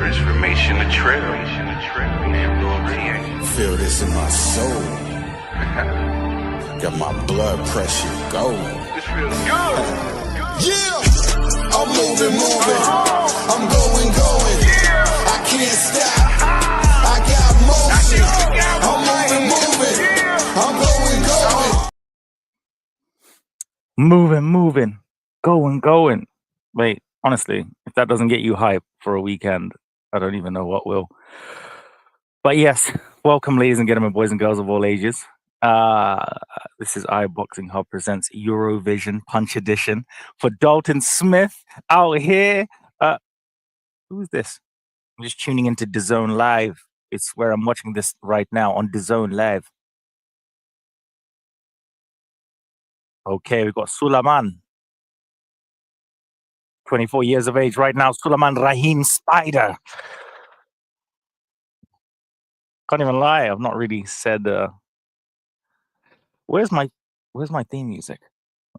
Transformation to trail. Feel this in my soul. Got my blood pressure going. This feels good. Yeah, I'm moving. I'm going. I can't stop. I got motion. I'm moving. I'm going. Moving. Going. Wait, honestly, if that doesn't get you hype for a weekend, I don't even know what will. But yes, welcome, ladies and gentlemen, boys and girls of all ages. This is iBoxingHub presents EUROVISIon Punch Edition for Dalton Smith out here. Who is this? I'm just tuning into DAZN Live. It's where I'm watching this right now on DAZN Live. Okay, we've got Sulaiman. 24 years of age right now. Sulaiman Rahim Spider. Can't even lie. I've not really said. Where's my theme music?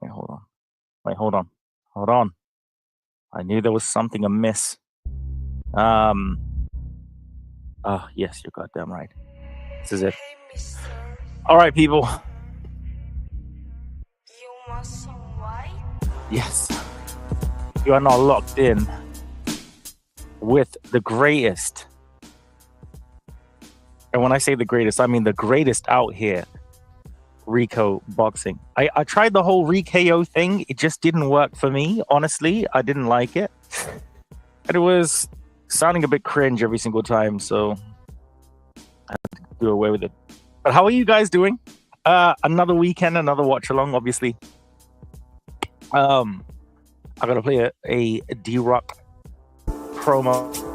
Wait, hold on. I knew there was something amiss. Yes, you're goddamn right. This is it. All right, people. Yes. You are now locked in with the greatest. And when I say the greatest, I mean the greatest out here, RIKO Boxing. I tried the whole RIKO thing. It just didn't work for me. Honestly, I didn't like it. And it was sounding a bit cringe every single time, so I had to do away with it. But how are you guys doing? Another weekend, another watch along, obviously. I gotta play a D-Rock promo.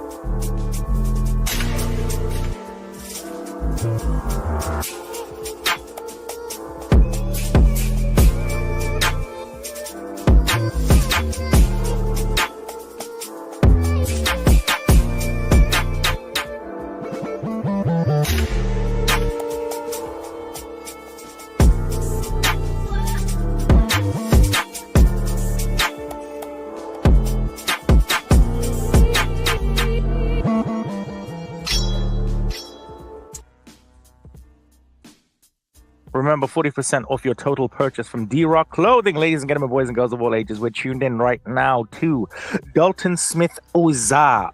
Remember, 40% off your total purchase from D-Rock Clothing. Ladies and gentlemen, boys and girls of all ages, we're tuned in right now to Dalton Smith Ouizza.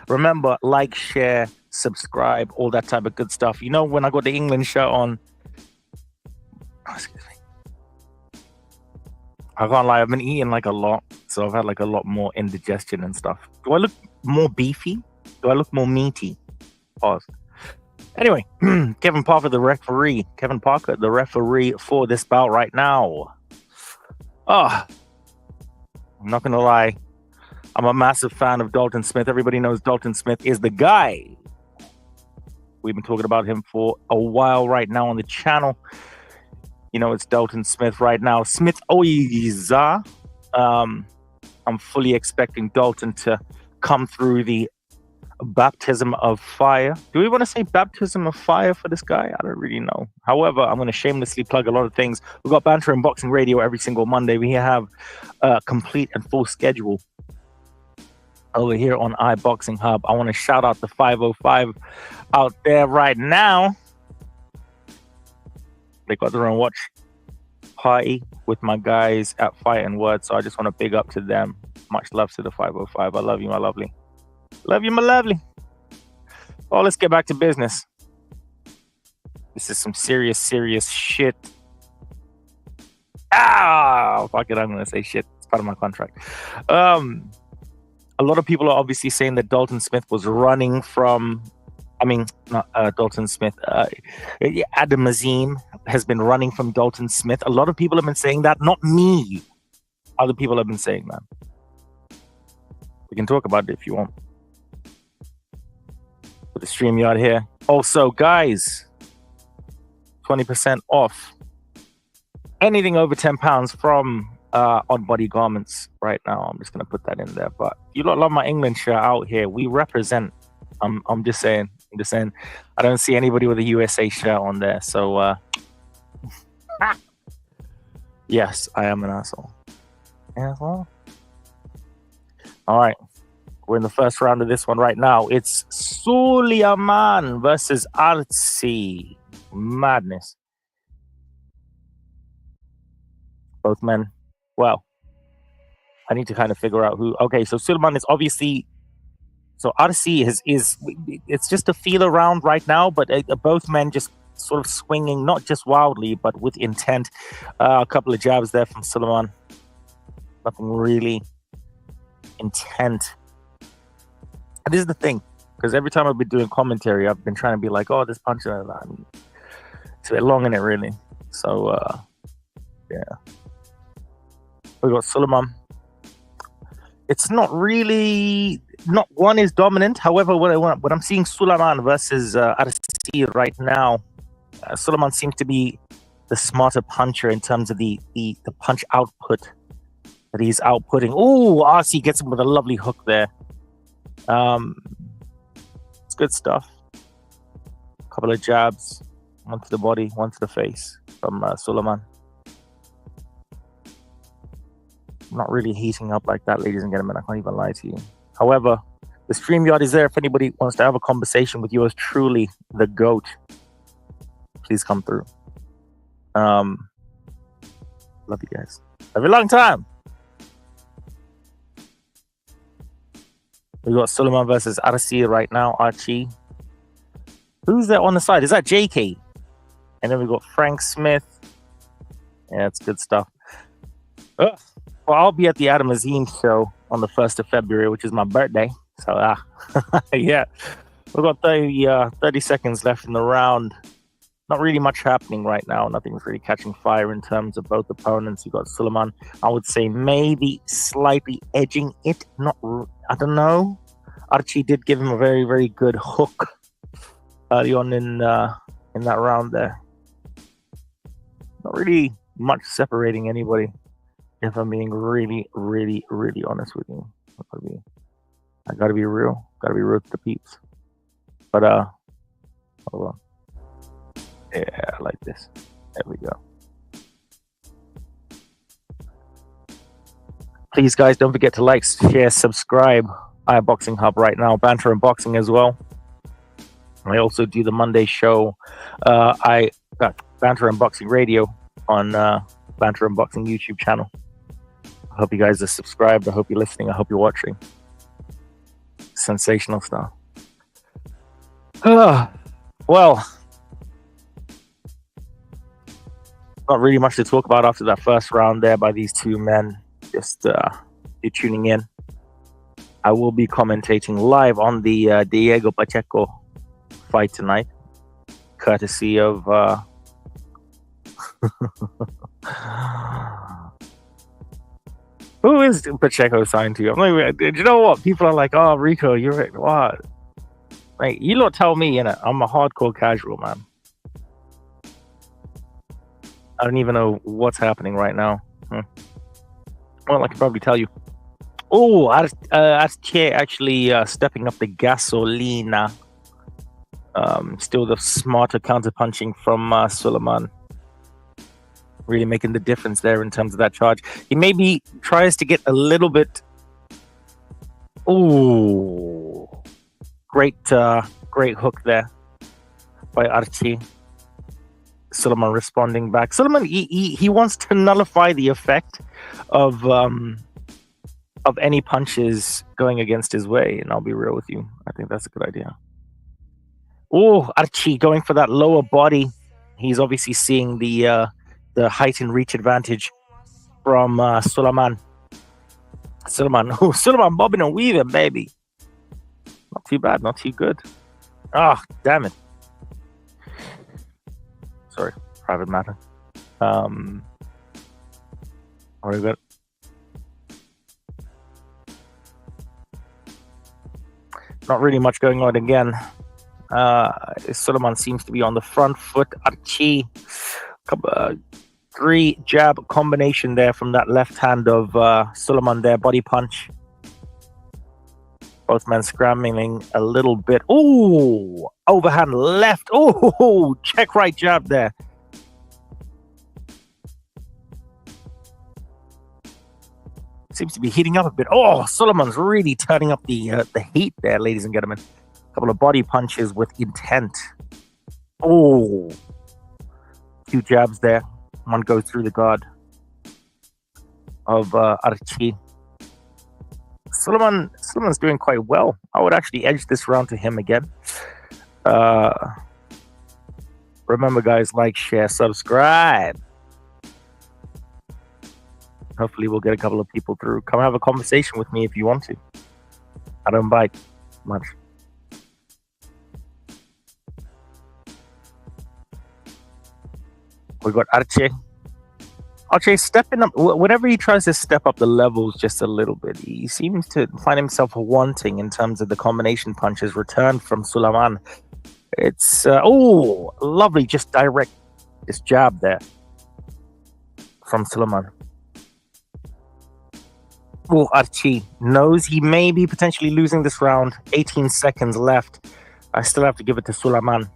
Remember, like, share, subscribe, all that type of good stuff. You know, when I got the England shirt on, excuse me, I can't lie, I've been eating like a lot, so I've had like a lot more indigestion and stuff. Do I look more beefy? Do I look more meaty? Pause. Anyway, Kevin Parker, the referee for this bout right now. I'm not going to lie. I'm a massive fan of Dalton Smith. Everybody knows Dalton Smith is the guy. We've been talking about him for a while right now on the channel. You know, it's Dalton Smith right now. Smith Ouizza. I'm fully expecting Dalton to come through the baptism of fire. Do we want to say baptism of fire for this guy? I don't really know. However, I'm going to shamelessly plug a lot of things. We've got Banter and Boxing Radio every single Monday. We have a complete and full schedule over here on iBoxingHub. I want to shout out the 505 out there right now. They got their own watch party with my guys at Fight and Word, so I just want to big up to them. Much love to the 505. I love you, my lovely. Love you, my lovely. Oh, let's get back to business. This is some serious shit. Fuck it, I'm going to say shit. It's part of my contract. A lot of people are obviously saying that Dalton Smith was running from... not Dalton Smith. Adam Azim has been running from Dalton Smith. A lot of people have been saying that. Not me. Other people have been saying that. We can talk about it if you want. The StreamYard here. Also, guys, 20% off anything over £10 from Odd Body Garments right now. I'm just gonna put that in there. But you lot love my England shirt out here. We represent. I'm just saying. I don't see anybody with a USA shirt on there. So yes, I am an asshole. All right. We're in the first round of this one right now. It's Suleiman versus Artsy. Madness. Both men. Well, I need to kind of figure out who. Okay, so Suleiman is obviously. So Artsy is it's just a feel around right now, but both men just sort of swinging, not just wildly, but with intent. A couple of jabs there from Suleiman. Nothing really intent. And this is the thing, because every time I've been doing commentary, I've been trying to be like, oh, this punch, it's a bit long in it, really. So, yeah. We got Suleiman. It's not really, not one is dominant. However, when I'm seeing Suleiman versus Artsy right now, Suleiman seems to be the smarter puncher in terms of the punch output that he's outputting. Oh, Artsy gets him with a lovely hook there. It's good stuff. A couple of jabs, one to the body, one to the face from Suleiman. Not really heating up like that, ladies and gentlemen. I can't even lie to you. However, the StreamYard is there if anybody wants to have a conversation with yours truly, the GOAT. Please come through. Love you guys. Have a long time. We got Suleiman versus Artsy right now. Archie. Who's there on the side? Is that JK? And then we got Frank Smith. Yeah, it's good stuff. Well, I'll be at the Adam Azim show on the 1st of February, which is my birthday. So, yeah. We've got 30 seconds left in the round. Not really much happening right now. Nothing's really catching fire in terms of both opponents. You got Suleiman, I would say maybe slightly edging it. I don't know. Archie did give him a very, very good hook early on in that round there. Not really much separating anybody, if I'm being really, really, really honest with you. I gotta be real. Gotta be real to the peeps. But hold on. Yeah, like this. There we go. Please, guys, don't forget to like, share, subscribe. iBoxingHub right now. Banter and Boxing as well. I also do the Monday show. I got Banter and Boxing Radio on Banter and Boxing YouTube channel. I hope you guys are subscribed. I hope you're listening. I hope you're watching. Sensational stuff. Well, not really much to talk about after that first round there by these two men. Just you're tuning in. I will be commentating live on the Diego Pacheco fight tonight, courtesy of who is Pacheco signed to? I'm like, you know what? People are like, oh, Rico, you're what? Like, you lot tell me, I'm a hardcore casual, man. I don't even know what's happening right now. Well, I can probably tell you. Oh, Artsy actually stepping up the gasolina. Still the smarter counter-punching from Suleiman. Really making the difference there in terms of that charge. He maybe tries to get a little bit... Oh, great hook there by Artsy. Suleiman responding back. Suleiman, he wants to nullify the effect of any punches going against his way, and I'll be real with you. I think that's a good idea. Oh, Artsy going for that lower body. He's obviously seeing the height and reach advantage from Suleiman. Suleiman bobbing and weaving, baby. Not too bad, not too good. Ah, damn it. Sorry, private matter. Very good. Not really much going on again. Suleiman seems to be on the front foot. Artsy, 3 jab combination there from that left hand of Suleiman there, body punch. Both men scrambling a little bit. Oh, overhand left. Oh, check right jab there. seems to be heating up a bit. Oh, Suleiman's really turning up the heat there, ladies and gentlemen. A couple of body punches with intent. Oh, 2 jabs there. One goes through the guard of Archie. Suleiman's doing quite well. I would actually edge this round to him again. Remember, guys, like, share, subscribe. Hopefully we'll get a couple of people through. Come have a conversation with me if you want to. I don't bite much. We got Archie. Archie stepping up. Whenever he tries to step up the levels just a little bit, he seems to find himself wanting in terms of the combination punches returned from Suleiman. It's lovely, just direct this jab there from Suleiman. Oh, Archie knows he may be potentially losing this round. 18 seconds left. I still have to give it to Suleiman.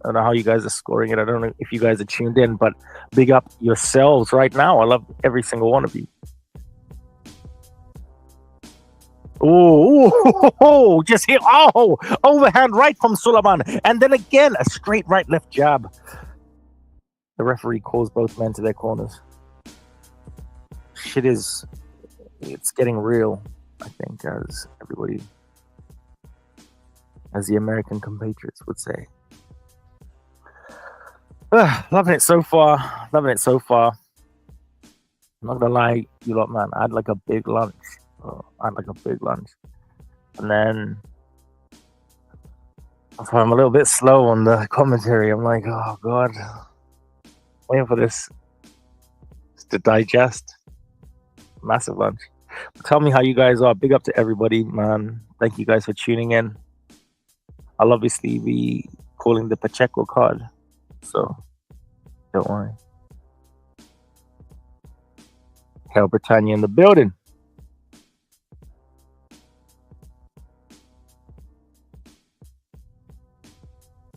I don't know how you guys are scoring it. I don't know if you guys are tuned in, but big up yourselves right now. I love every single one of you. Oh, just hit. Oh, overhand right from Suleiman. And then again, a straight right left jab. The referee calls both men to their corners. It's getting real, I think, as the American compatriots would say. Loving it so far. I'm not gonna lie, you lot, man. I had like a big lunch. And then that's why I'm a little bit slow on the commentary. I'm like, oh God, waiting for this to digest. Massive lunch. Tell me how you guys are. Big up to everybody, man. Thank you guys for tuning in. I'll obviously be calling the Pacheco card, so don't worry. Hail Britannia in the building.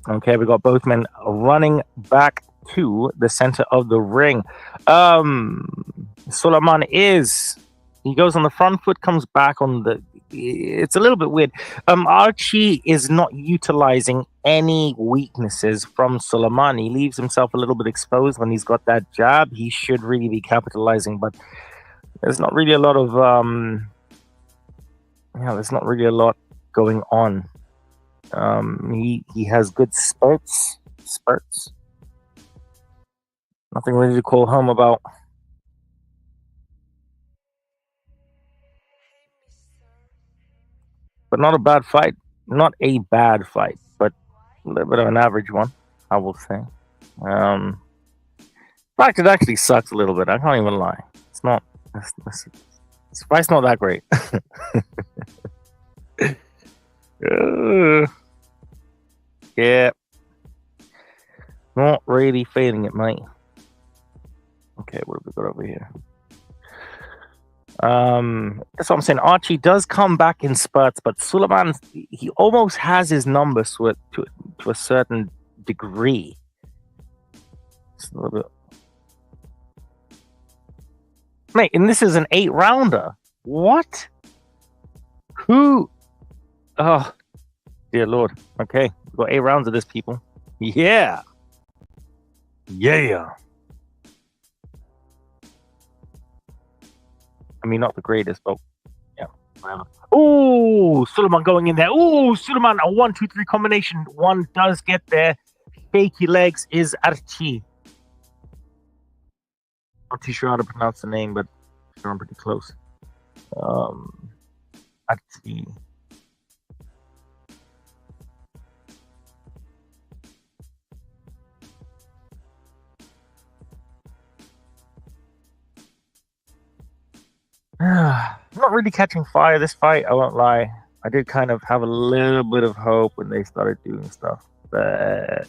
Okay, we got both men running back to the center of the ring. Suleiman he goes on the front foot, comes back on the. It's a little bit weird. Archie is not utilizing any weaknesses from Suleiman. He leaves himself a little bit exposed when he's got that jab. He should really be capitalizing, but there's not really a lot of there's not really a lot going on. He has good spurts. Nothing really to call home about. But not a bad fight. Not a bad fight, but a little bit of an average one, I will say. In fact, it actually sucks a little bit. I can't even lie. It's not. This fight's not that great. Yeah. Not really feeling it, mate. Okay, what have we got over here? That's what I'm saying. Archie does come back in spurts, but Suleiman, he almost has his numbers to a certain degree. Just a little bit. Mate, and this is an 8-rounder. What? Who? Oh, dear Lord. Okay, we've got 8 rounds of this, people. Yeah. I mean, not the greatest, but yeah, whatever. Oh, Suleiman going in there. Oh, Suleiman, a 1-2-3 combination. One does get there. Shaky legs is Archie. Not too sure how to pronounce the name, but I'm pretty close. Archie. Not really catching fire this fight, I won't lie. I did kind of have a little bit of hope when they started doing stuff, but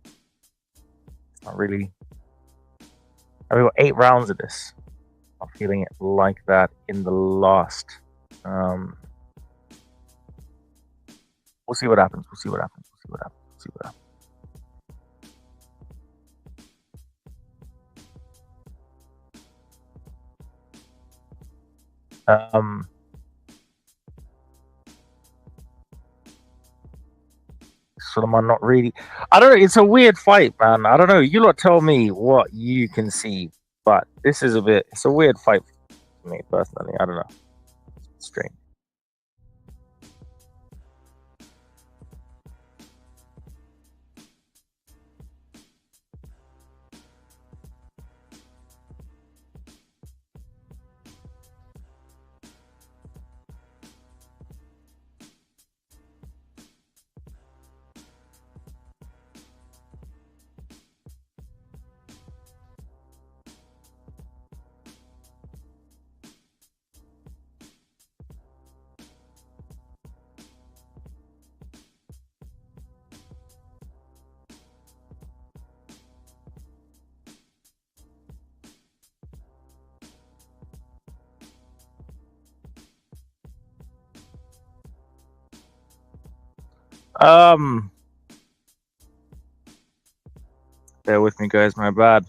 it's not really. I've got 8 rounds of this. I'm feeling it like that in the last. We'll see what happens. Um, Suleiman not really. I don't know. It's a weird fight, man. I don't know. You lot tell me what you can see, but this is it's a weird fight for me personally. I don't know. It's strange. Bear with me, guys. My bad.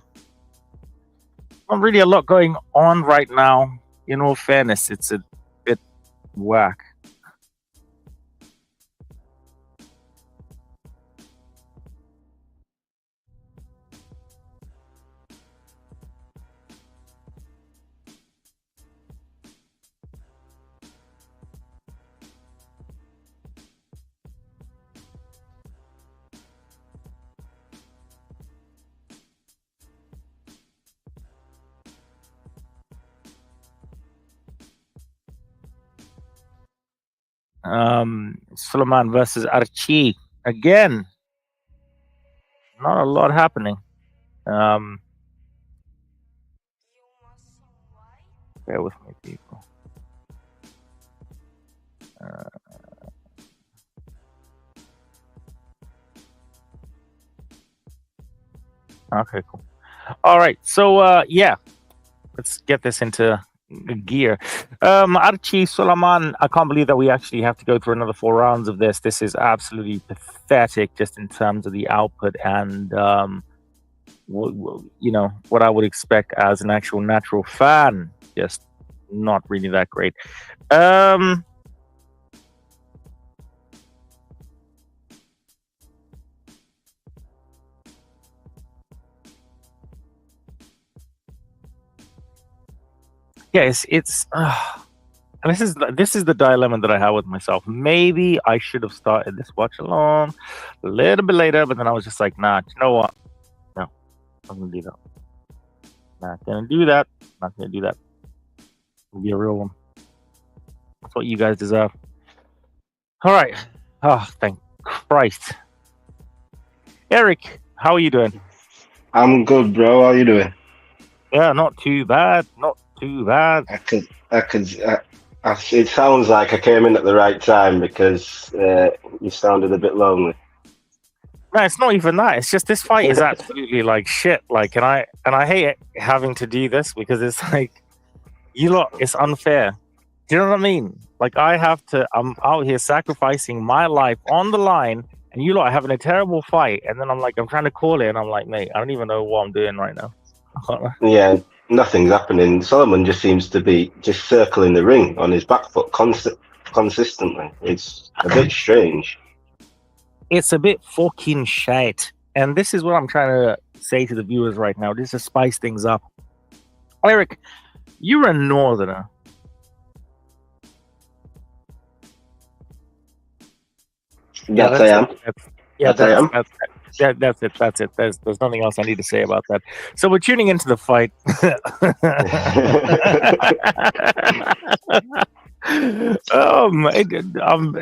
Not really a lot going on right now. In all fairness, it's a bit whack. Suleiman versus Archie again. Not a lot happening. Bear with me, people. Okay, cool. All right, so yeah, let's get this into gear. Archie, Suleiman, I can't believe that we actually have to go through another 4 rounds of this. This is absolutely pathetic, just in terms of the output and you know what I would expect as an actual natural fan. Just not really that great. Yeah, it's this is the dilemma that I have with myself. Maybe I should have started this watch along a little bit later, but then I was just like, nah, you know what? No, I'm gonna do that. Not gonna do that. Not gonna do that. It'll be a real one. That's what you guys deserve. All right. Oh, thank Christ. Eric, how are you doing? I'm good, bro. How you doing? Yeah, not too bad. Not too bad. It sounds like I came in at the right time because you sounded a bit lonely. No, it's not even that. It's just this fight is absolutely like shit. Like, and I hate having to do this because it's like, you lot, it's unfair. Do you know what I mean? Like, I'm out here sacrificing my life on the line, and you lot are having a terrible fight, and then I'm trying to call it, and I'm like, mate, I don't even know what I'm doing right now. Yeah, nothing's happening. Solomon just seems to be just circling the ring on his back foot consistently. It's a bit strange. It's a bit fucking shite. And this is what I'm trying to say to the viewers right now, just to spice things up. Eric, you're a northerner. Yes, I am. That's it. There's nothing else I need to say about that. So we're tuning into the fight.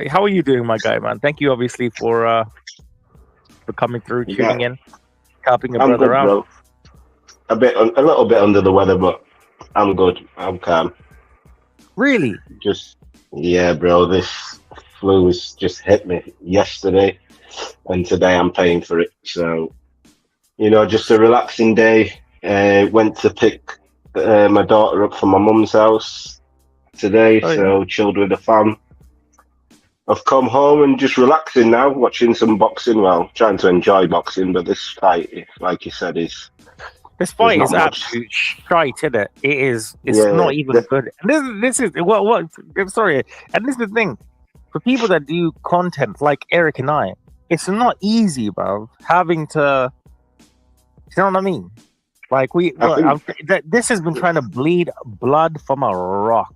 How are you doing, my guy, man? Thank you, obviously, for coming through, tuning in, helping a brother out. Bro. A little bit under the weather, but I'm good. I'm calm. Really? Yeah, bro. This flu has just hit me yesterday, and today I'm paying for it. So, just a relaxing day. Went to pick my daughter up from my mum's house today, chilled with the fam. I've come home and just relaxing now, watching some boxing. Well, trying to enjoy boxing, but this fight, like you said, is This fight There's is not much. absolute shite, isn't it? It is. It's Yeah, not even good. And this is what. I'm sorry. And this is the thing. For people that do content like Eric and I, it's not easy, bro. Having to, you know what I mean? Like this has been trying to bleed blood from a rock.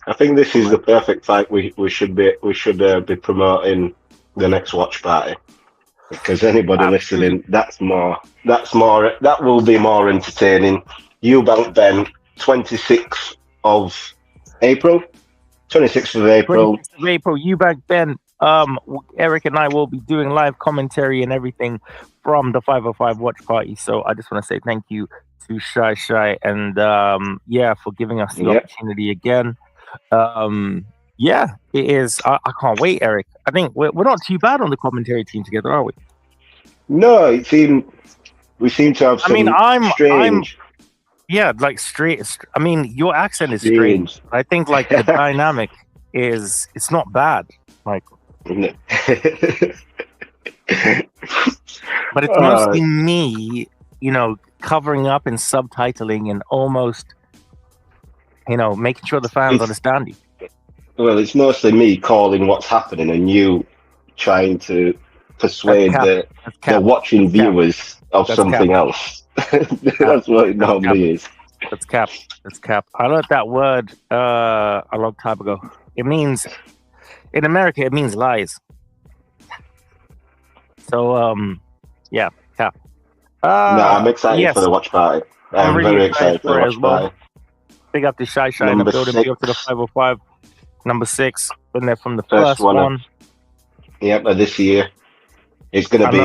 I think this is the perfect fight. We should be promoting the next watch party, because anybody listening, that will be more entertaining. Eubank Ben, 26th of April. 26th of April. 26th of April, Eubank Ben. Eric and I will be doing live commentary and everything from the 505 watch party. So I just want to say thank you to Shy and for giving us the opportunity again. It is. I can't wait, Eric. I think we're not too bad on the commentary team together, are we? No, we seem to have some strange. Straight. I mean, your accent is strange. I think like the dynamic is. It's not bad, Michael. No. But it's mostly me, covering up and subtitling and almost, making sure the fans understand you. Well, it's mostly me calling what's happening and you trying to persuade the watching viewers of something else. That's what it normally is. That's cap. I learned that word a long time ago. It means, in America, it means lies. So, cap. No, I'm excited for the watch party. I'm really very excited for the watch party. Big up to Shy in the building. Big up to the 505. Number 6. Been there from the first one. Yeah, but this year it's gonna be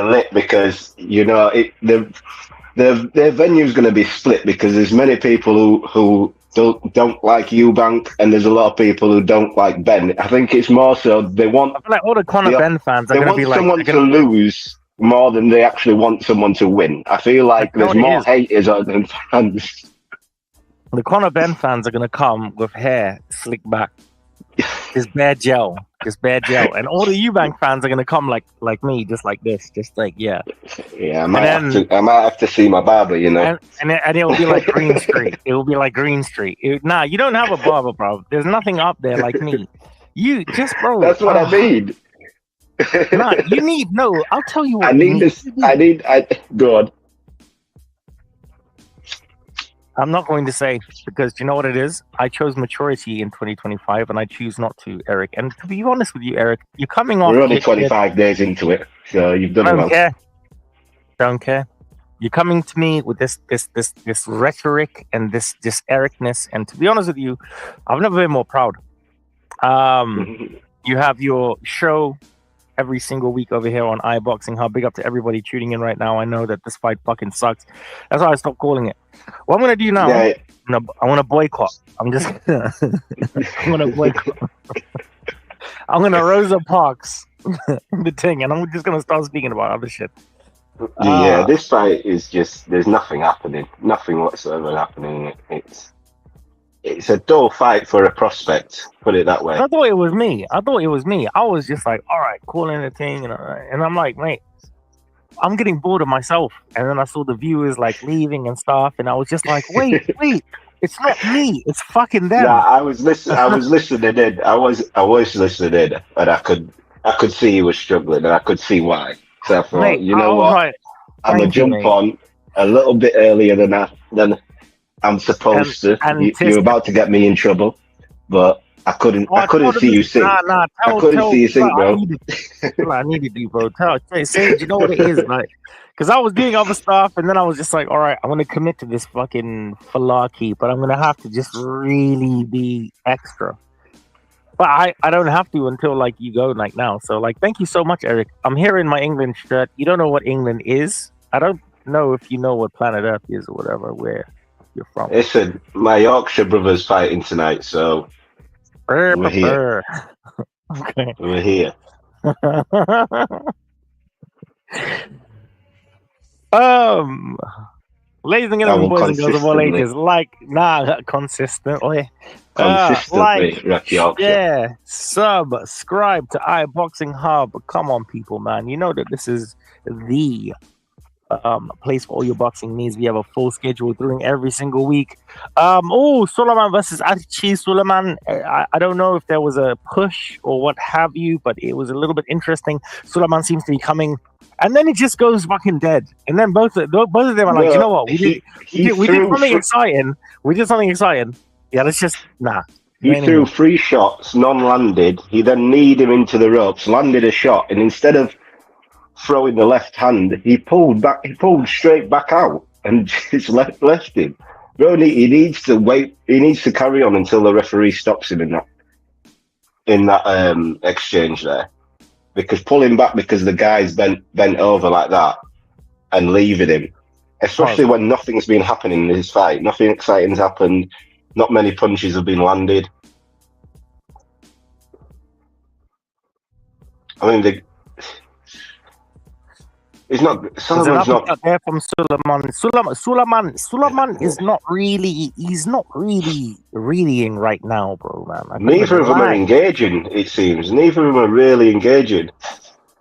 lit because the venue's gonna be split because there's many people who don't like Eubank and there's a lot of people who don't like Ben. I think it's more so they want. I feel like all the Conor Ben fans are they gonna want be like someone to lose more than they actually want someone to win. I feel like there's more haters than fans. The Conor Ben fans are gonna come with hair slicked back, just bare gel, and all the Eubank fans are gonna come like me, just like this, Yeah, I might have to see my barber, and it'll be like Green Street. It will be like Green Street. You don't have a barber, bro. There's nothing up there like me. You just, bro. That's what I need. You need I'll tell you what. I need this. Go on. I'm not going to say, because you know what it is? I chose maturity in 2025 and I choose not to, Eric. And to be honest with you, Eric, you're coming off. We're only 25 days into it, so you've done well. Don't care. You're coming to me with this rhetoric and this Ericness. And to be honest with you, I've never been more proud. You have your show every single week over here on iBoxingHub. Big up to everybody tuning in right now. I know that this fight fucking sucks. That's why I stopped calling it. What I'm gonna do now, I want to boycott. I'm gonna boycott. I'm gonna Rosa Parks the thing, and I'm just gonna start speaking about other shit. This fight is just, there's nothing happening, nothing whatsoever happening. It's a dull fight for a prospect, put it that way. I thought it was me. I was just like, all right, calling the thing, and I'm like, mate, I'm getting bored of myself. And then I saw the viewers like leaving and stuff, and I was just like, wait, it's not me, it's fucking them. Yeah, I was listening in. I was listening in, and I could see he was struggling, and I could see why. So I thought, what? Right. I'm gonna jump on a little bit earlier than I'm supposed to. You're about to get me in trouble, but I couldn't see you sing. I couldn't see you sing, bro. I needed you, bro. Say, you know what it is, like, because I was doing other stuff, and then I was just like, all right, I'm gonna commit to this fucking falaki, but I'm gonna have to just really be extra. But I don't have to until like you go like now. So like, thank you so much, Eric. I'm here in my England shirt. You don't know what England is. I don't know if you know what planet Earth is or whatever. Where you're from. Listen, my Yorkshire brothers fighting tonight, so we're here. Okay. We're here. Ladies and gentlemen, boys and girls of all ages, consistently. Subscribe to iBoxingHub. Come on, people, man. You know that this is the place for all your boxing needs. We have a full schedule during every single week. Suleiman versus Archie. Suleiman, I don't know if there was a push or what have you, but it was a little bit interesting. Suleiman seems to be coming, and then it just goes fucking dead. And then both of them are like, you know what? We did something exciting. We did something exciting. Yeah, let's just He threw 3 shots, none landed. He then kneed him into the ropes, landed a shot, and instead of throwing the left hand, he pulled straight back out and just left him. Bro, he needs to wait. He needs to carry on until the referee stops him in that exchange there, because pulling back because the guy's bent over like that and leaving him, especially when nothing's been happening in his fight, nothing exciting's happened. Not many punches have been landed. I mean, it's not. Solomon's not there from Suleiman. Suleiman is not really. He's not really in right now, bro, man. Neither of them are engaging. It seems neither of them are really engaging.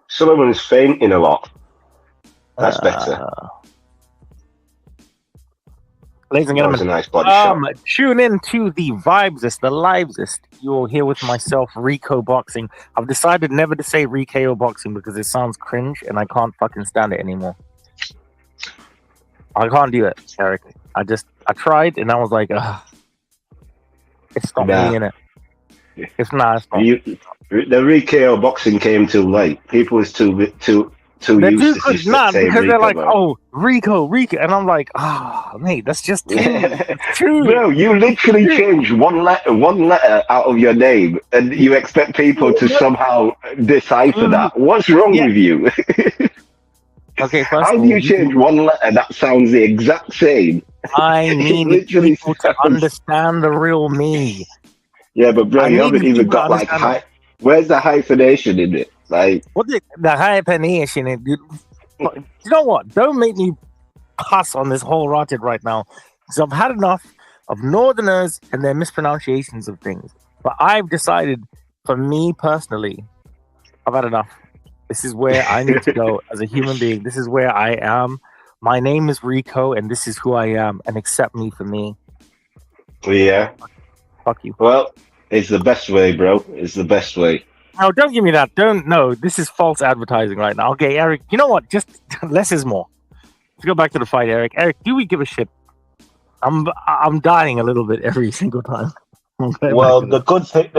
Solomon's fainting a lot. That's better. Ladies and gentlemen, that was a nice body shot. Tune in to the Vibesist, the Livesist. You're here with myself, RIKO Boxing. I've decided never to say RIKO Boxing because it sounds cringe and I can't fucking stand it anymore. I can't do it, Eric. I tried and I was like, it's not me in it. It's not. The RIKO Boxing came too late. People was too used to because RIKO, they're like, RIKO, and I'm like, mate, that's just true. Bro, you literally changed one letter out of your name, and you expect people to somehow decipher that. What's wrong with you? Okay, how do you change one letter that sounds the exact same? I need people to understand the real me. Yeah, but bro, you haven't even got like where's the hyphenation in it? Like, what the hyphenation? You know what? Don't make me cuss on this whole rotted right now, because I've had enough of Northerners and their mispronunciations of things. But I've decided, for me personally, I've had enough. This is where I need to go as a human being. This is where I am. My name is RIKO, and this is who I am. And accept me for me. Yeah. Fuck you. Well, it's the best way, bro. It's the best way. No, don't give me that. This is false advertising right now. Okay, Eric, you know what? Just less is more. Let's go back to the fight, Eric. Eric, do we give a shit? I'm dying a little bit every single time. Okay, well, the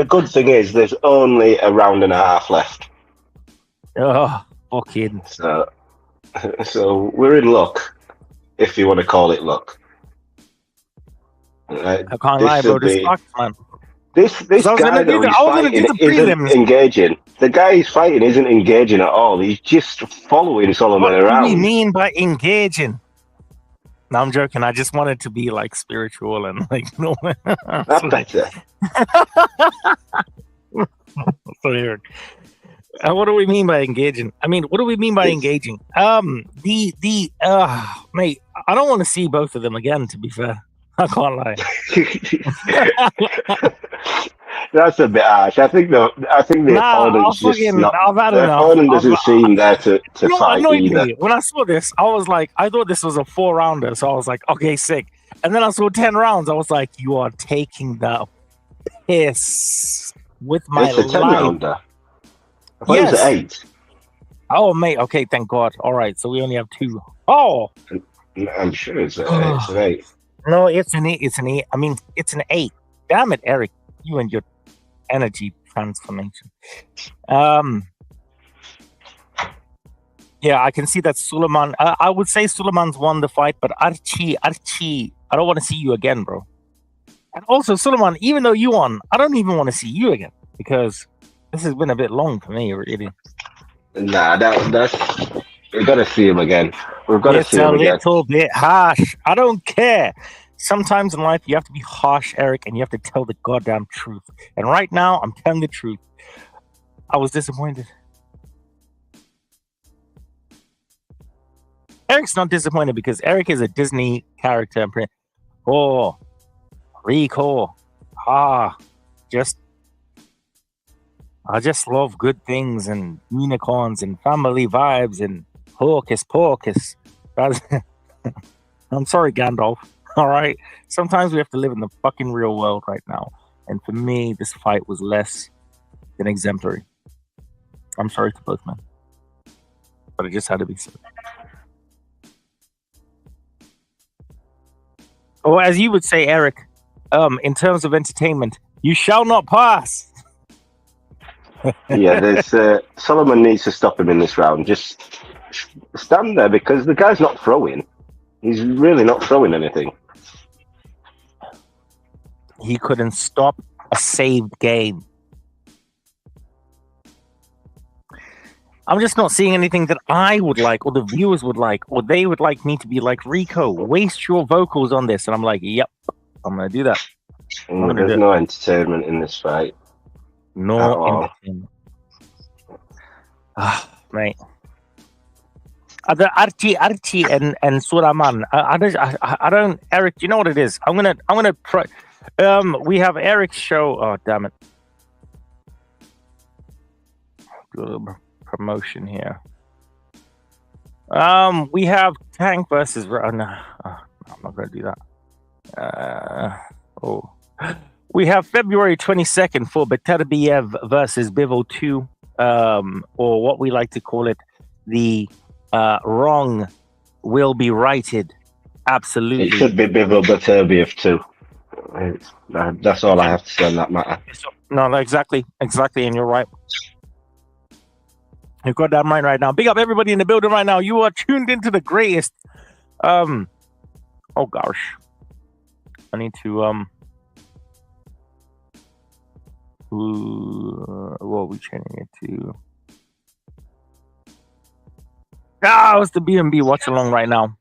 good thing is there's only a round and a half left. Oh, fucking. So we're in luck, if you want to call it luck. I can't lie, bro. This sucks, man. This guy that he's fighting isn't engaging. The guy he's fighting isn't engaging at all. He's just following Solomon around. What do you mean by engaging? No, I'm joking. I just wanted to be like spiritual and like no. That's better. Sorry, Eric. What do we mean by engaging? I mean, what do we mean by engaging? Mate, I don't want to see both of them again. To be fair. I can't lie. That's a bit harsh. I think the opponent's just not. The opponent doesn't seem there to fight either. Me. When I saw this, I thought this was a 4-rounder, so I was like, okay, sick. And then I saw 10 rounds. I was like, you are taking the piss with my life. It's a 10-rounder. I thought it was an 8. Oh, mate. Okay, thank God. All right, so we only have 2. Oh, I'm sure it's an 8. No, it's an 8. It's an 8. I mean, it's an 8. Damn it, Eric. You and your energy transformation. Yeah, I can see that Suleiman. I would say Suleiman's won the fight, but Archie, I don't want to see you again, bro. And also, Suleiman, even though you won, I don't even want to see you again because this has been a bit long for me, really. Nah, that's we've got to see him again. We've got to see him again. It's a little bit harsh. I don't care. Sometimes in life, you have to be harsh, Eric, and you have to tell the goddamn truth. And right now, I'm telling the truth. I was disappointed. Eric's not disappointed because Eric is a Disney character. Oh, RIKO. I just love good things and unicorns and family vibes and hocus pocus. I'm sorry, Gandalf. All right. Sometimes we have to live in the fucking real world right now. And for me, this fight was less than exemplary. I'm sorry to both men, but it just had to be said. Or as you would say, Eric, in terms of entertainment, you shall not pass. Yeah, there's Solomon needs to stop him in this round. Just stand there because the guy's not throwing. He's really not throwing anything. He couldn't stop a saved game. I'm just not seeing anything that I would like, or the viewers would like, or they would like me to be like, RIKO, waste your vocals on this. And I'm like, yep, I'm going to do that. There's no entertainment in this fight. No entertainment. Mate. Archie and Suraman. I don't, Eric, do you know what it is? I'm gonna we have Eric's show. Oh, damn it. Do a little promotion here. We have Tank versus no, I'm not gonna do that. We have February 22nd for Beterbiev versus Bivol 2, or what we like to call it, the wrong will be righted. Absolutely. It should be Bivol Beterbiev 2. That's all I have to say on that matter. No, exactly, and you're right. You've got that right now. Big up everybody in the building right now. You are tuned into the greatest. Oh gosh, I need to what are we changing it to? It's the B&B watch along right now.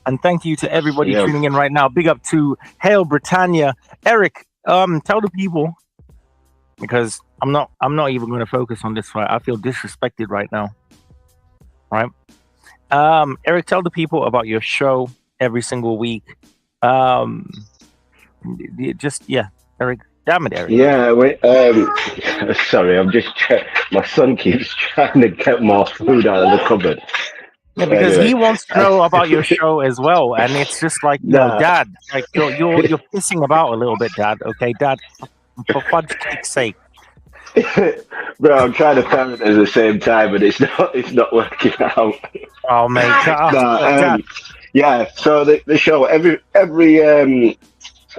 And thank you to everybody tuning in right now. Big up to Hail Britannia. Eric, tell the people, because I'm not even going to focus on this fight. I feel disrespected right now. Right? Eric, tell the people about your show every single week. Eric. Damn it, Eric. Yeah, wait, sorry, my son keeps trying to get more food out of the cupboard. Yeah, because he wants to know about your show as well, and it's just like, no, Dad, like you're pissing about a little bit, Dad. Okay, Dad, for fudge cake's sake. Bro, I'm trying to parent at the same time, and it's not working out. Oh mate, yeah. So the show every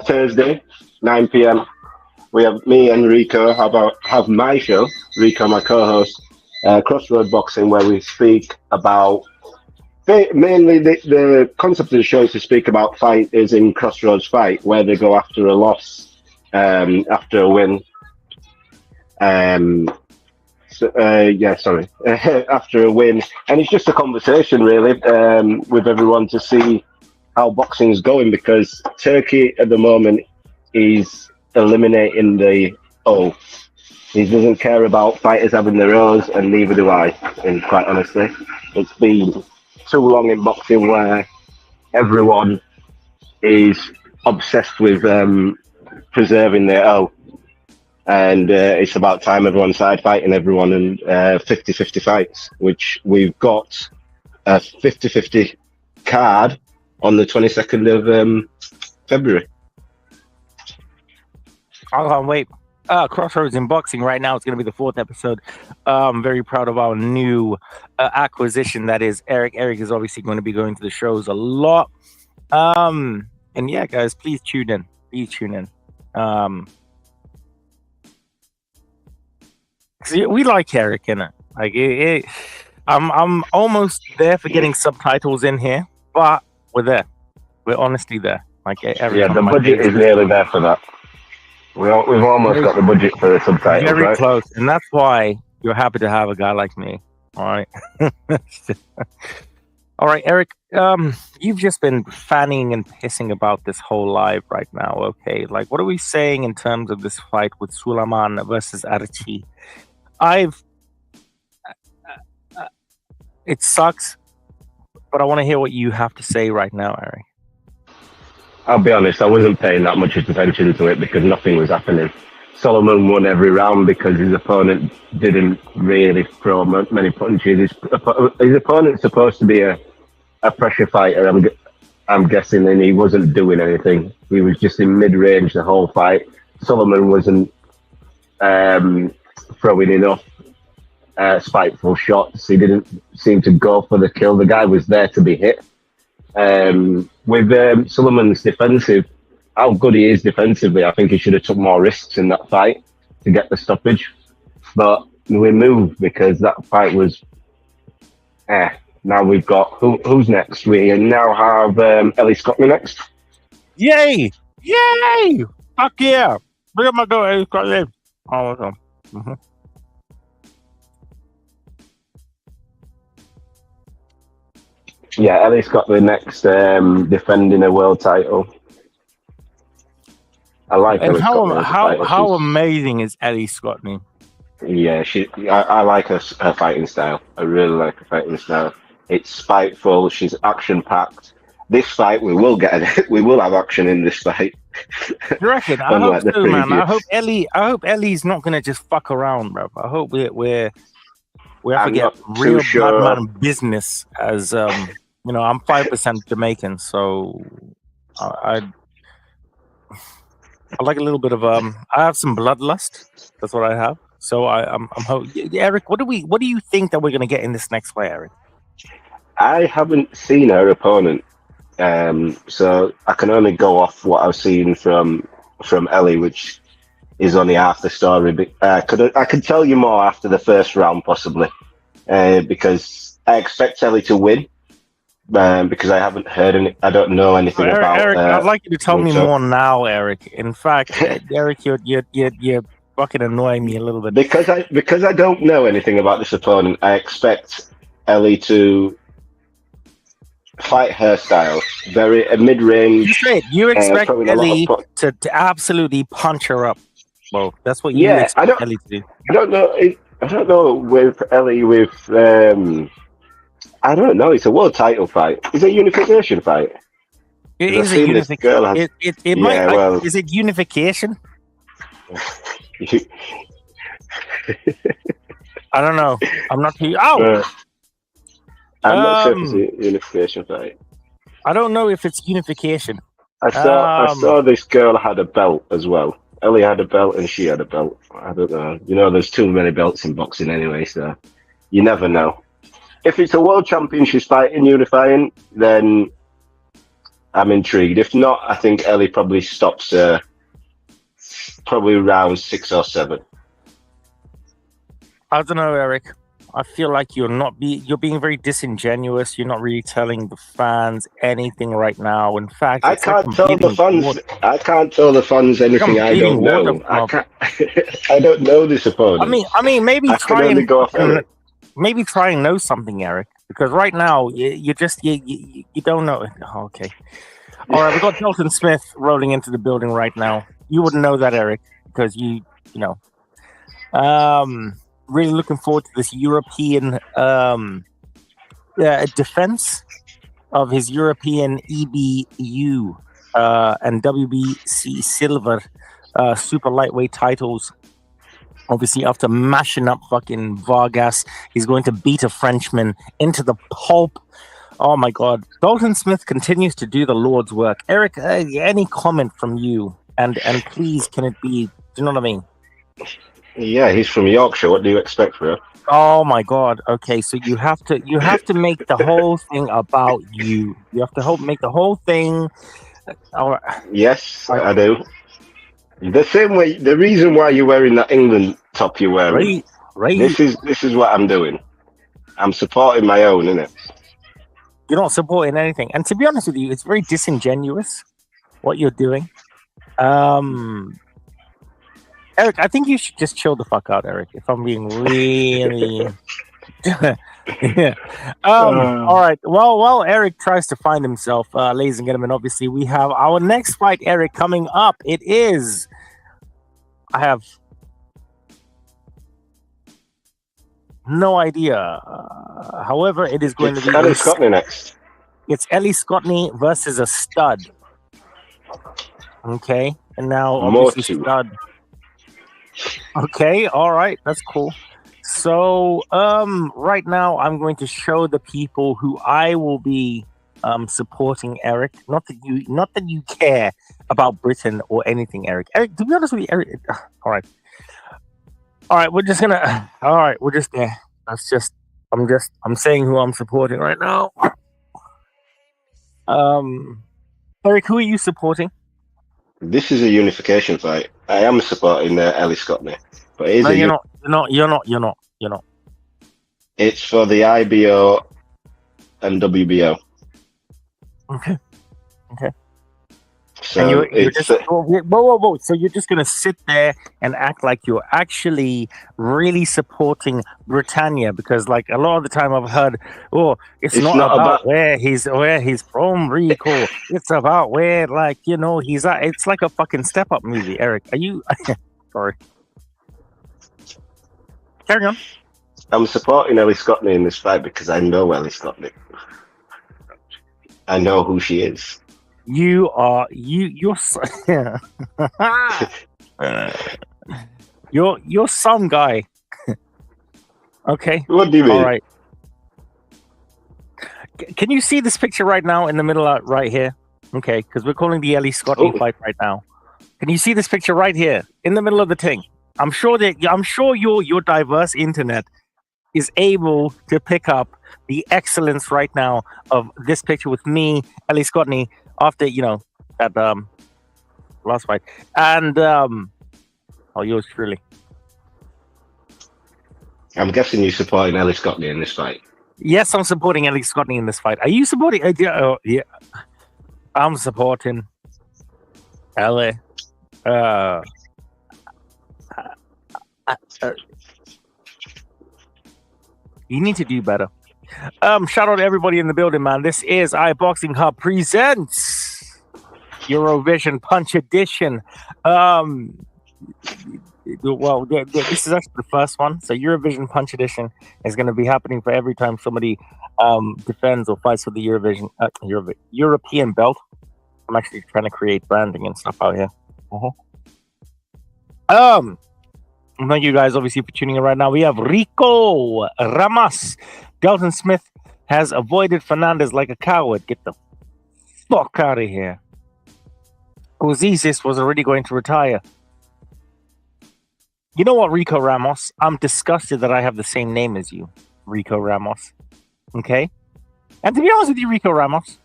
Thursday, 9 p.m. We have me and RIKO have my show, RIKO, my co-host, Crossroad Boxing, where we speak about mainly the concept of the show is to speak about fighters in Crossroads fight, where they go after a loss, after a win. After a win, and it's just a conversation really with everyone to see how boxing is going, because Turkey at the moment is eliminating the O. He doesn't care about fighters having their O's, and neither do I. And quite honestly, it's been too long in boxing where everyone is obsessed with preserving their O. And it's about time everyone started fighting everyone in 50-50 fights, which we've got a 50-50 card on the 22nd of February. I can't wait. Crossroads in Boxing right now. It's going to be the 4th episode. I'm very proud of our new acquisition. That is Eric. Eric is obviously going to be going to the shows a lot. And yeah, guys, please tune in. We like Eric, innit? Like I'm almost there for getting subtitles in here, but we're there. We're honestly there. Like the budget is nearly there for that. We've almost got the budget for the subtitles, very right? close, and that's why you're happy to have a guy like me. All right. All right, Eric. You've just been fanning and pissing about this whole live right now. Okay, like what are we saying in terms of this fight with Sulaiman versus Archie? It sucks, but I want to hear what you have to say right now, Eric. I'll be honest, I wasn't paying that much attention to it because nothing was happening. Solomon won every round because his opponent didn't really throw many punches. His opponent's supposed to be a a pressure fighter. I'm guessing, and he wasn't doing anything. He was just in mid-range the whole fight. Sullivan wasn't throwing enough spiteful shots. He didn't seem to go for the kill. The guy was there to be hit. With Sullivan's defensive, how good he is defensively, I think he should have took more risks in that fight to get the stoppage. But we moved because that fight was Now we've got who's next? We now have Ellie Scotland next. Yay! Yay! Fuck yeah! Bring up my door, Ellie Scotland. Oh, okay. Mm-hmm. Yeah, Ellie Scotland next, defending a world title. I like and Ellie Scotland. How amazing is Ellie Scotland? Yeah, I like her fighting style. I really like her fighting style. It's spiteful. She's action packed. This fight, we will have action in this fight. You reckon? I hope so, man. I hope Ellie's not gonna just fuck around, bro. I hope we have to get real blood business. As you know, I'm 5% Jamaican, so I like a little bit of I have some bloodlust. That's what I have. So I'm Eric, what do you think that we're gonna get in this next fight, Eric? I haven't seen her opponent, so I can only go off what I've seen from Ellie, which is only half the story. But I could tell you more after the first round, possibly, because I expect Ellie to win. Because I haven't heard any, I don't know anything about Eric. I'd like you to tell me more now, Eric. In fact, Eric, you're fucking annoying me a little bit. Because I don't know anything about this opponent, I expect Ellie to fight her style, very mid-range. You expect Ellie to absolutely punch her up. Well, that's what you expect Ellie to do. I don't know with Ellie I don't know. It's a world title fight. It's a unification fight. It is a unification. Is it unification? I don't know. I'm not too. I'm not sure if it's a unification fight. I don't know if it's unification. I saw this girl had a belt as well. Ellie had a belt and she had a belt. I don't know. You know, there's too many belts in boxing anyway, so you never know. If it's a world championship fight in unifying, then I'm intrigued. If not, I think Ellie probably stops probably round 6 or 7. I don't know, Eric. I feel like you're being very disingenuous. You're not really telling the fans anything right now. In fact, I can't tell the fans anything I don't know. I don't know this opponent. I mean, maybe try and know something, Eric. Because right now you don't know. Oh, okay. All right, we got Dalton Smith rolling into the building right now. You wouldn't know that, Eric, because you know. Really looking forward to this European defense of his European EBU and WBC silver super lightweight titles. Obviously, after mashing up fucking Vargas, he's going to beat a Frenchman into the pulp. Oh my God. Dalton Smith continues to do the Lord's work. Eric, any comment from you? And please, can it be, do you know what I mean? Yeah, he's from Yorkshire. What do you expect for him? Oh my God. Okay, so you have to make the whole thing about you. You have to make the whole thing. Yes, I do. The same way. The reason why you're wearing that England top you're wearing. Right. This is what I'm doing. I'm supporting my own, innit? You're not supporting anything, and to be honest with you, it's very disingenuous what you're doing. Eric, I think you should just chill the fuck out, Eric, if I'm being really... yeah. All right. Well, while Eric tries to find himself, ladies and gentlemen, obviously, we have our next fight, Eric, coming up. It is... I have no idea. However, it is going to be... Ellie Scotney next. It's Ellie Scotney versus a stud. Okay. And now, obviously, stud... Okay, all right, that's cool. So, right now I'm going to show the people who I will be supporting Eric. Not that you care about Britain or anything, Eric. Eric, to be honest with you, Eric. All right. We're just gonna. All right, we're just there. I'm saying who I'm supporting right now. Eric, who are you supporting? This is a unification fight. I am supporting Ellie Scottney, but it is You're not. It's for the IBO and WBO. Okay. So and you're it's just whoa. So you're just gonna sit there and act like you're actually really supporting Britannia, because like a lot of the time I've heard, it's not about where he's from, RIKO. It's about where, like, he's at. It's like a fucking Step Up movie. Eric, are you? Sorry. Carry on. I'm supporting Ellie Scottney in this fight because I know Ellie Scottney. I know who she is. You're some guy. Okay. What do you mean? All right. Can you see this picture right now in the middle, right here? Okay, because we're calling the Ellie Scottney fight right now. Can you see this picture right here in the middle of the thing? I'm sure your diverse internet is able to pick up the excellence right now of this picture with me, Ellie Scottney, after that last fight, and yours truly. I'm guessing you're supporting Ellie Scottney in this fight. Yes, I'm supporting Ellie Scottney in this fight. Are you supporting? Yeah, I'm supporting Ellie. You need to do better. Shout out to everybody in the building, man. This is iBoxingHub presents EUROVISION Punch Edition. This is actually the first one. So EUROVISION Punch Edition is going to be happening for every time somebody defends or fights for the European belt. I'm actually trying to create branding and stuff out here. Thank you guys, obviously, for tuning in right now. We have RIKO Ramos. Dalton Smith has avoided Fernandez like a coward. Get the fuck out of here. Ouizza was already going to retire. You know what, RIKO Ramos? I'm disgusted that I have the same name as you, RIKO Ramos. Okay? And to be honest with you, RIKO Ramos,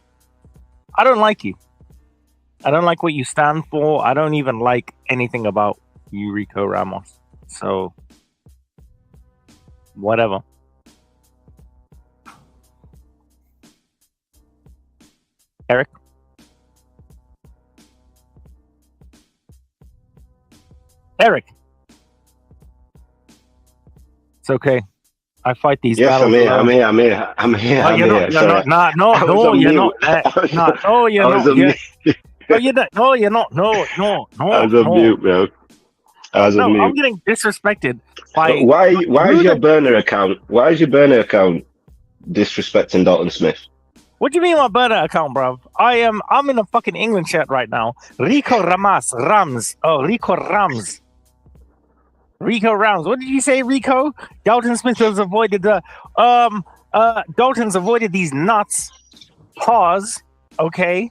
I don't like you. I don't like what you stand for. I don't even like anything about you, RIKO Ramos. So, whatever. Eric? Eric? It's okay. I fight these battles. I'm here. You're not. No, you're not. No, you're not. No. I was on mute, bro. I'm getting disrespected by. Why is your burner account? Why is your burner account disrespecting Dalton Smith? What do you mean my burner account, bro? I'm in a fucking England shirt right now. RIKO Rams. RIKO Rams. What did you say, RIKO? Dalton Smith has avoided the Dalton's avoided these nuts. Pause. Okay.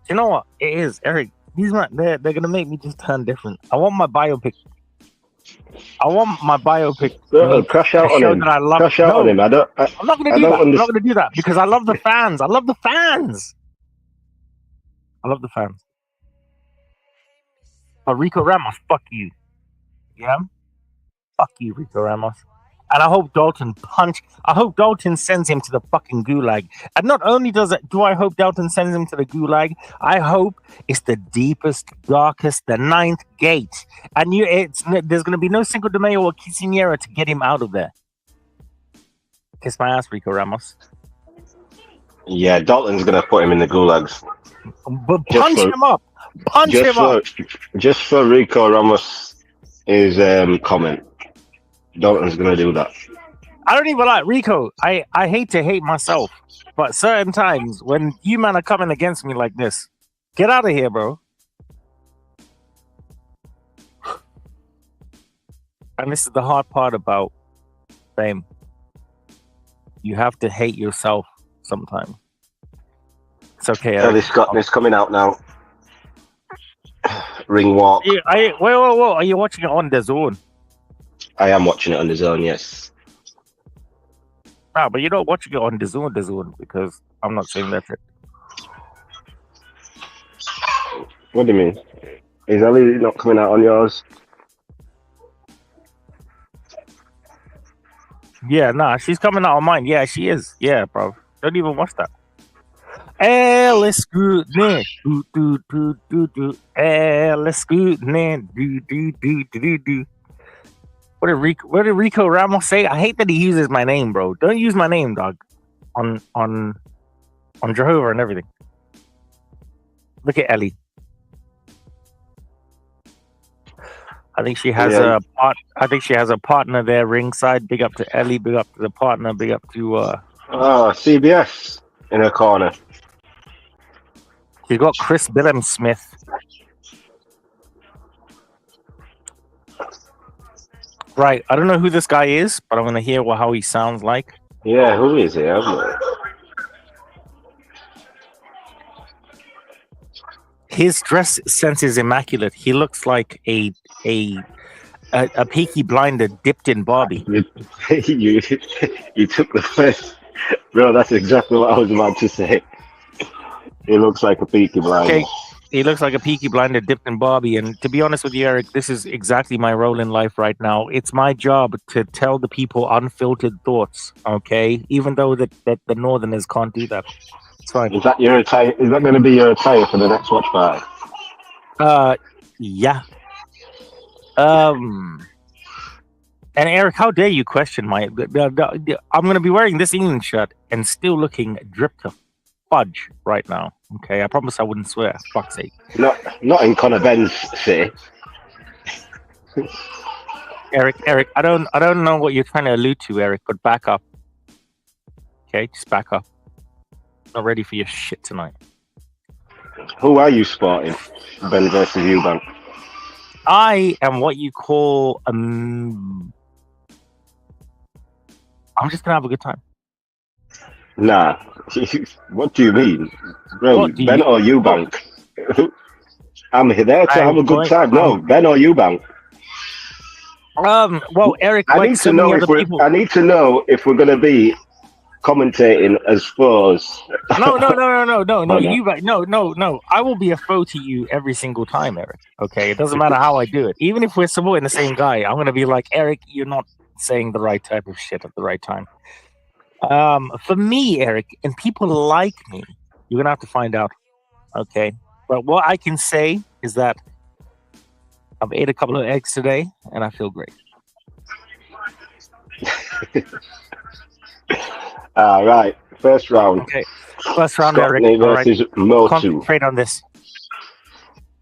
You know what? It is, Eric. They're gonna make me just turn different. I want my biopic. Crash out on him. Crash out on him. I'm not gonna do that. I'm not gonna do that because I love the fans. I love the fans. But RIKO Ramos, fuck you. Yeah? Fuck you, RIKO Ramos. And I hope Dalton sends him to the fucking gulag. And not only do I hope Dalton sends him to the gulag, I hope it's the deepest, darkest, the ninth gate. And there's going to be no Cinco de Mayo or Quinceañera to get him out of there. Kiss my ass, RIKO Ramos. Yeah, Dalton's going to put him in the gulags. But punch him up. Just for RIKO Ramos' comment. Dalton's gonna do that. I don't even like RIKO. I hate to hate myself, but certain times when you man are coming against me like this, get out of here, bro. And this is the hard part about fame. You have to hate yourself sometimes. It's okay. Ellie Scottney's coming out now. Ring walk. Wait. Are you watching it on DAZN? I am watching it on DAZN, yes. No, but you're not watching it on DAZN because I'm not saying that's it. What do you mean? Is Ellie not coming out on yours? Yeah, nah, she's coming out on mine. Yeah, she is. Yeah, bro. Don't even watch that. Alice Goodman. Do. Alice Goodman. Do. What did RIKO Ramos say? I hate that he uses my name, bro. Don't use my name, dog. On Jehovah and everything. Look at Ellie. I think she has a partner there ringside. Big up to Ellie. Big up to the partner. Big up to CBS in her corner. She's got Chris Bilal Smith. Right. I don't know who this guy is, but I'm gonna hear how he sounds like. Yeah, who is he? His dress sense is immaculate. He looks like a Peaky Blinder dipped in Barbie. You took the first, bro. That's exactly what I was about to say. He looks like a Peaky Blinder. Okay. He looks like a Peaky Blinder dipped in Barbie. And to be honest with you, Eric, this is exactly my role in life right now. It's my job to tell the people unfiltered thoughts. Okay, even though that the Northerners can't do that. It's fine. Is that your attire? Is that going to be your attire for the next watch party? Yeah. And Eric, how dare you question my? I'm going to be wearing this England shirt and still looking dripped to fudge right now. Okay, I promise I wouldn't swear. Fuck's sake. Not in Conor Ben's city. Eric, I don't know what you're trying to allude to, Eric, but back up. Okay, just back up. Not ready for your shit tonight. Who are you spotting? Ben versus Eubank. I am what you call I'm just gonna have a good time. Nah. What do you mean? Bro, Ben or Eubank? I'm there to have a good time. No, Ben or Eubank? Well, Eric, I need to know if we're gonna be commentating as foes. No. Eubank, no. I will be a foe to you every single time, Eric. Okay, it doesn't matter how I do it. Even if we're supporting the same guy, I'm gonna be like, Eric, you're not saying the right type of shit at the right time. For me, Eric, and people like me, you're gonna have to find out. Okay, but what I can say is that I've ate a couple of eggs today, and I feel great. All right, first round. Okay, first round, Scotney Eric. versus All right. Motu. Concentrate on this.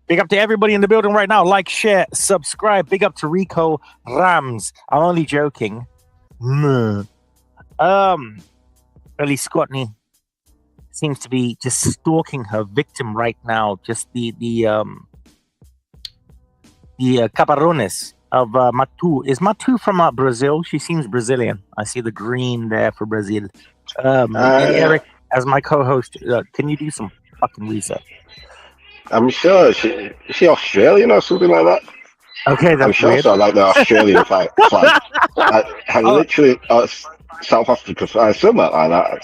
Big up to everybody in the building right now. Like, share, subscribe. Big up to RIKO Rams. I'm only joking. Ellie Scottney seems to be just stalking her victim right now. Just the cabarones of Matu. Is Matu from Brazil? She seems Brazilian. I see the green there for Brazil. Eric, as my co-host, can you do some fucking research? I'm sure she Australian or something like that. Okay, that's I'm sure weird. so, like the Australian flag. I literally South Africa flag, something like that.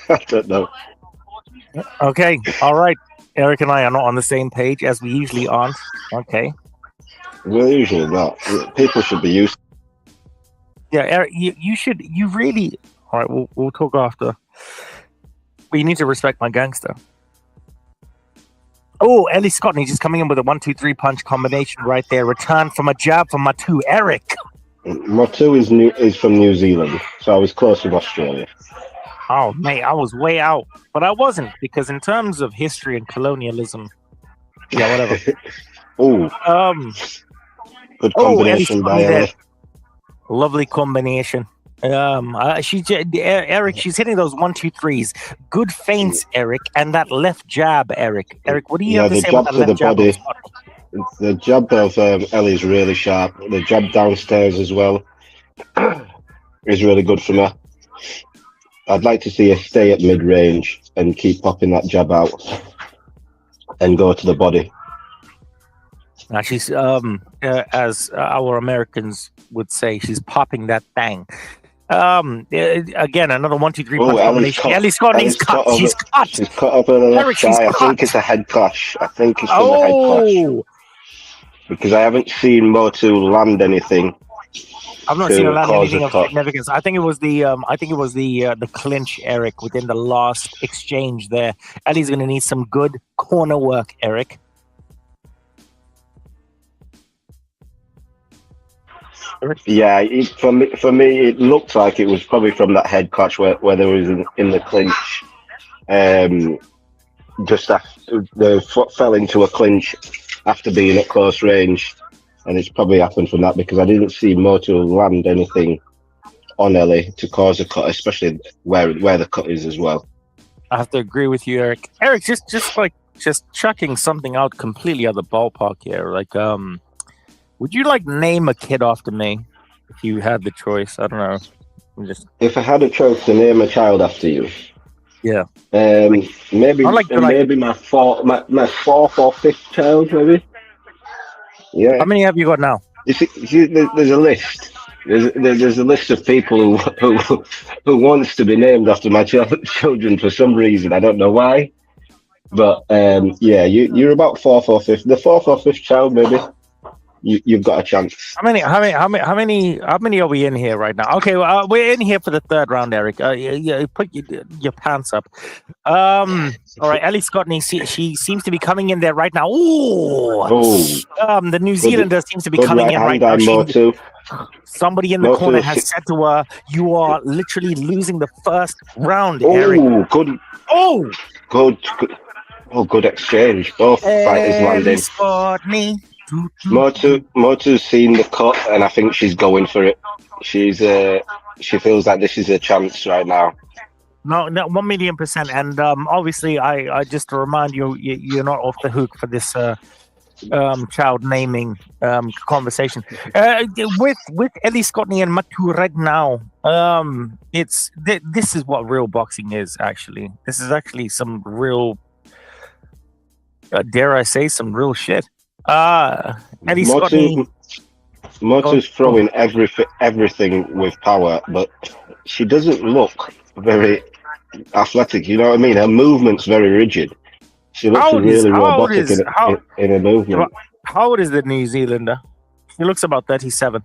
I don't know. Okay, all right. Eric and I are not on the same page as we usually aren't. Okay. We're usually not. People should be used. Yeah, Eric, you should. You really. All right, we'll talk after. But you need to respect my gangster. Oh, Ellie Scottney just coming in with a 1-2-3 punch combination right there. Return from a jab from Matu. Eric. Matu is from New Zealand, so I was close with Australia. Oh, mate, I was way out. But I wasn't, because in terms of history and colonialism, yeah, whatever. Oh. Good combination by Ellie. Lovely combination. Eric, she's hitting those 1-2-3s. Good feints, Eric, and that left jab, Eric. Eric, what do you have to say about that left jab? The jab of Ellie's really sharp. The jab downstairs as well is really good from her. I'd like to see her stay at mid-range and keep popping that jab out and go to the body. Now she's as our Americans would say, she's popping that thing. Again, another 1-2-3 punch combination. Ellie's cut. She's cut. She's cut over the left side. I think it's a head clash. I think it's from the head clash. Because I haven't seen Motu land anything. I've not seen her land anything of significance. I think it was the clinch, Eric, within the last exchange there. Ellie's going to need some good corner work, Eric. Yeah, for me, it looked like it was probably from that head clutch where there was in the clinch. Just after the foot fell into a clinch after being at close range, and it's probably happened from that because I didn't see Motu land anything on Ellie to cause a cut, especially where the cut is as well. I have to agree with you, Eric. Eric, just chucking something out completely out of the ballpark here. Like, would you name a kid after me if you had the choice? I don't know. If I had a choice to name a child after you, yeah, maybe my fourth or fifth child, maybe. Yeah. How many have you got now? You see, there's a list. There's a list of people who wants to be named after my children for some reason. I don't know why, but yeah, you're about fourth or fifth. The fourth or fifth child, maybe. You've got a chance. How many are we in here right now? Okay, well, we're in here for the third round, Eric. Put your pants up. All right, Ellie Scottney, she seems to be coming in there right now. The New Zealander seems to be coming in right now. Somebody in the corner has said to her, "You are literally losing the first round, Eric." Good exchange. Both fighters landing. Scottney. Motu's seen the cut, and I think she's going for it. She feels like this is a chance right now. No, 1,000,000%. And obviously, I just to remind you, you're not off the hook for this child naming conversation. With Ellie Scottney and Matu right now, this is what real boxing is. Actually, this is actually some real, dare I say, some real shit. Ellie Scottney. Motu's throwing everything with power, but she doesn't look very athletic. You know what I mean? Her movement's very rigid. She looks really robotic in her movement. How old is the New Zealander? She looks about 37.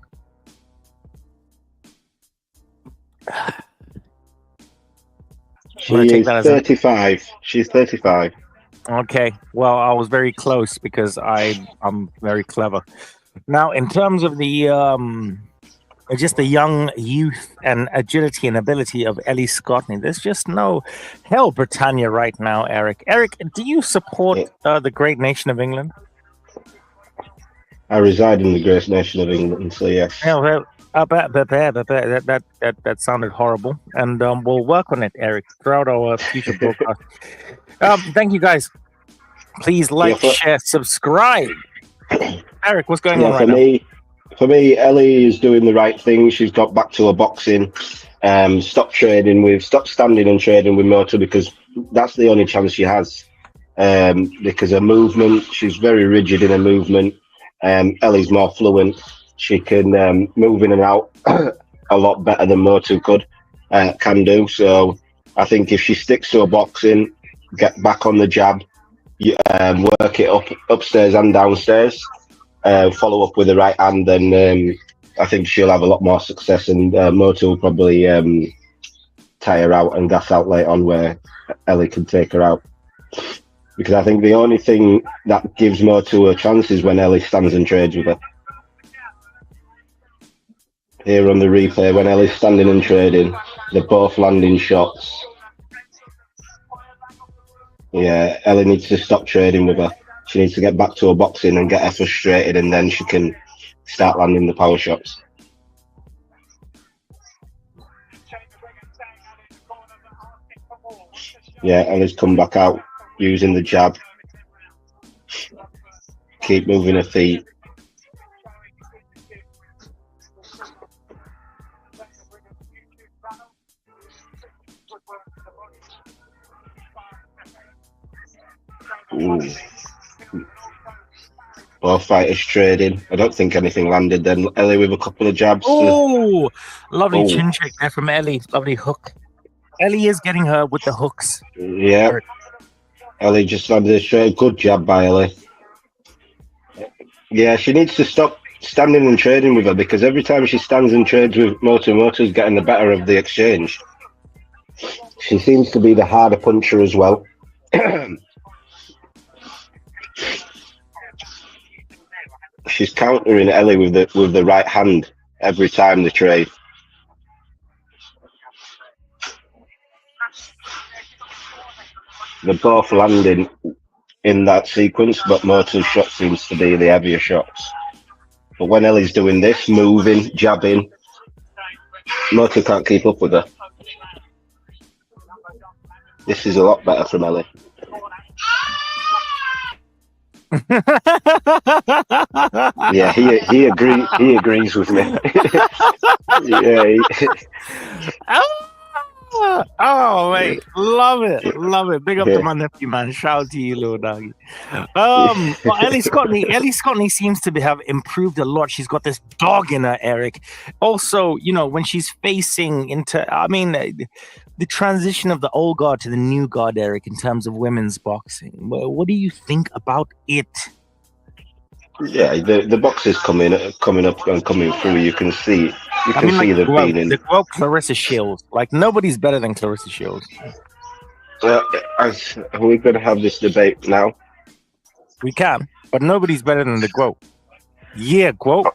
She is 35. She's 35. Okay, well, I was very close because I'm very clever. Now, in terms of the just the young youth and agility and ability of Ellie Scottney, there's just no hell Britannia right now, Eric. Eric, do you support the great nation of England? I reside in the great nation of England, so yes. That sounded horrible, and we'll work on it, Eric, throughout our future broadcast. Thank you, guys. Please like, share, subscribe. Eric, what's going on right now? For me, Ellie is doing the right thing. She's got back to her boxing. Stopped standing and trading with Motu because that's the only chance she has. Because her movement, she's very rigid in her movement. Ellie's more fluent. She can move in and out a lot better than Motu can do. So I think if she sticks to her boxing, get back on the jab, work it upstairs and downstairs, follow up with the right hand, then I think she'll have a lot more success, and Motu will probably tire her out and gas out late on where Ellie can take her out. Because I think the only thing that gives Motu a chance is when Ellie stands and trades with her. Here on the replay, when Ellie's standing and trading, they're both landing shots. Yeah, Ellie needs to stop trading with her. She needs to get back to her boxing and get her frustrated, and then she can start landing the power shots. Yeah, Ellie's come back out using the jab. Keep moving her feet. Ooh. Both fighters trading. I don't think anything landed. Then Ellie with a couple of jabs. Oh, lovely Oh. chin check there from Ellie. Lovely hook. Ellie is getting her with the hooks. Yeah. Ellie just landed a straight. Good jab by Ellie. Yeah, she needs to stop standing and trading with her, because every time she stands and trades with Moto's getting the better of the exchange. She seems to be the harder puncher as well. She's countering Ellie with the right hand every time they trade. They're both landing in that sequence, but Moto's shot seems to be the heavier shots. But when Ellie's doing this, moving, jabbing, Moto can't keep up with her. This is a lot better from Ellie. Yeah, he agrees with me. Yeah. Oh wait, love it. Big up to my nephew, man. Shout out to you, little doggy. Well, Ellie Scotney seems to have improved a lot. She's got this dog in her, Eric. Also, you know, when she's facing into, I mean, the transition of the old guard to the new guard, Eric, in terms of women's boxing. Well, what do you think about it? Yeah, the boxers coming up and coming through. You can see they've been in. The Clarissa Shields. Like, nobody's better than Clarissa Shields. Are we going to have this debate now? We can, but nobody's better than the Guo. Yeah, Guo.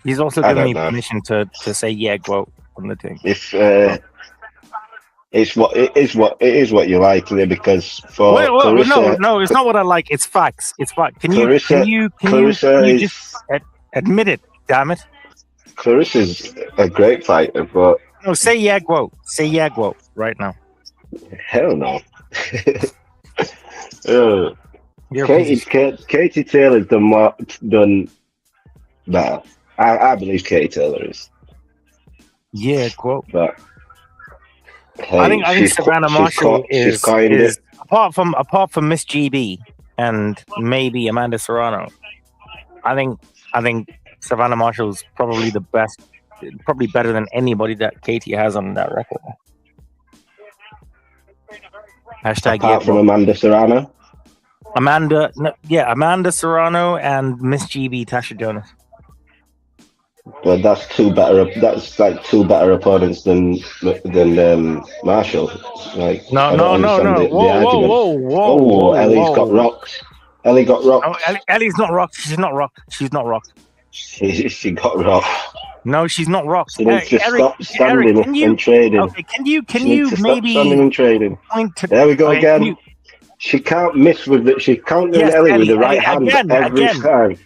He's also given me permission to say yeah, Guo on the thing. If it is what you like, because for Clarissa, no, it's not what I like. It's facts. It's fact. Can you just admit it? Damn it. Clarissa's a great fighter, but no, say yeah, Guo. Say yeah, Guo right now. Hell no. Katie Taylor's done better. I believe Katie Taylor is. Yeah, Guo. But hey, I think Savannah Marshall is apart from Miss GB and maybe Amanda Serrano. I think Savannah Marshall's probably the best, probably better than anybody that Katie has on that record. Hashtag apart from Amanda Serrano. Amanda Serrano and Miss GB Tasha Jonas. But that's like two better opponents than Marshall. Like, no. Whoa. Ellie's got rocked. Ellie got rocked. No, Ellie's not rocked. She's not rocked. She got rocked. No, she's not rocked. She needs to stop standing and trading. Okay, can you maybe stop standing and trading? There we go again. She can't miss with it. She's countering Ellie with the right hand every time.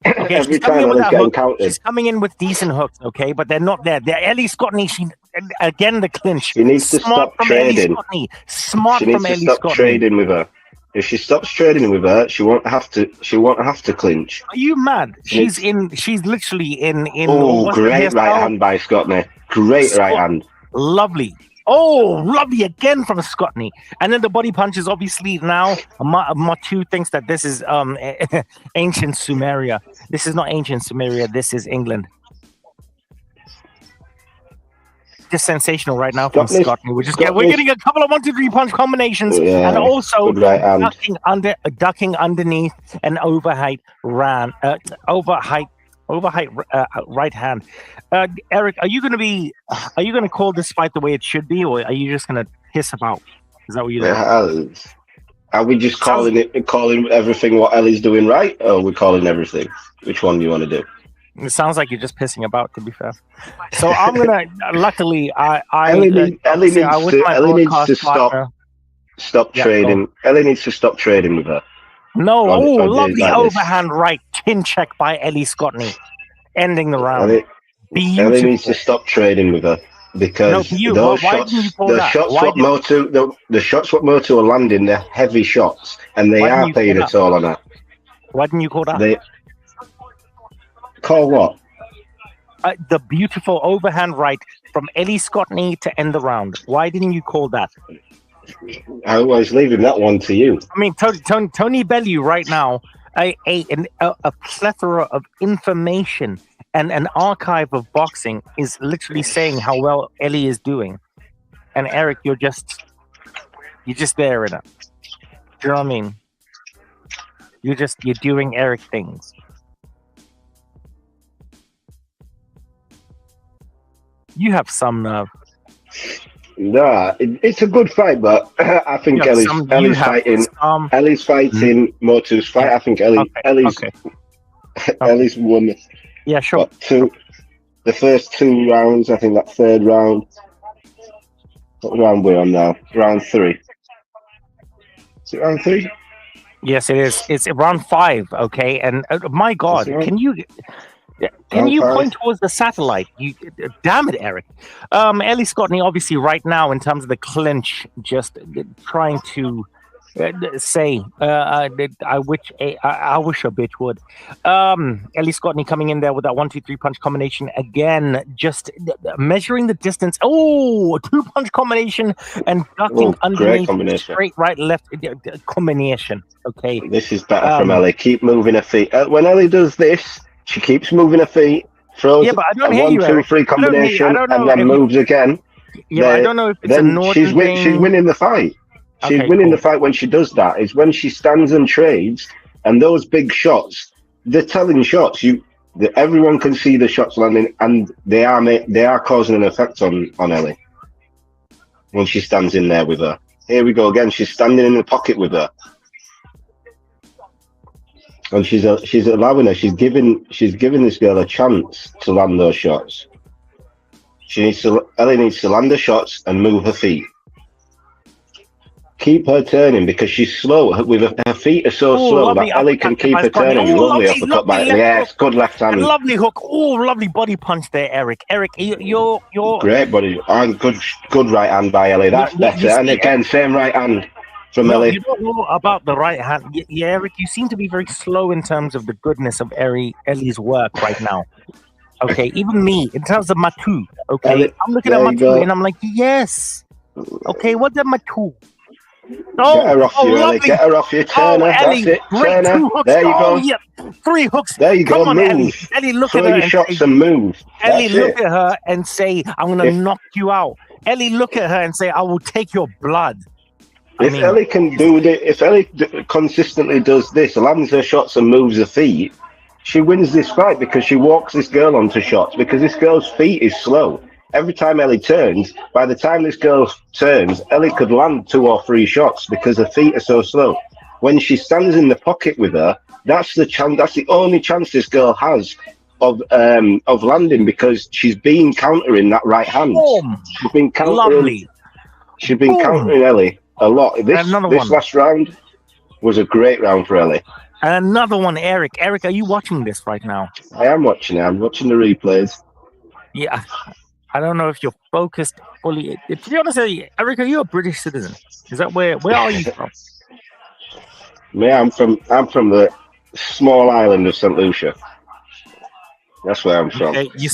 Okay, every time Ellie's getting counted. She's coming in with decent hooks, okay, but they're not there. They're Ellie Scotney. Again the clinch. She needs to stop trading. Smart from Ellie Scotney. She needs to stop trading with her. If she stops trading with her, she won't have to clinch. Are you mad? She's literally in. Oh, great right hand by Scotney. Great right hand. Lovely. Oh, lovely again from Scotney. And then the body punches, obviously now Matu thinks that this is ancient Sumeria. This is not ancient Sumeria, this is England. Just sensational right now from Scotney. We're getting a couple of 1-2-3 punch combinations, and also ducking underneath an overheight right hand. Eric, are you going to call this fight the way it should be, or are you just going to hiss about? Is that what you're doing? Are we just calling everything what Ellie's doing right, or are we calling everything? Which one do you want to do? It sounds like you're just pissing about, to be fair. So I'm gonna. Luckily, Ellie needs to stop trading. Ellie needs to stop trading with her. No, lovely overhand right chin check by Ellie Scotney, ending the round. Ellie needs to stop trading with her, because the shots what Moto are landing, they're heavy shots, and they are paying a toll on her. Why didn't you call that? Call what? The beautiful overhand right from Ellie Scotney to end the round. Why didn't you call that? I was leaving that one to you. I mean, Tony Bellew right now, a plethora of information and an archive of boxing is literally saying how well Ellie is doing. And Eric, you're just there in it. Do you know what I mean? You're doing Eric things. You have some nerve. Nah, it's a good fight, but I think Ellie's fighting. Ellie's fighting Motu's fight. I think Ellie's won. Yeah, sure. The first 2 rounds. I think that third round. What round we're on now? Round 3. Is it round 3? Yes, it is. It's round 5. Okay, and my God, can you point towards the satellite? You damn it, Eric. Ellie Scottney, obviously, right now in terms of the clinch, just trying to say, I wish a bitch would. Ellie Scottney coming in there with that 1-2-3 punch combination again, just measuring the distance. Oh, 2-punch combination and ducking underneath, straight right left combination. Okay, this is better from Ellie. Keep moving her feet. When Ellie does this, she keeps moving her feet, throws but I don't a hear 1-2-3 combination, and then moves again. Yeah, I don't know if it's a Northern she's winning the fight. She's winning the fight when she does that. It's when she stands and trades, and those big shots, they're telling shots. Everyone can see the shots landing, and they are causing an effect on Ellie when she stands in there with her. Here we go again. She's standing in the pocket with her. And she's allowing her. She's giving this girl a chance to land those shots. Ellie needs to land the shots and move her feet. Keep her turning because she's slow. Her feet are so slow that Ellie can keep her turning. Lovely uppercut by yes, good left hand. Lovely hook. Oh, lovely body punch there, Eric. Eric, you're great body and good right hand by Ellie. That's better. And again, same right hand. You don't know about the right hand. Yeah, Eric, you seem to be very slow in terms of the goodness of Ellie's work right now. Okay, even me, in terms of Matu, okay? Ellie, I'm looking at Matu and I'm like, yes. Okay, what's that Matu? Oh, get her off you, Ellie. Get her off you. Turner, Ellie, that's it. Turner. There you go. Yeah. 3 hooks. There you go. Come on, move. Ellie, look at her. 3 shots and move. Ellie, look at her and say, I'm going to knock you out. Ellie, look at her and say, I will take your blood. Ellie can do it, if Ellie consistently does this, lands her shots and moves her feet, she wins this fight because she walks this girl onto shots because this girl's feet is slow. Every time Ellie turns, by the time this girl turns, Ellie could land 2 or 3 shots because her feet are so slow. When she stands in the pocket with her, that's the chance. That's the only chance this girl has of landing because she's been countering that right hand. She's been countering. Lovely. She's been countering Ellie a lot. This last round was a great round for Ellie. And another one, Eric. Eric, are you watching this right now? I am watching it. I'm watching the replays. Yeah. I don't know if you're focused fully. To be honest, Eric, are you a British citizen? Is that where are you from? Yeah, I'm from the small island of St. Lucia. That's where I'm from. Okay, you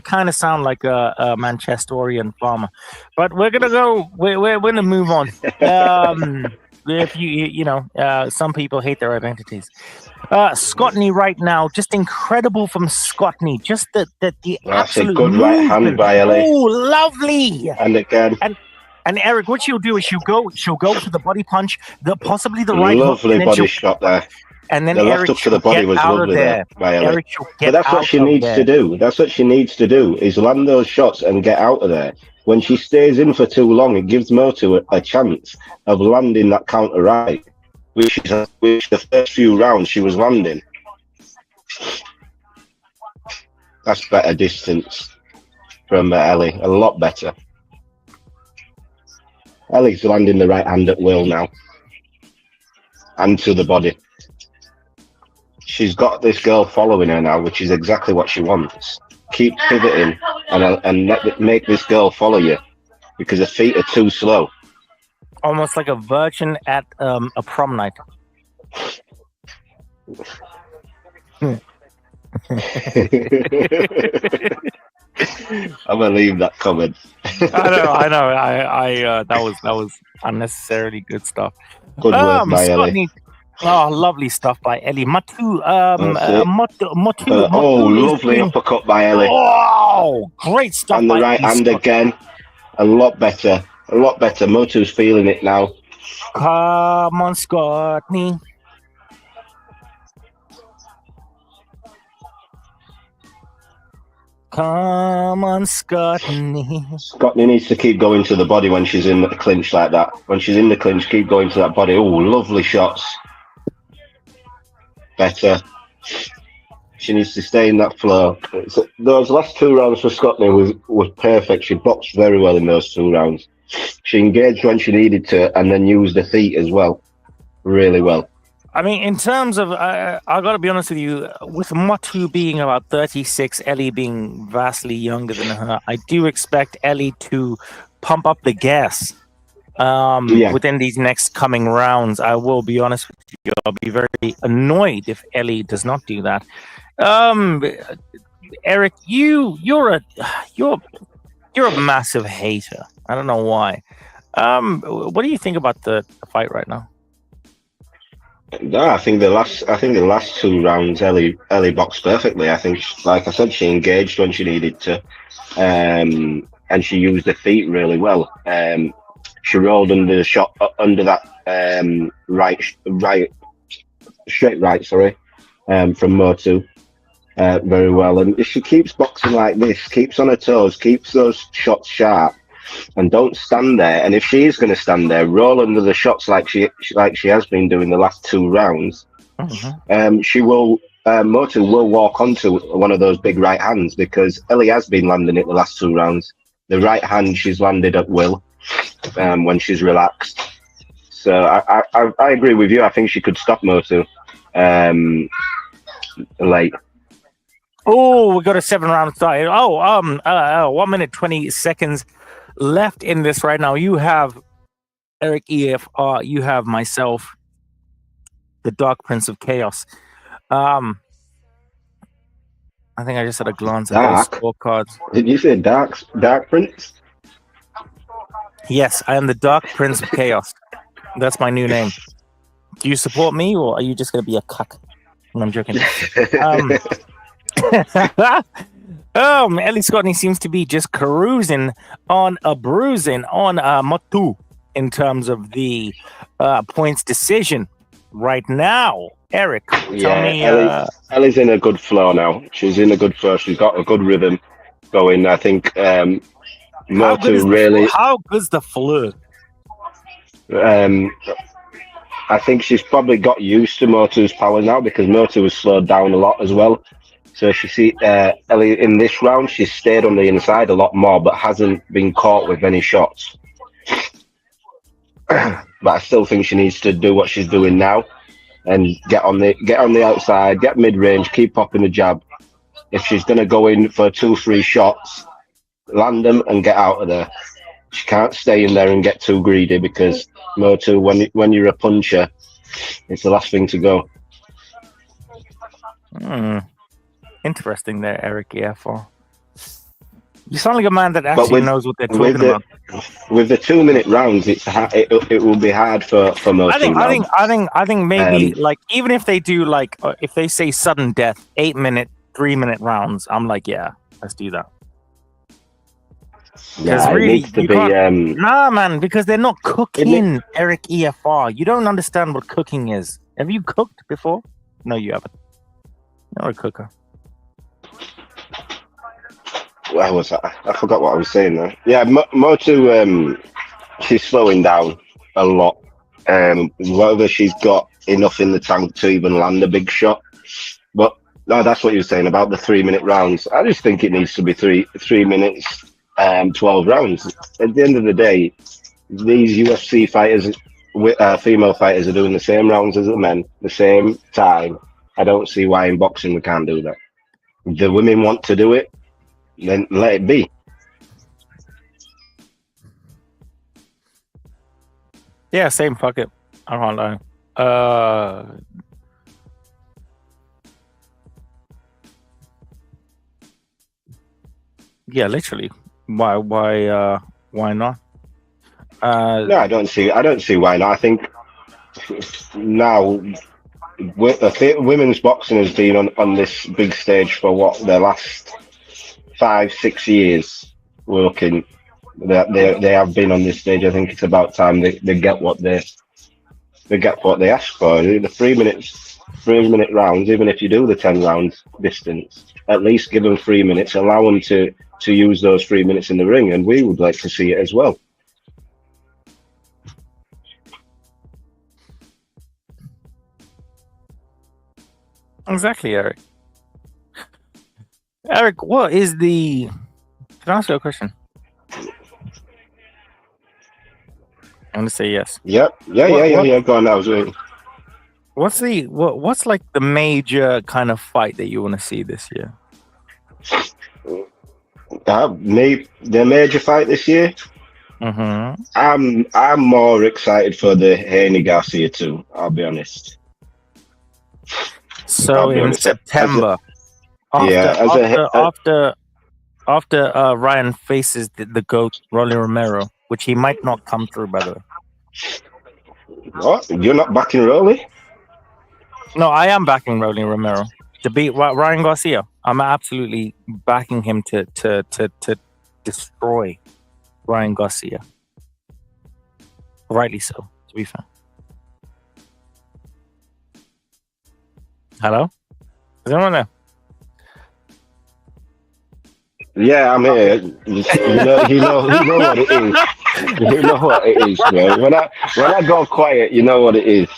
kind of sound like a Manchesterian farmer, but we're gonna move on. If some people hate their identities. Scottney right now, just incredible from Scottney. Just the absolute good right hand by Ellie. Oh, lovely! And again. And Eric, what she'll do is she'll go for the body punch, possibly the right hook, lovely body shot there. And then the Eric left hook to the body was lovely there by Ellie. But that's what she needs to do. That's what she needs to do is land those shots and get out of there. When she stays in for too long, it gives Motu a chance of landing that counter right, which the first few rounds she was landing. That's better distance from Ellie, a lot better. Ellie's landing the right hand at will now, and to the body. She's got this girl following her now, which is exactly what she wants. Keep pivoting and make this girl follow you because her feet are too slow. Almost like a virgin at a prom night. I'm gonna leave that comment. I know. That was unnecessarily good stuff. Good work by Scott Ellie. needs. Oh, lovely stuff by Ellie. Matu, That's it. Matu is Lovely doing. uppercut by Ellie. Oh, great stuff And the by right Ellie hand Scott. again. A lot better. Motu's feeling it now. Come on, Scotney. Come on, Scotney. Scotney needs to keep going to the body when she's in the clinch like that. When she's in the clinch, keep going to that body. Oh, lovely shots. Better. She needs to stay in that flow. Those last 2 rounds for Scotney was perfect. She boxed very well in those 2 rounds. She engaged when she needed to and then used the feet as well. Really well. I mean, in terms of, I got to be honest with you, with Matu being about 36, Ellie being vastly younger than her, I do expect Ellie to pump up the gas within these next coming rounds. I will be honest with you. I'll be very annoyed if Ellie does not do that. Eric, you're a massive hater. I don't know why. What do you think about the fight right now? No, I think the last 2 rounds Ellie boxed perfectly. I think, like I said, she engaged when she needed to, and she used the feet really well. She rolled under the shot under that straight right, from Motu very well. And if she keeps boxing like this, keeps on her toes, keeps those shots sharp, and don't stand there. And if she is going to stand there, roll under the shots like she has been doing the last 2 rounds. She will. Motu will walk onto one of those big right hands because Ellie has been landing it the last 2 rounds. The right hand she's landed at will when she's relaxed. So I agree with you. I think she could stop Motu late. Oh, we got a 7-round start. 1 minute 20 seconds left in this right now. You have Eric EFR, you have myself, the Dark Prince of Chaos. I think I just had a glance at those scorecards. Did you say Dark Prince? Yes, I am the Dark Prince of Chaos. That's my new name. Do you support me, or are you just going to be a cuck? I'm joking. Ellie Scotney seems to be just cruising on a bruising on Matu in terms of the points decision right now. Eric, tell me. Ellie's in a good flow now. She's in a good flow. She's got a good rhythm going. I think Motu really. How good's the flow? I think she's probably got used to Motu's power now because Motu has slowed down a lot as well. So if you see Ellie in this round, she's stayed on the inside a lot more, but hasn't been caught with any shots. But I still think she needs to do what she's doing now and get on the outside, get mid range, keep popping the jab. If she's going to go in for 2-3 shots, land them and get out of there. She can't stay in there and get too greedy because Motu, when you're a puncher, it's the last thing to go. Interesting there, Eric EFR. You sound like a man that actually knows what they're talking about. With the 2-minute rounds, it will be hard for Motu. I think maybe like even if they do like if they say sudden death, 8-minute, 3-minute rounds, I'm like, yeah, let's do that. Yeah, really, it needs to be. Nah, man, because they're not cooking. Eric EFR, you don't understand what cooking is. Have you cooked before? No, you haven't. You're a cooker. Where was that? I forgot what I was saying there. Yeah, Motu, she's slowing down a lot. Whether she's got enough in the tank to even land a big shot. But no, that's what you were saying about the 3-minute rounds. I just think it needs to be 3 minutes, 12 rounds. At the end of the day, these UFC fighters, female fighters, are doing the same rounds as the men, the same time. I don't see why in boxing we can't do that. If the women want to do it, then let it be. Yeah, same. Fuck it. I can't lie. Yeah, literally. Why Why not? No, I don't see why not. I think now women's boxing has been on this big stage for what, the last 5-6 years. We're looking that they have been on this stage. I think it's about time they get what they ask for. The 3-minute rounds, even if you do the 10 rounds distance, at least give them 3 minutes, allow them to use those 3 minutes in the ring, and we would like to see it as well. Exactly, Eric. Eric, what is the... Can I ask you a question? I'm going to say yes. Yep. Yeah. Go on, that was it. What's like the major kind of fight that you want to see this year? The major fight this year? Mm-hmm. I'm more excited for the Haney Garcia too, I'll be honest. So in September, after Ryan faces the GOAT, Rolly Romero, which he might not come through, by the way. What? You're not backing Rolly? No, I am backing Rolly Romero to beat Ryan Garcia. I'm absolutely backing him to destroy Ryan Garcia. Rightly so, to be fair. Hello? Is anyone there? Yeah, I'm here. You know what it is. You know what it is, bro. When I go quiet, you know what it is.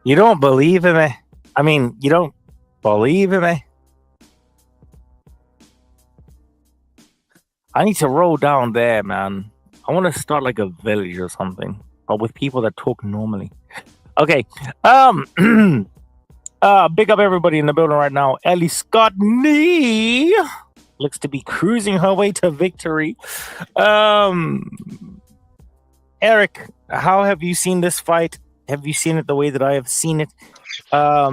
You don't believe in me? I mean, you don't believe in me? I need to roll down there, man. I want to start like a village or something, but with people that talk normally. Okay. Big up everybody in the building right now. Ellie Scottney looks to be cruising her way to victory. Eric, how have you seen this fight? Have you seen it the way that I have seen it? Yeah,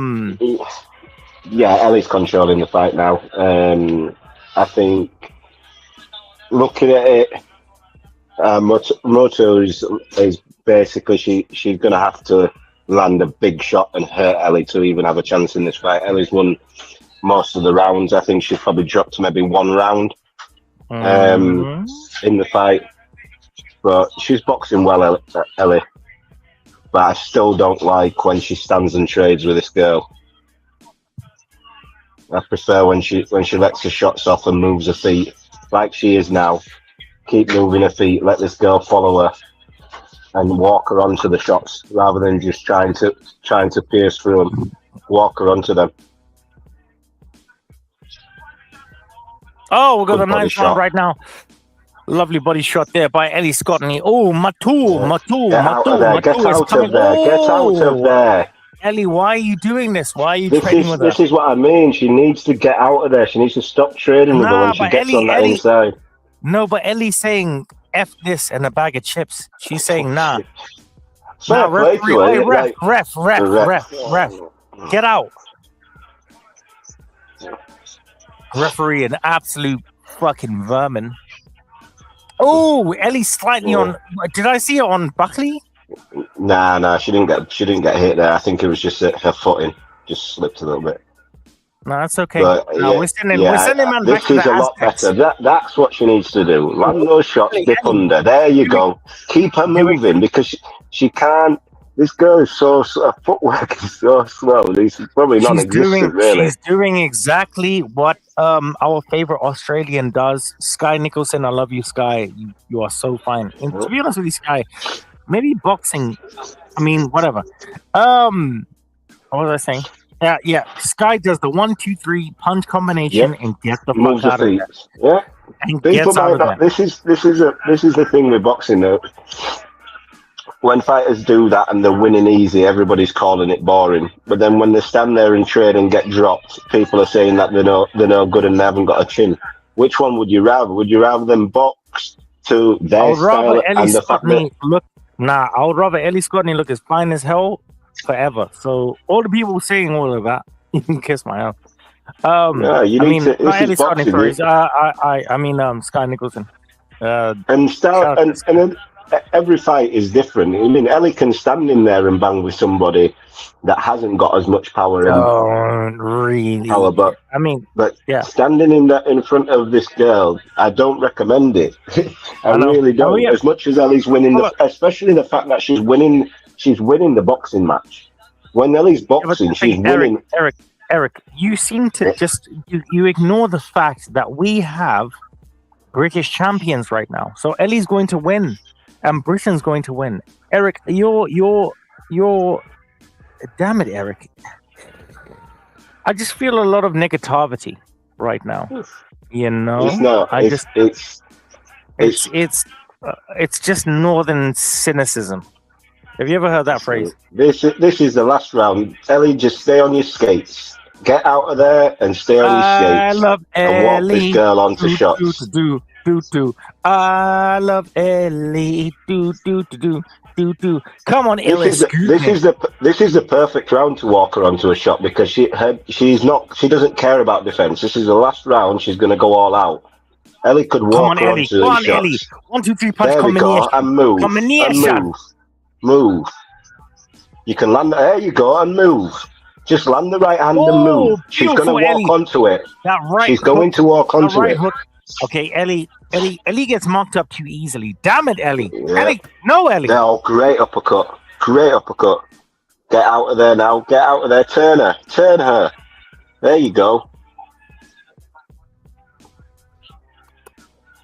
Ellie's controlling the fight now. I think looking at it, Moto is basically she's going to have to land a big shot and hurt Ellie to even have a chance in this fight. Ellie's won most of the rounds. I think she's probably dropped maybe one round in the fight. But she's boxing well, Ellie. But I still don't like when she stands and trades with this girl. I prefer when she lets her shots off and moves her feet like she is now. Keep moving her feet, let this girl follow her and walk her onto the shots rather than just trying to pierce through them. Walk her onto them. Oh, we've got a nice round right now. Lovely body shot there by Ellie Scottney. Oh, Matu. Get out of there. Get out of there. Ellie, why are you doing this? Why are you trading with her? This is what I mean. She needs to get out of there. She needs to stop trading with her when she gets on that inside. No, but Ellie's saying F this and a bag of chips. She's saying nah. Ref. Get out. Referee, an absolute fucking vermin. Oh, Ellie slightly on. Did I see it on Buckley? Nah, she didn't get hit there. I think it was just her footing just slipped a little bit. No, that's okay. But, we're sending man back to the Aztecs. This is a lot better. That's what she needs to do. Land those shots, dip under. There you go. Keep her moving because she can't. This girl is her footwork is so slow. She's probably non-existent, really. She's doing exactly what our favorite Australian does. Sky Nicholson, I love you, Sky. You are so fine. And to be honest with you, Sky, maybe boxing. I mean, whatever. What was I saying? Yeah. Sky does the 1-2-3 punch combination and gets the fuck out of there. Yeah, and gets out of there. This is the thing with boxing though. When fighters do that and they're winning easy, everybody's calling it boring. But then when they stand there and trade and get dropped, people are saying that they're no good and they haven't got a chin. Which one would you rather? Would you rather them box to their style and the fact that I would rather Ellie Scottney look as fine as hell forever. So all the people saying all of that, you can kiss my ass. You need to. Ellie Scottney, sorry. I mean, Sky Nicholson. And shout start out to and then every fight is different. I mean, Ellie can stand in there and bang with somebody that hasn't got as much power don't really. power, but I mean, yeah. standing in front of this girl, I don't recommend it. I I know. really And don't. As much as Ellie's winning, especially the fact that she's winning the boxing match. When Ellie's boxing, she's winning. Eric, you seem to just you ignore the fact that we have British champions right now. So Ellie's going to win, and Britain's going to win. Eric, you're damn it, Eric. I just feel a lot of negativity right now. You know, It's not. it's just northern cynicism. Have you ever heard that phrase? This is the last round. Ellie, just stay on your skates. Get out of there and stay on your skates. I love and walk Ellie. this girl onto shots. Do. I love Ellie. Do. Come on, Ellie. This is the perfect round to walk her onto a shot because she doesn't care about defense. This is the last round. She's going to go all out. Ellie could walk her onto the shots. Ellie. 1, 2, 3 punch. There we go. And move. You can land. There you go and move. Just land the right hand and move. She's going to walk onto it. She's going to walk onto it. Hook. Okay, Ellie gets mocked up too easily. Damn it, Ellie. Yeah. Ellie. No, great uppercut. Get out of there now. Get out of there. Turn her. There you go.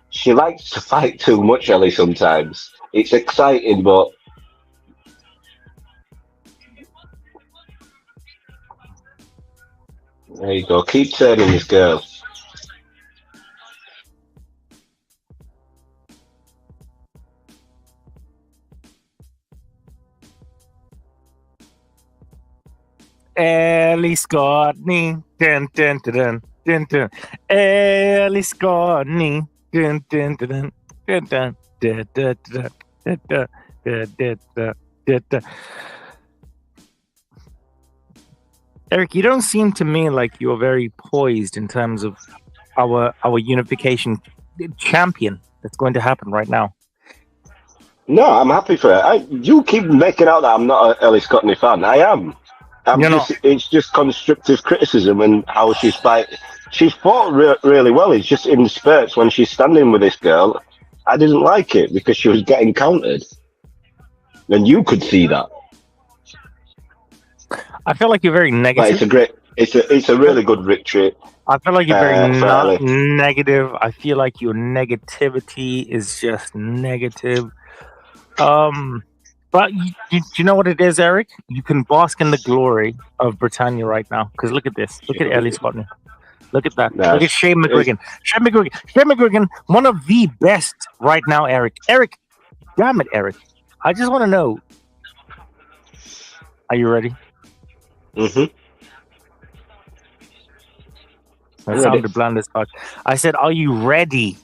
She likes to fight too much, Ellie, sometimes. It's exciting, but there you go. Keep turning this girl. Ellie Scotney. Dun. Ellie Scotney. Dun. Eric, you don't seem to me like you're very poised in terms of our unification champion that's going to happen right now. No, I'm happy for her. You keep making out that I'm not an Ellie Scotney fan. I am. It's just constructive criticism and how she's fighting. She's fought really well. It's just in spurts when she's standing with this girl. I didn't like it because she was getting countered. And you could see that. I feel like you're very negative. But it's a really good victory. I feel like you're very negative. I feel like your negativity is just negative. But you know what it is, Eric? You can bask in the glory of Britannia right now. Because look at this. Look at Ellie Scotney. Look at that. Look at Shane McGuigan. Shane McGuigan, one of the best right now, Eric. Eric, damn it, Eric. I just want to know. Are you ready? Mm-hmm. That sounded bland as fuck. I said, are you ready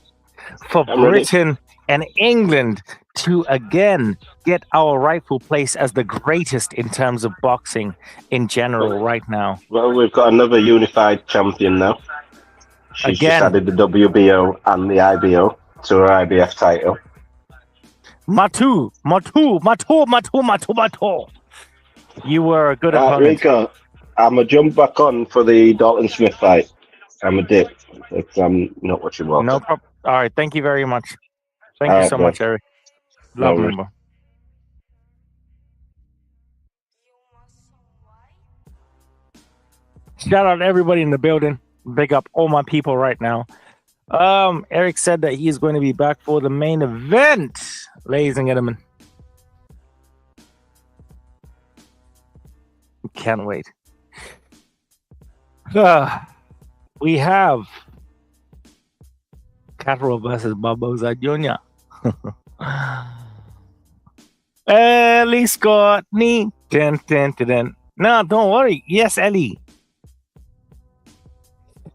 for Britain and England to again get our rightful place as the greatest in terms of boxing in general right now? Well, we've got another unified champion now. She's just added the WBO and the IBO to her IBF title. Matu. You were a good opponent. RIKO, I'm going to jump back on for the Dalton Smith fight. I'm a dip. I'm not watching well. No problem. All right. Thank you very much. Thank you so much, Eric. Love you, bro. Shout out to everybody in the building. Big up all my people right now. Eric said that he's going to be back for the main event, ladies and gentlemen. Can't wait. We have Catterall versus Barboza Jr. Ellie Scotney. No, don't worry. Yes, Ellie.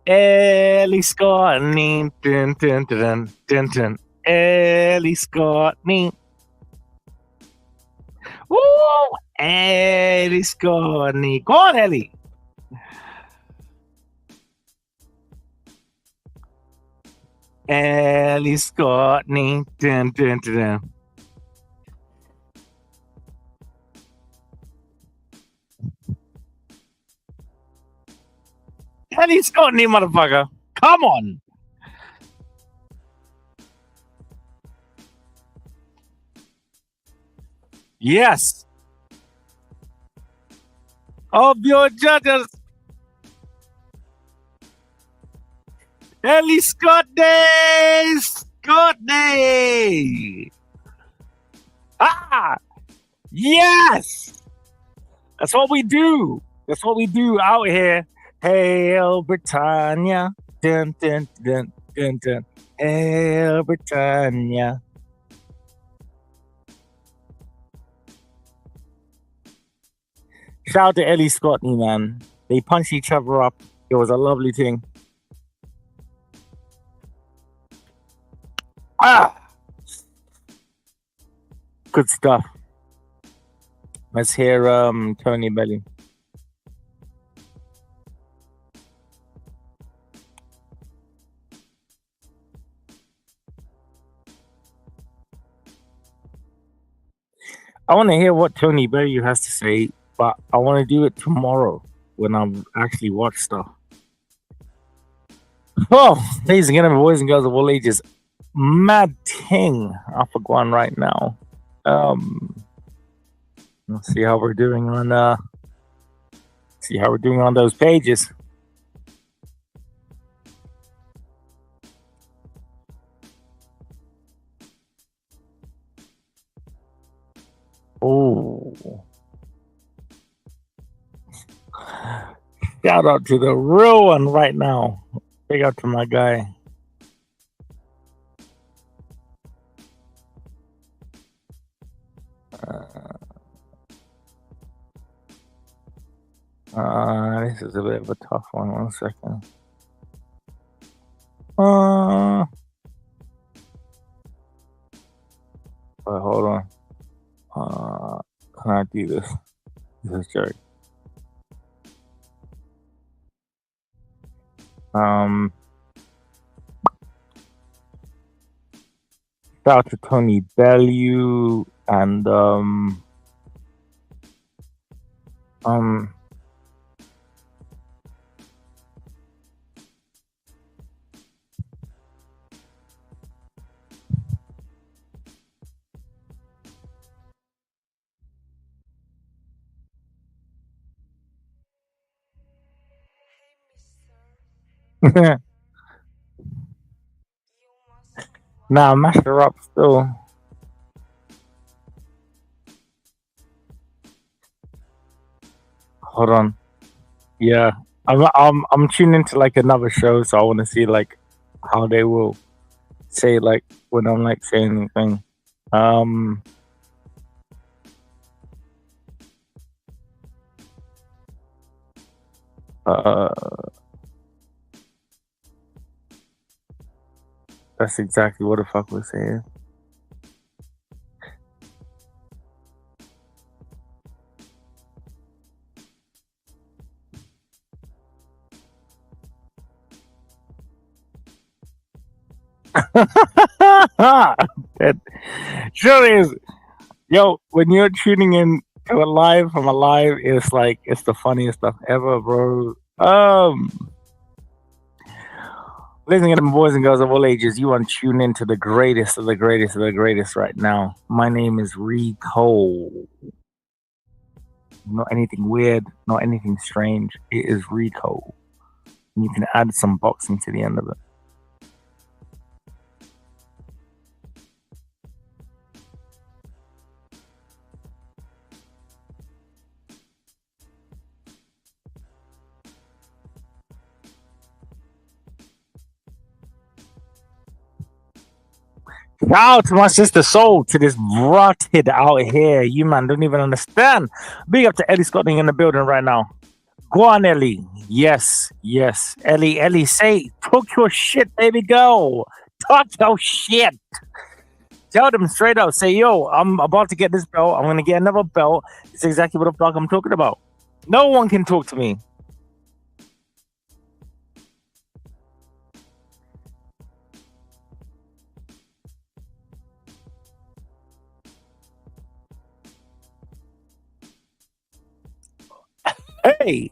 Ellie Scotney. Ellie Scotney. Woo! Ellie Scotney. Go on, Ellie. Ellie Scottney. Dun, dun, dun, dun. Ellie Scottney, motherfucker. Come on. Yes. Of your judges. Ellie Scottney. Scottney. Ah. Yes. That's what we do. That's what we do out here. Hail Britannia. Dun, dun, dun, dun, dun. Hail Britannia. Shout out to Ellie Scottney, man. They punched each other up. It was a lovely thing. Ah! Good stuff. Let's hear Tony Belly. I want to hear what Tony Belly has to say, but I want to do it tomorrow when I'm actually watch stuff. Oh, ladies and gentlemen, boys and girls of all ages, mad ting off of one right now. Let's see how we're doing on those pages. Oh, shout out to the real one right now. Big up to my guy. This is a bit of a tough one. 1 second. Wait, hold on. Can I do this? This is jerk. Shout out to Tony Bellew and nah, mash her up still. Hold on. Yeah, I'm tuning into like another show, so I want to see like how they will say like when I'm like saying anything. That's exactly what the fuck we're saying. It sure is. Yo, when you're tuning in to a live from a live, it's like it's the funniest stuff ever, bro. Ladies and gentlemen, boys and girls of all ages, you want to tune in to the greatest of the greatest of the greatest right now. My name is RIKO. Not anything weird, not anything strange. It is RIKO. And you can add some boxing to the end of it. Shout out to my sister Soul, to this rotted out here. You man don't even understand. Big up to Ellie Scottney in the building right now. Go on, Ellie. Yes. Ellie, say, talk your shit, baby girl. Talk your shit. Tell them straight out. Say, yo, I'm about to get this belt. I'm going to get another belt. It's exactly what the fuck I'm talking about. No one can talk to me. Hey.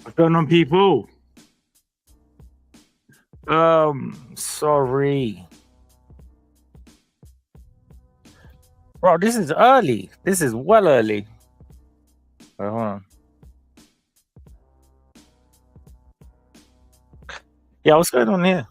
What's going on, people? Sorry. Bro, this is early. This is well early. Wait, hold on. Yeah, what's going on here?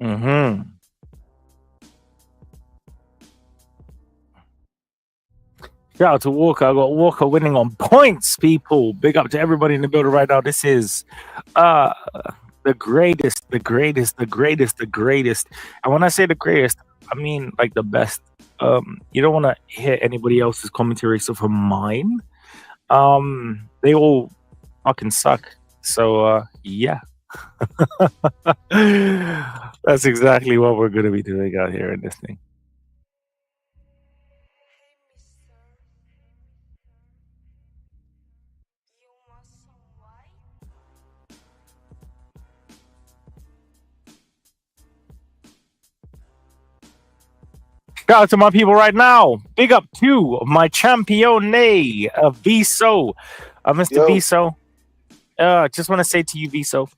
Mm-hmm. Shout out to Walker. I got Walker winning on points, people. Big up to everybody in the building right now. This is the greatest. And when I say the greatest, I mean like the best. You don't want to hear anybody else's commentary except for mine. They all fucking suck. So yeah. That's exactly what we're gonna be doing out here in this thing. Shout out to my people right now. Big up to my champione, Viso. Mr. Yo. Viso. Just want to say to you, Viso,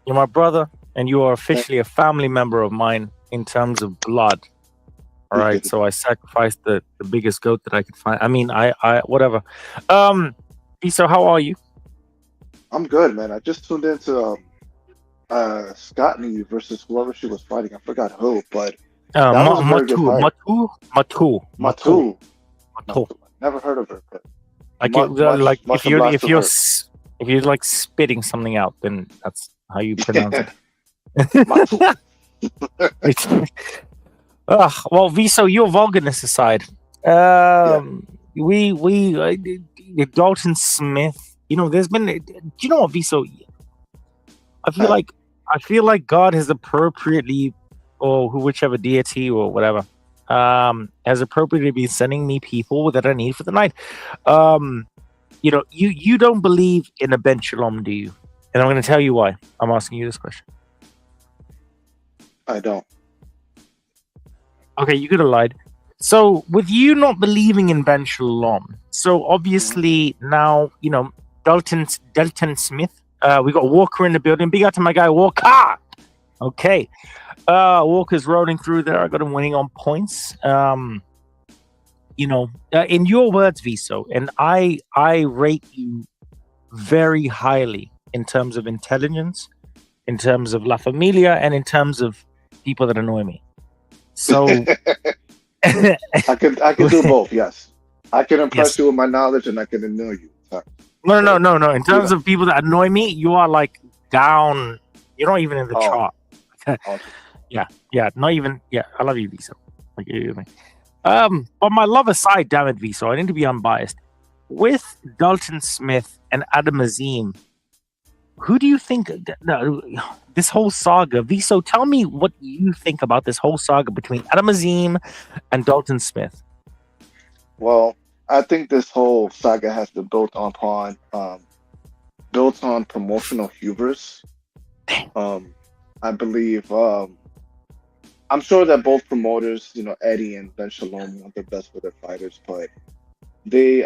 you're my brother, and you are officially a family member of mine in terms of blood. All right, so I sacrificed the biggest goat that I could find. I mean, I whatever. Viso, how are you? I'm good, man. I just tuned into Scottney versus whoever she was fighting. I forgot who, but that was a very good fight. Matu. Never heard of her. But Like much if you're obliged if you're like spitting something out, then that's how you pronounce it. Matu. Well, Viso, your vulgarness aside, we Dalton Smith. You know, there's been. Do you know what, Viso? I feel like God has appropriately, or whichever deity or whatever, has appropriately been sending me people that I need for the night. You know, you don't believe in a Ben Shalom, do you? And I'm going to tell you why. I'm asking you this question. I don't. Okay, you could have lied. So, with you not believing in Ben Shalom, so obviously now, you know, Dalton Smith, we got Walker in the building. Big out to my guy, Walker! Okay. Walker's rolling through there. I got him winning on points. You know, in your words, Viso, and I rate you very highly in terms of intelligence, in terms of La Familia, and in terms of people that annoy me. So I can do both. Yes, I can impress you with my knowledge, and I can annoy you. No. In terms of people that annoy me, you are like down. You're not even in the chart. Yeah, not even. Yeah, I love you, Viso. Like, but my love aside, damn it, Viso, I need to be unbiased. With Dalton Smith and Adam Azim, who do you think this whole saga? Viso, tell me what you think about this whole saga between Adam Azim and Dalton Smith. Well, I think this whole saga has been built upon promotional hubris. I believe. I'm sure that both promoters, you know, Eddie and Ben Shalom, want their best for their fighters, but they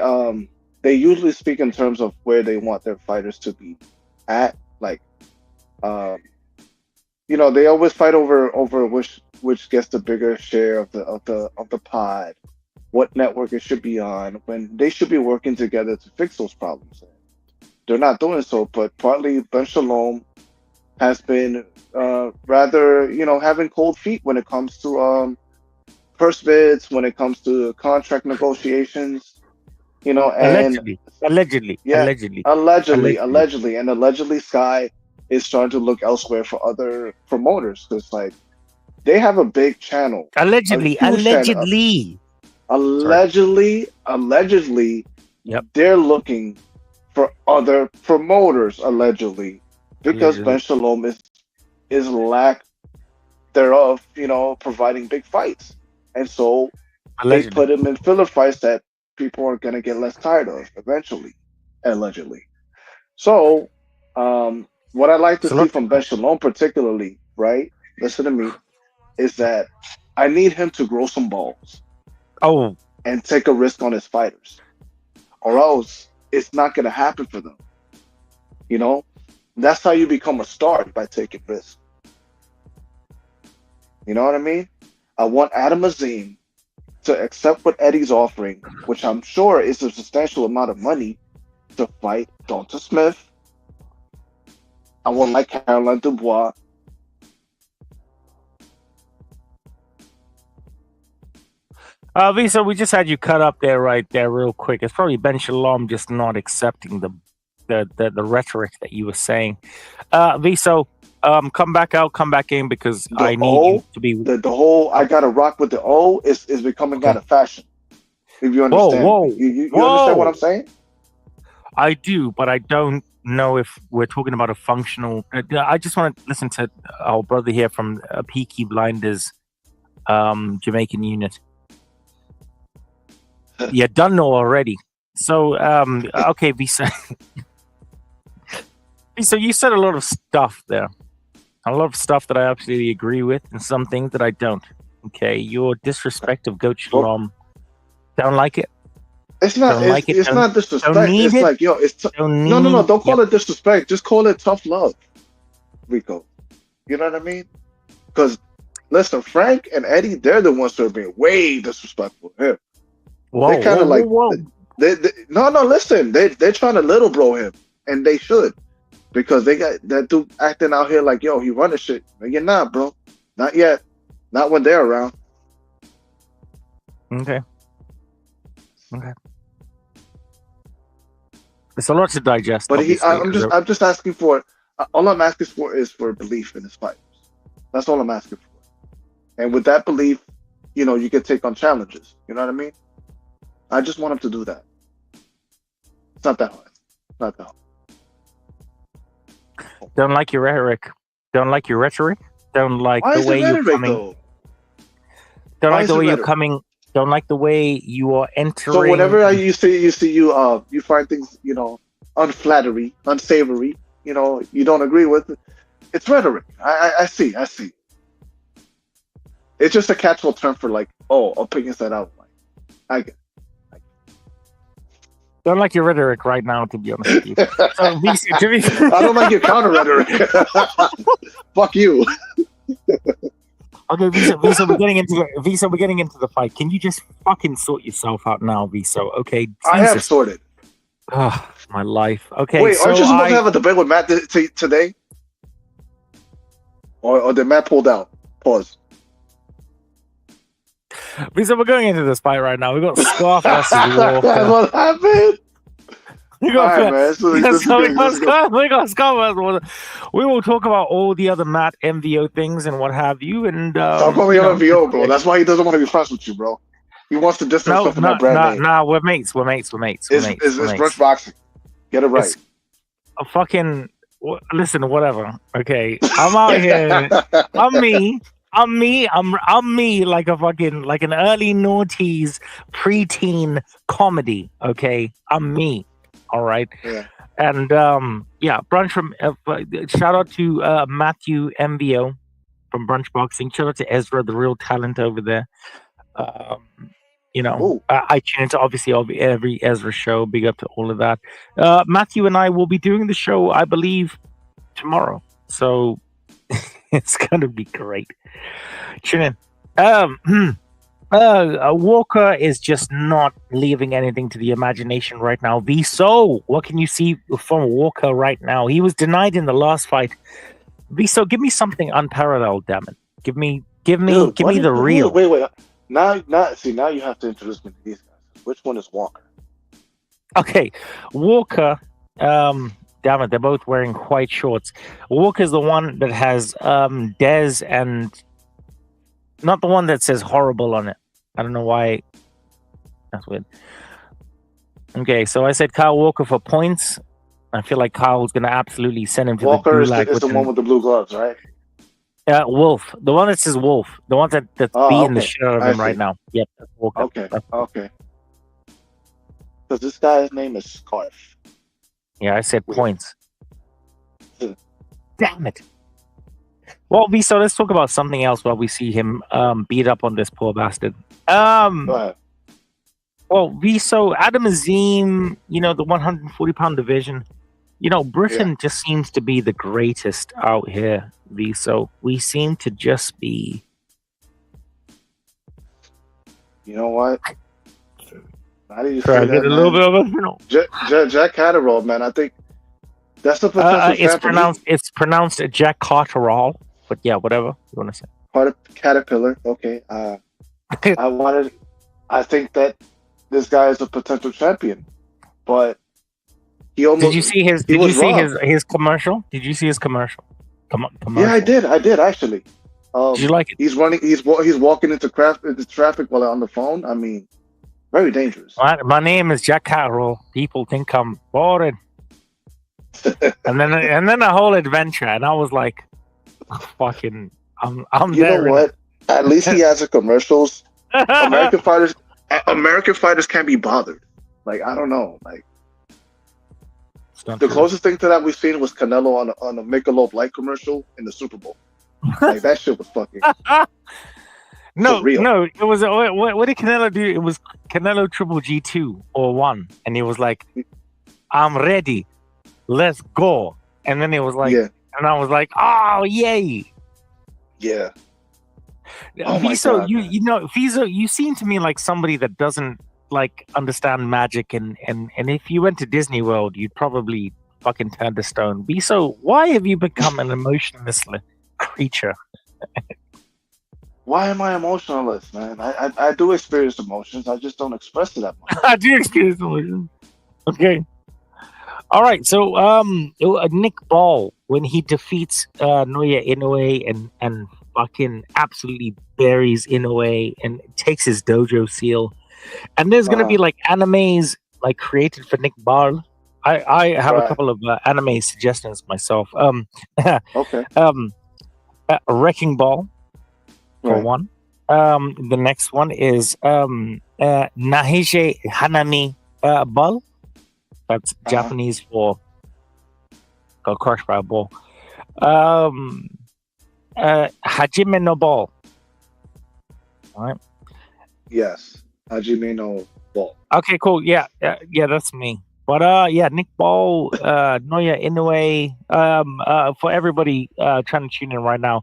usually speak in terms of where they want their fighters to be at. Like, you know, they always fight over which gets the bigger share of the pod, what network it should be on, when they should be working together to fix those problems. they're not doing so. But partly Ben Shalom has been rather, having cold feet when it comes to purse bids, when it comes to contract negotiations, and Allegedly. yeah, allegedly, and allegedly Sky is starting to look elsewhere for other promoters because like they have a big channel, Allegedly. allegedly, Yep. they're looking for other promoters allegedly because Ben Shalom is lack thereof, providing big fights, and so they put him in filler fights that people are gonna get less tired of eventually, allegedly. So, what I like to see from Ben Shalom particularly, right? Listen to me, is that I need him to grow some balls. Oh. And take a risk on his fighters, or else it's not gonna happen for them. That's how you become a star, by taking risks. You know what I mean? I want Adam Azim to accept what Eddie's offering, which I'm sure is a substantial amount of money, to fight Dalton Smith. I want like Caroline Dubois. Visa, we just had you cut up there right there real quick. It's probably Ben Shalom just not accepting the rhetoric that you were saying. Visa, come back out, come back in, because I need you to be the whole I gotta rock with the O is becoming out of fashion. If you understand. You understand what I'm saying? I do, but I don't know if we're talking about a functional. I just want to listen to our brother here from Peaky Blinders, Jamaican unit. Yeah, done know already. So, okay, Visa. Visa, you said a lot of stuff there. A lot of stuff that I absolutely agree with, and some things that I don't. Okay, your disrespect of Goat Shalom, don't like it. It's not. It's not disrespect. It's like, yo, it's no. Don't call it disrespect. Just call it tough love, Rico. You know what I mean? Because listen, Frank and Eddie, they're the ones who are being way disrespectful to him. They kind of listen. They're trying to little bro him, and they should, because they got that dude acting out here like, yo, he running shit. And you're not, bro. Not yet. Not when they're around. Okay. It's a lot to digest. But I'm just asking for. All I'm asking for is for belief in his fighters. That's all I'm asking for. And with that belief, you can take on challenges. You know what I mean? I just want him to do that. It's not that hard. Don't like your rhetoric. Don't like your rhetoric. Don't like the way you're coming. Don't like the way you're coming. Don't like the way you are entering. So whenever you find things, unflattering, unsavory, you don't agree with it, it's rhetoric. I see. It's just a catch-all term for like, opinions that I don't like. I get it. Don't like your rhetoric right now, to be honest with you. So, Visa, I don't like your counter rhetoric. Fuck you. Okay, Visa, we're getting into the fight. Can you just fucking sort yourself out now, Visa? Okay, Jesus. I have sorted. Oh, my life. Okay, wait, aren't you supposed to have a debate with Matt today? Or did Matt pull out? Pause. Visa, we're going into this fight right now. We got Scarf versus Walker. What happened? We got Scarf versus Walker. We will talk about all the other Matt MVO things and what have you. And stop calling him MVO, bro. That's why he doesn't want to be friends with you, bro. He wants to distance himself from that brand name. Nah, we're mates. It's Brunch Boxing. Get it right. It's a fucking listen, whatever. Okay, I'm out here. I'm me like an early noughties preteen comedy. Okay, I'm me. All right. Yeah. And Brunch from shout out to Matthew MVO from Brunch Boxing. Shout out to Ezra, the real talent over there. I tune into obviously every Ezra show. Big up to all of that. Matthew and I will be doing the show, I believe, tomorrow. So it's gonna be great. Tune in. Walker is just not leaving anything to the imagination right now. Viso, what can you see from Walker right now? He was denied in the last fight. Viso, give me something unparalleled, damn it. Give me the real. Wait. Now you have to introduce me to these guys. Which one is Walker? Okay, Walker. Damn it, they're both wearing white shorts. Walker's the one that has Dez and not the one that says horrible on it. I don't know why. That's weird. Okay, so I said Kyle Walker for points. I feel like Kyle's gonna absolutely send him to Walker the is gulag. the one with the blue gloves, right? Wolf. The one that says Wolf. The one that's beating the shit out of him right now. Yep, that's Walker. Okay. Because this guy's name is Scarf. Yeah, I said points. Damn it. Well, so let's talk about something else while we see him beat up on this poor bastard. Go ahead. Well, so Adam Azim, the 140-pound division, Britain just seems to be the greatest out here, so we seem to just be... You know what? How do you say that, a little bit of Jack Catterall, man. I think that's the potential. It's pronounced Jack Catterall, but yeah, whatever you want to say. Part of Caterpillar. Okay. I think that this guy is a potential champion, but he almost. Did you see his? Did you see his commercial? Did you see his commercial? Commercial? Yeah, I did actually. Did you like it? He's running. He's walking into traffic while on the phone. I mean, very dangerous. My name is Jack Catterall. People think I'm boring. and then the whole adventure, and I was like, "Fucking, I'm you there." You know what? At least he has the commercials. American fighters can't be bothered. Like, I don't know. Like, the closest thing to that we've seen was Canelo on a Michelob Light commercial in the Super Bowl. Like, that shit was fucking. No, it was what did Canelo do? It was Canelo Triple G2 or 1, and he was like, "I'm ready, let's go." And then it was like, and I was like, "Oh yay!" Yeah. Oh Fiso, Fiso, you seem to me like somebody that doesn't like understand magic, and if you went to Disney World, you'd probably fucking turn to stone. Fiso, why have you become an emotionless creature? Why am I emotionless, man? I do experience emotions. I just don't express it that much. I do experience emotions. Okay. All right. So, Nick Ball, when he defeats Naoya Inoue and fucking absolutely buries Inoue and takes his dojo seal, and there's gonna be like animes like created for Nick Ball. I have a couple of anime suggestions myself. Okay. Wrecking Ball. For one. The next one is Nahije Hanami Ball. That's Japanese for got crushed by a ball. Hajime no Ball. All right. Yes. Hajime no Ball. Okay, cool. Yeah, that's me. But Nick Ball, Naoya Inoue, for everybody trying to tune in right now,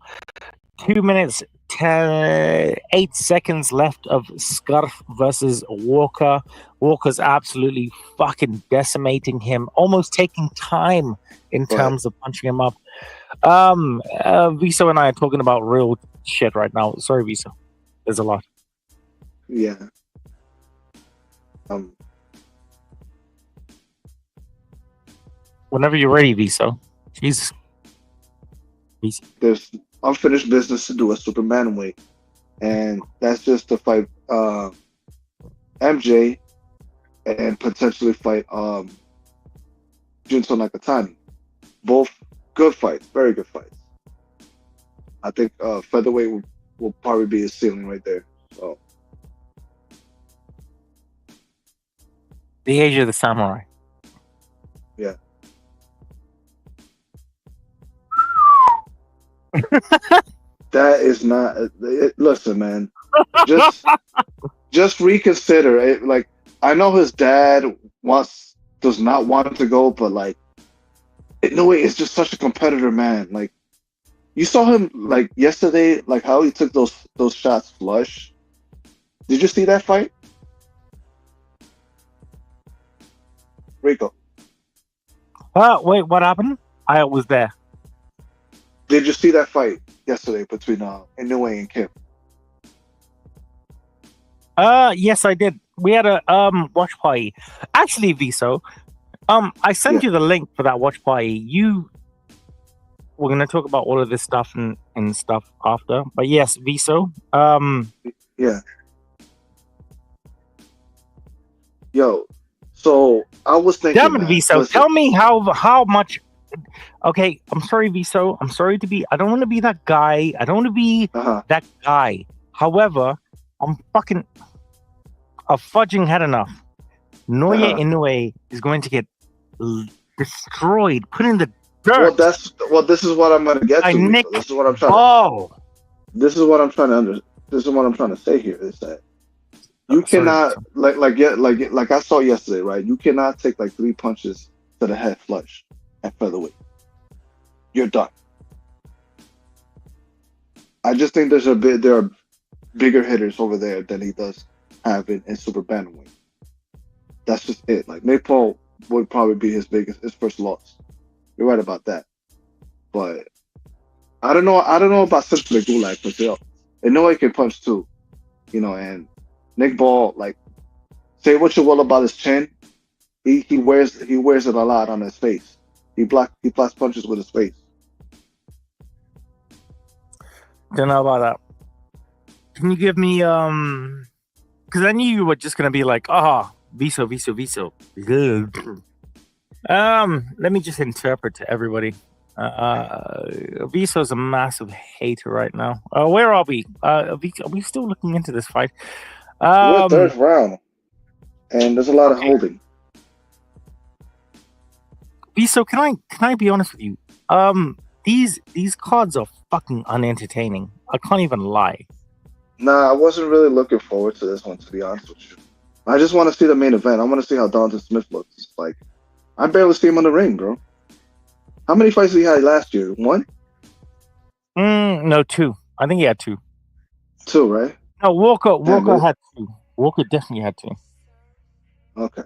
2 minutes 8 seconds left of Scarf versus Walker. Walker's absolutely fucking decimating him, almost taking time in terms of punching him up. Viso and I are talking about real shit right now. Sorry, Viso. There's a lot. Yeah. Whenever you're ready, Viso. Jesus. There's unfinished business to do at Superman weight, and that's just to fight MJ and potentially fight Junto Nakatani. Both good fights, very good fights. I think featherweight will probably be his ceiling right there. So the age of the samurai. Yeah. That is not. Listen, man. Just reconsider it. Like, I know his dad does not want to go, but like, no way, it's just such a competitor, man. Like, you saw him like yesterday, like how he took those shots flush. Did you see that fight? RIKO. Wait, what happened? I was there. Did you see that fight yesterday between Inoue and Kim? Yes, I did. We had a watch party. Actually, Viso, I sent you the link for that watch party. We're gonna talk about all of this stuff and stuff after. But yes, Viso. Yeah. Yo, so I was thinking. Damn it, man, Viso. listen, Tell me how much. Okay, I'm sorry, Viso. I'm sorry to be. I don't want to be that guy. I don't want to be that guy. However, I'm fucking. I've fudging had enough. Naoya Inoue is going to get destroyed, put in the dirt. This is what I'm gonna get to. Nick this is what I'm trying. This is what I'm trying to This is what I'm trying to say here is that you cannot like I saw yesterday, right? You cannot take like 3 punches to the head flush at featherweight. You're done. I just think there are bigger hitters over there than he does have in super bantamweight. That's just it. Like Nate Paul would probably be his first loss. You're right about that. But I don't know about Cynthia Gulak, but I know he can punch too. And Nick Ball, like, say what you will about his chin, he wears it a lot on his face. He blocks punches with his face. Don't know about that. Can you give me because I knew you were just gonna be like, Viso. Let me just interpret to everybody. Viso's a massive hater right now. Where are we? Are we still looking into this fight? We're third round, and there's a lot of holding. Viso, can I be honest with you? These cards are fucking unentertaining. I can't even lie. Nah, I wasn't really looking forward to this one, to be honest with you. I just want to see the main event. I want to see how Dalton Smith looks. Like, I barely see him on the ring, bro. How many fights did he had last year? 1? No, 2. I think he had 2. 2, right? No, Walker had 2. Walker definitely had 2. Okay.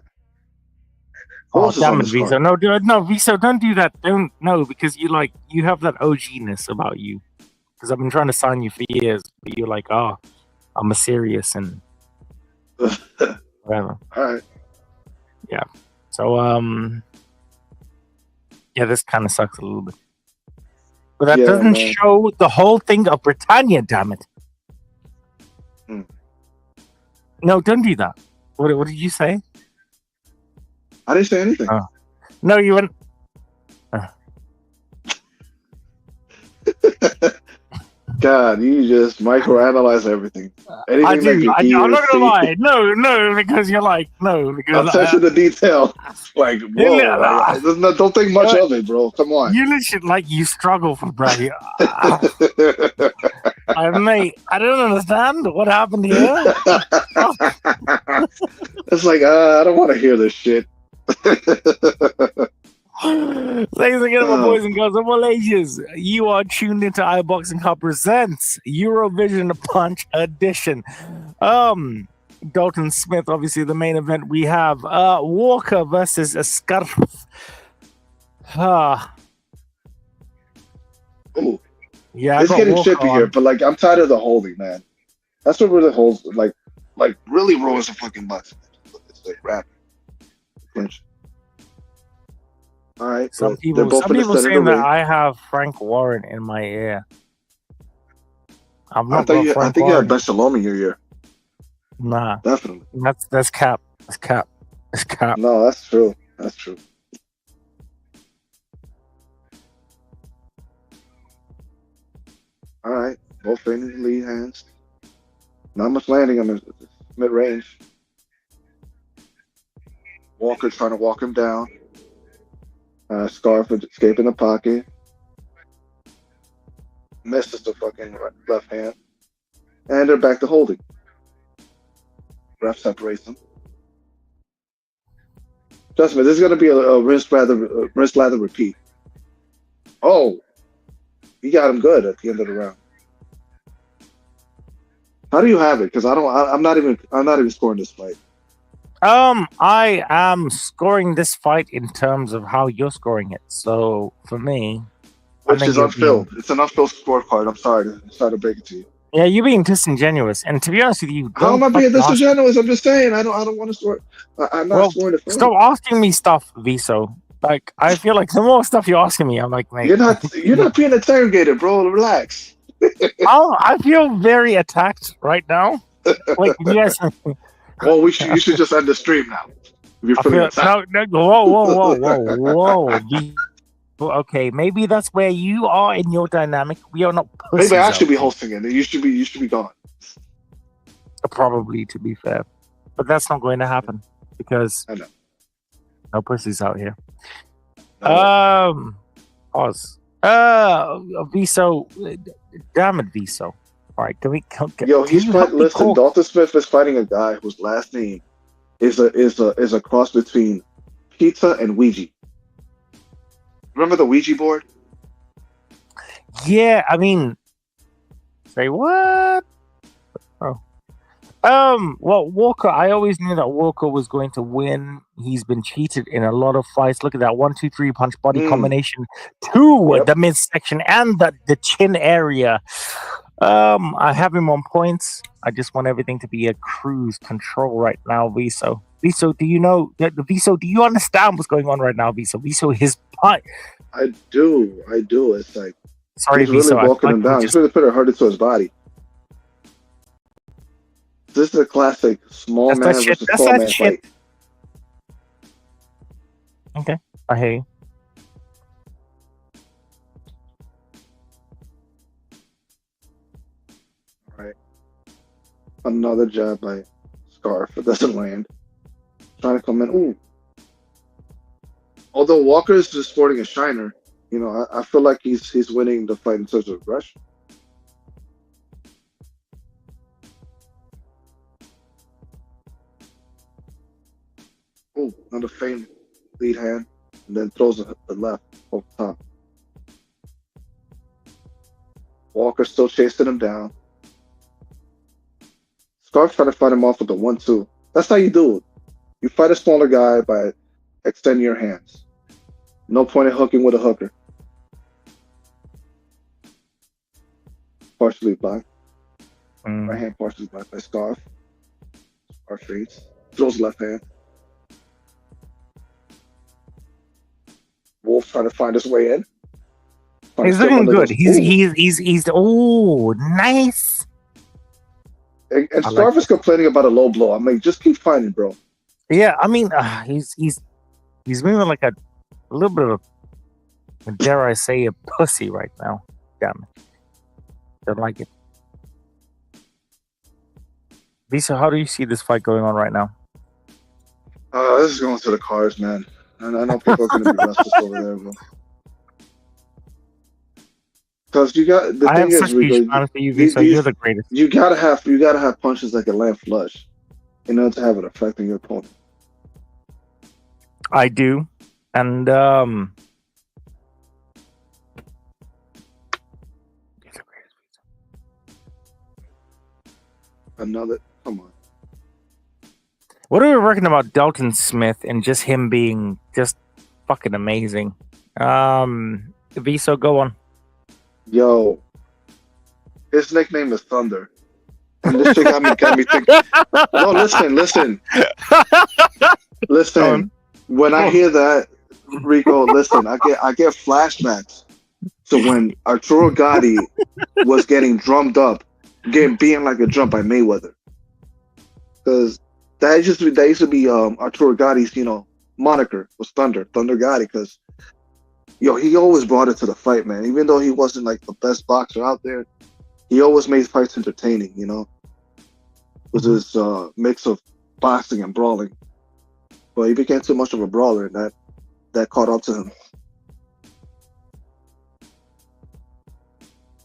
Oh, damn it, Viso. No, Viso, don't do that. No, because you have that OG-ness about you. Because I've been trying to sign you for years, but you're like, I'm a serious and whatever. All right. Yeah. So, yeah, this kind of sucks a little bit. But that doesn't show the whole thing of Britannia, damn it. No, don't do that. What did you say? I didn't say anything. No, you went. God, you just microanalyze everything. I do. I'm not gonna lie. No, because you're like, no, because attention to detail. Like, whoa, don't think much of it, bro. Come on. You literally you struggle for Brady. Mate, I don't understand what happened here. It's like, I don't want to hear this shit. Ladies and gentlemen, boys and girls of all ages, you are tuned into iBoxingHub presents Eurovision Punch Edition. Dalton Smith, obviously the main event. We have Walker versus Scarf. Ooh. Yeah, it's getting chippy here, but like I'm tired of the holding, man. That's what really holds, like really ruins the fucking box. It's like rap. Clinch. All right. Some people saying that I have Frank Warren in my ear. I think you have Ben Shalom in your ear. Nah, definitely. That's cap. That's cap. That's cap. No, that's true. That's true. All right, both in lead hands. Not much landing on the mid range. Walker trying to walk him down. Scarf escaping the pocket. Misses the fucking left hand. And they're back to holding. Ref separates them. Trust me, this is going to be a wrist lather repeat. Oh, he got him good at the end of the round. How do you have it? Because I'm not even scoring this fight. I am scoring this fight in terms of how you're scoring it. So for me, Which is unfilled. It's an unfilled scorecard. I'm sorry to break it to you. Yeah, you're being disingenuous. And to be honest with you, How am I being disingenuous? I'm just saying I don't want to score. I'm not scoring the fight. Stop asking me stuff, Viso. Like I feel like the more stuff you're asking me, I'm like, mate, you're not being interrogated, bro. Relax. I feel very attacked right now. Like yes. Well, you should just end the stream now. If you're feeling attacked. No, whoa. Okay, maybe that's where you are in your dynamic. We are not pussies. Maybe I should be hosting it. You should be gone. Probably, to be fair, but that's not going to happen because I know. No pussies out here. No. Oz. Viso. Damn it, Viso. All right, can we? Listen, Dalton Smith is fighting a guy whose last name is a cross between pizza and Ouija. Remember the Ouija board? Yeah, I mean, say what? Oh, well, Walker. I always knew that Walker was going to win. He's been cheated in a lot of fights. Look at that 1-2-3 punch body combination to the midsection and the chin area. I have him on points. I just want everything to be a cruise control right now, Viso. Viso, do you know? Viso, do you understand what's going on right now, Viso? Viso, his punch. I do. It's like sorry, he's Viso. really walking him down. He's really put it hard into his body. This is a classic small man versus tall man fight. Okay, I hear you. All right. Another jab by Scarf. It doesn't land. Trying to come in. Ooh. Although Walker is just sporting a shiner, I feel like he's winning the fight in terms of aggression. Oh, another feint lead hand, and then throws the left over top. Walker still chasing him down. Scarf trying to fight him off with the 1-2. That's how you do it. You fight a smaller guy by extending your hands. No point in hooking with a hooker. Partially blocked. Right hand partially blocked by Scarf. Scarf fades. Throws left hand. Wolf trying to find his way in. He's looking good. He's oh nice. And Scarf is complaining about a low blow. I'm like, just keep fighting, bro. Yeah, I mean, he's moving like a little bit of, dare I say, a pussy right now. Damn it. Don't like it. Visa, how do you see this fight going on right now? This is going to the cars, man. And I know people are going to be restless over there, bro. Because you got the thing is, Rico, you're the greatest. You gotta have punches that can land flush in order to have an effect on your opponent. I do, and come on. What are we reckon about Dalton Smith and just him being just fucking amazing? Viso, go on. Yo, his nickname is Thunder. And this shit got me thinking. No, listen. Listen. When I hear that, Rico, listen, I get flashbacks to when Arturo Gatti was getting drummed up, being like a drum by Mayweather. Because that used to be Arturo Gatti's, moniker was Thunder Gatti, because he always brought it to the fight, man. Even though he wasn't like the best boxer out there, he always made fights entertaining, with his mix of boxing and brawling. But he became too much of a brawler, and that caught up to him.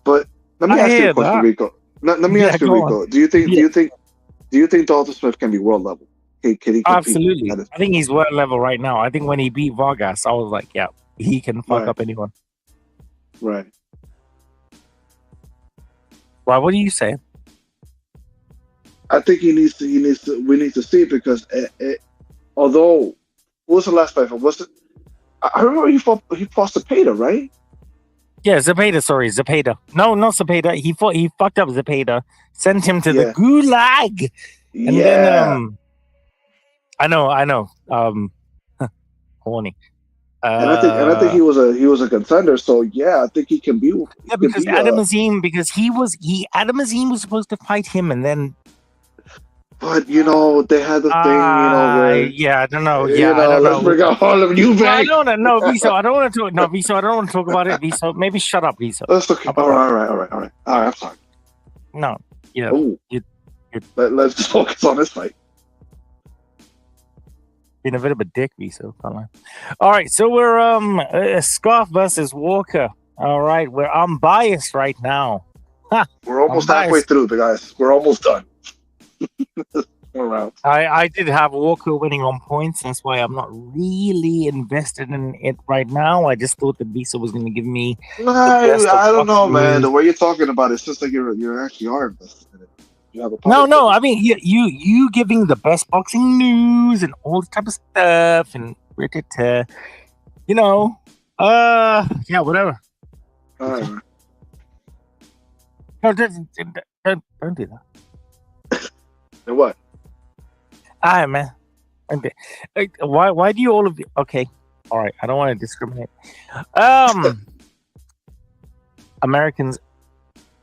But let me ask you a question, Rico. Let me ask you, Rico. Do you think Dalton Smith can be world level? Can he compete? Absolutely. I think he's world level right now. I think when he beat Vargas, I was like, yeah, he can fuck up anyone. Right. Why? What are you saying? I think we need to see it because although what was the last fight? Was it? I remember he fought Cepeda, right? Yeah, Zepeda. Sorry, Zepeda. No, not Zepeda. He fucked up Zepeda. Sent him to the gulag, and then I know. Horny. And I think he was a contender. So yeah, I think he can be. Yeah, because Adam Azim, Adam Azim was supposed to fight him, and then. But they had the thing, where I don't know. Yeah, I don't let's know. bring out Harlem Eubank. No, Viso, I don't want to talk. No, Viso, I don't want to talk about it. Viso, maybe shut up, Viso. That's okay. All right. I'm sorry. No, yeah. Ooh. Let's just focus on this fight. Being a bit of a dick, Viso. All right, so we're Scarf versus Walker. All right, we're unbiased right now. We're almost halfway through, guys. We're almost done. I did have Walker winning on points. That's why I'm not really invested in it right now. I just thought that Visa was going to give me. I don't know, man. The way you're talking about it, it's just like you actually are invested in it. You have a no. I mean, you giving the best boxing news and all the type of stuff and yeah, whatever. All right. No, don't do that. And what? All right, man. Why do you all of you? Okay, all right. I don't want to discriminate. Americans,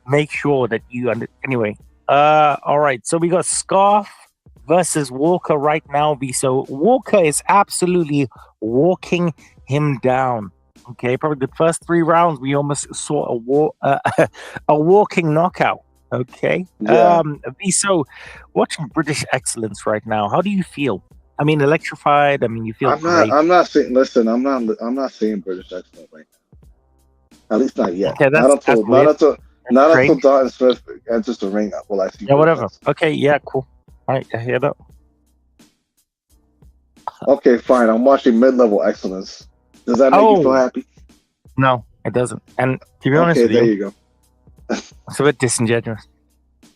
make sure that you anyway. All right. So we got Scarf versus Walker right now. So Walker is absolutely walking him down. Okay, probably the first 3 rounds we almost saw a walking knockout. Okay. Yeah. So watching British excellence right now, how do you feel? I mean, electrified. I mean, you feel great. I'm not saying. Listen, I'm not saying British excellence right now. At least not yet. Okay, not until Dalton Smith enters the ring. Will I see? Yeah, whatever. Okay, yeah, cool. All right, I hear that. Okay, fine. I'm watching mid-level excellence. Does that make you feel happy? No, it doesn't. And to be honest with there you go. It's a bit disingenuous.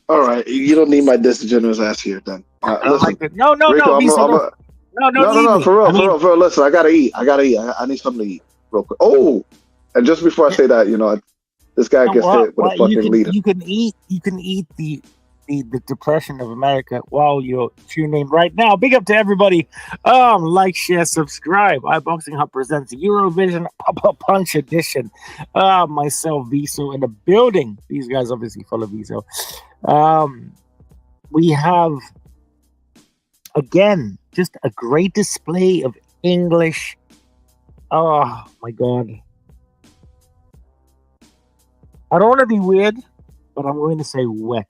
All right, you don't need my disingenuous ass here, then. No, Rico, no. For real. Listen, I gotta eat. I need something to eat real quick. Oh, and just before I say that, this guy gets hit with a fucking leader. You can eat the depression of America while you're tuning in right now. Big up to everybody. Like, share, subscribe. iBoxingHub presents Eurovision Punch Edition. Myself, Viso, in the building. These guys obviously follow Viso. We have again just a great display of English. Oh my god. I don't want to be weird, but I'm going to say wet.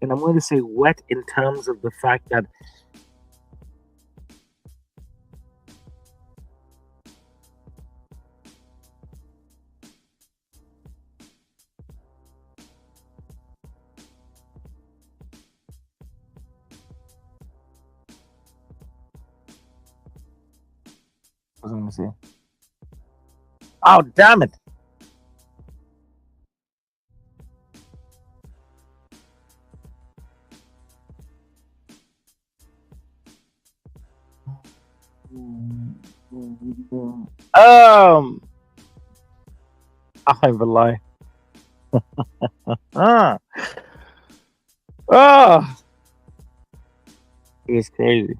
And I'm going to say wet in terms of the fact that what was I going to say? Oh, damn it. I will lie. It's crazy.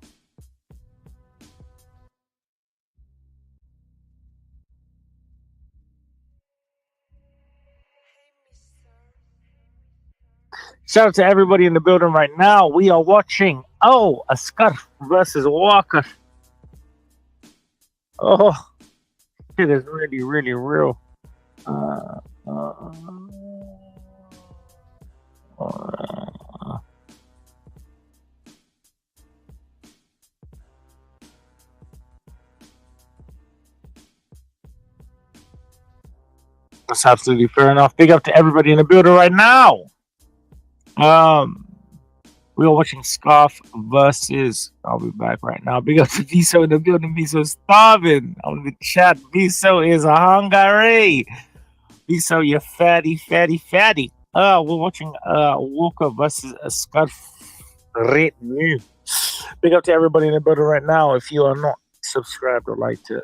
Shout out to everybody in the building right now. We are watching a Scarf versus Walker. Oh, it is really, really real. That's absolutely fair enough. Big up to everybody in the building right now. We are watching Scarf versus. I'll be back right now. Big up to Viso in the building. Viso starving. On the chat. Viso is hungry. Viso, you fatty. We're watching Walker versus Scarf Written. Big up to everybody in the building right now. If you are not subscribed or like to.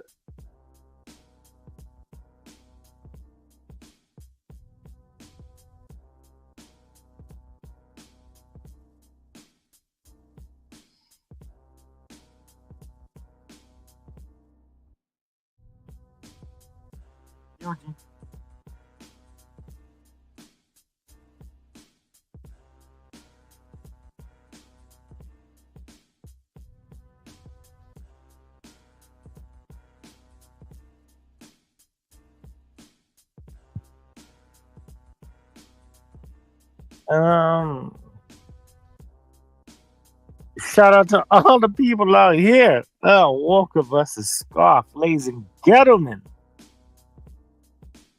Shout out to all the people out here. Walker versus Scarf, ladies and gentlemen.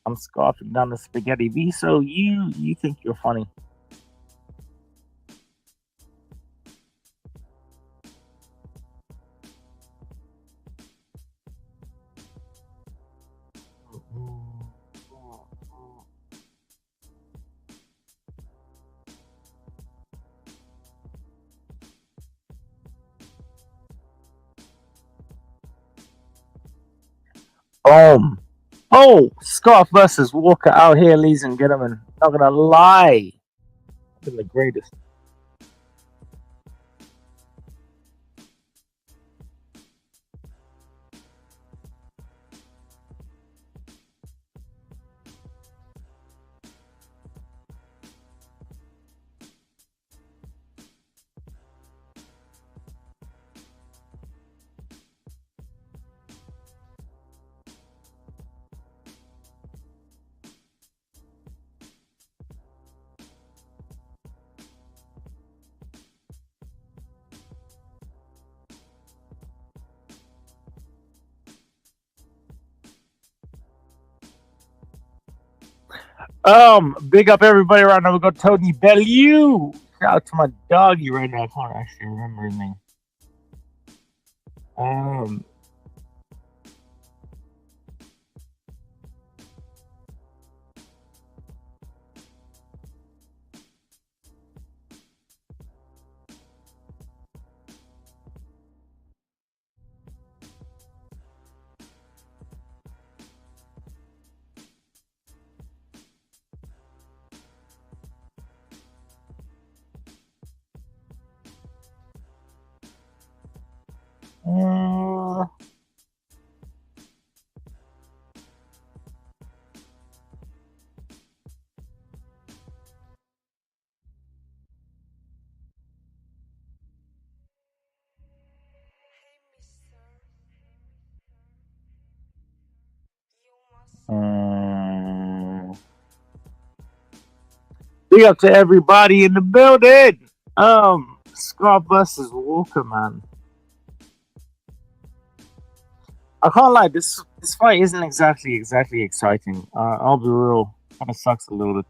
I'm scarfing down the spaghetti V, so you think you're funny. Oh, Scarf versus Walker out here, ladies and gentlemen. Not gonna lie, been the greatest. Big up everybody right now. We got Tony Bellew. Shout out to my doggy right now. I can't actually remember his name. Big up to everybody in the building. Scarf versus Walker, man. I can't lie, this fight isn't exactly exciting. I'll be real, kind of sucks a little bit.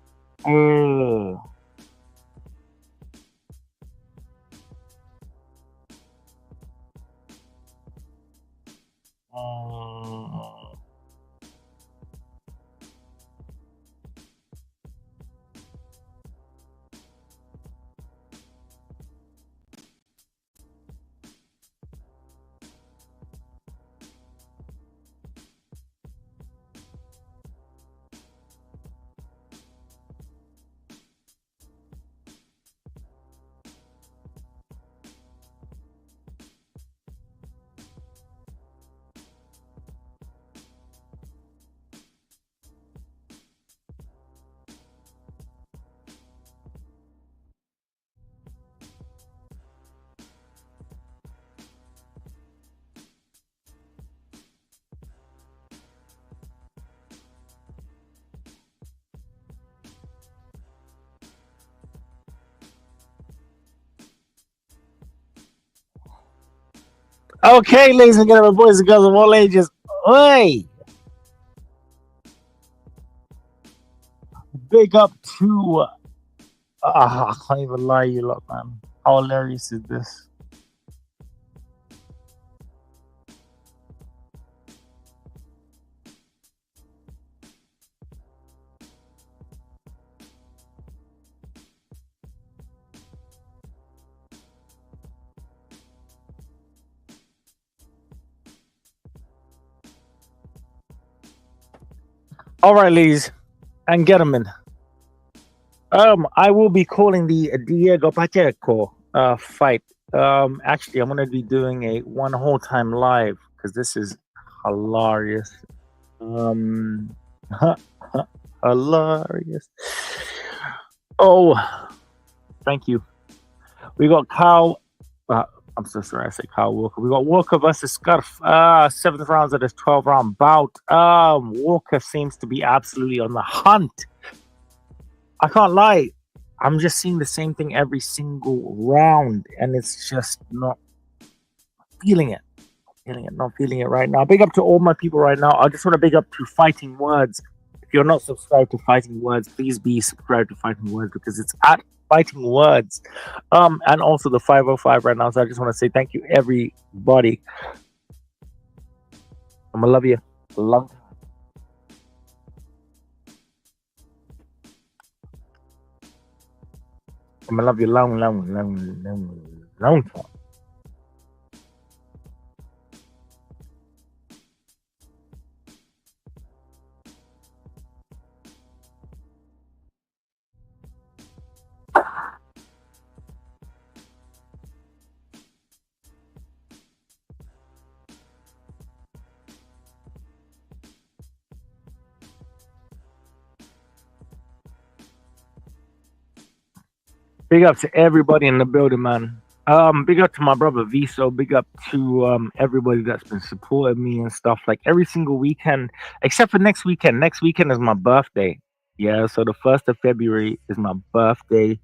Okay, ladies and gentlemen, boys and girls of all ages. Oi! Big up to I can't even lie you lot, man. How hilarious is this? All right, ladies and gentlemen. I will be calling the Diego Pacheco fight. Actually, I'm gonna be doing a one whole time live because this is hilarious. Hilarious. Oh, thank you. We got Kyle. I'm so sorry, I said Kyle Walker. We got Walker versus Scarf. 7th rounds of this 12-round bout. Walker seems to be absolutely on the hunt. I can't lie. I'm just seeing the same thing every single round, and it's just not feeling it. Not feeling it right now. Big up to all my people right now. I just want to big up to Fighting Words. If you're not subscribed to Fighting Words, please be subscribed to Fighting Words because it's at Fighting Words. And also the 505 right now. So I just want to say thank you, everybody. I'm gonna love you a long time. I'm gonna love you long time. Big up to everybody in the building, man. Big up to my brother Viso. Big up to everybody that's been supporting me and stuff. Like every single weekend, except for next weekend. Next weekend is my birthday. Yeah, so the 1st of February is my birthday.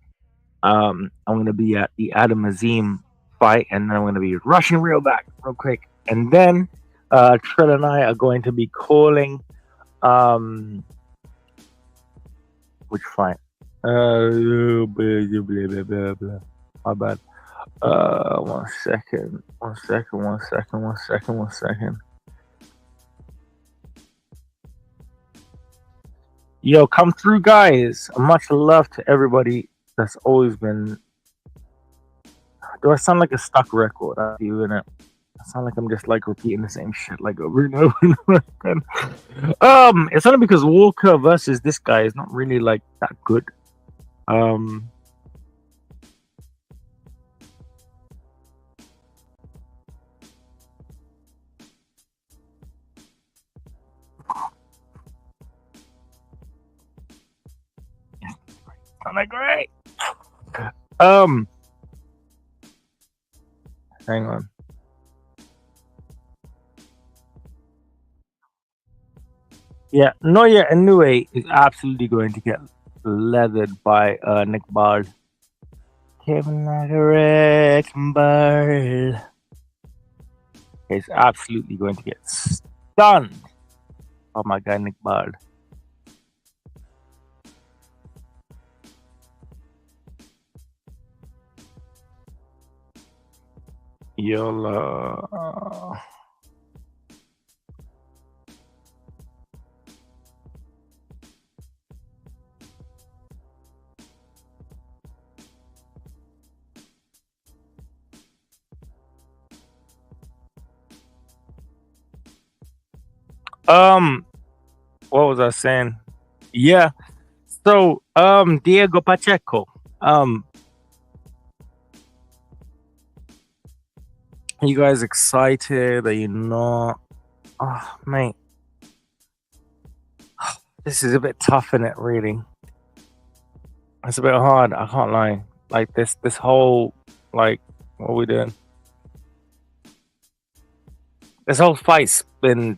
I'm gonna be at the Adam Azim fight, and then I'm gonna be rushing real quick. And then Trell and I are going to be calling which fight? Blah, blah, blah, blah, blah. My bad. 1 second. Yo, come through, guys. Much love to everybody that's always been. Do I sound like a stuck record? I do, in it. I sound like I'm just like repeating the same shit like over and over and over again. It's only because Walker versus this guy is not really like that good. Not great. Hang on. Yeah, Noya Inoue is absolutely going to get leathered by Nick Bard. Kevin Bard is absolutely going to get stunned by my guy Nick Bard. YOLO. What was I saying? Yeah. So, Diego Pacheco. You guys excited? Are you not? Oh, mate. This is a bit tough, isn't it, really? It's a bit hard, I can't lie. Like this whole, like, what are we doing? This whole fight's been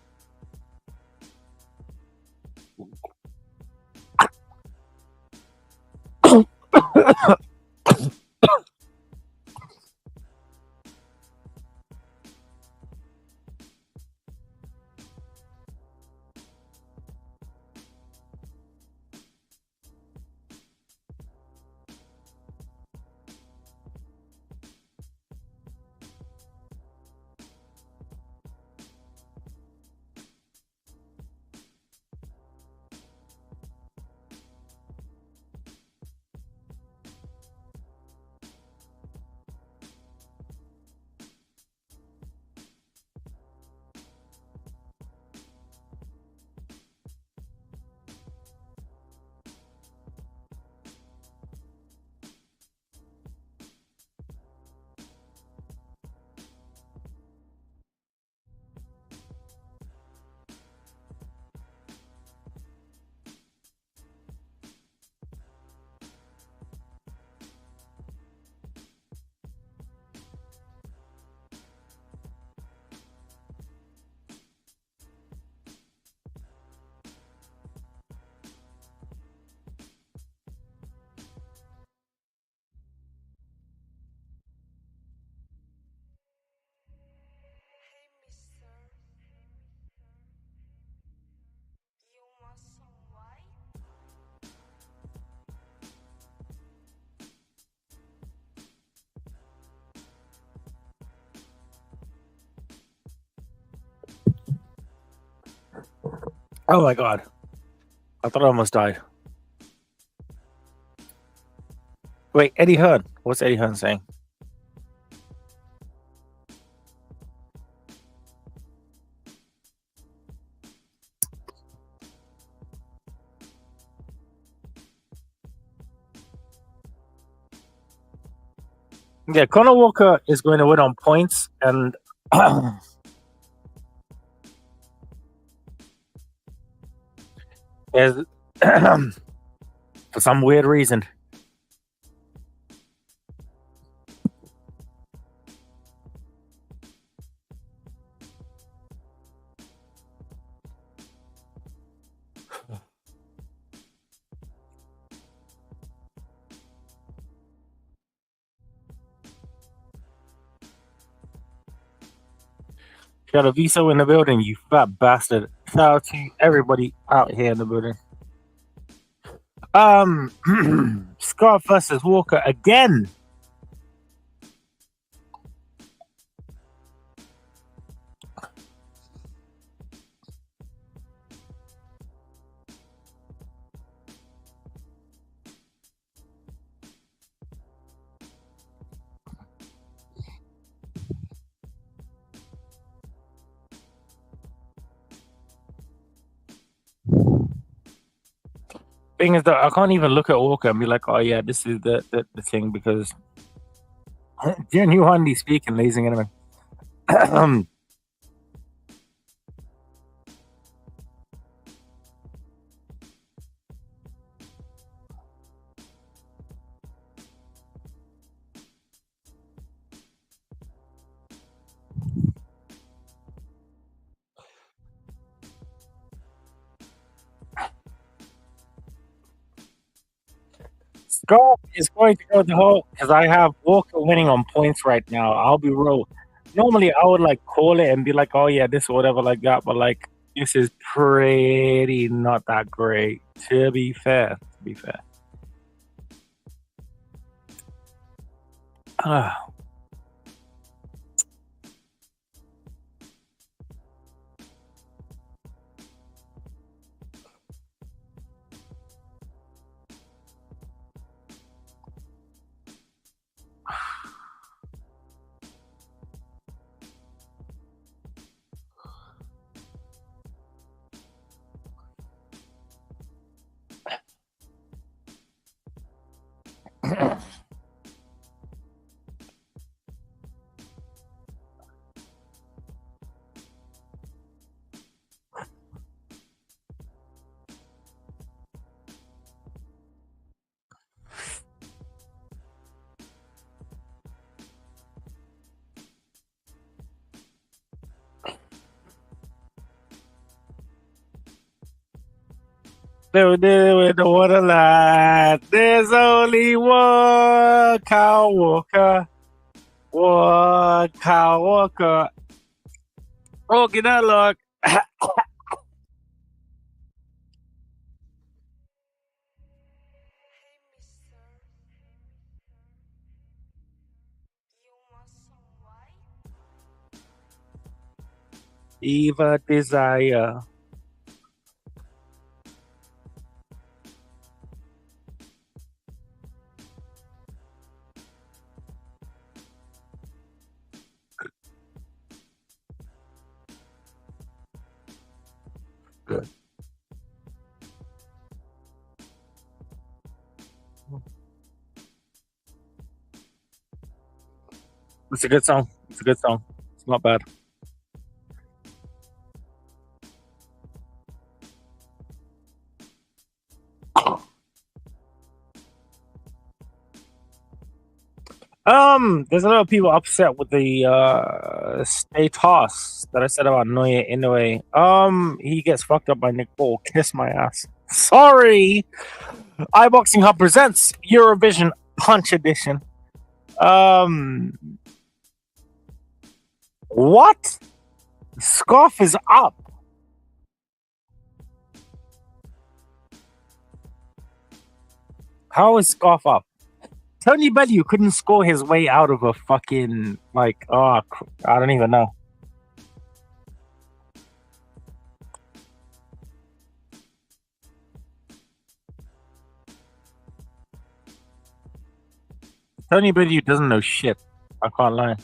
Oh my god. I thought I almost died. Wait, Eddie Hearn. What's Eddie Hearn saying? Yeah, Conor Walker is going to win on points, and is for some weird reason. Got a visa in the building, you fat bastard. Shout out to everybody out here in the building. Scott versus Walker again. Thing is that I can't even look at Walker and be like, oh yeah, this is the thing, because genuinely speaking, ladies and gentlemen, Scott is going to go the whole, because I have Walker winning on points right now. I'll be real. Normally, I would like call it and be like, oh yeah, this or whatever like that, but like this is pretty not that great. To be fair. With the waterline. There's only one Kyle Walker. One Kyle Walker. Oh, get that look. Eva Desire. Good. It's a good song. It's not bad. There's a lot of people upset with the status that I said about Noye Inoue. He gets fucked up by Nick Paul. Kiss my ass. Sorry. iBoxingHub presents Eurovision Punch Edition. What? Scarf is up. How is Scarf up? Tony Bellew couldn't score his way out of a fucking, like, I don't even know. Anybody who doesn't know shit, I can't lie.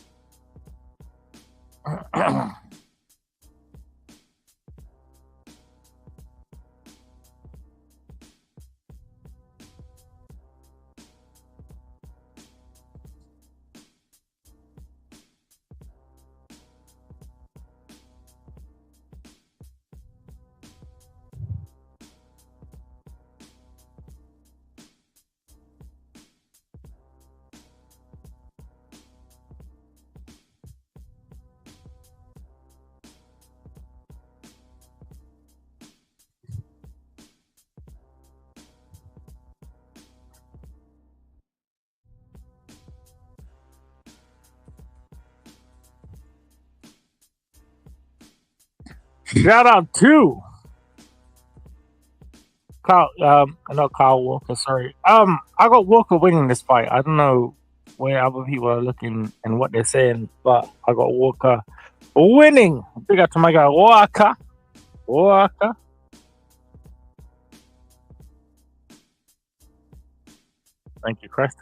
Shout out to Kyle, not Kyle Walker, sorry. I got Walker winning this fight. I don't know where other people are looking and what they're saying, but I got Walker winning. Big up to my guy Walker. Thank you, Crest.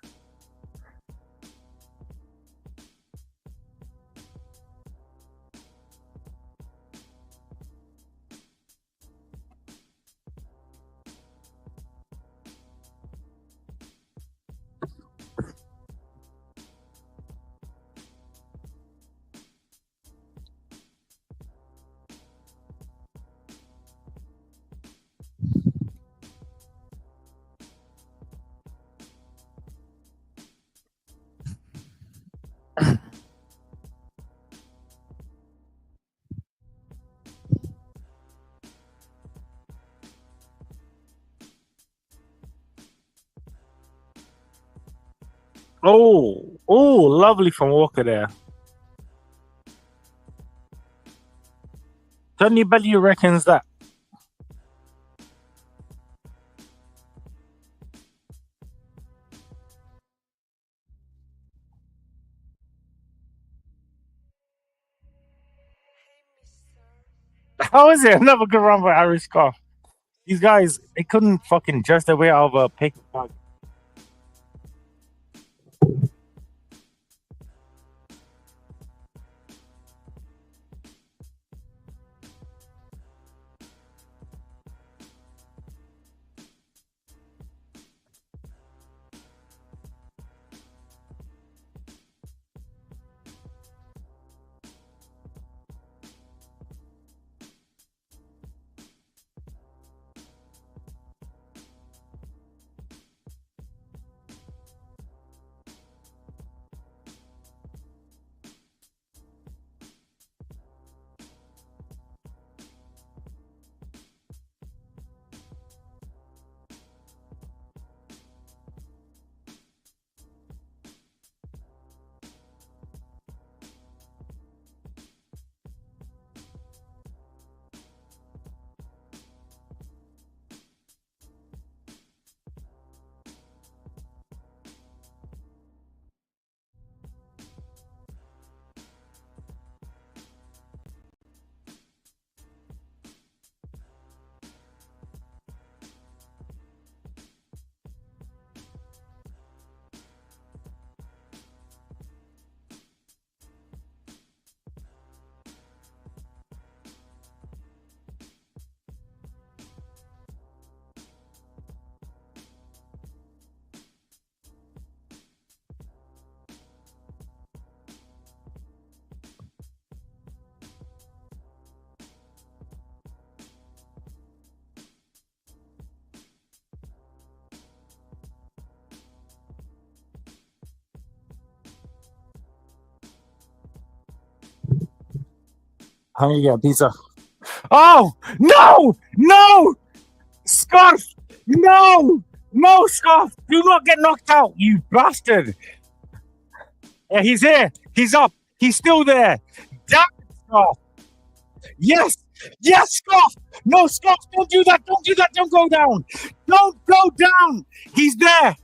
Oh, lovely from Walker there. So anybody reckons that? How is it? Another good run by Irish Scarf. These guys, they couldn't fucking just their way out of a pick. How you get pizza? Oh no! Scarf! No, Scarf! Do not get knocked out, you bastard! Yeah, he's here. He's up. He's still there. Damn it, Scarf! Yes, Scarf! No, Scarf! Don't do that! Don't go down! Don't go down! He's there.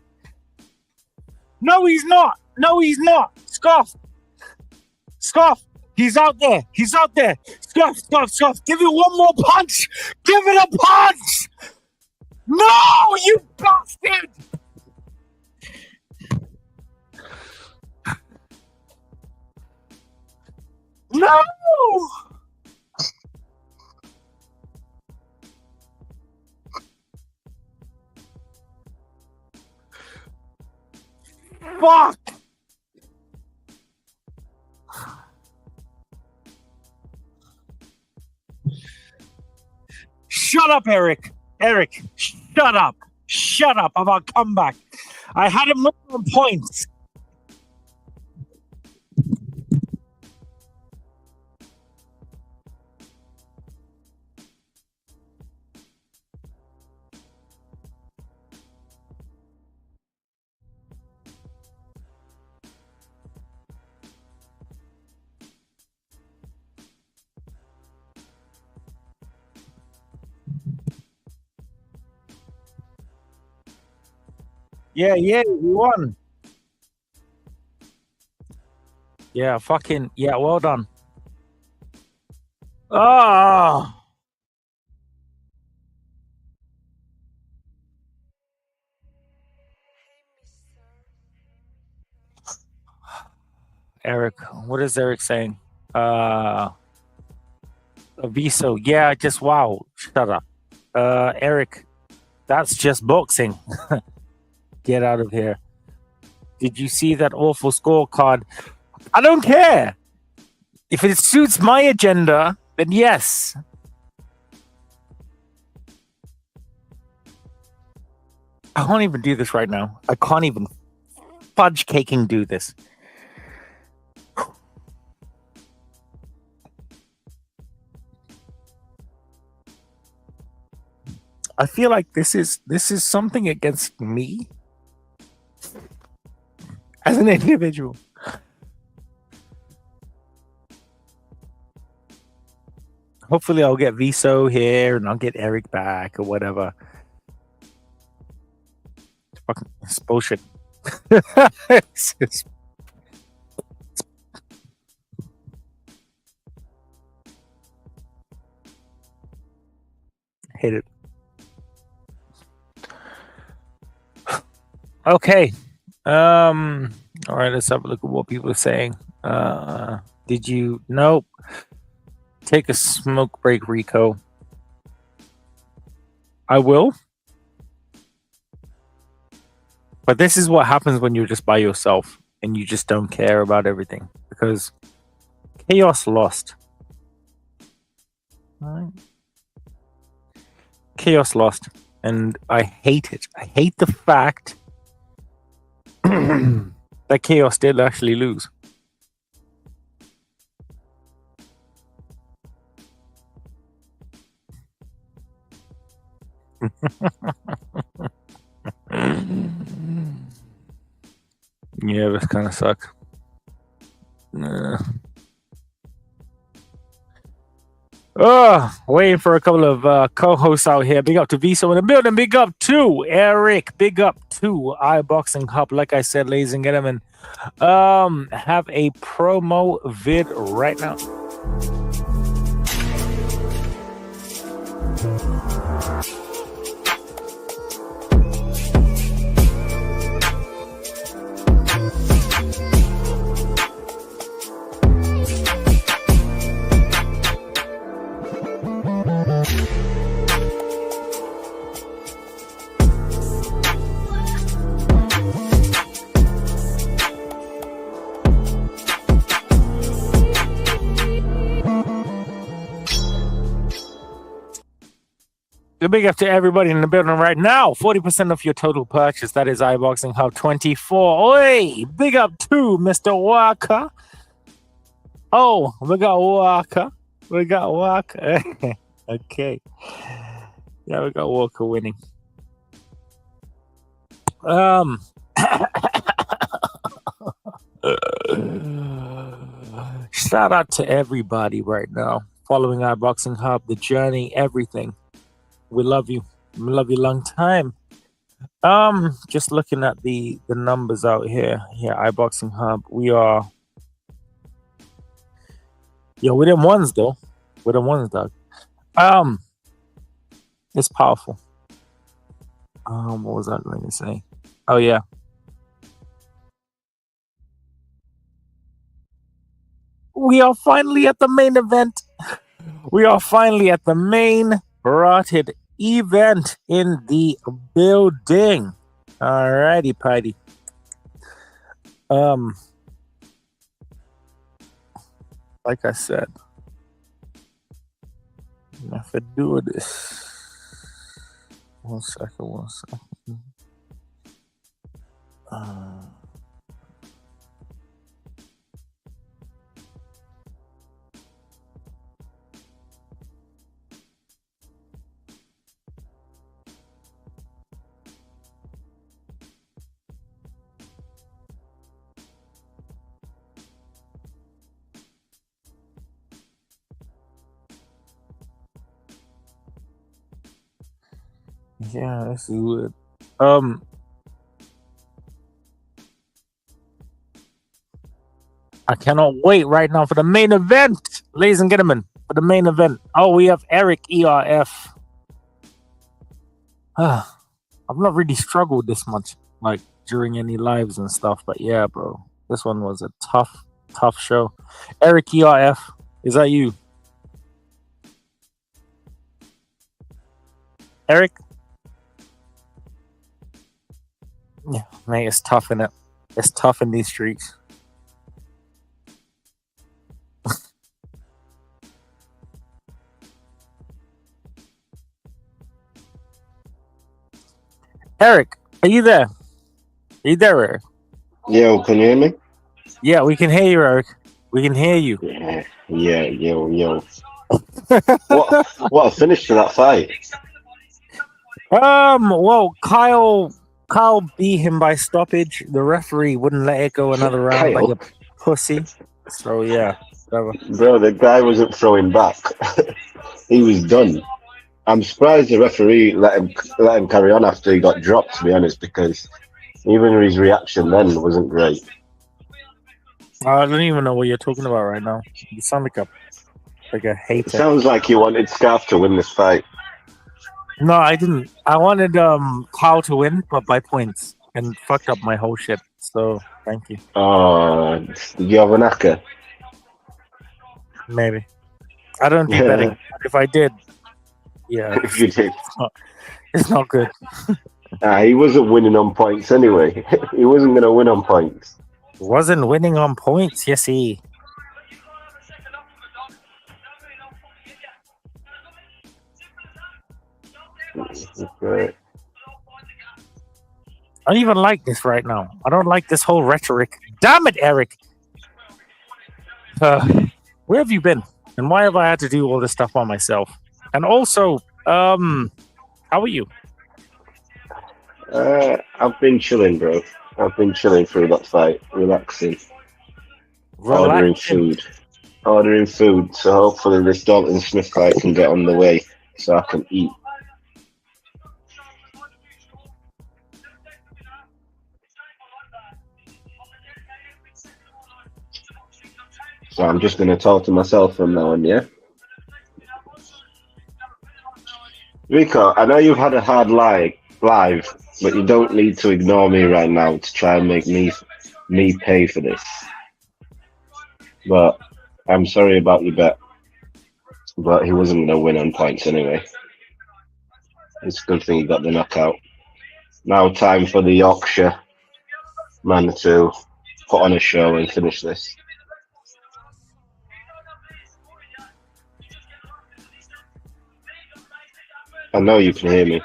No, he's not. Scarf! He's out there. Scarf! Give it one more punch. Give it a punch. No, you bastard! Fuck! Shut up, Eric. Eric, shut up. Shut up about comeback. I had him winning on points. Yeah, we won. Yeah, fucking, yeah, well done. Oh! Eric, what is Eric saying? Aviso, yeah, just wow. Shut up. Eric, that's just boxing. Get out of here. Did you see that awful scorecard? I don't care. If it suits my agenda, then yes. I can't even do this right now. I can't even fudge caking do this. I feel like this is something against me as an individual. Hopefully I'll get Viso here and I'll get Eric back or whatever. It's bullshit. It's hate it. Okay. All right, let's have a look at what people are saying. Did you? Nope. Take a smoke break, RIKO. I will. But this is what happens when you're just by yourself and you just don't care about everything because chaos lost. All right. Chaos lost, and I hate it. I hate the fact that Chaos did actually lose. Yeah, this kind of sucks. Waiting for a couple of co-hosts out here. Big up to Viso in the building. Big up to Eric. Big up to iBoxingHub. Like I said, ladies and gentlemen, have a promo vid right now. Big up to everybody in the building right now. 40% of your total purchase. That is iBoxingHub 24. Oi! Big up to Mr. Walker. Oh, we got Walker. We got Walker. Okay. Yeah, we got Walker winning. Shout out to everybody right now. Following iBoxingHub, the journey, everything. We love you. We love you long time. Just looking at the numbers out here. Yeah, iBoxingHub. We are. Yo, we're them ones though. We're them ones, dog. It's powerful. What was I going to say? Oh yeah. We are finally at the main event. We are finally at the main rotted event in the building. Alrighty, Piety. Like I said, if I do this, 1 second. Yeah, this is weird. I cannot wait right now for the main event, ladies and gentlemen. For the main event. Oh, we have Eric ERF. I've not really struggled this much, like during any lives and stuff. But yeah, bro, this one was a tough show. Eric ERF, is that you? Eric? Yeah, mate, it's tough in it. It's tough in these streets. Eric, are you there? Are you there, Eric? Yo, can you hear me? Yeah, we can hear you, Eric. We can hear you. Yeah, yo. What a finish to that fight. Well, Kyle beat him by stoppage. The referee wouldn't let it go another round like a pussy. So yeah, whatever. Bro, the guy wasn't throwing back. He was done. I'm surprised the referee let him carry on after he got dropped, to be honest, because even his reaction then wasn't great. I don't even know what you're talking about right now. You sound like a hater. It sounds like you wanted Scarf to win this fight. No, I didn't. I wanted Kyle to win, but by points, and fucked up my whole shit. So thank you. Did you have an acca? Maybe. I don't do betting. But if I did, yeah, If you did. it's not good. He wasn't winning on points anyway. He wasn't going to win on points. Wasn't winning on points, yes he. Right. I don't even like this right now. I don't like this whole rhetoric. Damn it, Eric! Where have you been? And why have I had to do all this stuff by myself? And also, how are you? I've been chilling, bro. I've been chilling through that fight, relaxing. Ordering food. So hopefully this Dalton Smith fight can get on the way so I can eat. So I'm just going to talk to myself from now on, yeah? RIKO, I know you've had a hard live, but you don't need to ignore me right now to try and make me pay for this. But I'm sorry about your bet. But he wasn't going to win on points anyway. It's a good thing he got the knockout. Now time for the Yorkshire man to put on a show and finish this. I know you can hear me.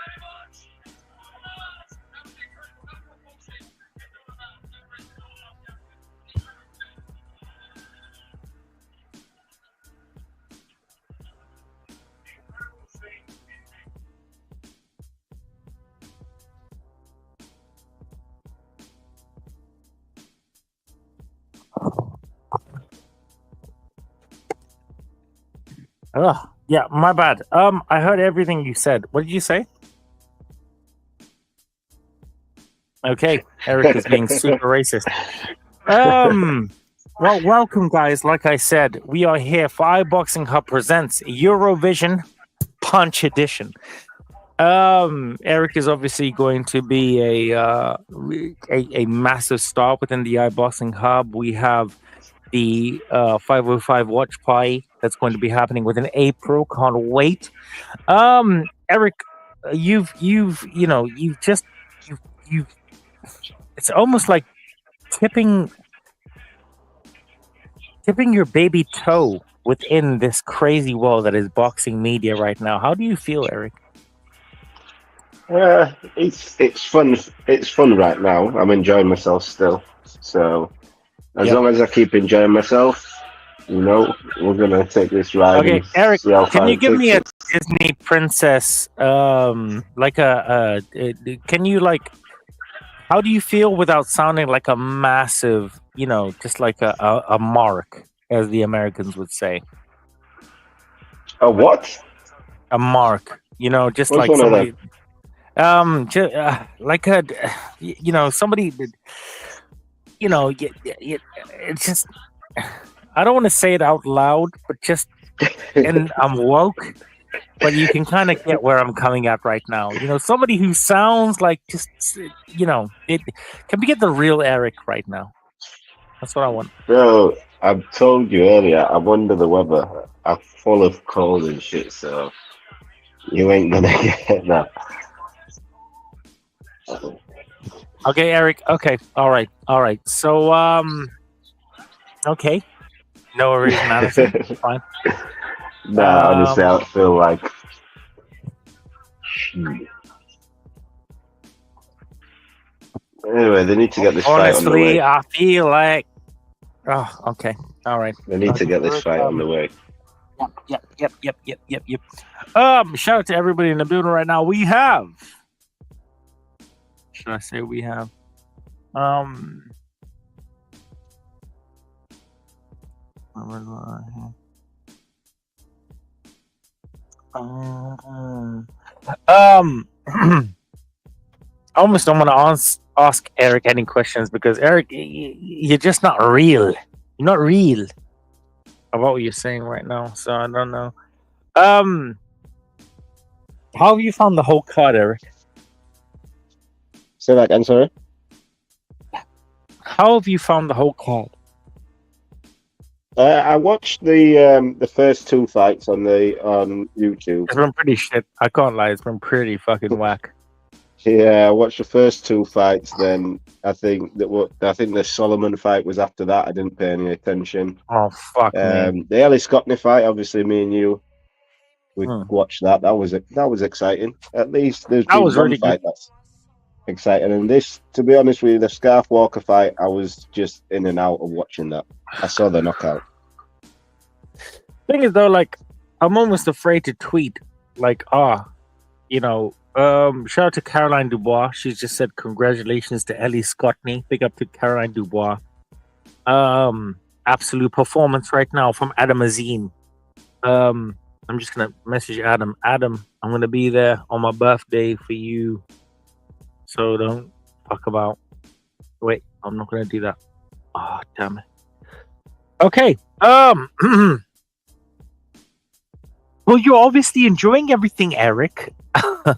Yeah, my bad. I heard everything you said. What did you say? Okay, Eric is being super racist. Well, welcome, guys. Like I said, we are here for iBoxingHub presents EUROVISION Punch Edition. Eric is obviously going to be a massive star within the iBoxingHub. We have the 505 watch party that's going to be happening within April. Can't wait. Eric, you've it's almost like tipping your baby toe within this crazy world that is boxing media right now. How do you feel, Eric? It's fun. It's fun right now. I'm enjoying myself still. So as long as I keep enjoying myself, we're gonna take this ride. Okay, Eric, can you give me a it. Disney princess? Can you how do you feel without sounding like a massive, just like a mark, as the Americans would say? A what? A mark. Just What's like one of somebody. them? Somebody. It's just. I don't want to say it out loud, but just, and I'm woke, but you can kind of get where I'm coming at right now. Somebody who sounds like just, it. Can we get the real Eric right now? That's what I want. Bro, I told you earlier, I'm under the weather. I'm full of cold and shit, so you ain't gonna get that. Okay, Eric. Okay. All right. So, okay. No reason, honestly. Fine. Honestly, I feel like. Anyway, they need to get this fight on the way. Honestly, I feel like. Oh, okay. All right. They need to get this fight on the way. Yep. Shout out to everybody in the building right now. We have. Should I say we have? I almost don't want to ask Eric any questions because Eric, you're just not real. You're not real about what you're saying right now. So I don't know. How have you found the whole card, Eric? Say that again, sorry. How have you found the whole card? I watched the first two fights on YouTube. It's been pretty shit. I can't lie. It's been pretty fucking whack. Yeah, I watched the first two fights. Then I think the Solomon fight was after that. I didn't pay any attention. Oh fuck me. The Ellie Scottney fight, obviously, me and you, we watched that. That was exciting. At least there's been one really fight that's exciting. And this, to be honest with you, the Scarf Walker fight, I was just in and out of watching that. I saw the knockout. Thing is though, I'm almost afraid to tweet. Shout out to Caroline Dubois. She's just said congratulations to Ellie Scottney. Big up to Caroline Dubois. Absolute performance right now from Adam Azine. I'm just gonna message Adam. Adam, I'm gonna be there on my birthday for you. So don't talk about. Wait, I'm not gonna do that. Oh damn it. Okay. Well, you're obviously enjoying everything, Eric. I'm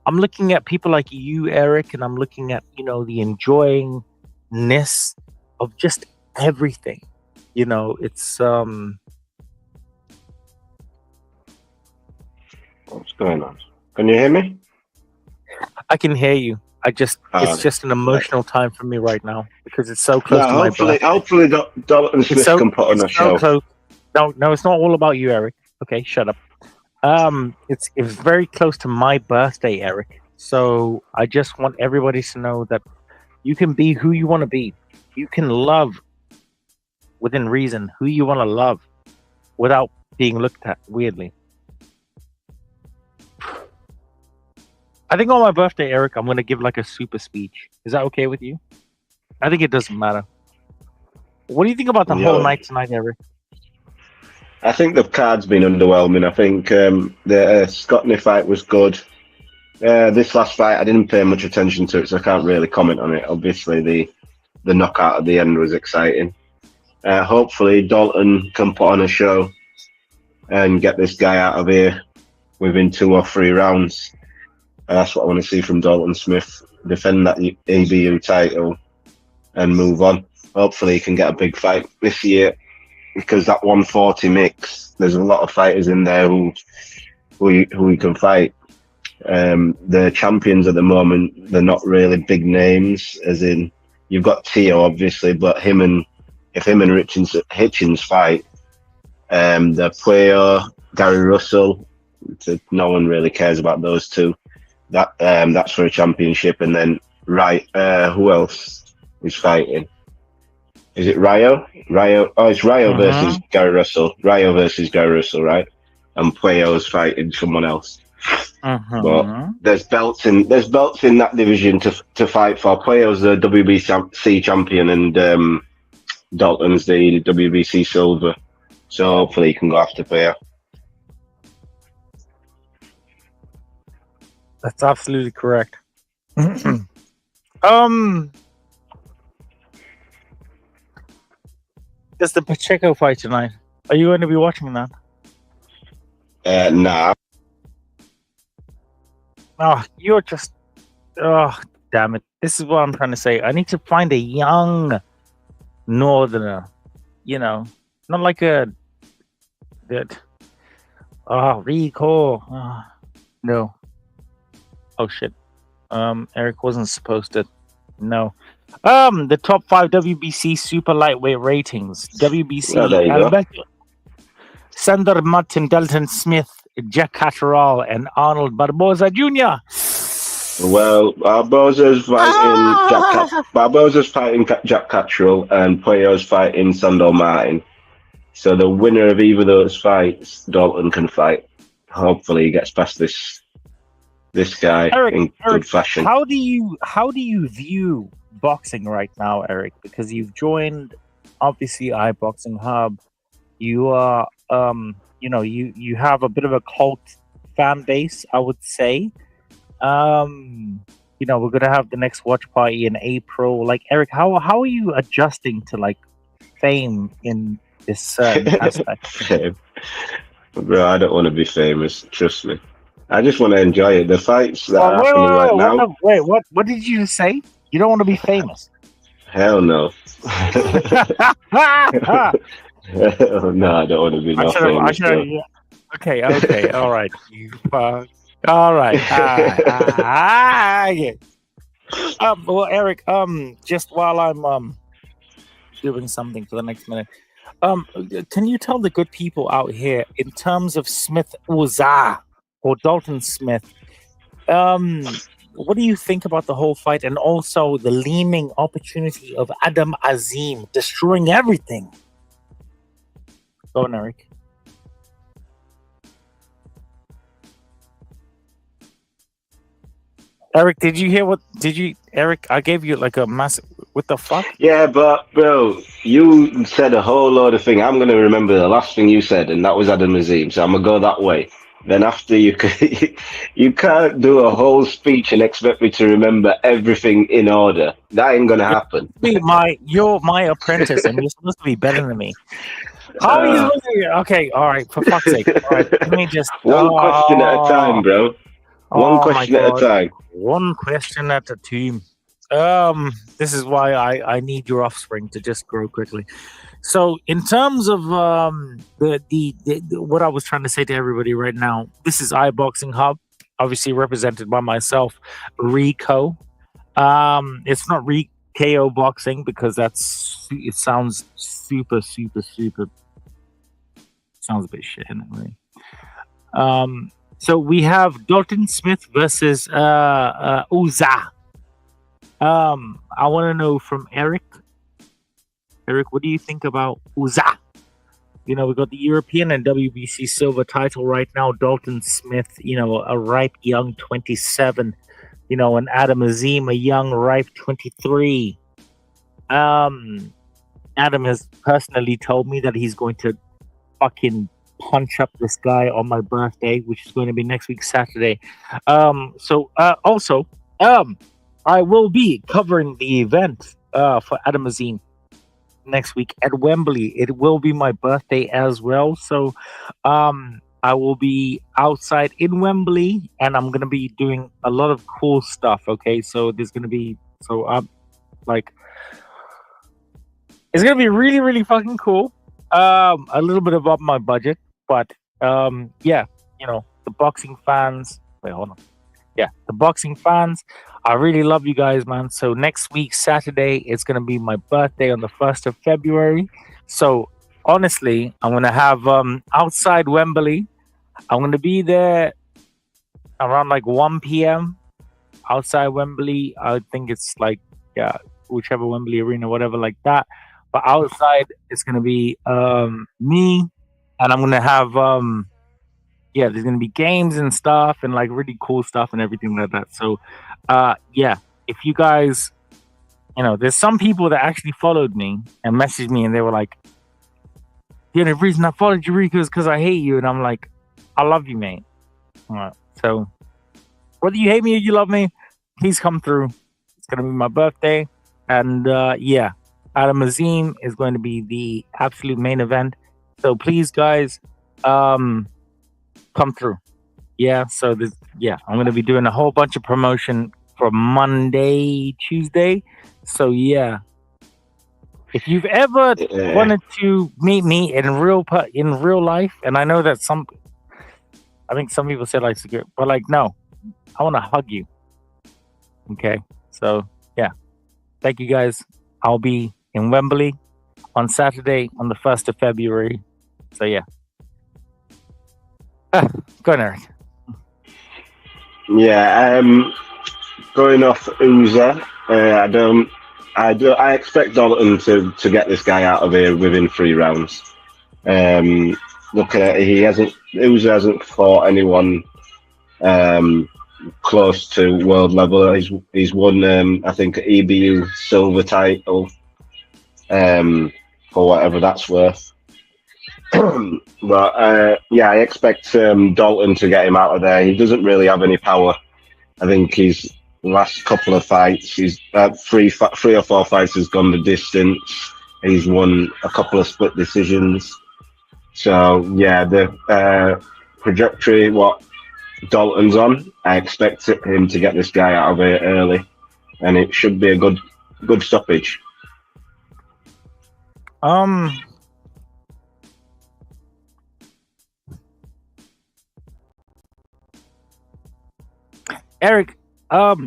looking at people like you, Eric, and I'm looking at, the enjoyingness of just everything. It's What's going on? Can you hear me? I can hear you. It's just an emotional time for me right now because it's so close to my birthday. Hopefully Dalton Smith can put on a show. Close. No, it's not all about you, Eric. Okay, shut up. It's very close to my birthday, Eric. So I just want everybody to know that you can be who you want to be. You can love within reason who you want to love without being looked at weirdly. I think on my birthday, Eric, I'm going to give a super speech. Is that okay with you? I think it doesn't matter. What do you think about the whole night tonight, Eric? I think the card's been underwhelming. I think the Scottney fight was good. This last fight, I didn't pay much attention to it, so I can't really comment on it. Obviously, the knockout at the end was exciting. Hopefully, Dalton can put on a show and get this guy out of here within 2 or 3 rounds. That's what I want to see from Dalton Smith. Defend that ABU title and move on. Hopefully, he can get a big fight this year. Because that 140 mix, there's a lot of fighters in there who he can fight. The champions at the moment, they're not really big names, as in you've got Tio obviously, but if him and Hitchens fight, the player Gary Russell, no one really cares about those two. That's for a championship, and then who else is fighting? Is it Rio? It's Rio versus Gary Russell. Rio versus Gary Russell, right? And Pueyo's fighting someone else. But there's belts in that division to fight for. Pueyo's the WBC champion, and Dalton's the WBC silver. So hopefully he can go after Pueyo. That's absolutely correct. There's the Pacheco fight tonight. Are you going to be watching that? Nah. Oh, you're just... Oh, damn it. This is what I'm trying to say. I need to find a young northerner. You know, not like a... RIKO. No. Oh, shit. Eric wasn't supposed to... No. The top 5 WBC super lightweight ratings. WBC. There you go. Sander Martin, Dalton Smith, Jack Catterall, and Arnold Barboza Jr. Well, Barboza's fighting Jack Catterall, and Pueyo's fighting Sandor Martin. So the winner of either of those fights, Dalton can fight. Hopefully, he gets past this guy in good fashion. How do you view boxing right now, Eric? Because you've joined, obviously, iBoxingHub. You are, you have a bit of a cult fan base, I would say. We're gonna have the next watch party in April. Like, Eric, how are you adjusting to like fame in this certain aspect? Bro, I don't want to be famous. Trust me. I just want to enjoy it. The fights that are happening right now. Wait, what did you say? You don't want to be famous? Hell no. No, I don't want to be famous. Okay, all right. You fuck. All right. Yeah. Well, Eric, just while I'm doing something for the next minute, can you tell the good people out here, in terms of Smith Ouizza or Dalton Smith, what do you think about the whole fight, and also the looming opportunity of Adam Azim destroying everything? Go on, Eric. Eric, Eric, I gave you like a massive... What the fuck? Yeah, but, bro, you said a whole load of things. I'm going to remember the last thing you said, and that was Adam Azim, so I'm going to go that way. Then after you can't do a whole speech and expect me to remember everything in order. That ain't going to happen. You're my apprentice, and you're supposed to be better than me. How are you supposed to... Okay, all right, for fuck's sake. All right, let me just... One question at a time, bro. One question at a time. One question at a time. This is why I need your offspring to just grow quickly. So, in terms of the what I was trying to say to everybody right now, this is iBoxingHub, obviously represented by myself, RIKO. It's not RIKO Boxing because it sounds super sounds a bit shit, anyway. So we have Dalton Smith versus Ouizza. I want to know from Eric. Eric, what do you think about Ouizza? We got the European and WBC silver title right now. Dalton Smith, a ripe young 27. And Adam Azim, a young ripe 23. Adam has personally told me that he's going to fucking punch up this guy on my birthday, which is going to be next week Saturday. Also, I will be covering the event for Adam Azim next week at Wembley. It will be my birthday as well, so I will be outside in Wembley, and I'm gonna be doing a lot of cool stuff. Okay, so there's gonna be it's gonna be really, really fucking cool. A little bit above my budget, but the boxing fans. Wait, hold on. the boxing fans, I really love you guys, man. So next week, Saturday, it's going to be my birthday on the 1st of February. So honestly, I'm going to have outside Wembley. I'm going to be there around like 1 p.m. outside Wembley. I think it's like, whichever Wembley Arena, whatever like that. But outside, it's going to be me, and I'm going to have, there's going to be games and stuff and like really cool stuff and everything like that. So, if you guys, there's some people that actually followed me and messaged me and they were like, the only reason I followed you, RIKO, is because I hate you. And I'm like, I love you, mate. All right. So whether you hate me or you love me, please come through. It's going to be my birthday. And Adam Azim is going to be the absolute main event. So please, guys, come through. So I'm going to be doing a whole bunch of promotion for Monday, Tuesday. So if you've ever wanted to meet me in real life, and I know that I think some people say like, but like, no, I want to hug you. Okay, so thank you guys. I'll be in Wembley on Saturday on the 1st of February. So go on, Eric. Going off Ouizza, I expect Dalton to get this guy out of here within 3 rounds. Looking at it, Ouizza hasn't fought anyone close to world level. He's won I think EBU silver title for whatever that's worth. But I expect Dalton to get him out of there. He doesn't really have any power. I think his last couple of fights, he's 3 or 4 fights has gone the distance. He's won a couple of split decisions. So the trajectory what Dalton's on, I expect him to get this guy out of here early, and it should be a good stoppage. Eric,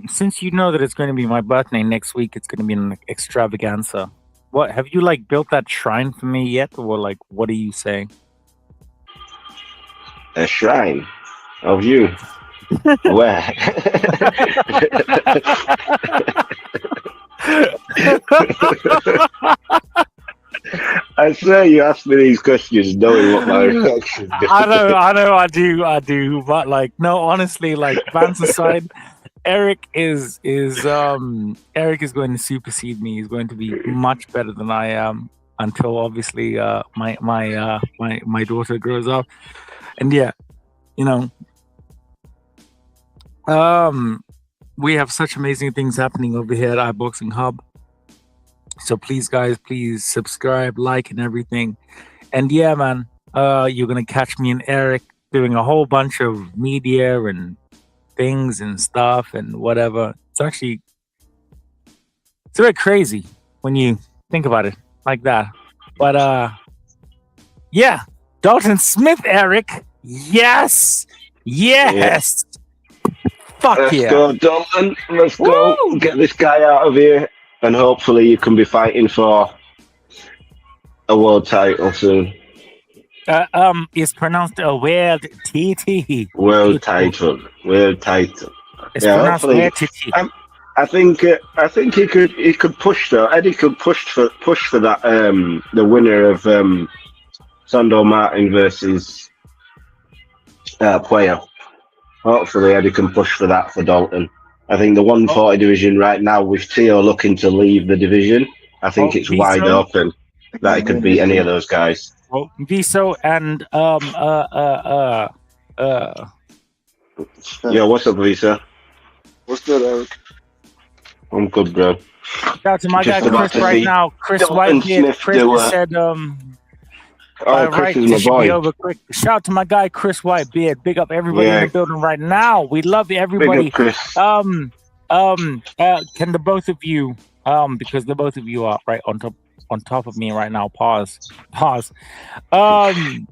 since you know that it's going to be my birthday next week, it's going to be an extravaganza. What have you like built that shrine for me yet, or like what are you saying? A shrine of you? Where? I swear you asked me these questions knowing what my reaction is. I do. But like, no, honestly, like, bands aside, Eric is going to supersede me. He's going to be much better than I am until obviously my daughter grows up. And we have such amazing things happening over here at iBoxingHub. So please, guys, please subscribe, like, and everything. And man, you're gonna catch me and Eric doing a whole bunch of media and things and stuff and whatever. It's a bit crazy when you think about it like that. But Dalton Smith, Eric. Yes. Fuck Let's go, Dalton. Let's go. Get this guy out of here. And hopefully you can be fighting for a world title soon. It's pronounced a world TT. World title. It's pronounced world TT. I think he could push though. Eddie could push for that. The winner of Sando Martin versus Puello. Hopefully Eddie can push for that for Dalton. I think the 140 division right now, with Teo looking to leave the division, I think it's wide open that he could beat any of those guys. Well, Viso and Yo, what's up, Lisa? What's good, Eric? I'm good, bro. Shout out to my guy Chris right now. Chris Whitehead. Chris said Chris is my boy. Over quick. Shout out to my guy Chris Whitebeard. Big up everybody in the building right now. We love everybody. Big up, Chris. Can the both of you because the both of you are right on top of me right now. Pause. Handle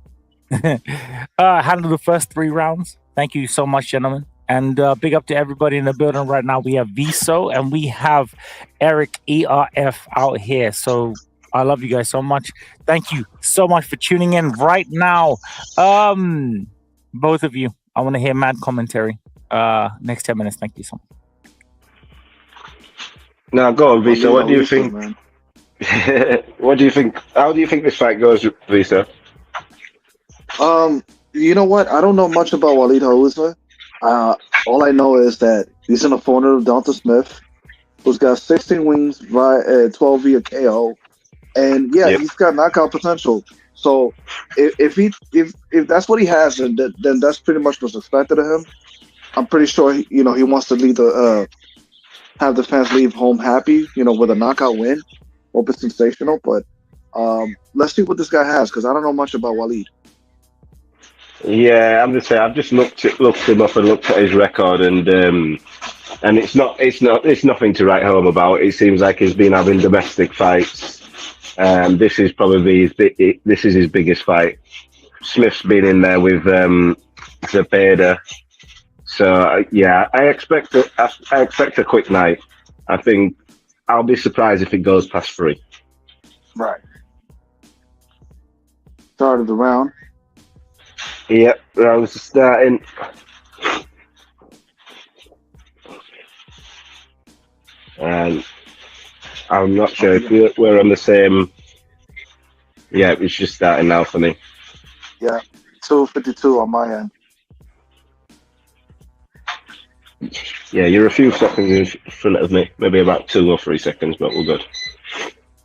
the first 3 rounds. Thank you so much, gentlemen. And big up to everybody in the building right now. We have Viso and we have Eric ERF out here. So I love you guys so much. Thank you so much for tuning in right now. Both of you, I want to hear mad commentary. Next 10 minutes. Thank you so much. Now go on, Visa. What do you think? What do you think? How do you think this fight goes, Visa? You know what? I don't know much about Walid Ouizza. All I know is that he's an opponent of Dalton Smith, who's got 16 wins via 12 via KO, and he's got knockout potential. So if that's what he has, then that's pretty much what's expected of him. I'm pretty sure he wants to lead have the fans leave home happy, with a knockout win. Hope it's sensational, but let's see what this guy has, because I don't know much about Walid. Yeah, I'm just saying. I've just looked him up and looked at his record, and it's nothing to write home about. It seems like he's been having domestic fights. This is probably his biggest fight. Smith's been in there with Zepeda. So I expect a quick night. I think I'll be surprised if it goes past 3. Right. Start of the round. Yep, rounds starting. And I'm not sure if we're on the same. Yeah, it's just starting now for me. Yeah, 2:52 on my end. Yeah, you're a few seconds in front of me, maybe about 2 or 3 seconds, but we're good.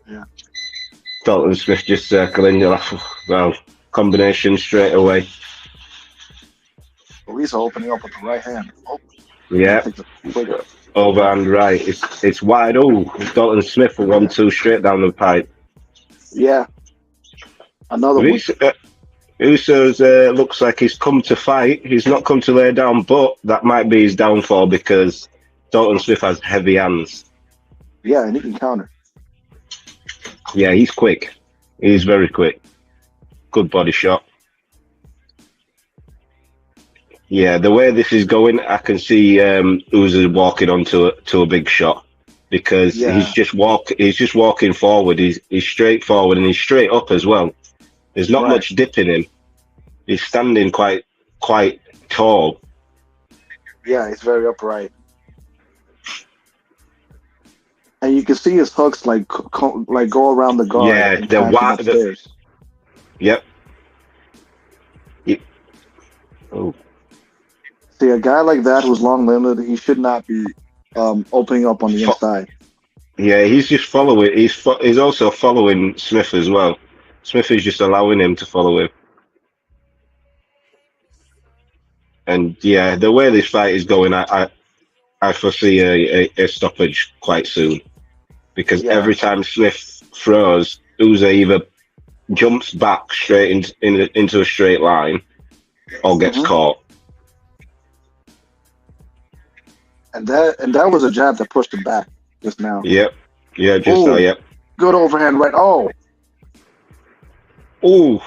Yeah. Dalton Smith just circling. Well, combination straight away. Ouizza opening up with the right hand. Oh. Yeah. Overhand right. It's wide. Oh, Dalton Smith for 1-2 straight down the pipe. Yeah. Another one. Uso's looks like he's come to fight. He's not come to lay down, but that might be his downfall because Dalton Smith has heavy hands. Yeah, and he can counter. Yeah, he's quick. He's very quick. Good body shot. Yeah, the way this is going, I can see Ouizza walking onto a big shot because he's just walking forward. He's straight forward and he's straight up as well. There's not much dip in him. He's standing quite tall. Yeah, he's very upright. And you can see his hooks like go around the guard. Yeah, they're wide. Yep. Oh. See, a guy like that who's long-limbed, he should not be opening up on the inside. Yeah, he's just following. He's also following Smith as well. Smith is just allowing him to follow him. And yeah, the way this fight is going, I foresee a stoppage quite soon. Because every time Smith throws, Ouizza either jumps back straight into a straight line or gets caught. And that was a jab that pushed him back just now. Yep. Yeah, just now, yep. Good overhand right. Oh,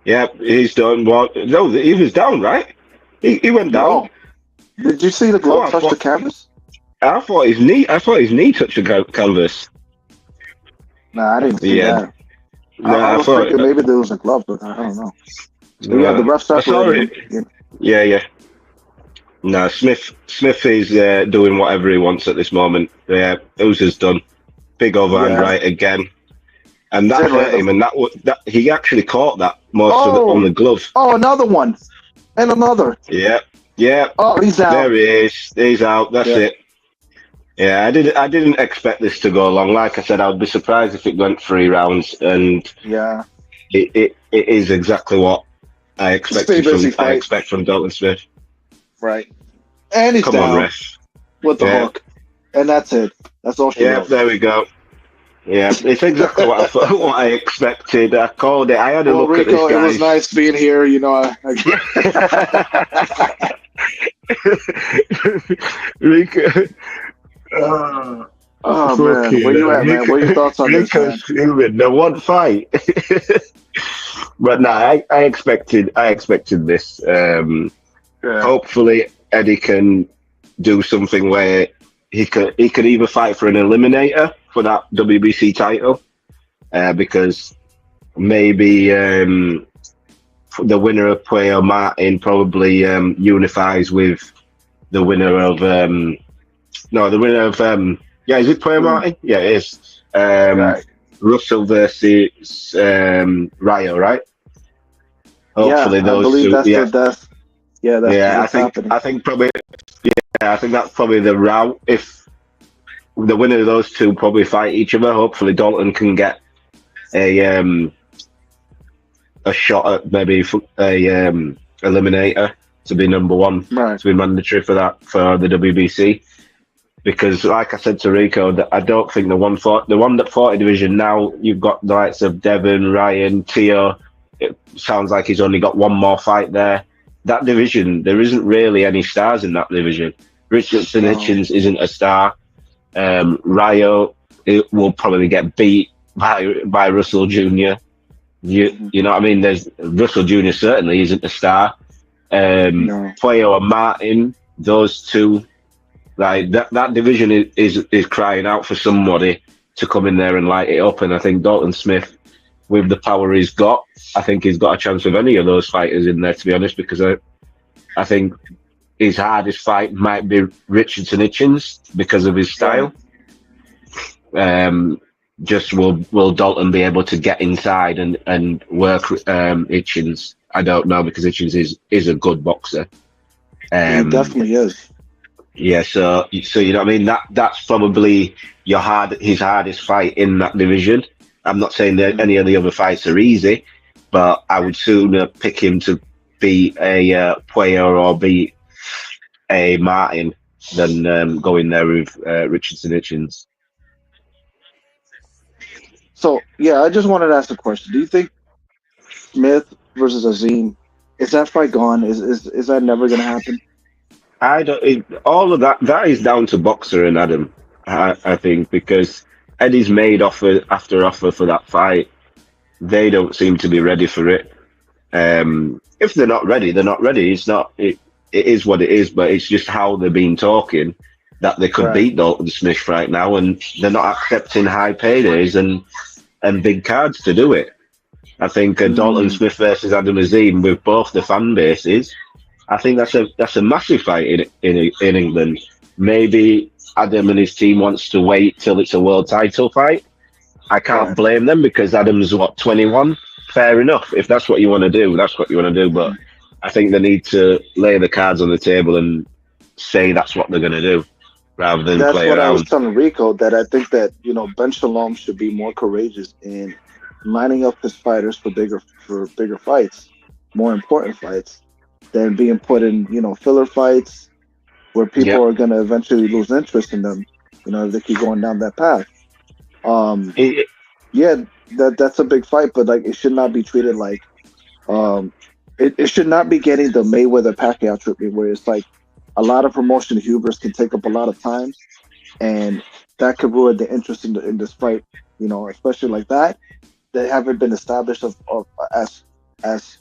yeah, he's done. Well, no, he was down, right? He went down. No. Did you see the glove touch the canvas? I thought his knee touched the canvas. Nah, I didn't see that. I was thinking maybe there was a glove, but I don't know. Yeah, the ref separated. Yeah. No, Smith is doing whatever he wants at this moment. Yeah, Ouizza's done. Big overhand right again. And that hurt him, and that he actually caught that on the glove. Oh, another one, and another. Yeah. Oh, he's out. There he is. He's out. That's it. Yeah, I didn't expect this to go long. Like I said, I would be surprised if it went 3 rounds, and it is exactly what I expect from Dalton Smith. Right, and he's down on, ref. With the hook, and that's it. That's all she knows. There we go. Yeah, it's exactly what I expected. I called it. I had a look at this guy. It was nice being here. Riko. Oh man, where you at, man? What are your thoughts on this? The one fight. But no, I expected this. Hopefully Eddie can do something where he could either fight for an eliminator for that WBC title, because maybe the winner of Puello Martin probably unifies with the winner of is it Puello Martin? Yeah, it is. Right. Russell versus Rio, right? Hopefully I those believe two. that's happening. I think that's probably the route. If the winner of those two probably fight each other, hopefully Dalton can get a shot at maybe a eliminator to be number one, Right. to be mandatory for the WBC. Because, like I said to RIKO, I don't think the 140 division now, you've got the likes of Devon, Ryan, Tio. It sounds like he's only got one more fight there. That division, there isn't really any stars in that division. Richardson Hitchens isn't a star. Rio will probably get beat by Russell Jr. You know what I mean? There's Russell Jr. certainly isn't a star. Puello and Martin, those two. Like that division is crying out for somebody to come in there and light it up, and I think Dalton Smith, with the power he's got, I think he's got a chance with any of those fighters in there, to be honest, because I think his hardest fight might be Richardson Hitchens because of his style. Just will Dalton be able to get inside and work Hitchens? I don't know, because Hitchens is a good boxer. He definitely is. Yeah, so you know what I mean? That's probably his hardest fight in that division. I'm not saying that any of the other fights are easy, but I would sooner pick him to beat a Puello or beat a Martin than go in there with Richardson Hitchens. So yeah, I just wanted to ask a question. Do you think Smith versus Azim, is that fight gone? Is that never going to happen? I don't. All of that is down to Boxer and Adam. I think, because Eddie's made offer after offer for that fight. They don't seem to be ready for it. If they're not ready, they're not ready. It's not. It is what it is. But it's just how they've been talking that they could beat Dalton Smith right now, and they're not accepting high paydays and big cards to do it. I think Dalton Smith versus Adam Azim, with both the fan bases, I think that's a massive fight in England. Maybe Adam and his team wants to wait till it's a world title fight. I can't blame them, because Adam's 21. Fair enough. If that's what you want to do, that's what you want to do. But I think they need to lay the cards on the table and say that's what they're going to do, rather than play around. That's what I was telling RIKO, that I think that Ben Shalom should be more courageous in lining up his fighters for bigger fights, more important fights, than being put in filler fights where people are going to eventually lose interest in them. If they keep going down that path. That's a big fight, but like, it should not be treated like it should not be getting the Mayweather Pacquiao treatment, where it's like a lot of promotion hubris can take up a lot of time, and that could ruin the interest in this fight. Especially like that. They haven't been established as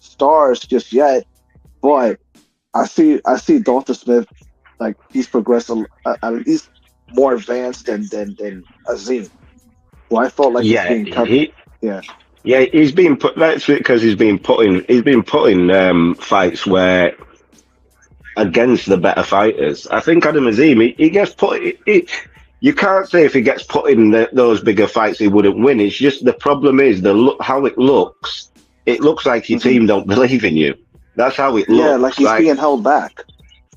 stars just yet, but I see Dalton Smith, like, he's progressed at least more advanced than Azim. Well, I felt like he's being covered. He's been put. That's because he's been put in fights where against the better fighters. I think Adam Azim, he gets put. You can't say if he gets put in those bigger fights he wouldn't win. It's just the problem is how it looks. It looks like your team don't believe in you. That's how it looks. Yeah, like he's being held back.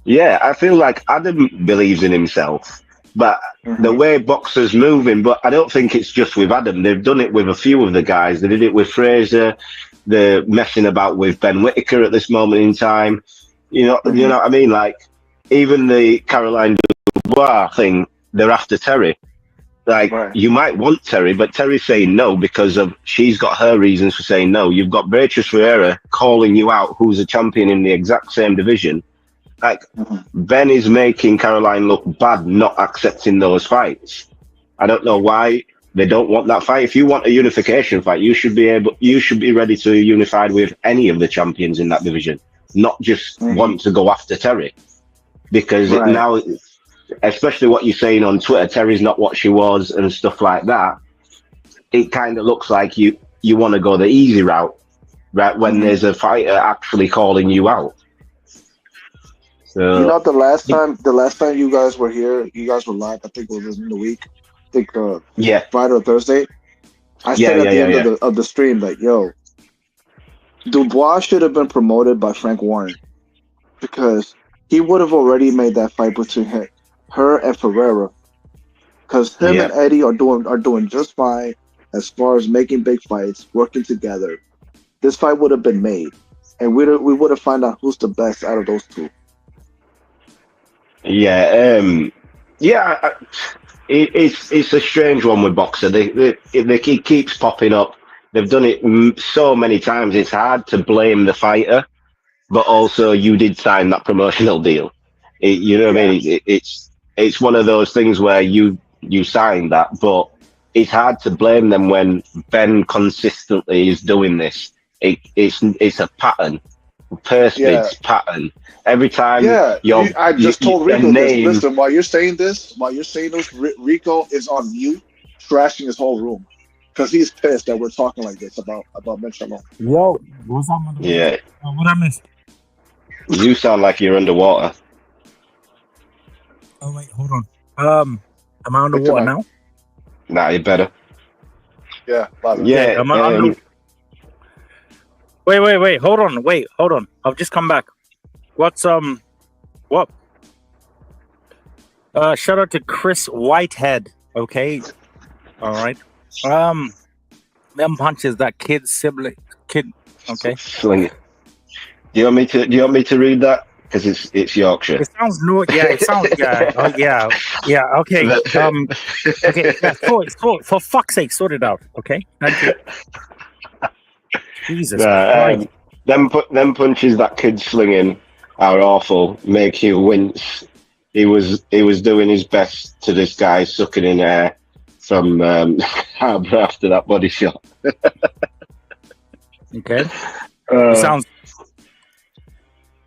Yeah, I feel like Adam believes in himself, but the way boxers moving. But I don't think it's just with Adam. They've done it with a few of the guys. They did it with Fraser. They're messing about with Ben Whittaker at this moment in time. You know what I mean? Like, even the Caroline Dubois thing. They're after Terry. Like, you might want Terry, but Terry's saying no because she's got her reasons for saying no. You've got Beatrice Ferreira calling you out, who's a champion in the exact same division. Like, Ben is making Caroline look bad, not accepting those fights. I don't know why they don't want that fight. If you want a unification fight, you should be ready to unify with any of the champions in that division, not just want to go after Terry. because Right. now, especially what you're saying on Twitter, Terry's not what she was and stuff like that. It kind of looks like you want to go the easy route, right? When there's a fighter actually calling you out. So You know, the last time you guys were here, you guys were live. I think it was in the week. I think yeah, Friday or Thursday. I Yeah, said at yeah, the yeah, end of the stream that, yo, Dubois should have been promoted by Frank Warren, because he would have already made that fight between her and Ferreira. Because him Yeah. and Eddie are doing just fine as far as making big fights, working together. This fight would have been made, and we would have found out who's the best out of those two. yeah, it's a strange one with Boxer. He keeps popping up. They've done it so many times. It's hard to blame the fighter, but also you did sign that promotional deal. You know what I mean? It's one of those things where you signed that, but it's hard to blame them when Ben consistently is doing this. It's a pattern, purse bids pattern. Every time I just told Rico this. name, Listen, while you're saying this, Rico is on mute, trashing his whole room, because he's pissed that we're talking like this about Mitch alone. Yo, what's up, motherfucker? yeah, What I missed? you sound like you're underwater. Oh wait, hold on. Am I underwater now? Nah, you better. Yeah, Yeah, am I under? Wait, hold on. I've just come back. What's what? Shout out to Chris Whitehead. Okay, all right. Them punches that kid. Okay. Sling it. Do you want me to read that? Because it's Yorkshire. It sounds new. Yeah, it sounds. Yeah. Oh, yeah. Okay. Okay. Yeah, for fuck's sake, sort it out. Okay. Thank you. Jesus Christ. Them punches that kid's slinging are awful. Make you wince. He was doing his best to this guy sucking in air from Harbour after that body shot. Okay. It sounds.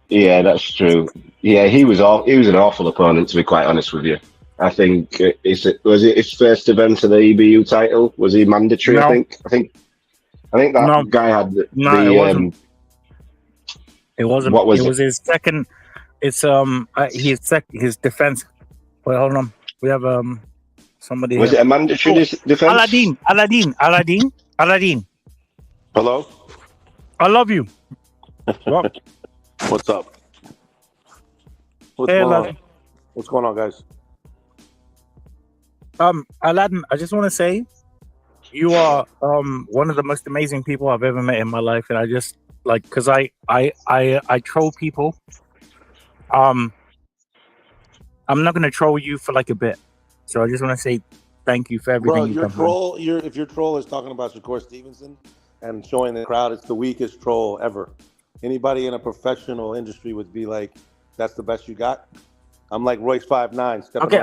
Yeah, that's true. Yeah, he was an awful opponent, to be quite honest with you. I think was it his first event of the EBU title? Was he mandatory? No. I think that guy had it wasn't. It wasn't. What was it? It was his second. It's his defense. Wait, hold on. We have somebody. Was here. it a mandatory defense? Aladdin. Hello? I love you. What? What's up? What's Hey, going Aladdin. on? What's going on, guys? Aladdin, I just want to say you are one of the most amazing people I've ever met in my life, and I just because I troll people. I'm not gonna troll you for like a bit, so I just want to say thank you for everything. Bro, you've your done. troll, if your troll is talking about Shakur Stevenson and showing the crowd it's the weakest troll ever. Anybody in a professional industry would be like, that's the best you got? I'm like Royce 5'9". Okay,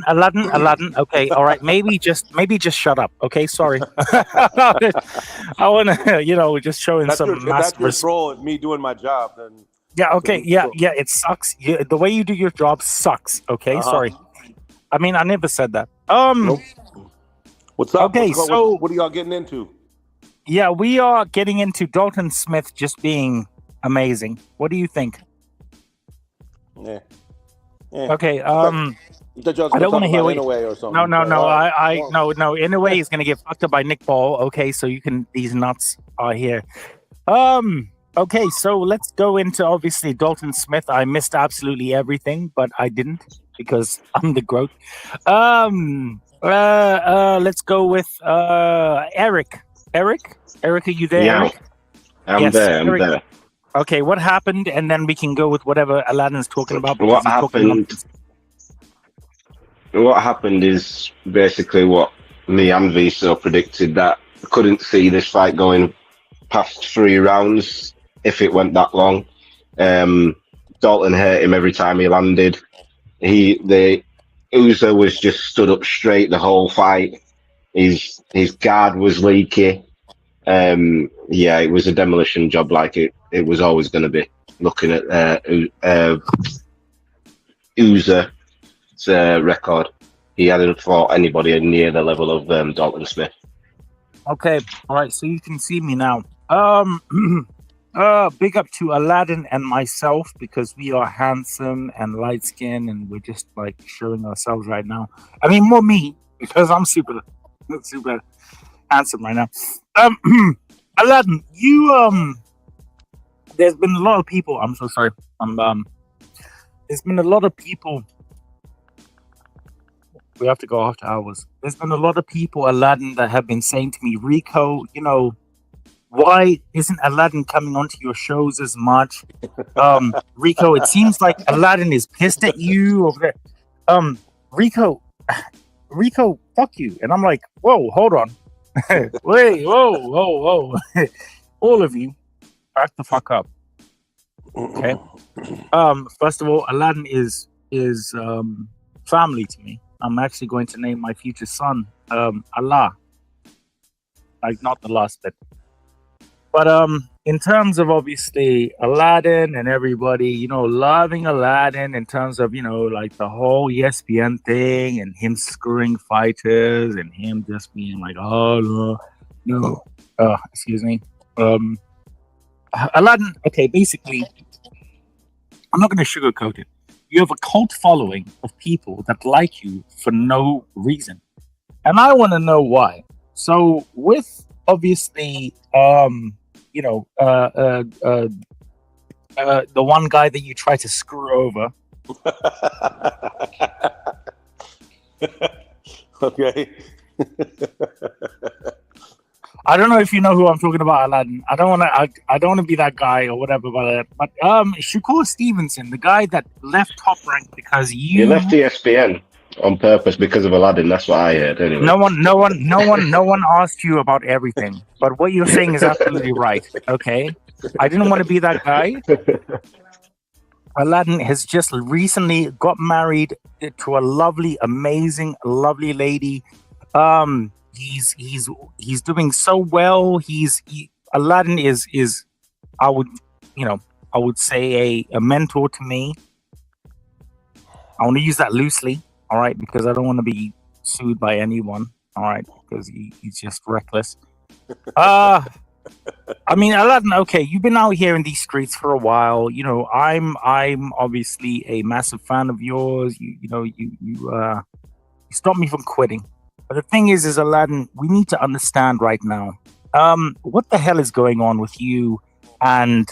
Aladdin. Okay, all right. Maybe just shut up. Okay, sorry. I want to, just showing That's some if that's your massive. troll and me doing my job, then Yeah. Okay. Yeah. It sucks. The way you do your job sucks. Okay. Sorry. I mean, I never said that. Nope. What's up? Okay, so what are y'all getting into? Yeah, we are getting into Dalton Smith just being amazing. What do you think? Yeah. Okay. I don't want to hear what Inouye or something. No. No. Inouye is going to get fucked up by Nick Ball. Okay, so these nuts are here. Okay, so let's go into obviously Dalton Smith. I missed absolutely everything, but I didn't because I'm the GOAT. Let's go with Eric. Eric, are you there? Yeah, Eric? I'm there. Okay, what happened? And then we can go with whatever Aladdin's talking about. What happened is basically what me and Viso predicted, that couldn't see this fight going past 3 rounds if it went that long. Dalton hurt him every time he landed. Ouizza was just stood up straight the whole fight. His guard was leaky. It was a demolition job like it was always going to be. looking at Ouizza's record. He hadn't fought anybody near the level of Dalton Smith. Okay, all right. So you can see me now. Big up to Aladdin and myself because we are handsome and light skinned and we're just like showing ourselves right now. I mean, more me because I'm super handsome right now. Aladdin, you there's been a lot of people. I'm so sorry. There's been a lot of people. We have to go after hours. There's been a lot of people, Aladdin, that have been saying to me, Rico, you know, why isn't Aladdin coming onto your shows as much? Rico, it seems like Aladdin is pissed at you over there. Rico, fuck you. And I'm like, whoa, hold on. Wait, whoa. All of you, back the fuck up. Okay. First of all, Aladdin is family to me. I'm actually going to name my future son Allah. Like not the last bit. But in terms of obviously Aladdin and everybody, you know, loving Aladdin in terms of, you know, like the whole ESPN thing and him screwing fighters and him just being like, oh no, excuse me. Aladdin, okay, basically, I'm not going to sugarcoat it. You have a cult following of people that like you for no reason. And I want to know why. So with obviously, you know, the one guy that you try to screw over. Okay. I don't know if you know who I'm talking about, Aladdin. I don't want to be that guy or whatever. But Shakur Stevenson, the guy that left Top Rank because You left ESPN on purpose because of Aladdin. That's what I heard. Anyway. No one asked you about everything. But what you're saying is absolutely right. Okay, I didn't want to be that guy. Aladdin has just recently got married to a lovely, amazing, lovely lady. He's doing so well. Aladdin is I would say a mentor to me. I want to use that loosely, all right, because I don't want to be sued by anyone, all right, because he's just reckless. I mean, Aladdin, okay, you've been out here in these streets for a while. You know, I'm obviously a massive fan of yours. You stopped me from quitting. But the thing is Aladdin, we need to understand right now, what the hell is going on with you, and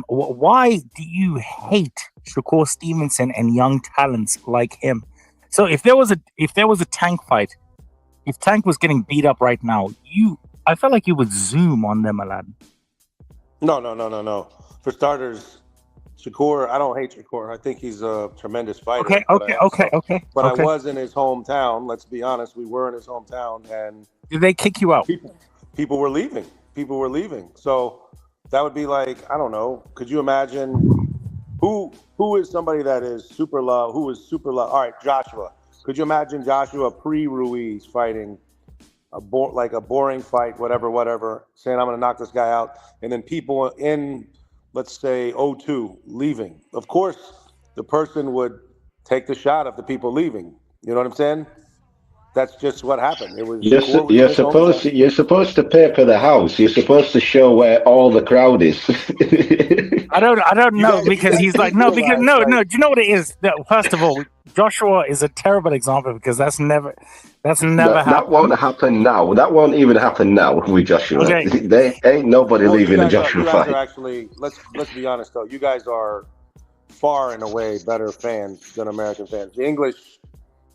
why do you hate Shakur Stevenson and young talents like him? So if there was a Tank fight, if Tank was getting beat up right now, I felt like you would zoom on them, Aladdin. No. For starters, Shakur, I don't hate Shakur. I think he's a tremendous fighter. Okay. But I was in his hometown. Let's be honest. We were in his hometown, and did they kick you out? People were leaving. So that would be like, I don't know. Could you imagine who is somebody that is super love? Who is super love? All right, Joshua. Could you imagine Joshua pre-Ruiz fighting a boring fight, whatever, saying I'm going to knock this guy out, and then people in, let's say, 02 leaving? Of course, the person would take the shot of the people leaving. You know what I'm saying? That's just what happened. It was. You're supposed to paper the house. You're supposed to show where all the crowd is. I don't know because he's like no. Do you know what it is? First of all, Joshua is a terrible example because that's never happened. That won't happen now. That won't even happen now with Joshua. Okay. There ain't nobody leaving a Joshua fight. Actually, let's be honest though. You guys are far and away better fans than American fans. The English,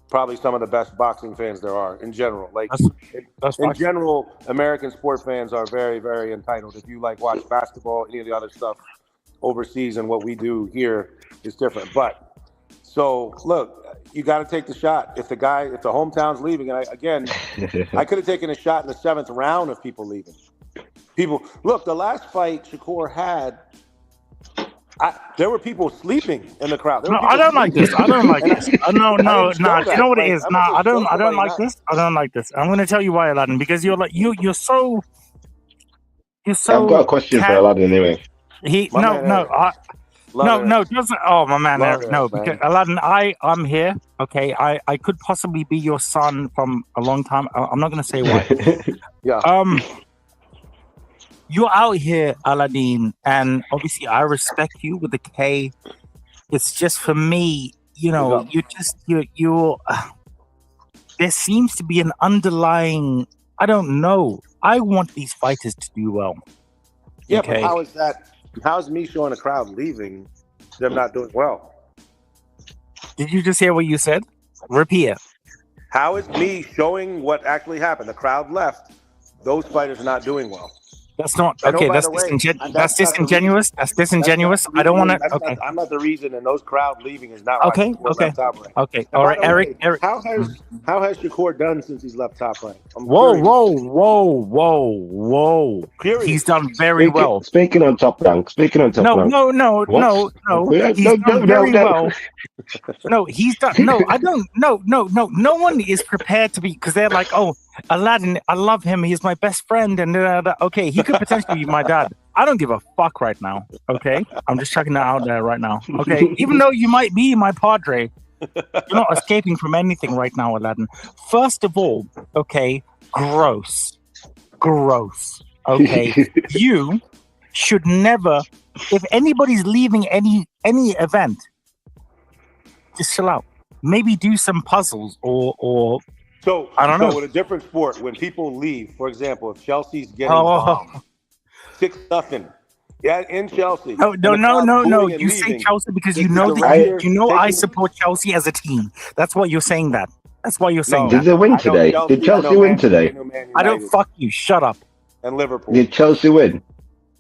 probably some of the best boxing fans there are in general. Like in general, American sport fans are very, very entitled. If you watch basketball, any of the other stuff overseas, and what we do here is different. But so look, you got to take the shot. If the hometown's leaving, and I could have taken a shot in the 7th round of people leaving. Look, the last fight Shakur had, there were people sleeping in the crowd. No, I don't like this. No. You know what it is? No, I don't like this. I don't like this. I'm going to tell you why, Aladdin. Because you're so. I've got a question for Aladdin anyway. doesn't. Oh, my man, Love Eric, no, Eric, man. because Aladdin, I'm here. Okay, I could possibly be your son from a long time. I'm not gonna say why. Yeah. You're out here, Aladdin, and obviously I respect you with the K. It's just for me, you're there seems to be an underlying. I don't know. I want these fighters to do well. Yeah, Okay. but how is that? How is me showing a crowd leaving them not doing well? Did you just hear what you said? Repeat it. How is me showing what actually happened? The crowd left. Those fighters are not doing well. That's not I know, okay. by That's the way, disingenuous. and That's that's not the disingenuous. That's disingenuous. I don't want to. Okay. I'm not the reason, and those crowd leaving is not why Okay. Shakur Okay. left Top Rank. Okay. And All by right, the Eric. way, Eric. how has Shakur done since he's left Top Rank? I'm Whoa, curious. whoa. Curious. He's done very well. Speaking on Top Rank. No. What? He's done very well. No, he's done. No, I don't. No. No one is prepared to be because they're like, oh, Aladdin, I love him. He's my best friend, and okay, he could potentially be my dad. I don't give a fuck right now. Okay, I'm just checking that out there right now. Okay, even though you might be my padre, you're not escaping from anything right now, Aladdin. First of all, okay, gross. Okay, you should never. If anybody's leaving any event, just chill out. Maybe do some puzzles or So I don't know. With a different sport, when people leave, for example, if Chelsea's getting bombed, 6-0, yeah, in Chelsea. No. You say leaving, Chelsea because is you the know director I taking- support Chelsea as a team. That's why you're saying that. That's why you're saying No. Did that. they win I know today? Did I Chelsea know win Man today? City, I know Man I don't United fuck you. Shut up. and Liverpool. Did Chelsea win?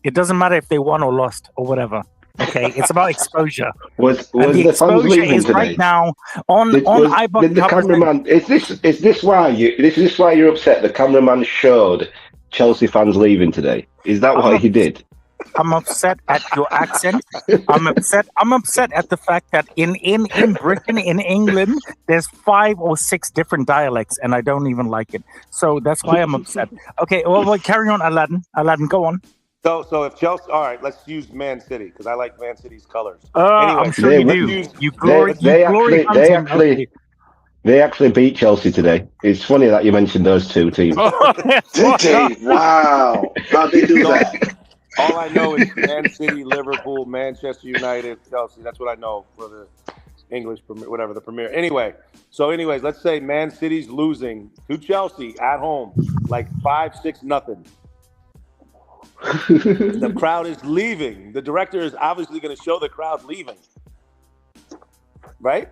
It doesn't matter if they won or lost or whatever. Okay, it's about exposure. Was And the the fans exposure leaving is today? right now on Did the iBoxingHub. cameraman? Is this why you're upset? The cameraman showed Chelsea fans leaving today. Is that why he did? I'm upset at your accent. I'm upset at the fact that in Britain, in England, there's 5 or 6 different dialects, and I don't even like it. So that's why I'm upset. Okay, well carry on, Aladdin. Aladdin, go on. So if Chelsea, all right, let's use Man City because I like Man City's colors. I'm sure you do. You glory. They actually beat Chelsea today. It's funny that you mentioned those two teams. Did they? Wow. How'd they do that? All I know is Man City, Liverpool, Manchester United, Chelsea. That's what I know for the English Premier, whatever the Premier. Anyways, let's say Man City's losing to Chelsea at home, like 5-6-0. The crowd is leaving. The director is obviously going to show the crowd leaving, right?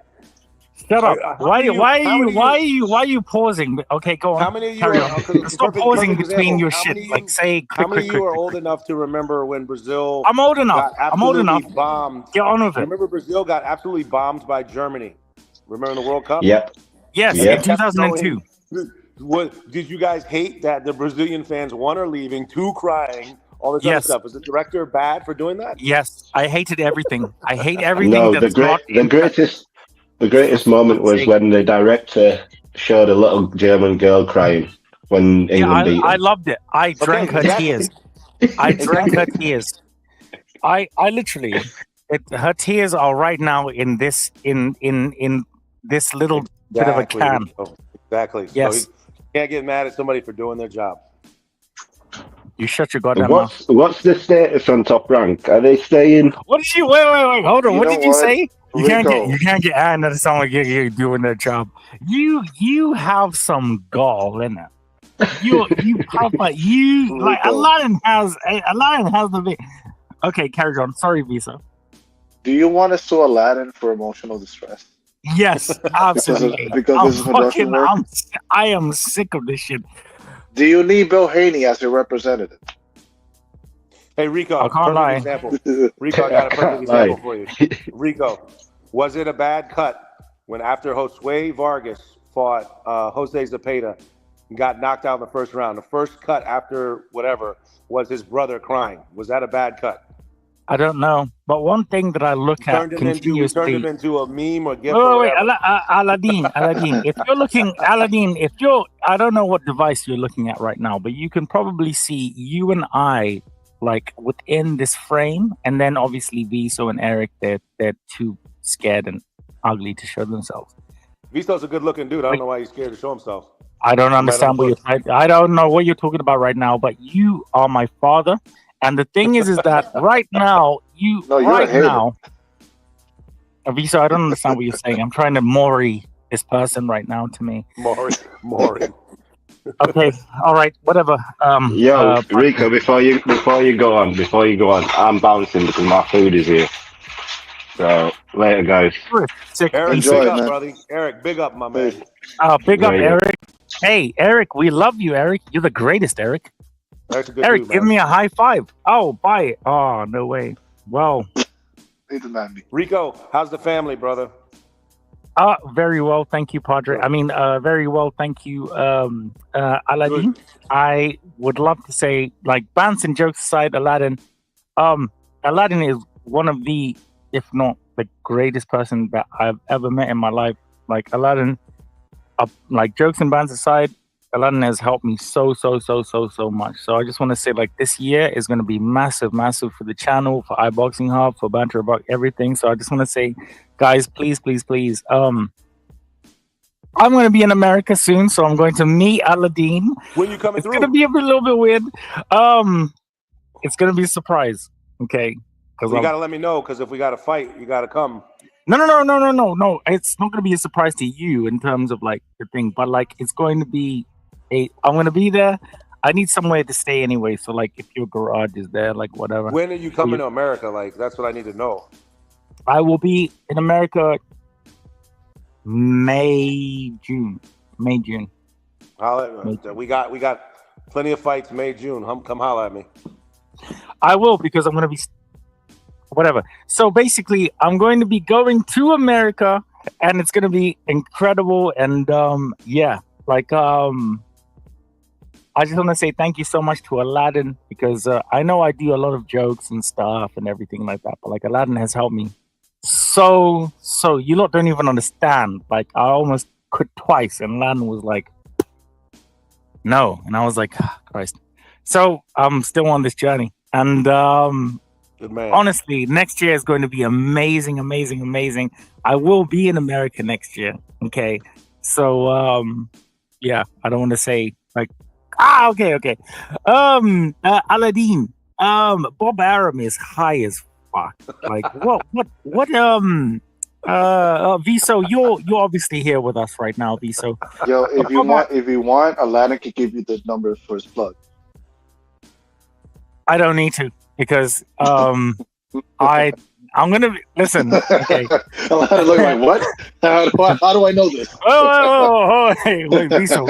Shut up. How Why are you pausing? Okay, go on. How many of you Carry are on. Stop pausing between your shit. Like say how many of you are quick. old enough to remember when Brazil I'm old enough. bombed? Get on with it. Remember Brazil got absolutely bombed by Germany. Remember in the World Cup? Yep. Yes, Yeah. in 2002. What did you guys hate that the Brazilian fans, 1 are leaving, 2 crying, all this other Yes. stuff? Is the director bad for doing that? Yes, I hated everything. I hate everything. No, that's the greatest moment was when the director showed a little German girl crying when England beat them. I loved it. I drank her tears. I drank her tears. I literally, her tears are right now in this this little bit of a can. Exactly. Yes. So you can't get mad at somebody for doing their job. You shut your goddamn mouth. What's the status on Top Rank? Are they staying? What did you? Wait. Hold on. You What know did you what? say? You can't Rico. get that sound like you're doing their job. You have some gall in it. You proper like Rico. Aladdin has the big. Okay, carry on. Sorry, Visa. Do you want to sue Aladdin for emotional distress? Yes, absolutely. Because this is production work? I am sick of this shit. Do you need Bill Haney as your representative? Hey, Rico, I can't lie. example. Rico, I got a perfect example for you. Rico, was it a bad cut when after Josue Vargas fought Jose Zepeda and got knocked out in the first round? The first cut after whatever was his brother crying. Was that a bad cut? I don't know, but one thing that I look at Turned him continuously. into a meme or gif. Wait, or wait, whatever. Aladdin. If you're looking, Aladdin, I don't know what device you're looking at right now, but you can probably see you and I like within this frame, and then obviously Viso and Eric, they're too scared and ugly to show themselves. Viso's a good-looking dude. I don't know why he's scared to show himself. I don't understand what I don't know what you're talking about right now, but you are my father. And the thing is that right now, Viso, I don't understand what you're saying. I'm trying to Maury this person right now to me. Maury. Okay, all right, whatever. Rico, before you go on, I'm bouncing because my food is here. So later, guys. Eric, big up, brother. Eric, big up, my man. Big up, Eric. Hey, Eric, we love you, Eric. You're the greatest, Eric. Eric, give me a high five. Oh, bye. Oh, no way. Well, Rico, how's the family, brother? Very well, thank you, Padre. I mean, very well, thank you, Aladdin. Good. I would love to say, like, bants and jokes aside, Aladdin is one of the, if not the greatest person that I've ever met in my life. Like, Aladdin, like, jokes and bants aside, Aladdin has helped me so much. So I just want to say, like, this year is going to be massive for the channel, for iBoxingHub, for Banter About everything. So I just want to say, guys, please. I'm going to be in America soon, so I'm going to meet Aladdin. When you coming through? It's going to be a little bit weird. It's going to be a surprise, okay? You got to let me know, because if we got to fight, you got to come. No. It's not going to be a surprise to you in terms of, like, the thing, but, like, it's going to be I'm going to be there. I need somewhere to stay anyway, so, like, if your garage is there, like, whatever. When are you coming to America? Like, that's what I need to know. I will be in America May, June. We got plenty of fights May, June. Come holler at me. I will, because I'm going to be whatever. So basically, I'm going to be going to America, and it's going to be incredible. And I just want to say thank you so much to Aladdin, because I know I do a lot of jokes and stuff and everything like that, but, like, Aladdin has helped me so you lot don't even understand. Like, I almost quit twice, and Aladdin was like, no, and I was like, Christ. So I'm still on this journey, and good man. Honestly, next year is going to be amazing. I will be in America next year. Okay, so I don't want to say, like, okay. Aladdin, Bob Arum is high as fuck. Like, what Viso, you're obviously here with us right now, Viso. Yo, if you want, Aladdin can give you the number for his plug. I don't need to, because I'm gonna listen. Okay. Aladdin look like, what? How do I know this? Hey, wait, Viso.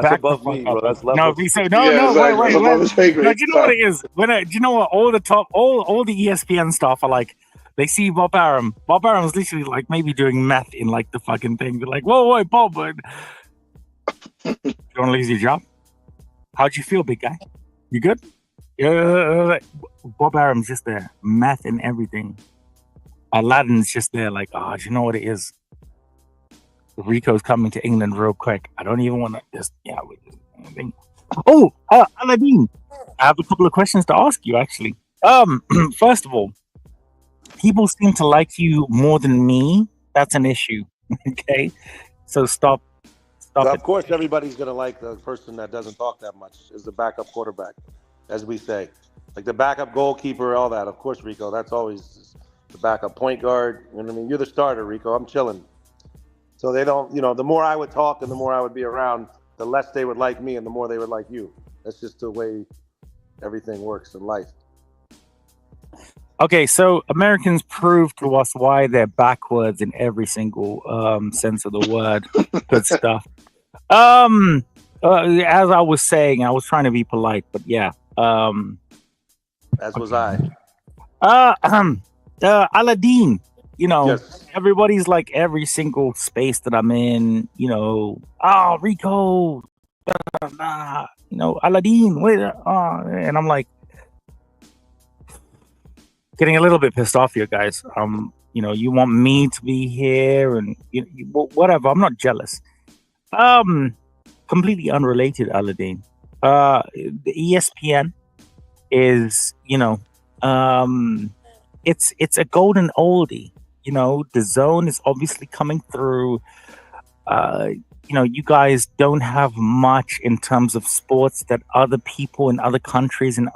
That's above me, bro. That's level. No, Viso. No, wait. No, do you know what it is? Do you know what? All the ESPN stuff are like, they see Bob Arum. Bob Arum's literally, like, maybe doing meth in, like, the fucking thing. They're like, whoa, Bob, you want to lose your job? How'd you feel, big guy? You good? Bob Arum's just there, meth and everything. Aladdin's just there, like, do you know what it is? Rico's coming to England real quick. I don't even want to just, anything. Oh, Aladdin, I have a couple of questions to ask you, actually. First of all, people seem to like you more than me. That's an issue. Okay, so stop. Of course, everybody's gonna like the person that doesn't talk that much, is the backup quarterback, as we say, like the backup goalkeeper, all that. Of course, Rico, that's always the backup point guard. You know what I mean? You're the starter, Rico. I'm chilling. So they don't, the more I would talk and the more I would be around, the less they would like me and the more they would like you. That's just the way everything works in life. Okay, so Americans prove to us why they're backwards in every single sense of the word. Good stuff. As I was saying, I was trying to be polite, but yeah. As was I. Aladdin, yes. Everybody's like, every single space that I'm in, Rico, Aladdin, wait, and I'm like, getting a little bit pissed off here, guys. You want me to be here and whatever. I'm not jealous. Completely unrelated, Aladdin. The ESPN is, it's a golden oldie. The zone is obviously coming through. You guys don't have much in terms of sports that other people in other countries and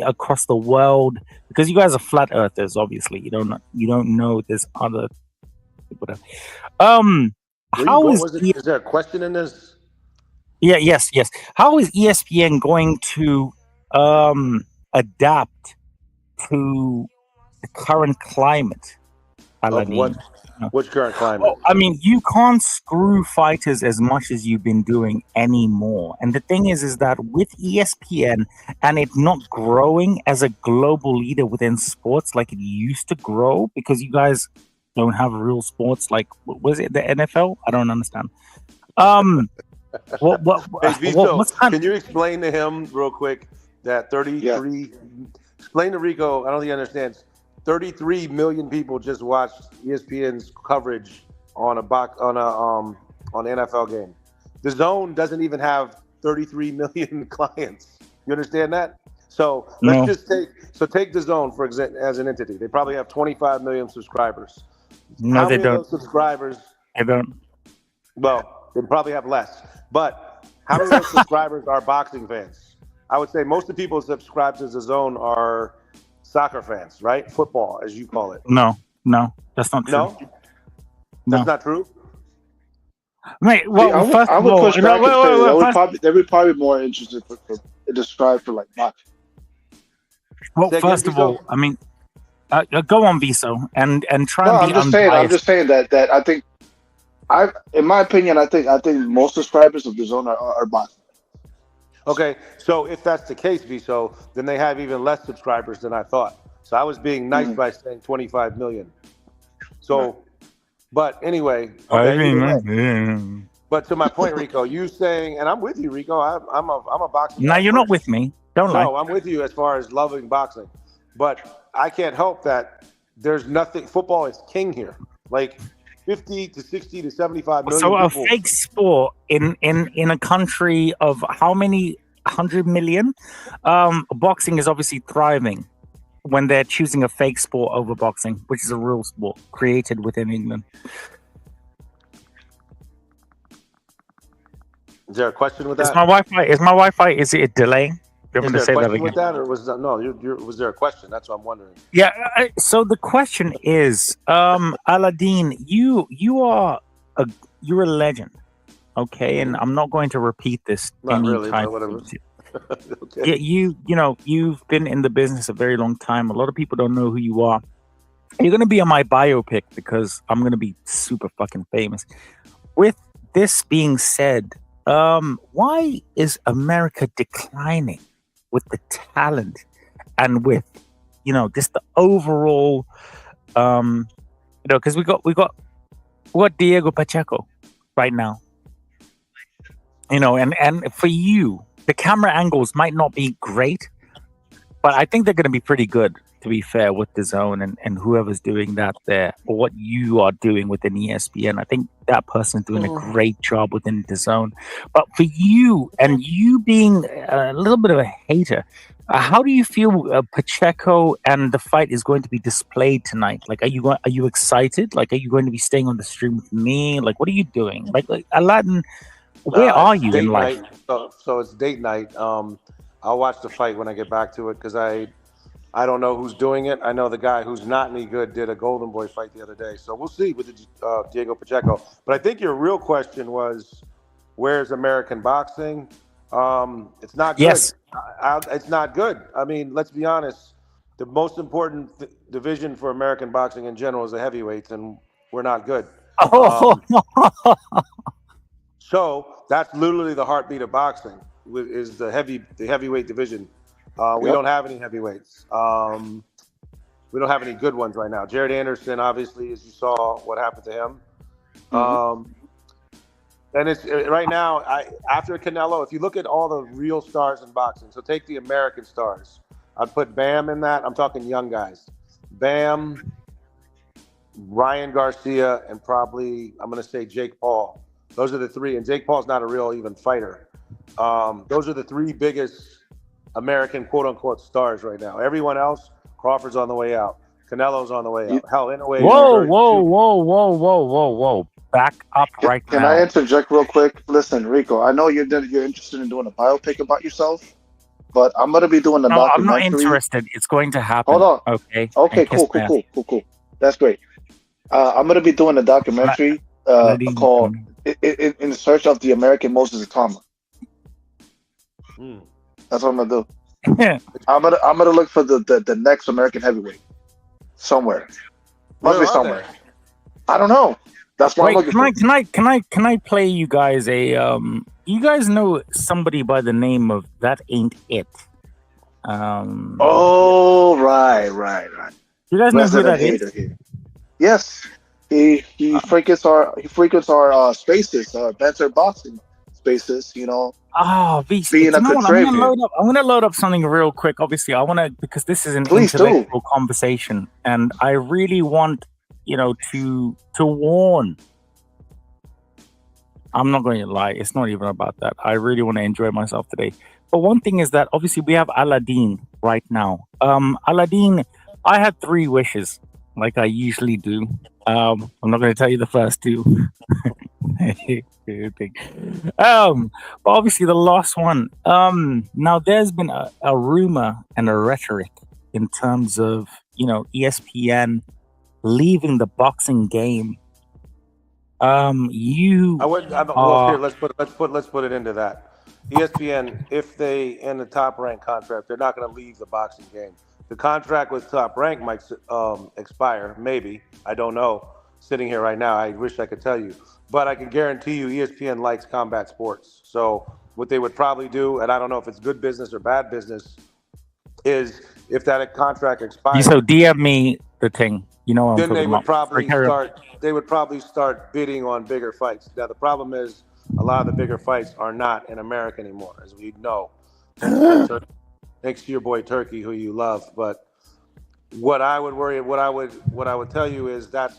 across the world, because you guys are flat earthers. Obviously, you don't know this other. Whatever. How is is there a question in this? Yeah, yes. How is ESPN going to adapt to the current climate, Of Aladdin? what? Which current climate? I mean, you can't screw fighters as much as you've been doing anymore. And the thing is that with ESPN and it not growing as a global leader within sports like it used to grow, because you guys don't have real sports like, was it the NFL? I don't understand. Can you explain to him real quick that 33? Yeah. Explain to RIKO. I don't think he understands. 33 million people just watched ESPN's coverage on an NFL game. The Zone doesn't even have 33 million clients. You understand that? So let's take the Zone for example as an entity. They probably have 25 million subscribers. No, they don't. Those subscribers? They don't. Well, they probably have less. But how many of those subscribers are boxing fans? I would say most of the people who subscribe to the Zone are soccer fans, right? Football, as you call it. No, that's not true. No? That's not true? Mate, well, first I of would all, push back and say they would probably be more interested for describe for like boxing. Well, first of all, I mean, go on, Viso, and try and be unbiased. I'm just saying that I think, in my opinion, I think most subscribers of the Zone are boxing. Okay, so if that's the case, Viso, then they have even less subscribers than I thought. So I was being nice by saying 25 million. So, but anyway. But to my point, RIKO, you saying, and I'm with you, RIKO. I'm a boxing. No, you're not with me. Don't lie. No, I'm with you as far as loving boxing, but I can't help that. There's nothing. Football is king here. Like 50 to 60 to 75 million. So people. A fake sport in a country of how many 100 million? Boxing is obviously thriving when they're choosing a fake sport over boxing, which is a real sport created within England. Is there a question with that? Is my Wi-Fi? Is it a delay? Is there a question with that, or was that was there a question? That's what I'm wondering. Yeah. So the question is, Aladdin, you're a legend, okay? And I'm not going to repeat this. Not really, but whatever. Okay. Yeah, you've been in the business a very long time. A lot of people don't know who you are. You're going to be on my biopic because I'm going to be super fucking famous. With this being said, why is America declining with the talent and with just the overall because we got Diego Pacheco right now, and for you the camera angles might not be great, but I think they're going to be pretty good, to be fair, with the Zone and whoever's doing that there, or what you are doing within ESPN. I think that person's doing a great job within the Zone. But for you, and you being a little bit of a hater, how do you feel Pacheco and the fight is going to be displayed tonight? Like, are you excited? Like, are you going to be staying on the stream with me? Like, what are you doing? Like Aladdin, where are you in life? So it's date night. I'll watch the fight when I get back to it because I don't know who's doing it. I know the guy who's not any good did a Golden Boy fight the other day. So we'll see with Diego Pacheco. But I think your real question was, where's American boxing? It's not good. Yes. It's not good. I mean, let's be honest. The most important division for American boxing in general is the heavyweights, and we're not good. So that's literally the heartbeat of boxing, is the heavyweight division. We don't have any heavyweights. We don't have any good ones right now. Jared Anderson, obviously, as you saw what happened to him. And it's right now, after Canelo, if you look at all the real stars in boxing, so take the American stars. I'd put Bam in that. I'm talking young guys. Bam, Ryan Garcia, and probably, I'm going to say Jake Paul. Those are the three. And Jake Paul's not a real even fighter. Those are the three biggest American quote-unquote stars right now. Everyone else, Crawford's on the way out. Canelo's on the way out. Hell, in a way, Whoa. Back up right Can now. I interject real quick? Listen, Rico, I know you're interested in doing a biopic about yourself, but I'm gonna be doing a No, I'm not documentary. interested. It's going to happen. Hold on. Okay. Okay, And kiss cool. my ass. That's great. I'm gonna be doing a documentary called "In Search of the American Moses Atama." That's what I'm gonna do. I'm gonna look for the next American heavyweight somewhere. Must be somewhere. I don't know. That's what I'm looking for. Can I play you guys a you guys know somebody by the name of That Ain't It? Oh, right. You guys know who that is? Here. Yes. He frequents our spaces, banter boxing spaces, you know. Oh, VC. Being a contrarian. I'm gonna load up something real quick. Obviously, I want to, because this is an Please intellectual conversation, and I really want, to warn. I'm not going to lie. It's not even about that. I really want to enjoy myself today. But one thing is that obviously we have Aladdin right now. Aladdin, I had 3 wishes, like I usually do. I'm not going to tell you the first 2. But obviously the last one. Now there's been a rumor and a rhetoric in terms of ESPN leaving the boxing game. Here, let's put it into that. ESPN, if they end the Top Rank contract, they're not going to leave the boxing game. The contract with Top Rank might expire, maybe. I don't know. Sitting here right now, I wish I could tell you. But I can guarantee you ESPN likes combat sports. So what they would probably do, and I don't know if it's good business or bad business, is if that contract expires. So DM me the thing. Then they would probably start bidding on bigger fights. Now the problem is a lot of the bigger fights are not in America anymore, as we know. Thanks to your boy Turkey, who you love. But what I would tell you is that's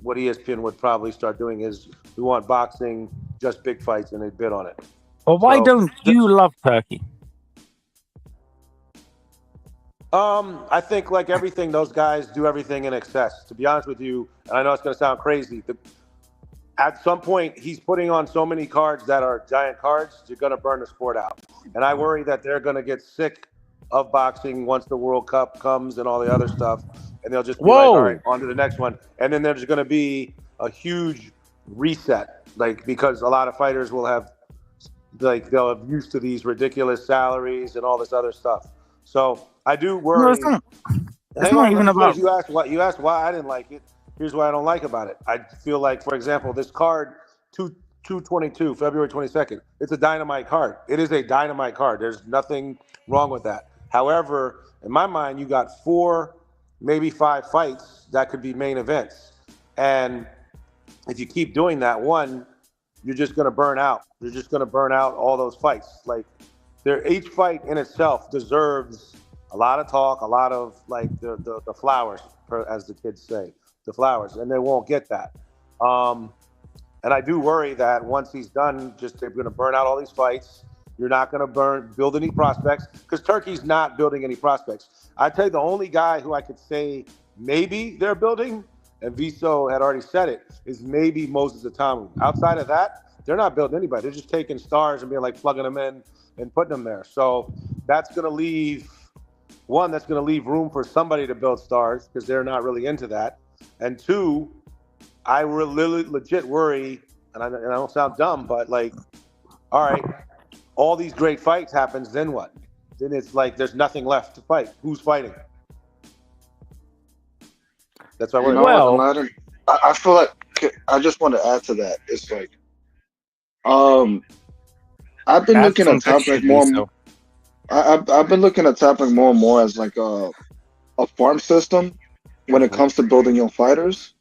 what ESPN would probably start doing is we want boxing, just big fights, and they bid on it. Well, why don't you love Turkey? I think like everything, those guys do everything in excess. To be honest with you, and I know it's going to sound crazy, at some point he's putting on so many cards that are giant cards, you're going to burn the sport out. And I worry that they're going to get sick of boxing once the World Cup comes and all the other stuff, and they'll just be like, all right, on to the next one. And then there's going to be a huge reset, because a lot of fighters will have, they'll have used to these ridiculous salaries and all this other stuff. So I do worry. No, it's not even about. You asked why I didn't like it. Here's why I don't like about it. I feel like, for example, this card, 222, February 22nd, it's a dynamite card. It is a dynamite card. There's nothing wrong with that. However, in my mind, you got 4, maybe 5 fights that could be main events. And if you keep doing that, you're just going to burn out. You're just going to burn out all those fights. Each fight in itself deserves a lot of talk, a lot of the flowers, as the kids say, the flowers, and they won't get that. And I do worry that once he's done, they're going to burn out all these fights. You're not going to build any prospects, because Turkey's not building any prospects. I tell you, the only guy who I could say maybe they're building, and Viso had already said it, is maybe Moses Atamu. Outside of that, they're not building anybody. They're just taking stars and being plugging them in and putting them there. So that's going to leave room for somebody to build stars, because they're not really into that. And 2, I really legit worry, and I don't sound dumb, but all right, all these great fights happens, then what? Then it's there's nothing left to fight. Who's fighting? That's why we're I feel like I just want to add to that. It's I've been looking at Top Rank more. I've been looking at Top Rank more and more as a farm system when it comes to building young fighters.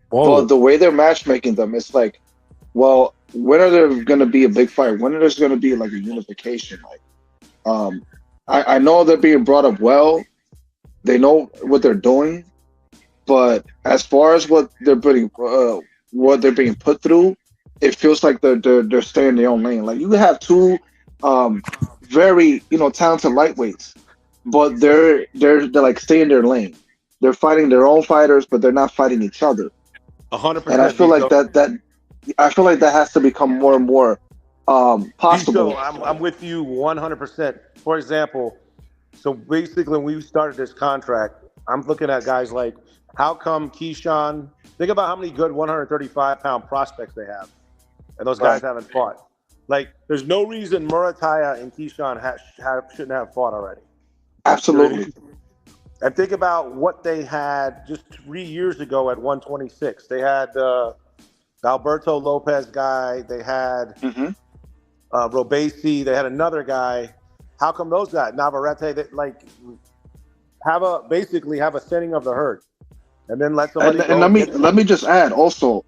Whoa. But the way they're matchmaking them, it's well, when are there going to be a big fight? When are there going to be a unification? I know they're being brought up well. They know what they're doing, but as far as what they're being put through, it feels like they're staying in their own lane. You have 2 very, talented lightweights, but they're like stay in their lane. They're fighting their own fighters, but they're not fighting each other. 100%. And I feel like that has to become more and more possible. So I'm with you 100%. For example, so basically when we started this contract, I'm looking at guys like, how come Keyshawn, think about how many good 135-pound prospects they have, and those guys haven't fought. Like, there's no reason Murataya and Keyshawn shouldn't have fought already. Absolutely. And think about what they had just 3 years ago at 126. They had the Alberto Lopez guy. They had Robesi. They had another guy. How come those guys, Navarrete, basically have a thinning of the herd, and then let somebody and let me just add also,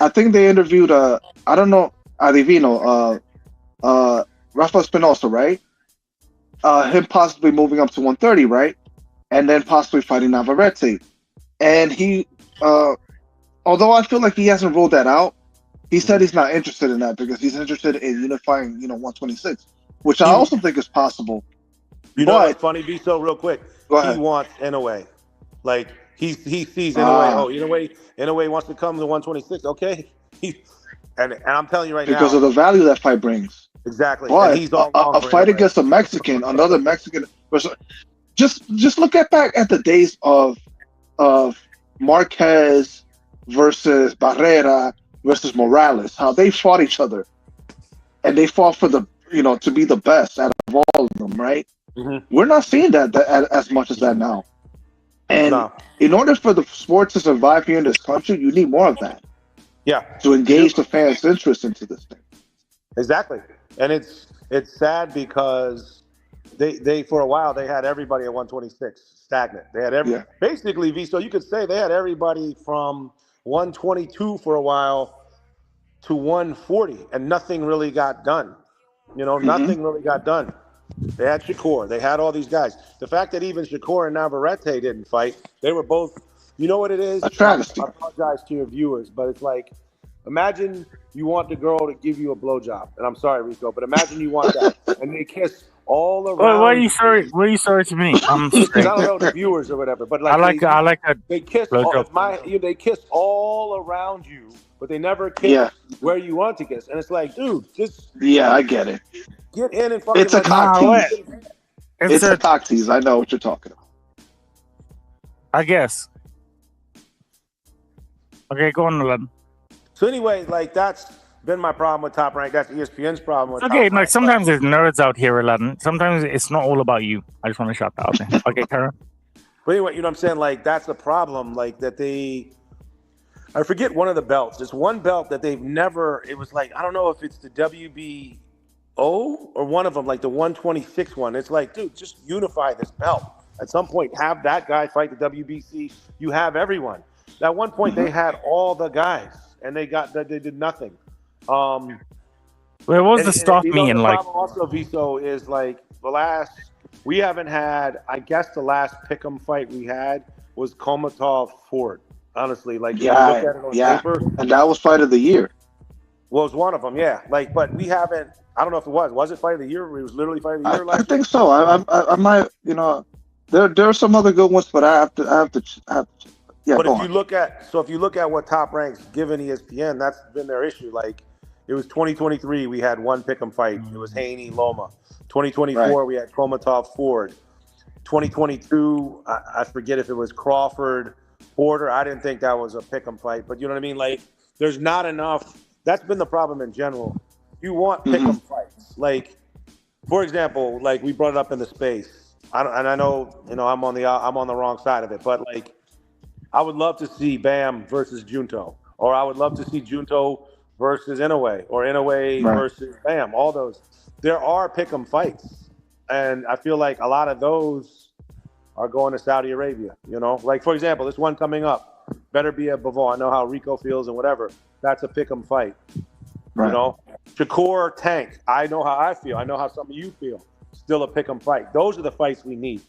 I think they interviewed I don't know, Adivino, Rafael Espinosa, right? Him possibly moving up to 130, right? And then possibly fighting Navarrete. And he, although I feel like he hasn't ruled that out, he said he's not interested in that because he's interested in unifying, 126, which I also think is possible. You know what's funny, Biso, real quick? He wants Inoue. Like, he sees Inoue. Inoue wants to come to 126. Okay. And I'm telling you right now. Because of the value that fight brings. Exactly. But and he's all a fight against a Mexican, another Mexican. Just look back at the days of Marquez versus Barrera versus Morales, how they fought each other, and they fought for the to be the best out of all of them, right? Mm-hmm. We're not seeing that as much as that now. And in order for the sport to survive here in this country, you need more of that. Yeah, to engage the fans' interest into this thing. Exactly, and it's sad because they for a while they had everybody at 126 stagnant. They had basically, Viso, you could say they had everybody from 122 for a while to 140, and nothing really got done. Nothing really got done. They had Shakur. They had all these guys. The fact that even Shakur and Navarrete didn't fight, they were both. You know what it is? A travesty. I apologize to your viewers, but it's like, imagine you want the girl to give you a blowjob, and I'm sorry, Rico, but imagine you want that, and they kiss all around. Why are you sorry? Why are you sorry to me? I'm I don't know the viewers or whatever, but like I like that. They kiss. They kiss all around you, but they never kiss where you want to kiss, and it's like, dude, just I get it. Get in and fucking. It's a cock tease. It's a cock tease. I know what you're talking about. I guess. Okay, go on, Aladdin. So anyway, like, that's been my problem with Top Rank. That's ESPN's problem with Top Rank. Like, sometimes there's nerds out here, Aladdin. Sometimes it's not all about you. I just want to shout that out there. Okay, Karen. But anyway, you know what I'm saying? Like, that's the problem. Like, that I forget one of the belts. There's one belt that they've never, it was like, I don't know if it's the WBO or one of them, like the 126 one. It's like, dude, just unify this belt. At some point, have that guy fight the WBC. You have everyone. At one point, they had all the guys, and they did nothing. What was the stuff mean? The like, problem also, Viso, is like we haven't had. I guess the last pick'em fight we had was Komatov Ford. Honestly, like, you look at it on paper, and that was fight of the year. Well, it was one of them, yeah. Like, but we haven't. I don't know if it was. Was it fight of the year? It was literally fight of the year. I think so. I might. There are some other good ones, but I have to. Yeah, but if you look at what Top Rank's given ESPN, that's been their issue. Like, it was 2023, we had one pick'em fight. It was Haney Loma. 2024, we had Komatov Ford. 2022, I forget if it was Crawford Porter. I didn't think that was a pick'em fight, but you know what I mean. Like, there's not enough. That's been the problem in general. You want pick'em fights. Like, for example, like we brought it up in the space. I know I'm on the wrong side of it, but like, I would love to see Bam versus Junto, or I would love to see Junto versus Inoue, or Inoue versus Bam. All those. There are pick'em fights, and I feel like a lot of those are going to Saudi Arabia. Like, for example, this one coming up better be at Bivol. I know how Rico feels and whatever. That's a pick'em fight. Right. Shakur Tank. I know how I feel. I know how some of you feel. Still a pick'em fight. Those are the fights we need.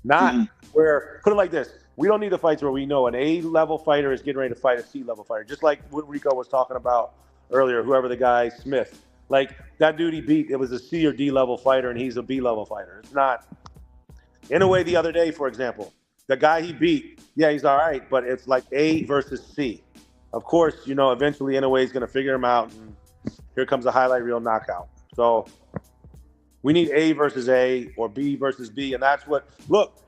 Not where, put it like this. We don't need the fights where we know an A-level fighter is getting ready to fight a C-level fighter. Just like what Rico was talking about earlier, whoever the guy, Smith. Like that dude he beat, it was a C or D level fighter, and he's a B level fighter. It's not. Inoue the other day, for example, the guy he beat, yeah, he's all right, but it's like A versus C. Of course, eventually Inoue is going to figure him out, and here comes a highlight reel knockout. So we need A versus A or B versus B, and that's what. Look,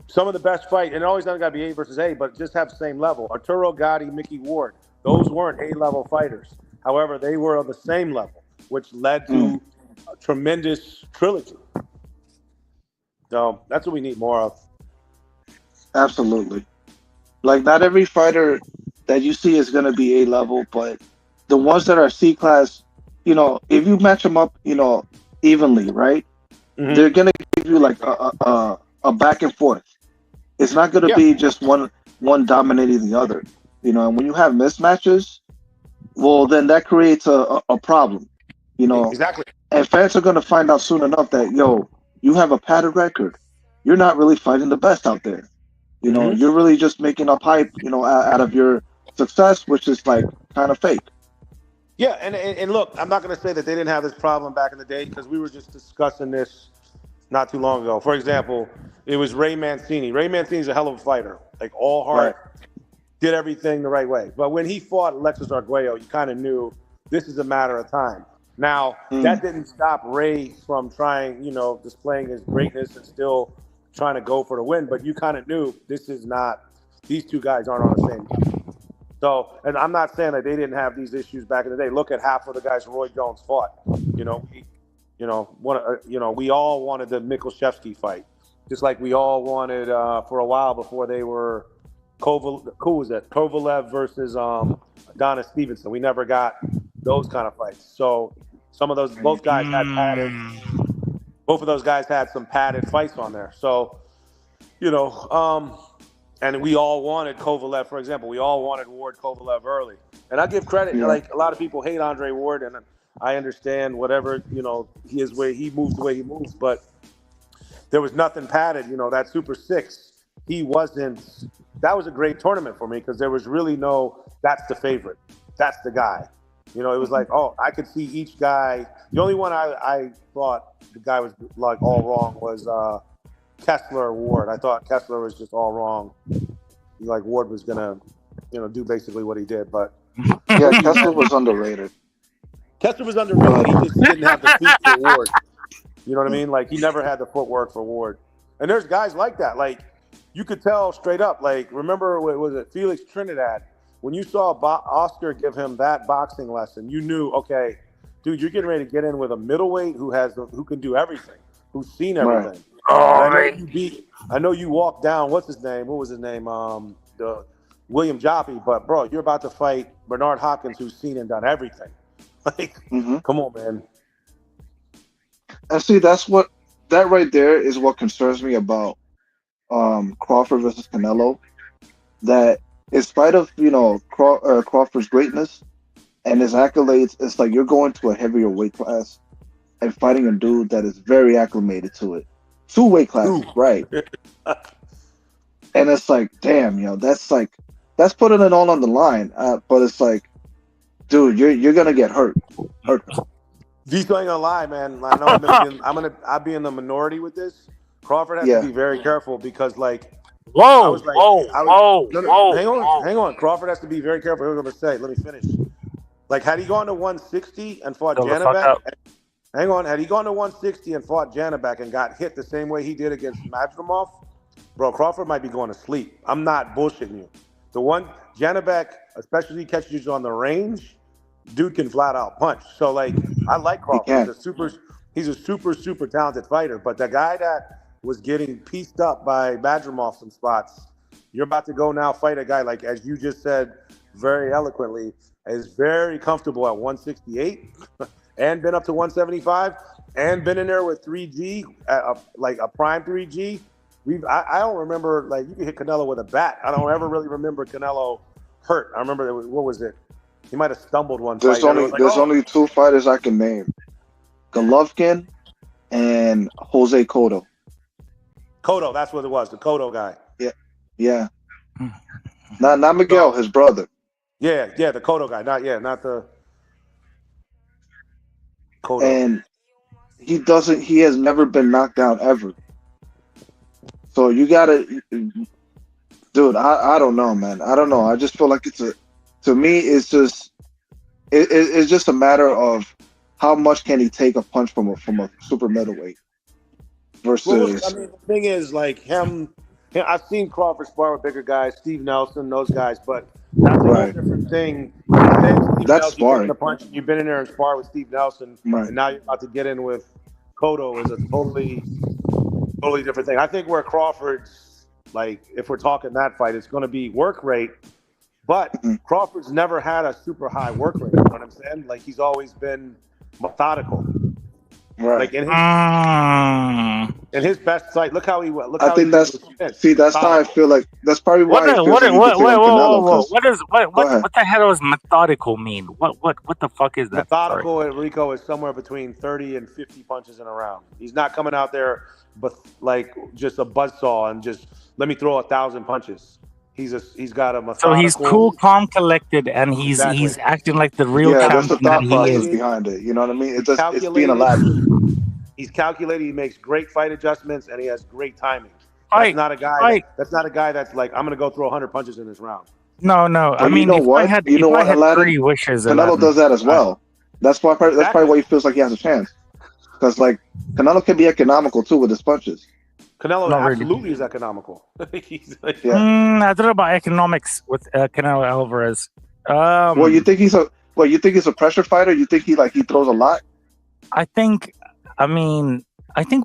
some of the best fight, and it always doesn't got to be A versus A, but just have the same level. Arturo Gatti, Mickey Ward, those weren't A-level fighters. However, they were on the same level, which led to a tremendous trilogy. So that's what we need more of. Absolutely. Like, not every fighter that you see is going to be A level, but the ones that are C class, if you match them up, evenly, right? Mhm. They're going to give you like a back and forth. It's not going to be just one dominating the other. And when you have mismatches, well, then that creates a problem. Exactly. And fans are going to find out soon enough that, you have a padded record. You're not really fighting the best out there. You're really just making up hype, out of your success, which is like kind of fake. Yeah, and look, I'm not going to say that they didn't have this problem back in the day because we were just discussing this not too long ago. For example, it was Ray Mancini. Ray Mancini's a hell of a fighter, like all heart, did everything the right way. But when he fought Alexis Arguello, you kind of knew this is a matter of time. Now, that didn't stop Ray from trying, displaying his greatness and still trying to go for the win. But you kind of knew these two guys aren't on the same level. So, and I'm not saying that they didn't have these issues back in the day. Look at half of the guys Roy Jones fought. We all wanted the Mikushevsky fight, just like we all wanted for a while before they were Kovalev versus Adonis Stevenson. We never got those kind of fights. So some of those, both of those guys had some padded fights on there. So, and we all wanted Kovalev, for example. We all wanted Ward Kovalev early. And I give credit, like a lot of people hate Andre Ward, and I understand whatever, he moves the way he moves, but there was nothing padded, that Super 6, that was a great tournament for me because there was really that's the favorite. That's the guy. It was like, I could see each guy. The only one I thought the guy was like all wrong was Kessler Ward. I thought Kessler was just all wrong. Like Ward was gonna, do basically what he did, but yeah, Kessler was underrated. Kessler was underrated. He just didn't have the feet for Ward. You know what I mean? Like he never had the footwork for Ward. And there's guys like that. Like you could tell straight up. Like remember, was it Felix Trinidad? When you saw Oscar give him that boxing lesson, you knew, okay, dude, you're getting ready to get in with a middleweight who can do everything, who's seen everything. Right. I know you walked down. What's his name? What was his name? The William Joppy. But bro, you're about to fight Bernard Hopkins, who's seen and done everything. Like, come on, man. And see, that right there is what concerns me about Crawford versus Canelo. That in spite of Crawford's greatness and his accolades, it's like you're going to a heavier weight class and fighting a dude that is very acclimated to it. 2 weight classes, right? And it's like, damn, that's putting it all on the line. But it's like, dude, you're gonna get hurt. Vito ain't gonna lie, man. I know I'll be in the minority with this. Crawford has to be very careful because, like, whoa. Hang on. Crawford has to be very careful. What I'm gonna say. Let me finish. Like, had he gone to 160 and fought Janabek, had he gone to 160 and fought Janabek and got hit the same way he did against Madrimov, bro, Crawford might be going to sleep. I'm not bullshitting you. The one Janabek, especially catches you on the range, dude can flat out punch. So like, I like Crawford. He's a super talented fighter. But the guy that was getting pieced up by Madrimov some spots, you're about to go now fight a guy like, as you just said very eloquently, is very comfortable at 168 and been up to 175 and been in there with 3G, like a prime 3G. I don't remember, like, you can hit Canelo with a bat. I don't ever really remember Canelo hurt. I remember, what was it? He might have stumbled one fight. There's only 2 fighters I can name. Golovkin and Jose Cotto. Cotto, that's what it was, the Cotto guy. Yeah. Not Miguel, his brother. Yeah, the Cotto guy. Not the. Cotto. And he has never been knocked down ever. So you gotta, dude. I don't know, man. I don't know. I just feel like to me, it's just a matter of how much can he take a punch from a super middleweight versus. Well, I mean, the thing is, like him. I've seen Crawford spar with bigger guys, Steve Nelson, those guys, but that's a whole different thing. That's sparring. The punch. You've been in there and sparred with Steve Nelson, and now you're about to get in with Cotto is a totally different thing. I think where Crawford's, like, if we're talking that fight, it's going to be work rate, but Crawford's never had a super high work rate. You know what I'm saying? Like, he's always been methodical. Right. Like in his best fight, look how he went. I think that's how I feel like. That's probably why. What the hell does methodical mean? What the fuck is that? Methodical at RIKO is somewhere between 30 and 50 punches in a round. He's not coming out there, but like just a buzzsaw and just let me throw 1,000 punches. He's got a methodical. So he's cool, calm, collected, and he's acting like the real champion that he is behind it. You know what I mean? It's being elaborate. He's calculated. He makes great fight adjustments, and he has great timing. That's not a guy. That's not a guy that's like, I'm going to go throw 100 punches in this round. No. I mean, if I had 3 wishes, Canelo does that as well. That's probably why he feels like he has a chance. Because like Canelo can be economical too with his punches. Canelo absolutely is economical. He's like, I don't know about economics with Canelo Alvarez. Well, you think he's a pressure fighter? You think he throws a lot? I think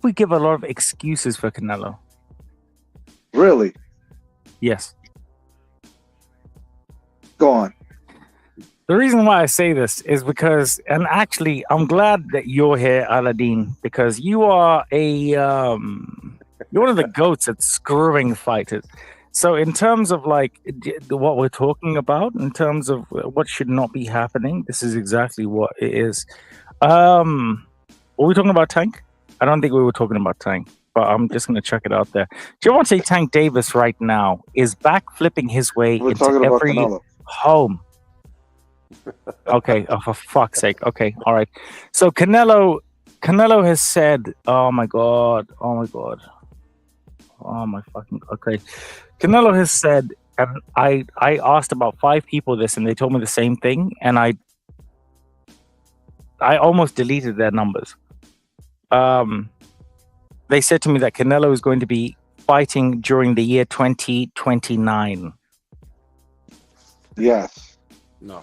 we give a lot of excuses for Canelo. Really? Yes. Go on. The reason why I say this is because, and actually, I'm glad that you're here, Aladdin, because you are you're one of the goats at screwing fighters. So in terms of like what we're talking about, in terms of what should not be happening, this is exactly what it is. Were we talking about Tank? I don't think we were talking about Tank, but I'm just going to check it out there. Do you want to say Tank Davis right now is backflipping his way into every home? Okay, for fuck's sake. Okay, all right. So Canelo has said, oh my fucking, okay. Canelo has said, and I asked about 5 people this, and they told me the same thing, and I almost deleted their numbers. They said to me that Canelo is going to be fighting during the year 2029. Yes. No.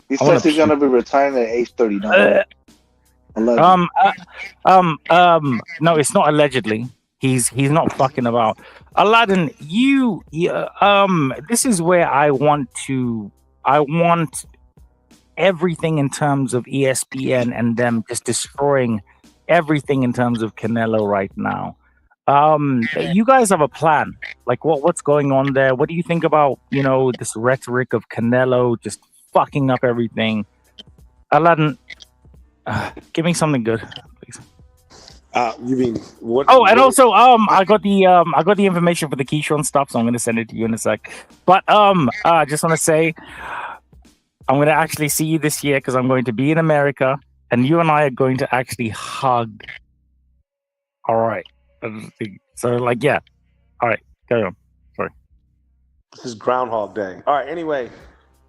He says he's going to be retiring at age 39. No, it's not allegedly. He's not fucking about. Aladdin, this is where I want everything in terms of ESPN and them just destroying everything in terms of Canelo right now. You guys have a plan. Like what's going on there? What do you think about, this rhetoric of Canelo just fucking up everything? Aladdin, give me something good, please. You mean what? Oh, and also, I got the information for the Keyshawn stuff, so I'm gonna send it to you in a sec. But I just want to say, I'm gonna actually see you this year because I'm going to be in America, and you and I are going to actually hug. All right. So, all right, carry on. Sorry. This is Groundhog Day. All right. Anyway,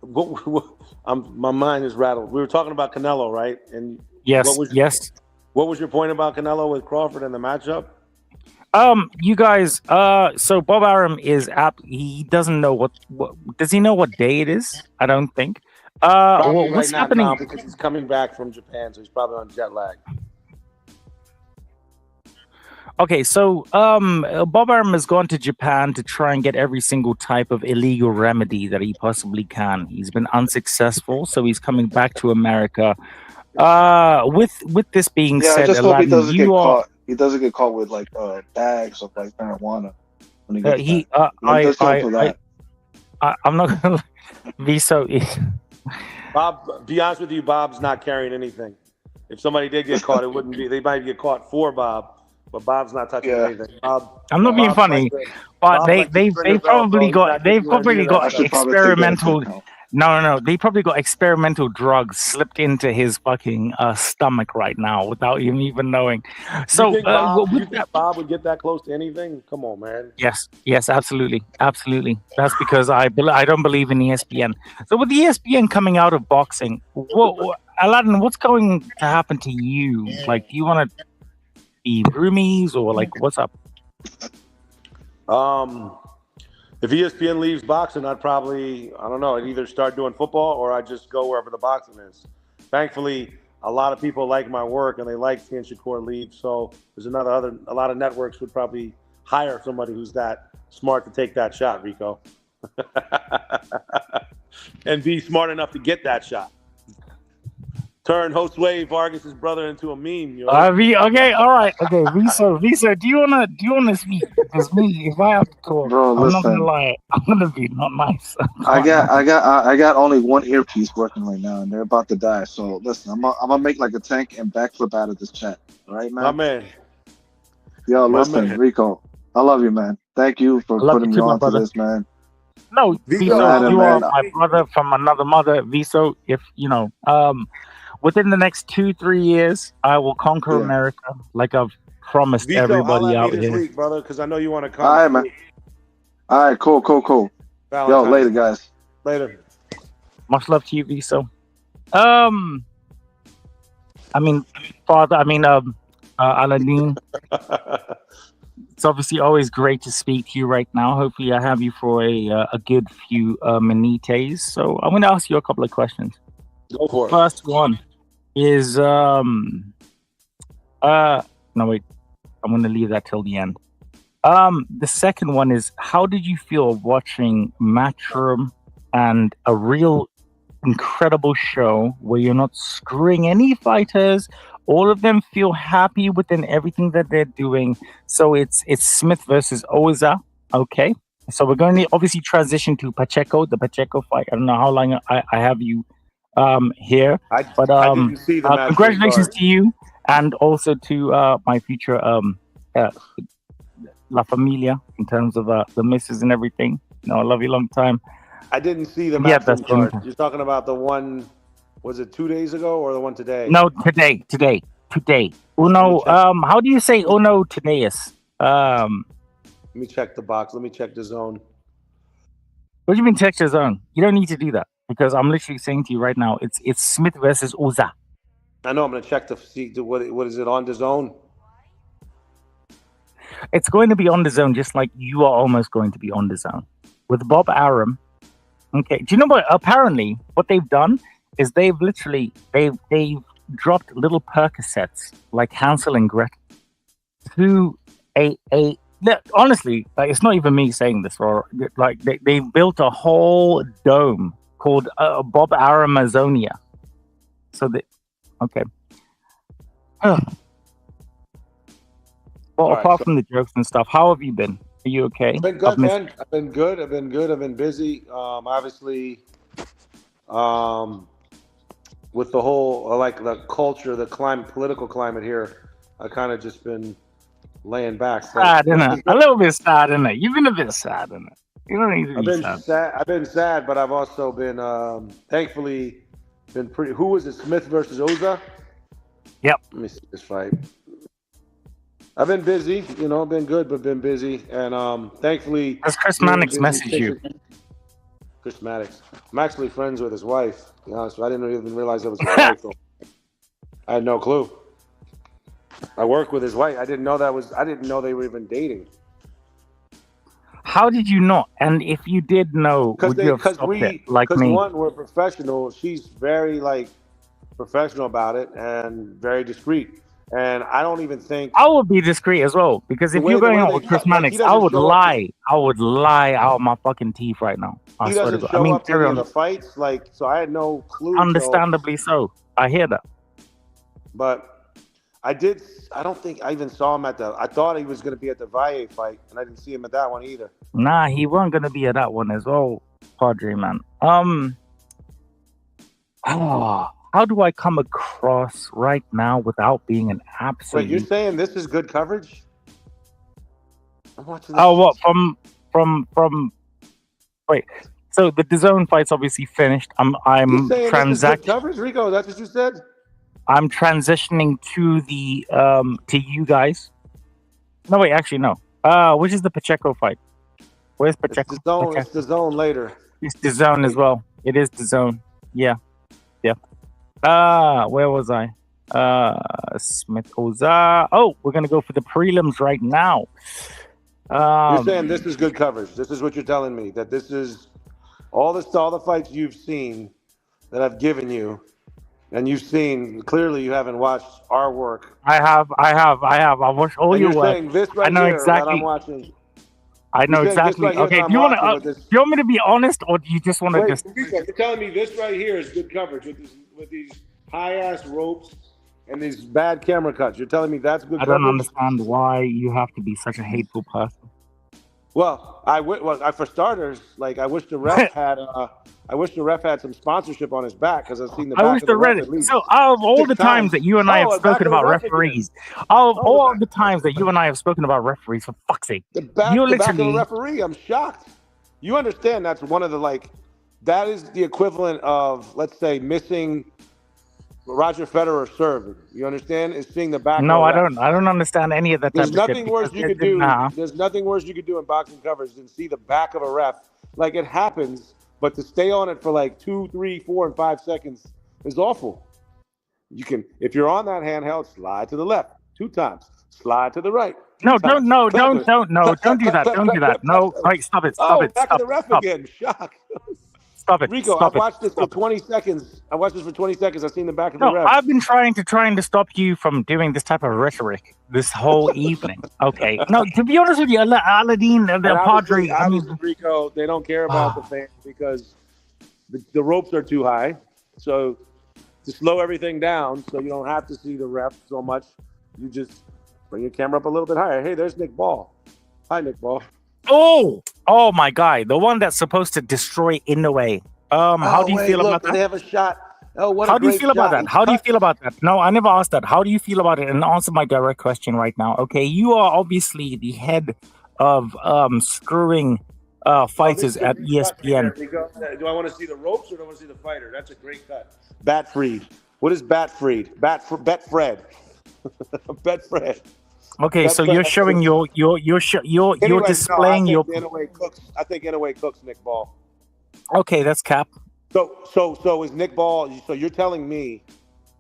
my mind is rattled. We were talking about Canelo, right? And yes. What was your point about Canelo with Crawford in the matchup? You guys, so Bob Arum is he doesn't know what does he know what day it is? I don't think. What's happening? Now because he's coming back from Japan, so he's probably on jet lag. Okay, so Bob Arum has gone to Japan to try and get every single type of illegal remedy that he possibly can. He's been unsuccessful, so he's coming back to America. With this being said, I just hope he doesn't get caught. He doesn't get caught with like bags of like marijuana. When he I'm not gonna be so. Bob, be honest with you, Bob's not carrying anything. If somebody did get caught, it wouldn't be. They might get caught for Bob, but Bob's not touching anything. Bob, I'm not being funny, but they've probably got experimental. No. They probably got experimental drugs slipped into his fucking stomach right now without him even knowing. So, you with think that, Bob would get that close to anything? Come on, man. yes, absolutely. That's because I don't believe in ESPN. So, with ESPN coming out of boxing, Aladdin, what's going to happen to you? Like, do you want to be roomies or like what's up? If ESPN leaves boxing, I'd probably, I don't know, I'd either start doing football or I'd just go wherever the boxing is. Thankfully, a lot of people like my work and they like seeing Shakur leave. So there's a lot of networks would probably hire somebody who's that smart to take that shot, Rico. And be smart enough to get that shot. Turn Josue Vargas's brother into a meme. Yo. Okay, all right, okay. Visa, do you wanna speak? Because me, if I have to talk, Bro, I'm not listen. gonna lie, I'm gonna be not nice. I got only one earpiece working right now, and they're about to die. So listen, I'm gonna make like a tank and backflip out of this chat. All right, man. My man. Yo, My listen, man. Rico, I love you, man. Thank you for love putting you me too, my on to brother. this, man. No, Viso, Viso, you are man. my brother from another mother. Viso, if you know, within the next 2-3 years, I will conquer Yeah. America, like I've promised Vito, everybody holla at out me this here. week, brother, because I know you want to come. All right, man. All right, cool. Yo, Valentine's. later, guys. Later. Much love to you, Viso. Aladdin. It's obviously always great to speak to you right now. Hopefully, I have you for a good few minutes. So I'm going to ask you a couple of questions. Go for it. First one is no wait, I'm going to leave that till the end. The second one is, how did you feel watching Matchroom and a real incredible show where you're not screwing any fighters? All of them feel happy within everything that they're doing. So it's Smith versus Ouizza. Okay. So we're going to obviously transition to the Pacheco fight. I don't know how long I have you here. I didn't see the match. Congratulations to you and also to my future La Familia in terms of the misses and everything. You know, I love you long time. I didn't see the Yeah, match that's card. good. You're talking about the one, was it 2 days ago or the one today? No, today. Uno, how do you say uno teneus? Let me check the box. Let me check the zone. What do you mean check your zone? You don't need to do that because I'm literally saying to you right now, it's Smith versus Ouizza. I know I'm going to check to see what is it on the zone. It's going to be on the zone, just like you are almost going to be on the zone with Bob Arum. Okay, do you know what? Apparently, what they've done is they've dropped little Percocets like Hansel and Gretel to honestly, like, it's not even me saying this, or like they built a whole dome called Bob Aramazonia. So okay. Well, apart from the jokes and stuff, how have you been? Are you okay? I've been good, man. I've been good. I've been busy. Obviously, with the whole like the culture, the political climate here, I kind of just been laying back. Sad, isn't it? A little bit sad, isn't it? You've been a bit sad, isn't it? You don't need to be sad. I've been sad, but I've also been, thankfully, been pretty. Who was it? Smith versus Ouizza? Yep. Let me see this fight. I've been busy, I've been good, but been busy. And thankfully. Has Chris Mannix messaged you? Chris Mannix. I'm actually friends with his wife. To be honest, I didn't even realize that was his wife, though. I had no clue. I work with his wife. I didn't know they were even dating. How did you not? And if you did know, would you have stopped it like me? Because one, we're professional. She's very professional about it and very discreet. And I don't even think I would be discreet as well, because if you're going out with Chris Mannix, I would lie. I would lie out my fucking teeth right now. I he swear doesn't to God. show up to any of the fights, so I had no clue. Understandably so. I hear that. But I don't think I even saw him I thought he was going to be at the Valle fight, and I didn't see him at that one either. Nah, he wasn't going to be at that one as well, Padre, man. How do I come across right now without being an absolute? Wait, you're saying this is good coverage? I'm watching this. Oh, what from? Wait, So the DAZN fight's obviously finished. You I'm saying this is good coverage, Rico? That's what you said? I'm transitioning to the to you guys. No, wait, actually no. Which is the Pacheco fight? Where's Pacheco? It's the zone. Okay. It's the zone later. It's DAZN as well. It is DAZN. Yeah. Where was I? Smith Oza. Oh, we're gonna go for the prelims right now. You're saying this is good coverage. This is what you're telling me, that this is all the fights you've seen that I've given you, and you've seen. Clearly, you haven't watched our work. I have. I've watched all And your you're work. saying this right I know here exactly. that I'm watching. I know You're saying this exactly. right here Okay, that do you I'm want watching to? with this- Do you want me to be honest, or do you just want to Wait, just? Rico, you're telling me this right here is good coverage with these high ass ropes and these bad camera cuts. You're telling me that's good I coverage? don't understand why you have to be such a hateful person. Well, for starters, like I wish the ref had some sponsorship on his back, because I've seen the back I wish of the the ref Reddit. at least So out of all 6 the times that you and I have back spoken of the about ref again. referees, out of Oh, all the the times that you and I have spoken about referees, for fuck's sake, The back you of the literally. referee, I'm shocked. You understand that's one of the that is the equivalent of, let's say, missing Roger Federer serving. You understand? Is seeing the back No, of I the ref. don't. I don't understand any of that type There's of shit. nothing worse because you could do. Nah. There's nothing worse you could do in boxing coverage than see the back of a ref. Like, it happens, but to stay on it for like 2, 3, 4, and 5 seconds is awful. You can, if you're on that handheld, slide to the left 2 times, slide to the right. No, 2 times. don't do that. Clap, Don't do that. No, right, stop it. Oh, back of the ref again. Shock. Stop it. Rico, Stop I watched it. this for 20 seconds. I've seen the back of the No, ref. I've been trying to stop you from doing this type of rhetoric this whole evening. Okay. No, to be honest with you, Aladdin, the Padre. I mean, Rico, they don't care about the fans because the ropes are too high. So to slow everything down, so you don't have to see the ref so much, you just bring your camera up a little bit higher. Hey, there's Nick Ball. Hi, Nick Ball. Oh my guy, the one that's supposed to destroy Inoue. How do you feel about that? They have a shot. Oh, what How a do you great feel about shot. that? How do you feel about that? No, I never asked that. How do you feel about it? And answer my direct question right now. Okay, you are obviously the head of screwing fighters at ESPN. Do I want to see the ropes or do I want to see the fighter? That's a great cut. Bat Freed. What is Bat Freed? Bet Fred. Bet Fred. Okay, so you're showing you're displaying your. I think Inoue cooks Nick Ball. Okay, that's cap. So is Nick Ball? So you're telling me,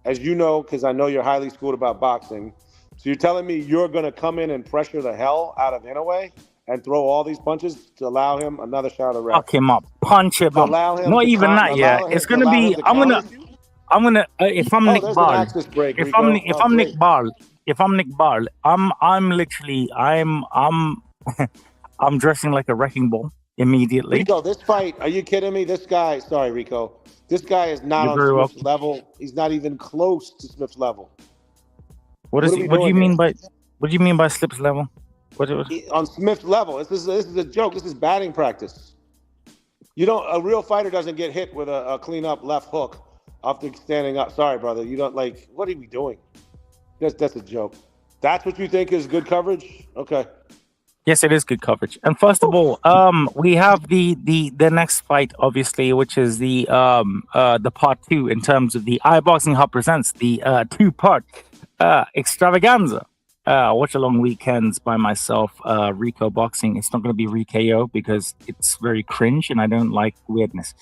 as you know, because I know you're highly schooled about boxing. So you're telling me you're going to come in and pressure the hell out of Inoue and throw all these punches to allow him another shot of ref? Fuck him up, punch him up. Not even that. Yeah, it's gonna be. I'm gonna. If I'm Nick Ball, if I'm Nick Ball, I'm literally I'm dressing like a wrecking ball immediately. Rico, this fight, are you kidding me? This guy, sorry, Rico. This guy is not on Smith's level. He's not even close to Smith's level. What do you mean by Slip's level? On Smith's level. This is a joke. This is batting practice. A real fighter doesn't get hit with a clean up left hook after standing up. Sorry, brother. You don't what are we doing? That's a joke. That's what you think is good coverage? Okay. Yes, it is good coverage. And first of all, we have the next fight, obviously, which is the part 2 in terms of the iBoxingHub presents the 2-part extravaganza. Watch along weekends by myself, RIKO Boxing. It's not going to be RIKO because it's very cringe and I don't like weirdness.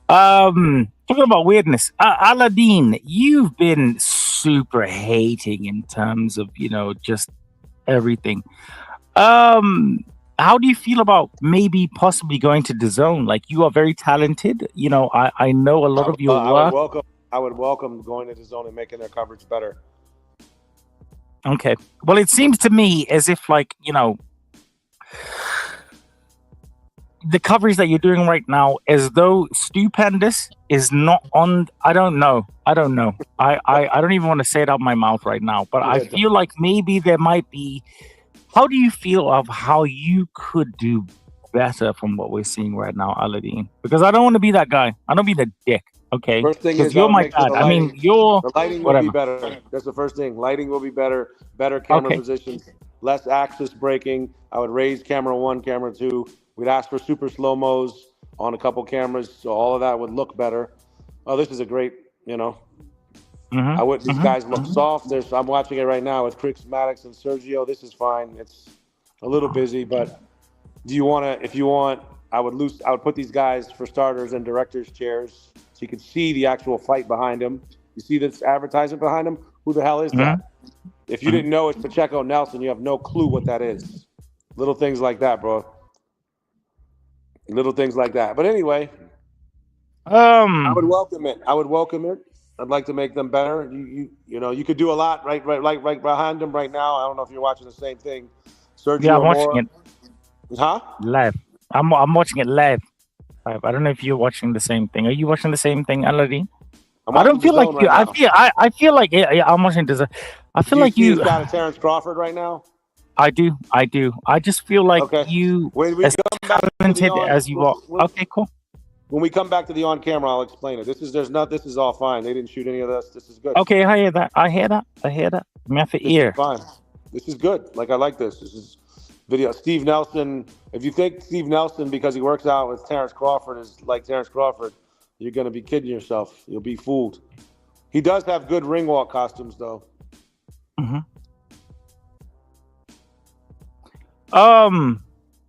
Talking about weirdness, Aladdin, you've been super hating in terms of just everything. How do you feel about maybe possibly going to DAZN? Like, you are very talented. I know a lot of your work. I would welcome going to DAZN and making their coverage better. Okay. Well, it seems to me as if the coverage that you're doing right now, as though Stupendous is not on. I don't know. I don't even want to say it out of my mouth right now, but I feel like maybe there might be. How do you feel of how you could do better from what we're seeing right now, Aladdin? Because I don't want to be that guy. I don't be the dick. Okay. First thing is, you're my dad. I mean, you're. The lighting whatever. will be better. That's the first thing. Lighting will be better. Better camera positions. Less axis breaking. I would raise camera 1, camera 2. We'd ask for super slow-mos on a couple cameras, so all of that would look better. Oh, this is a great, you know. These guys look soft. I'm watching it right now with Chris Maddox and Sergio. This is fine. It's a little busy, but do you want to? If you want, I would put these guys for starters in directors' chairs so you can see the actual fight behind them. You see this advertisement behind them? Who the hell is that? If you didn't know it's Pacheco Nelson, you have no clue what that is. Little things like that, bro. Little things like that. But anyway, I would welcome it. I'd like to make them better. You know, you could do a lot right behind them right now. I don't know if you're watching the same thing. Sergio Yeah, I'm watching it. Huh? Live. I'm watching it live. I don't know if you're watching the same thing. Are you watching the same thing, Aladdin? I don't feel like you. Right I feel like I'm watching this. I feel like you. Got a Terrence Crawford right now. I do. I just feel like you, as talented as you are. Okay, cool. When we come back to the on camera, I'll explain it. This is all fine. They didn't shoot any of this. This is good. Okay, I hear that. Method ear. Fine. This is good. Like, I like this. This is video. Steve Nelson. If you think Steve Nelson, because he works out with Terrence Crawford, is like Terrence Crawford, you're going to be kidding yourself. You'll be fooled. He does have good ring walk costumes, though.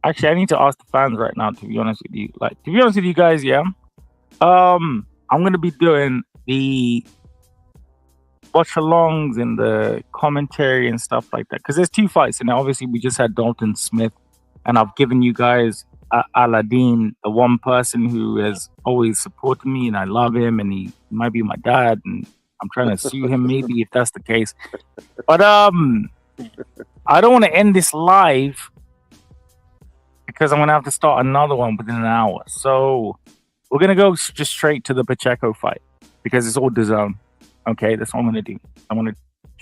Actually, I need to ask the fans right now, to be honest with you. Like, to be honest with you guys, yeah. I'm going to be doing the watch-alongs and the commentary and stuff like that. Because there's 2 fights. And obviously, we just had Dalton Smith. And I've given you guys Aladdin, the one person who has always supported me. And I love him. And he might be my dad. And I'm trying to sue him, maybe, if that's the case. But I don't want to end this live, because I'm going to have to start another one within an hour. So we're going to go just straight to the Pacheco fight, because it's all DAZN. Okay, that's what I'm going to do. I'm going to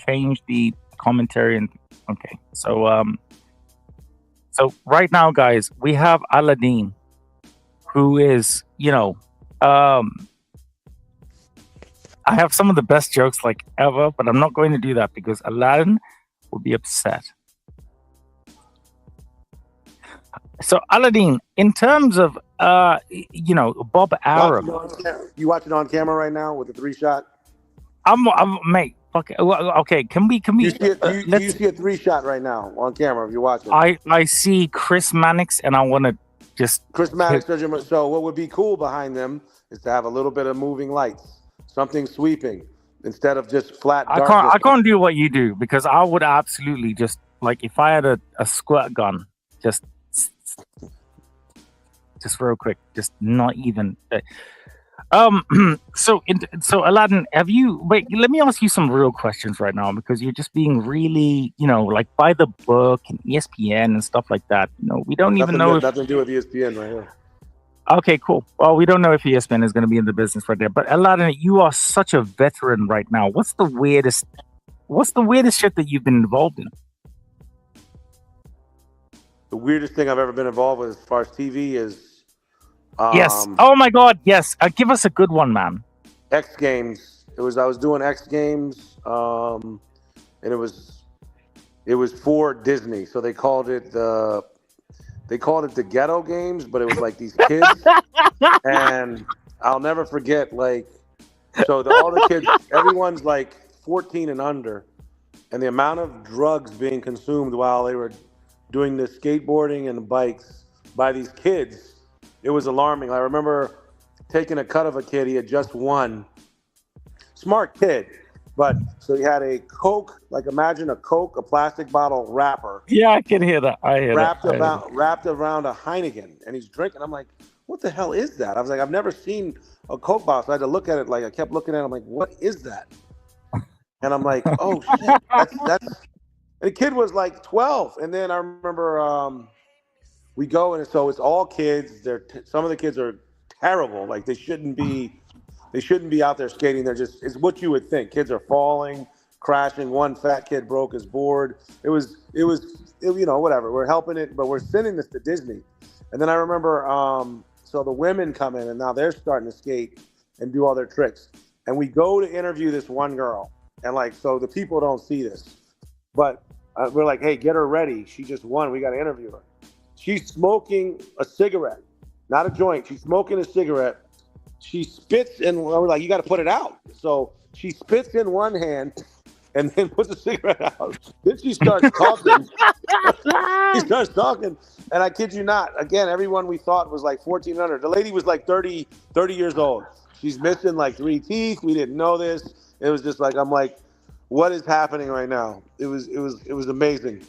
change the commentary. And okay, so right now, guys, we have Aladdin, who is, you know, I have some of the best jokes like ever, but I'm not going to do that because Aladdin will be upset. So Aladdin, in terms of you know, Bob Arum, you watching on camera right now with the 3-shot? I'm mate. Okay, can we? Do you see a 3-shot right now on camera if you're watching? I see Chris Mannix, and I want to just Chris Mannix. So what would be cool behind them is to have a little bit of moving lights, something sweeping instead of just flat. I can't do what you do, because I would absolutely just, like, if I had a squirt gun, just real quick, just not even. So Aladdin, have you? Wait, let me ask you some real questions right now, because you're just being really, you know, like, by the book and ESPN and stuff like that. You know, we don't even know. Nothing to do with ESPN right here. Okay, cool. Well, we don't know if ESPN is going to be in the business right there. But Aladdin, you are such a veteran right now. What's the weirdest shit that you've been involved in? The weirdest thing I've ever been involved with as far as TV is yes. Oh my God, yes. Give us a good one, man. X Games. I was doing X Games, and it was for Disney. So they called it the Ghetto Games, but it was like these kids, and I'll never forget. Like, so all the kids, everyone's like 14 and under, and the amount of drugs being consumed while they were doing the skateboarding and the bikes by these kids, it was alarming. I remember taking a cut of a kid. He had just won. Smart kid. But so he had a Coke, like, imagine a Coke, a plastic bottle wrapper. Yeah, I can hear that. Wrapped around a Heineken, and he's drinking. I'm like, what the hell is that? I was like, I've never seen a Coke bottle. So I had to look at it. Like, I kept looking at it. I'm like, what is that? And I'm like, oh shit, that's. And the kid was like 12. And then I remember we go, and so it's all kids. Some of the kids are terrible. Like, they shouldn't be out there skating. It's what you would think. Kids are falling, crashing. One fat kid broke his board. It was you know, whatever. We're helping it, but we're sending this to Disney. And then I remember, so the women come in, and now they're starting to skate and do all their tricks. And we go to interview this one girl, and like, so the people don't see this, but we're like, hey, get her ready. She just won. We got to interview her. She's smoking a cigarette not a joint. She's smoking a cigarette. She spits and we're like, you got to put it out. So she spits in one hand and then puts the cigarette out. Then she starts talking. She starts talking. And I kid you not, again, everyone we thought was like 14 under. The lady was like 30 years old. She's missing like 3 teeth. We didn't know this. It was just like, I'm like, what is happening right now? It was amazing.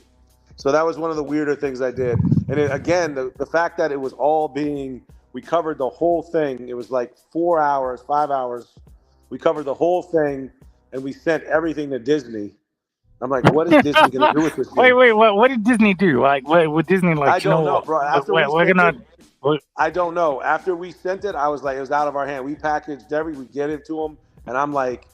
So that was one of the weirder things I did. And again, the fact that it was all we covered the whole thing. It was like 4 hours, 5 hours. We covered the whole thing, and we sent everything to Disney. I'm like, what is Disney going to do with this thing? Wait, what did Disney do? Like, what Disney like? I don't know, bro. I don't know. After we sent it, I was like, it was out of our hand. We packaged we get it to them, and I'm like,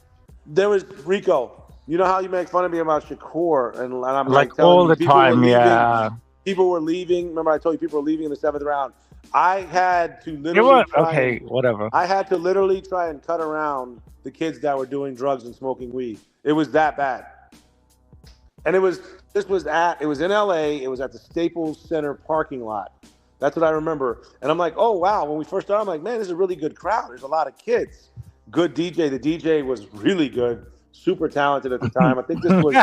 there was RIKO. You know how you make fun of me about Shakur, and I'm like all the time, yeah. People were leaving. Remember, I told you people were leaving in the 7th round. I had to literally whatever. I had to literally try and cut around the kids that were doing drugs and smoking weed. It was that bad. And it was in LA. It was at the Staples Center parking lot. That's what I remember. And I'm like, oh wow. When we first started, I'm like, man, this is a really good crowd. There's a lot of kids. Good DJ. The DJ was really good. Super talented at the time. I think this was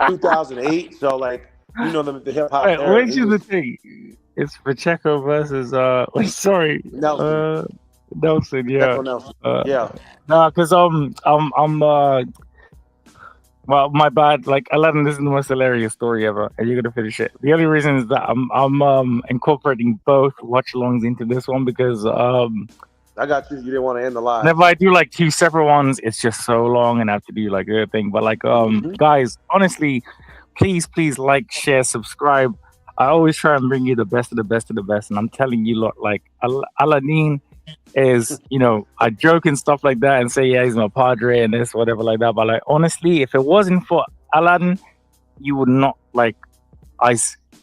2008. So like, you know, the hip hop. Which is the thing? It's Pacheco versus Nelson. Yeah. Nelson. No, because well, my bad. Like, Aladdin, this is the most hilarious story ever, and you're gonna finish it. The only reason is that I'm incorporating both watch-alongs into this one because I got you. You didn't want to end the live. Whenever I do like 2 separate ones, it's just so long, and I have to do like a thing. But like, guys, honestly, please like, share, subscribe. I always try and bring you the best of the best of the best, and I'm telling you, lot, like Aladdin is, you know, I joke and stuff like that and say, yeah, he's my padre and this, whatever like that. But like, honestly, if it wasn't for Aladdin, you would not like. I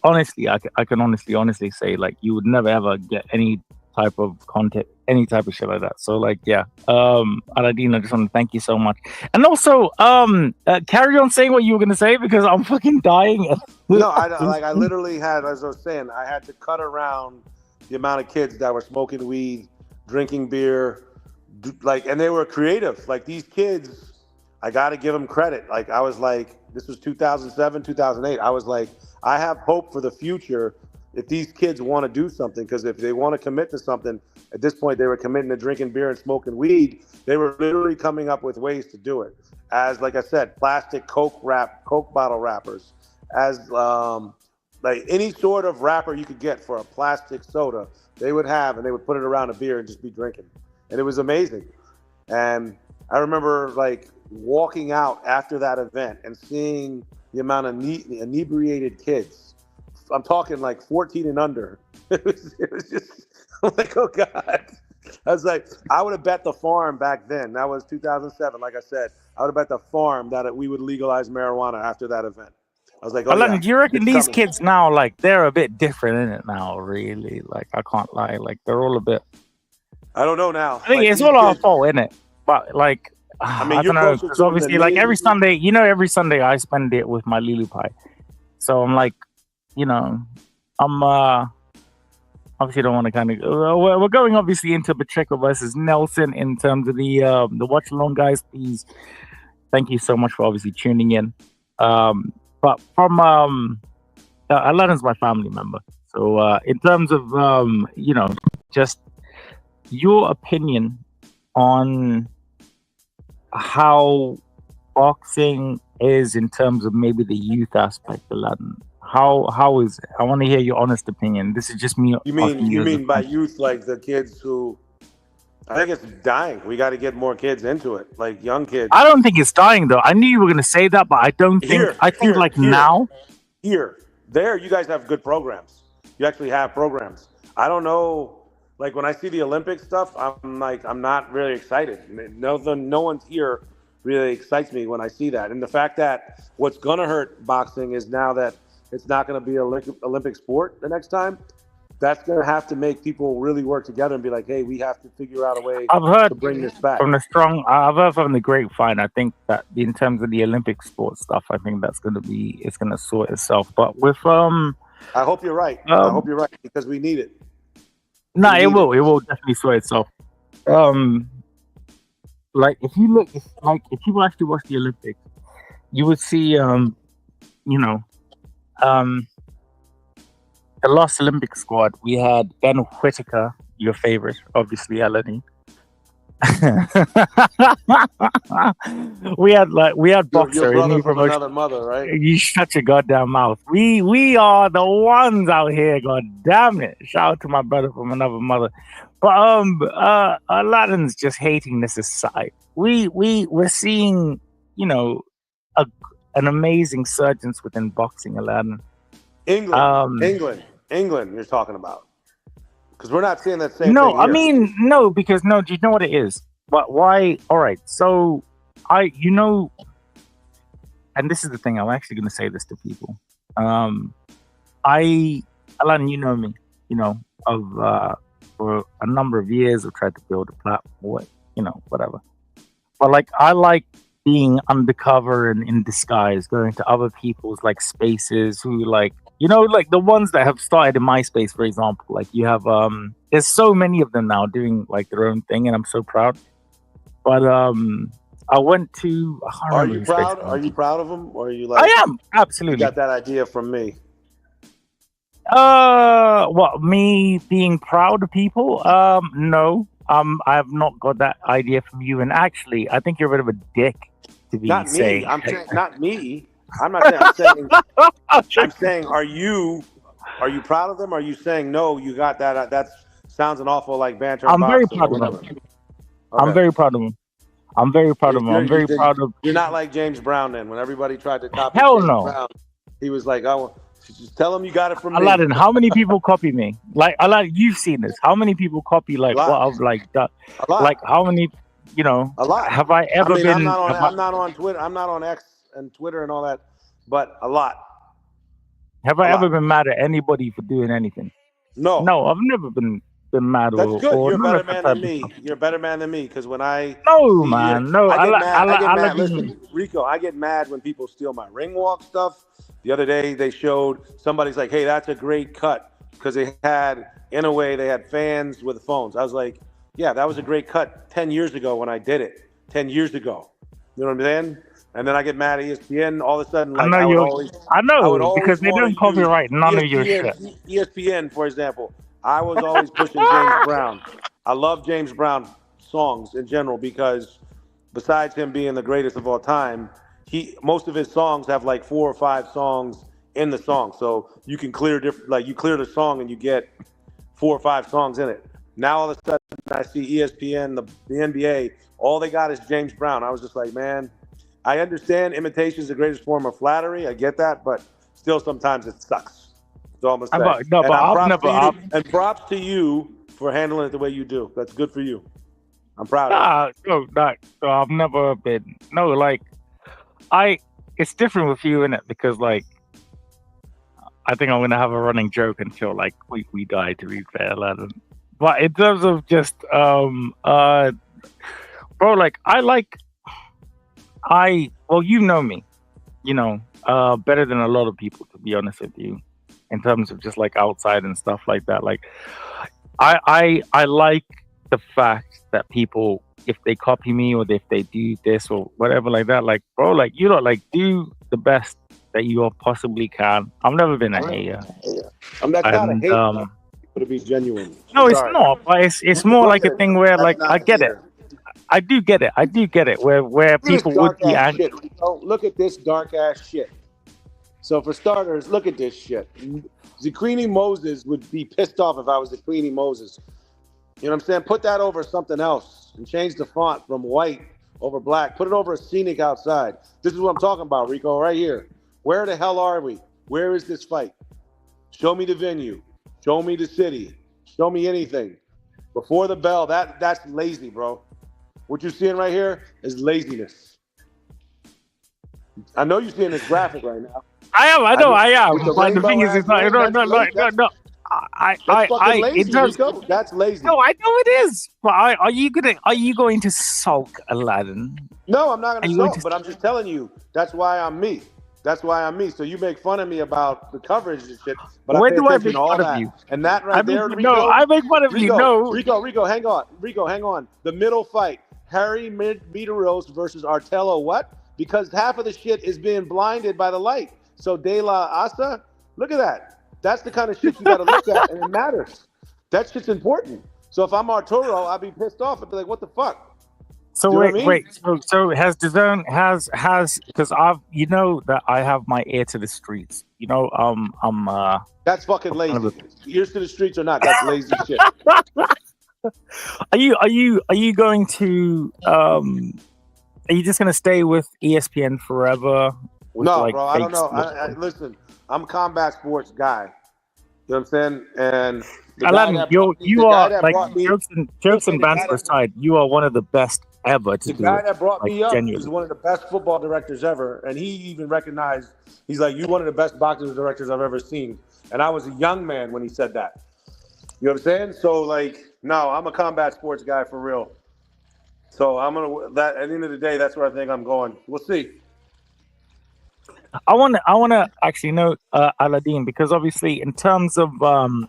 can honestly say, like, you would never ever get any type of content, any type of shit like that. So like, yeah, Aladdin, I just want to thank you so much. And also, carry on saying what you were gonna say because I'm fucking dying. No, I literally had, as I was saying, I had to cut around the amount of kids that were smoking weed, drinking beer, like, and they were creative. Like, these kids, I got to give them credit. Like, I was like, this was 2007, 2008. I was like, I have hope for the future if these kids want to do something, because if they want to commit to something, at this point they were committing to drinking beer and smoking weed. They were literally coming up with ways to do it. As, like I said, plastic Coke bottle wrappers, as like any sort of wrapper you could get for a plastic soda, they would have, and they would put it around a beer and just be drinking. And it was amazing. And I remember like walking out after that event and seeing the amount of inebriated kids. I'm talking like 14 and under. It was just, I'm like, oh God. I was like, I would have bet the farm back then. That was 2007. Like I said, I would have bet the farm that we would legalize marijuana after that event. I was like, oh, do you reckon these kids now, like, they're a bit different in it now, really? Like, I can't lie. Like, they're all a bit. I don't know now. I think like, it's all our fault, isn't it? But like, I don't know. Because obviously, like, every Sunday I spend it with my Lulu pie. So I'm like, you know, I'm obviously don't want to kind of. We're going obviously into Pacheco versus Nelson in terms of the watch along, guys. Please, thank you so much for obviously tuning in. But from Aladdin's my family member, so in terms of you know, just your opinion on how boxing is in terms of maybe the youth aspect, Aladdin. How is it? I want to hear your honest opinion. This is just me. You mean by youth, like the kids who? I think it's dying. We got to get more kids into it, like young kids. I don't think it's dying though. I knew you were going to say that, but I don't think. Now, there, you guys have good programs. You actually have programs. I don't know. Like when I see the Olympic stuff, I'm not really excited. No one's here really excites me when I see that. And the fact that what's going to hurt boxing is now that it's not going to be an Olympic sport the next time. That's going to have to make people really work together and be like, hey, we have to figure out a way to bring this back. I've heard from the grapevine, I think that in terms of the Olympic sports stuff, I think it's going to sort itself. But with I hope you're right. I hope you're right because we need it. No, We it need will. It will definitely sort itself. Like if you look, if people actually watch the Olympics, you would see, you know, the last Olympic squad. We had Ben Whittaker, your favorite, obviously, Eleni. we had Your boxer in brother new from promotion. another mother, right? You shut your goddamn mouth. We are the ones out here. God damn it! Shout out to my brother from another mother. But Aladdin's just hating this aside. We're seeing, you know, an amazing surgence within boxing, Aladdin. England. You're talking about, because we're not seeing that same No, thing here. I mean no, because no. Do you know what it is? But why? All right, so and this is the thing. I'm actually going to say this to people. Aladdin, you know me. You know, for a number of years, I've tried to build a platform. You know, whatever. But like, I like being undercover and in disguise, going to other people's like spaces who like, you know, like the ones that have started in MySpace, for example. Like you have there's so many of them now doing like their own thing, and I'm so proud. But I went to. Are you proud? Are you proud of them, or are you like? I am absolutely. You got that idea from me. What, me being proud of people? No. I have not got that idea from you. And actually, I think you're a bit of a dick to be Not saying. me. I'm saying not me. I'm not saying. I'm saying, are you proud of them? Or are you saying no? You got that. That sounds an awful like banter. I'm very proud of them. Okay. I'm very proud of them. I'm very proud of them. I'm very proud of. You're not like James Brown then. When everybody tried to copy Hell James no. Brown, he was like, "Oh, just tell him you got it from Aladdin, me." how many people copy me? Like Aladdin, you've seen this. How many people copy like what I've like done? A lot. Like how many? You know, A lot. Have I ever been? I'm not on Twitter. I'm not on X and Twitter and all that, but a lot. Have I ever been mad at anybody for doing anything? No. No, I've never been mad. That's good. You're a none better of that man than type of me. stuff. You're a better man than me, because when I No, man, no. I get mad. like Listen, Rico, I get mad when people steal my ring walk stuff. The other day they showed somebody's like, "Hey, that's a great cut," because they had fans with phones. I was like, "Yeah, that was a great cut 10 years ago when I did it. 10 years ago." You know what I'm saying? And then I get mad at ESPN all of a sudden. Like, I know because they don't copyright none of your shit. ESPN, for example, I was always pushing James Brown. I love James Brown songs in general because besides him being the greatest of all time, most of his songs have like 4 or 5 songs in the song. So you can clear you clear the song and you get 4 or 5 songs in it. Now all of a sudden I see ESPN, the NBA, all they got is James Brown. I was just like, man, I understand imitation is the greatest form of flattery. I get that, but still sometimes it sucks. That's all I'm gonna say. And props to you for handling it the way you do. That's good for you. I'm proud of you. No, I've never been. No, like it's different with you, innit? Because like I think I'm gonna have a running joke until like we die, to be fair, Aladdin. But in terms of just bro, like well, you know me, you know, better than a lot of people, to be honest with you, in terms of just like outside and stuff like that. Like I like the fact that people, if they copy me or if they do this or whatever like that, like bro, like you know, like do the best that you possibly can. I've never been a hater. I'm not a hater. To be genuine. No, it's not. But it's more like a thing where like I get it. I do get it. Where people would be angry. Look at this dark ass shit. So for starters, look at this shit. Zaquini Moses would be pissed off if I was Zaquini Moses. You know what I'm saying? Put that over something else and change the font from white over black. Put it over a scenic outside. This is what I'm talking about, Rico, right here. Where the hell are we? Where is this fight? Show me the venue. Show me the city. Show me anything. Before the bell, that's lazy, bro. What you're seeing right here is laziness. I know you're seeing this graphic right now. I am. But the thing is, it's not. No. That's lazy. No, I know it is. But are you going to sulk, Aladdin? No, I'm not going to sulk. But I'm just telling you, that's why I'm me. That's why I'm me. So you make fun of me about the coverage and shit, but Where I pay do I attention make to all fun of that. you? And that right there, Rico. No, I make fun of you. No, Rico, hang on. Rico, hang on. The middle fight, Harry Meteoros versus Artello. What? Because half of the shit is being blinded by the light. So De La Asa, look at that. That's the kind of shit you got to look at, and it matters. That shit's important. So if I'm Arturo, I'd be pissed off. I'd be like, what the fuck? So Do you know what I mean? wait. So has DAZN has because you know that I have my ear to the streets. You know, That's fucking lazy. Ears to the streets or not? That's lazy shit. Are you going to are you just gonna stay with ESPN forever? With No, like bro. I don't fake know. stuff? Listen, I'm a combat sports guy. You know what I'm saying? And the guy Aladdin, that you brought me- the are guy that like brought me- jokes and the guy banter that- aside, you are one of the best ever to The do guy it. that brought like, me up genuinely. is one of the best football directors ever, and he even recognized. He's like, "You're one of the best boxing directors I've ever seen." And I was a young man when he said that. You know what I'm saying? So like, no, I'm a combat sports guy for real. So I'm gonna that at the end of the day, that's where I think I'm going. We'll see. I want to actually know Aladdin, because obviously in terms of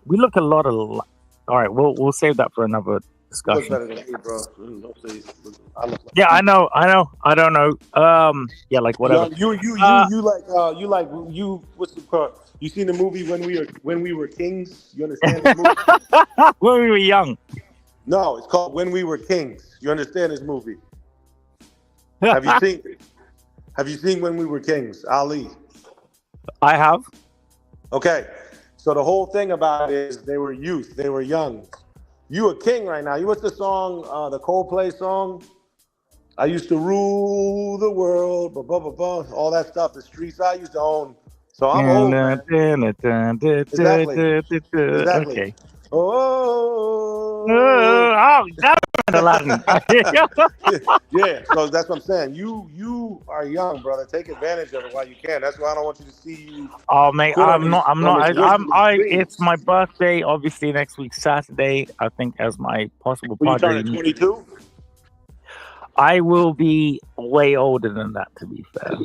we look a lot of. All right, we'll save that for another You look discussion. better than me, bro. Don't say I look like Yeah, I know. I don't know. Yeah, like whatever. You like what's the part? You seen the movie when we were kings? You understand this movie? When we were young. No, it's called When We Were Kings. You understand this movie? Have you seen When We Were Kings? Ali. I have. Okay. So the whole thing about it is they were youth, they were young. You a king right now. You what's the song, the Coldplay song? I used to rule the world, blah, blah, blah, blah, all that stuff. The streets I used to own. So I'm old, man. Exactly. Okay. Oh, That was Aladdin. yeah. So that's what I'm saying. You are young, brother. Take advantage of it while you can. That's why I don't want you to see you. Oh mate, Put on I'm these- not. on these things. It's my birthday. Obviously, next week Saturday. I think as my possible When you party. turn 22. I will be way older than that. To be fair.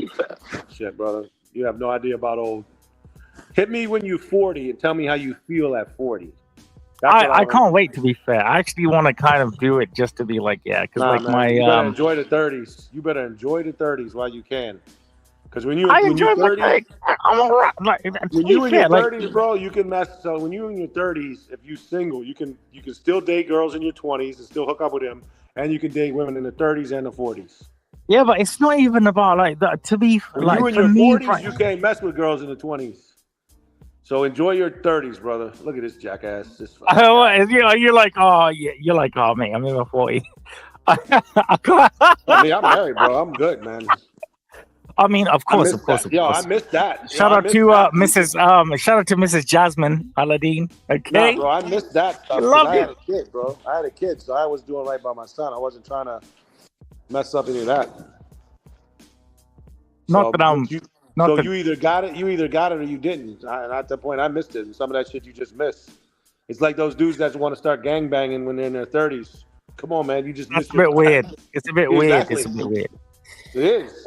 Shit, brother. You have no idea about old. Hit me when you're 40 and tell me how you feel at 40. That's what I wanna- can't wait, to be fair. I actually want to kind of do it just to be like, yeah, because Nah, like man, you better my enjoy the 30s. You better enjoy the 30s while you can. Because when I you're enjoy my 30, thing. I'm alright. Like, to when be you in fair, your like, 30s, bro, you can mess. So when you're in your 30s, if you single, you can still date girls in your 20s and still hook up with them, and you can date women in the 30s and the 40s. yeah, but it's not even about like that. To be When like you in for your me, 40s, you can't mess with girls in the 20s. So enjoy your 30s, brother. Look at this jackass. This you're like, oh yeah, you're like, oh mate, I'm in my 40s. I mean, I'm married, bro. I'm good, man. I mean, of course. Yo, I missed that. Shout out to Mrs. Jasmine Aladdin. Okay. Nah, bro, I missed that stuff. Love I had it. a kid, bro. I had a kid, so I was doing right by my son. I wasn't trying to mess up any of that. Not that I'm. You either got it or you didn't. At that point, I missed it. And some of that shit you just missed. It's like those dudes that want to start gangbanging when they're in their 30s. Come on, man. You just That's missed a bit weird. It's a bit weird. Exactly. It's a bit weird. It is.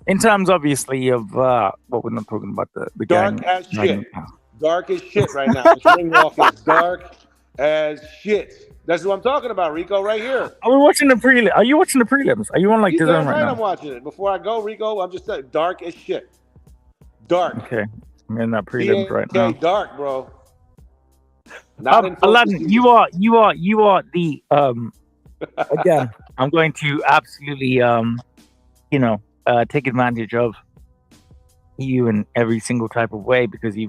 In terms, obviously, of what we're not talking about the Dark gang. as shit. Dark as shit right now. This ring walk is dark as shit. That's what I'm talking about, Rico, right here. Are we watching the prelim? Are you watching the prelims? Are you on like You DAZN damn right right now? I'm watching it. Before I go, Rico, I'm just saying, dark as shit. Dark. Okay, I'm in that prelims right now. Okay, dark, bro. Not in Aladdin, focus. you are the again. I'm going to absolutely take advantage of you in every single type of way, because you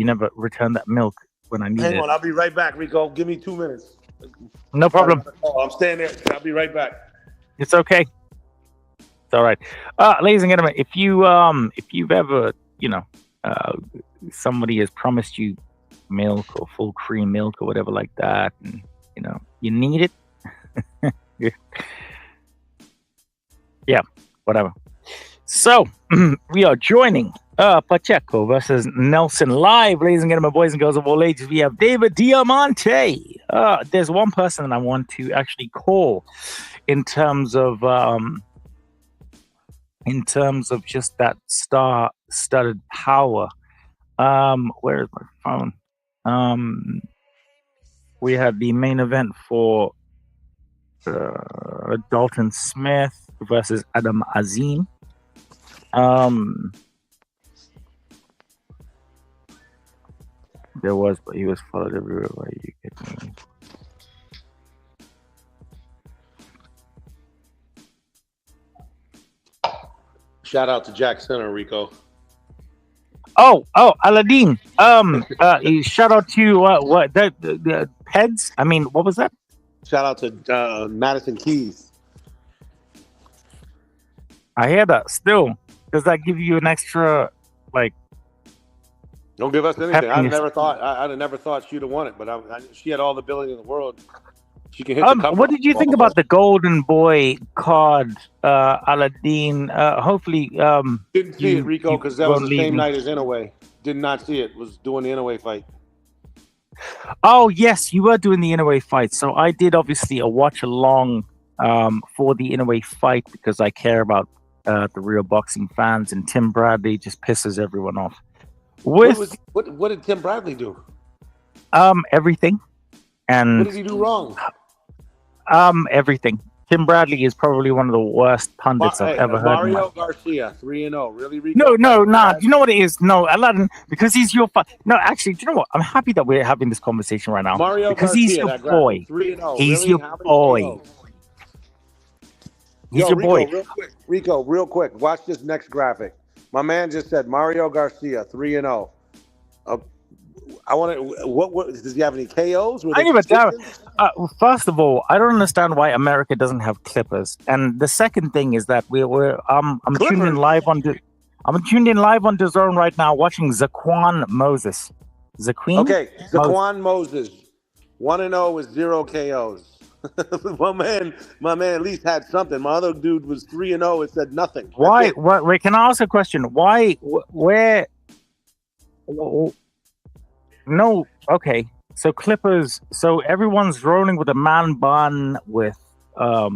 never returned that milk when I needed Hang it. on, I'll be right back, Rico. Give me 2 minutes. No problem. Oh, I'm staying there. I'll be right back. It's okay. It's all right. Ladies and gentlemen, if you've ever, somebody has promised you milk or full cream milk or whatever like that, and you need it. Yeah, whatever. So we are joining Pacheco versus Nelson live, ladies and gentlemen, boys and girls of all ages. We have David Diamante. There's one person that I want to actually call in terms of in terms of just that star-studded power. Where is my phone? We had the main event for Dalton Smith versus Adam Azim. There was, but he was followed everywhere by you get me. Shout out to Jack Center, Rico. Oh, Aladdin. Shout out to what the Peds. I mean, what was that? Shout out to Madison Keys. I hear that. Still, does that give you an extra like? Don't give us anything. I Happiness. never thought she'd have won it, but she had all the ability in the world. She can hit the cover. What did you think about the Golden Boy card, Aladdin? Hopefully, didn't see it, Rico, because that was won't the leave same me. night as Inouye. Did not see it. Was doing the Inouye fight. Oh yes, you were doing the Inouye fight. So I did obviously a watch along for the Inouye fight because I care about the real boxing fans, and Tim Bradley just pisses everyone off. With What did Tim Bradley do? everything, and What did he do wrong? everything. Tim Bradley is probably one of the worst pundits I've ever heard. Mario Garcia, 3-0. Really, Rico? No, nah. You know what it is? No, Aladdin, because he's your no, actually, do you know what? I'm happy that we're having this conversation right now. Mario because Garcia, he's your that boy. guy, 3-0. He's Really? your How many boy. KOs? He's Yo, your boy. Rico, real quick. Watch this next graphic. My man just said Mario Garcia, 3-0. I want to. What does he have any KOs? I give a damn. First of all, I don't understand why America doesn't have clippers. And the second thing is that I'm tuned in live on DAZN right now watching Zaquan Moses. Okay, Zaquan Moses, 1-0 with 0 KOs. my man at least had something. My other dude was 3-0 and said nothing. Why? Wait, can I ask a question? Why? Where? No. Okay. So Clippers. So everyone's rolling with a man bun with. I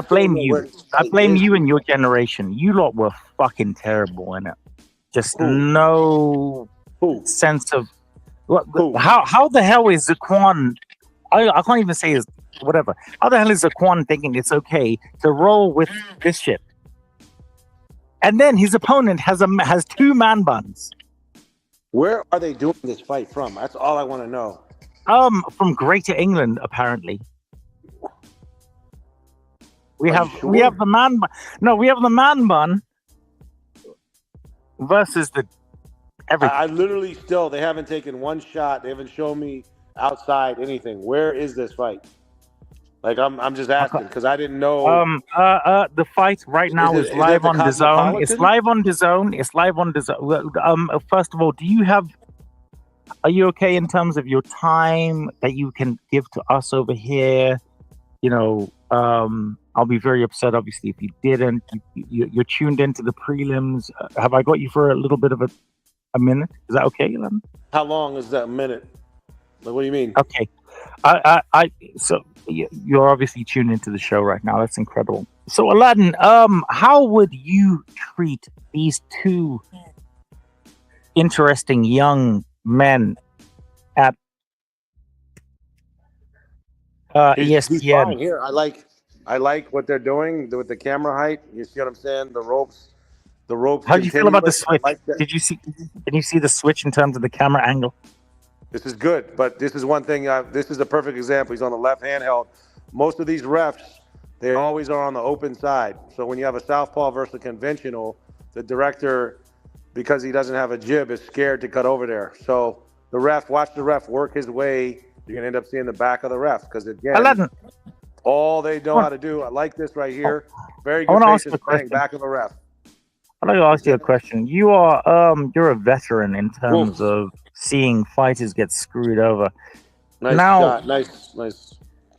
blame you. I blame you and your generation. You lot were fucking terrible in it. Just no sense of what. How the hell is Zaquan? I can't even say his whatever. How the hell is Zaquan thinking it's okay to roll with this shit? And then his opponent has 2 man buns. Where are they doing this fight from? That's all I want to know. From Greater England, apparently. We have the man bun. No, we have the man bun versus the everything. I literally still they haven't taken one shot. They haven't shown me outside anything. Where is this fight? Like I'm just asking because I didn't know. The fight right now is live on DAZN. It's live on DAZN. It's live on DAZN. First of all, are you okay in terms of your time that you can give to us over here? You know, I'll be very upset obviously if you didn't. You're tuned into the prelims. Have I got you for a little bit of a minute? Is that okay, Aladdin? How long is that minute? Like, what do you mean? Okay. So you're obviously tuned into the show right now. That's incredible. So Aladdin, how would you treat these 2 interesting young men at He's ESPN? fine here. I like what they're doing with the camera height. You see what I'm saying? The ropes. How do you feel about the switch? Like Did you see? Can you see the switch in terms of the camera angle? This is good, but this is one thing. This is a perfect example. He's on the left handheld. Most of these refs, they always are on the open side. So when you have a southpaw versus a conventional, the director, because he doesn't have a jib, is scared to cut over there. So watch the ref work his way. You're gonna end up seeing the back of the ref because again, Aladdin, all they know how to do. I like this right here. Very good patience playing back of the ref. I'd like to ask you a question. You are you're a veteran in terms of seeing fighters get screwed over. Nice now, shot. Nice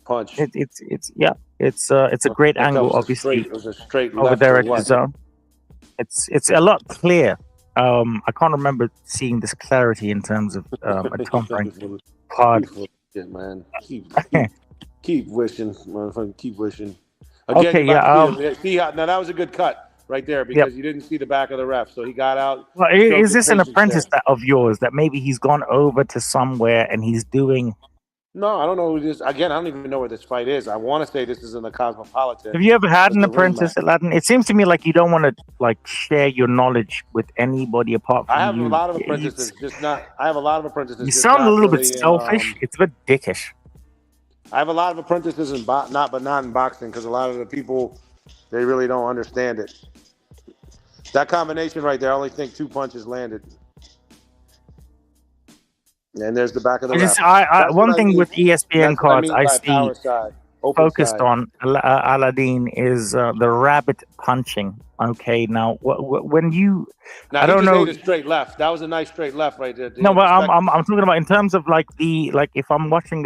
punch. It's a great angle, obviously. It was a straight over there at DAZN. It's a lot clear. I can't remember seeing this clarity in terms of a Tom Franklin card. Yeah, man. Keep wishing, motherfucker. Keep wishing. Again, Okay, you're yeah. about to see it. See how, now that was a good cut right there because you didn't see the back of the ref, so he got out. Well, showed is good this an patience apprentice there. of yours that maybe he's gone over to somewhere and he's doing? No, I don't know who this. Again, I don't even know where this fight is. I want to say this is in the Cosmopolitan. Have you ever had an It's a ring apprentice, match. Aladdin? It seems to me like you don't want to like share your knowledge with anybody apart from I have you. a lot of apprentices, just not. I have a lot of apprentices. You just sound a not little bit really in, selfish. It's a bit dickish. I have a lot of apprentices in not in boxing because a lot of the people they really don't understand it. That combination right there, I only think 2 punches landed. And there's the back of the ref. One thing with ESPN cards I see power side, focused side. on Aladdin is the rabbit punching. Okay, now when you, Now, I don't know. Ate a straight left. That was a nice straight left right there. No, but I'm talking about in terms of like if I'm watching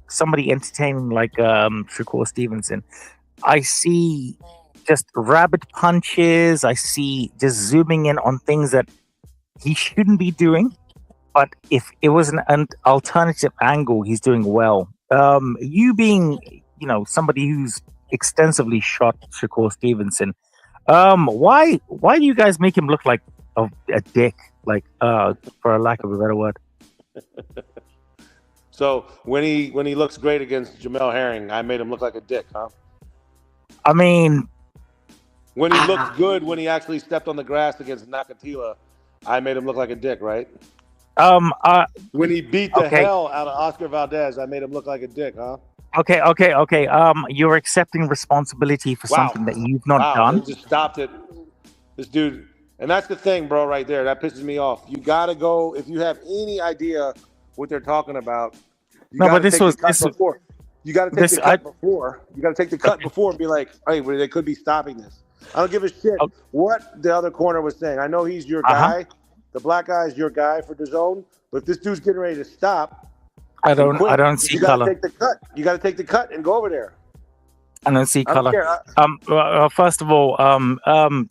somebody entertaining like Shakur Stevenson, I see just rabbit punches. I see just zooming in on things that he shouldn't be doing. But if it was an alternative angle, he's doing well. You being, somebody who's extensively shot Shakur Stevenson, why do you guys make him look like a dick? Like, for a lack of a better word. So when he looks great against Jamel Herring, I made him look like a dick, huh? I mean, when he looked good when he actually stepped on the grass against Nakatila, I made him look like a dick, right? When he beat the hell out of Oscar Valdez, I made him look like a dick, huh? Okay. You're accepting responsibility for something that you've not done. They just stopped it. This dude, and that's the thing, bro, right there. That pisses me off. You gotta go if you have any idea what they're talking about. You gotta take the cut before. You gotta take the cut before. You gotta take the cut before and be like, hey, they could be stopping this. I don't give a shit what the other corner was saying. I know he's your guy. The black guy is your guy for DAZN. But if this dude's getting ready to stop, I don't see color. Take the cut. You got to take the cut and go over there. I don't see color. First of all,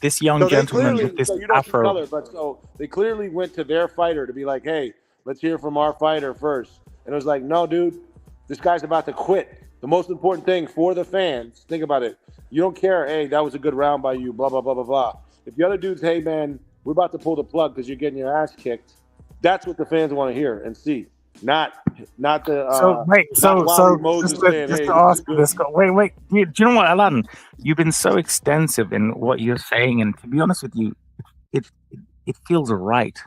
this young gentleman with this afro. Color, but so they clearly went to their fighter to be like, hey, let's hear from our fighter first. And it was like, no, dude, this guy's about to quit. The most important thing for the fans, think about it. You don't care, hey, that was a good round by you, blah, blah, blah, blah, blah. If the other dude's, hey, man, we're about to pull the plug because you're getting your ass kicked. That's what the fans want to hear and see, not the. Wait. Do you know what, Aladdin? You've been so extensive in what you're saying, and to be honest with you, it feels right.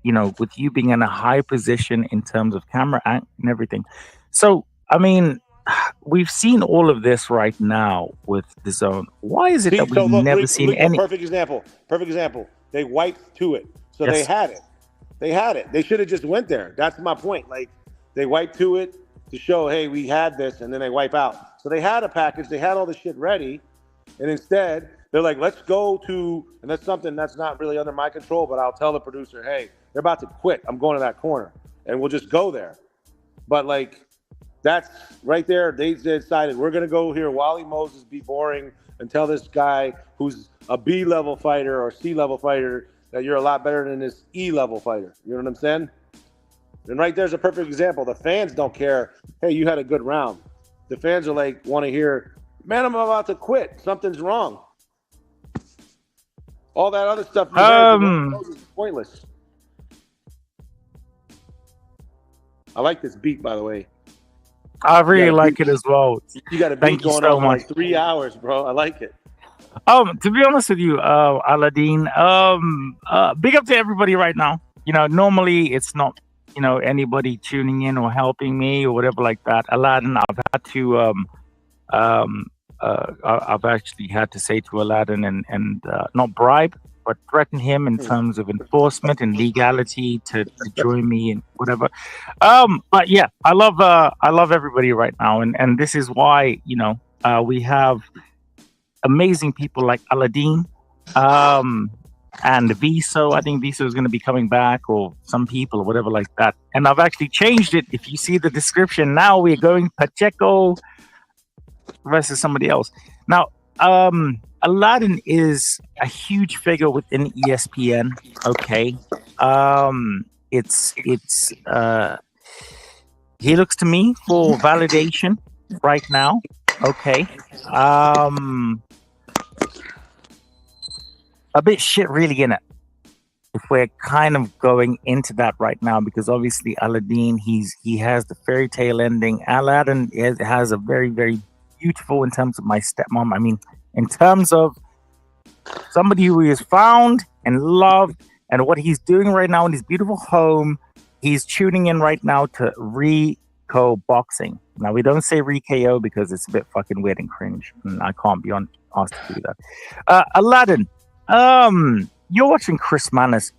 With you being in a high position in terms of camera and everything. So, I mean, we've seen all of this right now with DAZN. Why is it that we've never seen any? Perfect example. They wiped to it. So they had it. They should have just went there. That's my point. Like, they wiped to it to show, hey, we had this, and then they wipe out. So they had a package. They had all the shit ready. And instead, they're like, let's go to, and that's something that's not really under my control, but I'll tell the producer, hey, they're about to quit. I'm going to that corner. And we'll just go there. But, like, that's right there. They decided we're going to go here. Wally Moses be boring and tell this guy who's a B-level fighter or C-level fighter that you're a lot better than this E-level fighter. You know what I'm saying? And right there's a perfect example. The fans don't care, hey, you had a good round. The fans are like, want to hear, man, I'm about to quit. Something's wrong. All that other stuff is pointless. I like this beat, by the way. I really like it as well. You got a beat going on for like 3 hours, bro. I like it. To be honest with you, Aladdin, big up to everybody right now. Normally it's not, anybody tuning in or helping me or whatever like that. Aladdin, I've had to, I've actually had to say to Aladdin and not bribe, but threaten him in terms of enforcement and legality to join me and whatever. But yeah, I love everybody right now, and this is why we have amazing people like Aladdin, and Viso. I think Viso is going to be coming back, or some people or whatever like that. And I've actually changed it. If you see the description, now we're going Pacheco versus somebody else. Now, Aladdin is a huge figure within ESPN. Okay, he looks to me for validation right now. Okay. A bit shit really in it. If we're kind of going into that right now, because obviously Aladdin, he has the fairy tale ending. Aladdin has a very, very beautiful in terms of my stepmom. I mean, in terms of somebody who is found and loved, and what he's doing right now in his beautiful home, he's tuning in right now to RIKO Boxing. Now, we don't say RIKO because it's a bit fucking weird and cringe, and I can't be asked to do that. Aladdin, you're watching Chris Mannix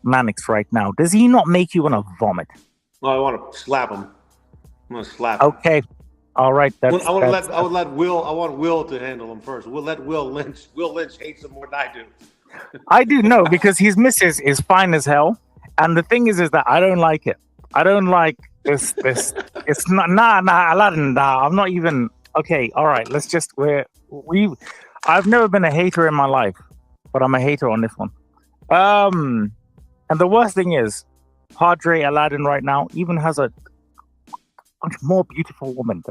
right now. Does he not make you want to vomit? Well, I want to slap him. I'm gonna slap him. Okay, all right. I would let Will. I want Will to handle him first. We'll let Will Lynch. Will Lynch hates him more than I do. I do know, because his missus is fine as hell, and the thing is that I don't like it. I don't like this. It's not. Nah, Aladdin. Nah, I'm not even. Okay, all right. Let's just. I've never been a hater in my life, but I'm a hater on this one. And the worst thing is, Padre Aladdin right now even has a much more beautiful woman.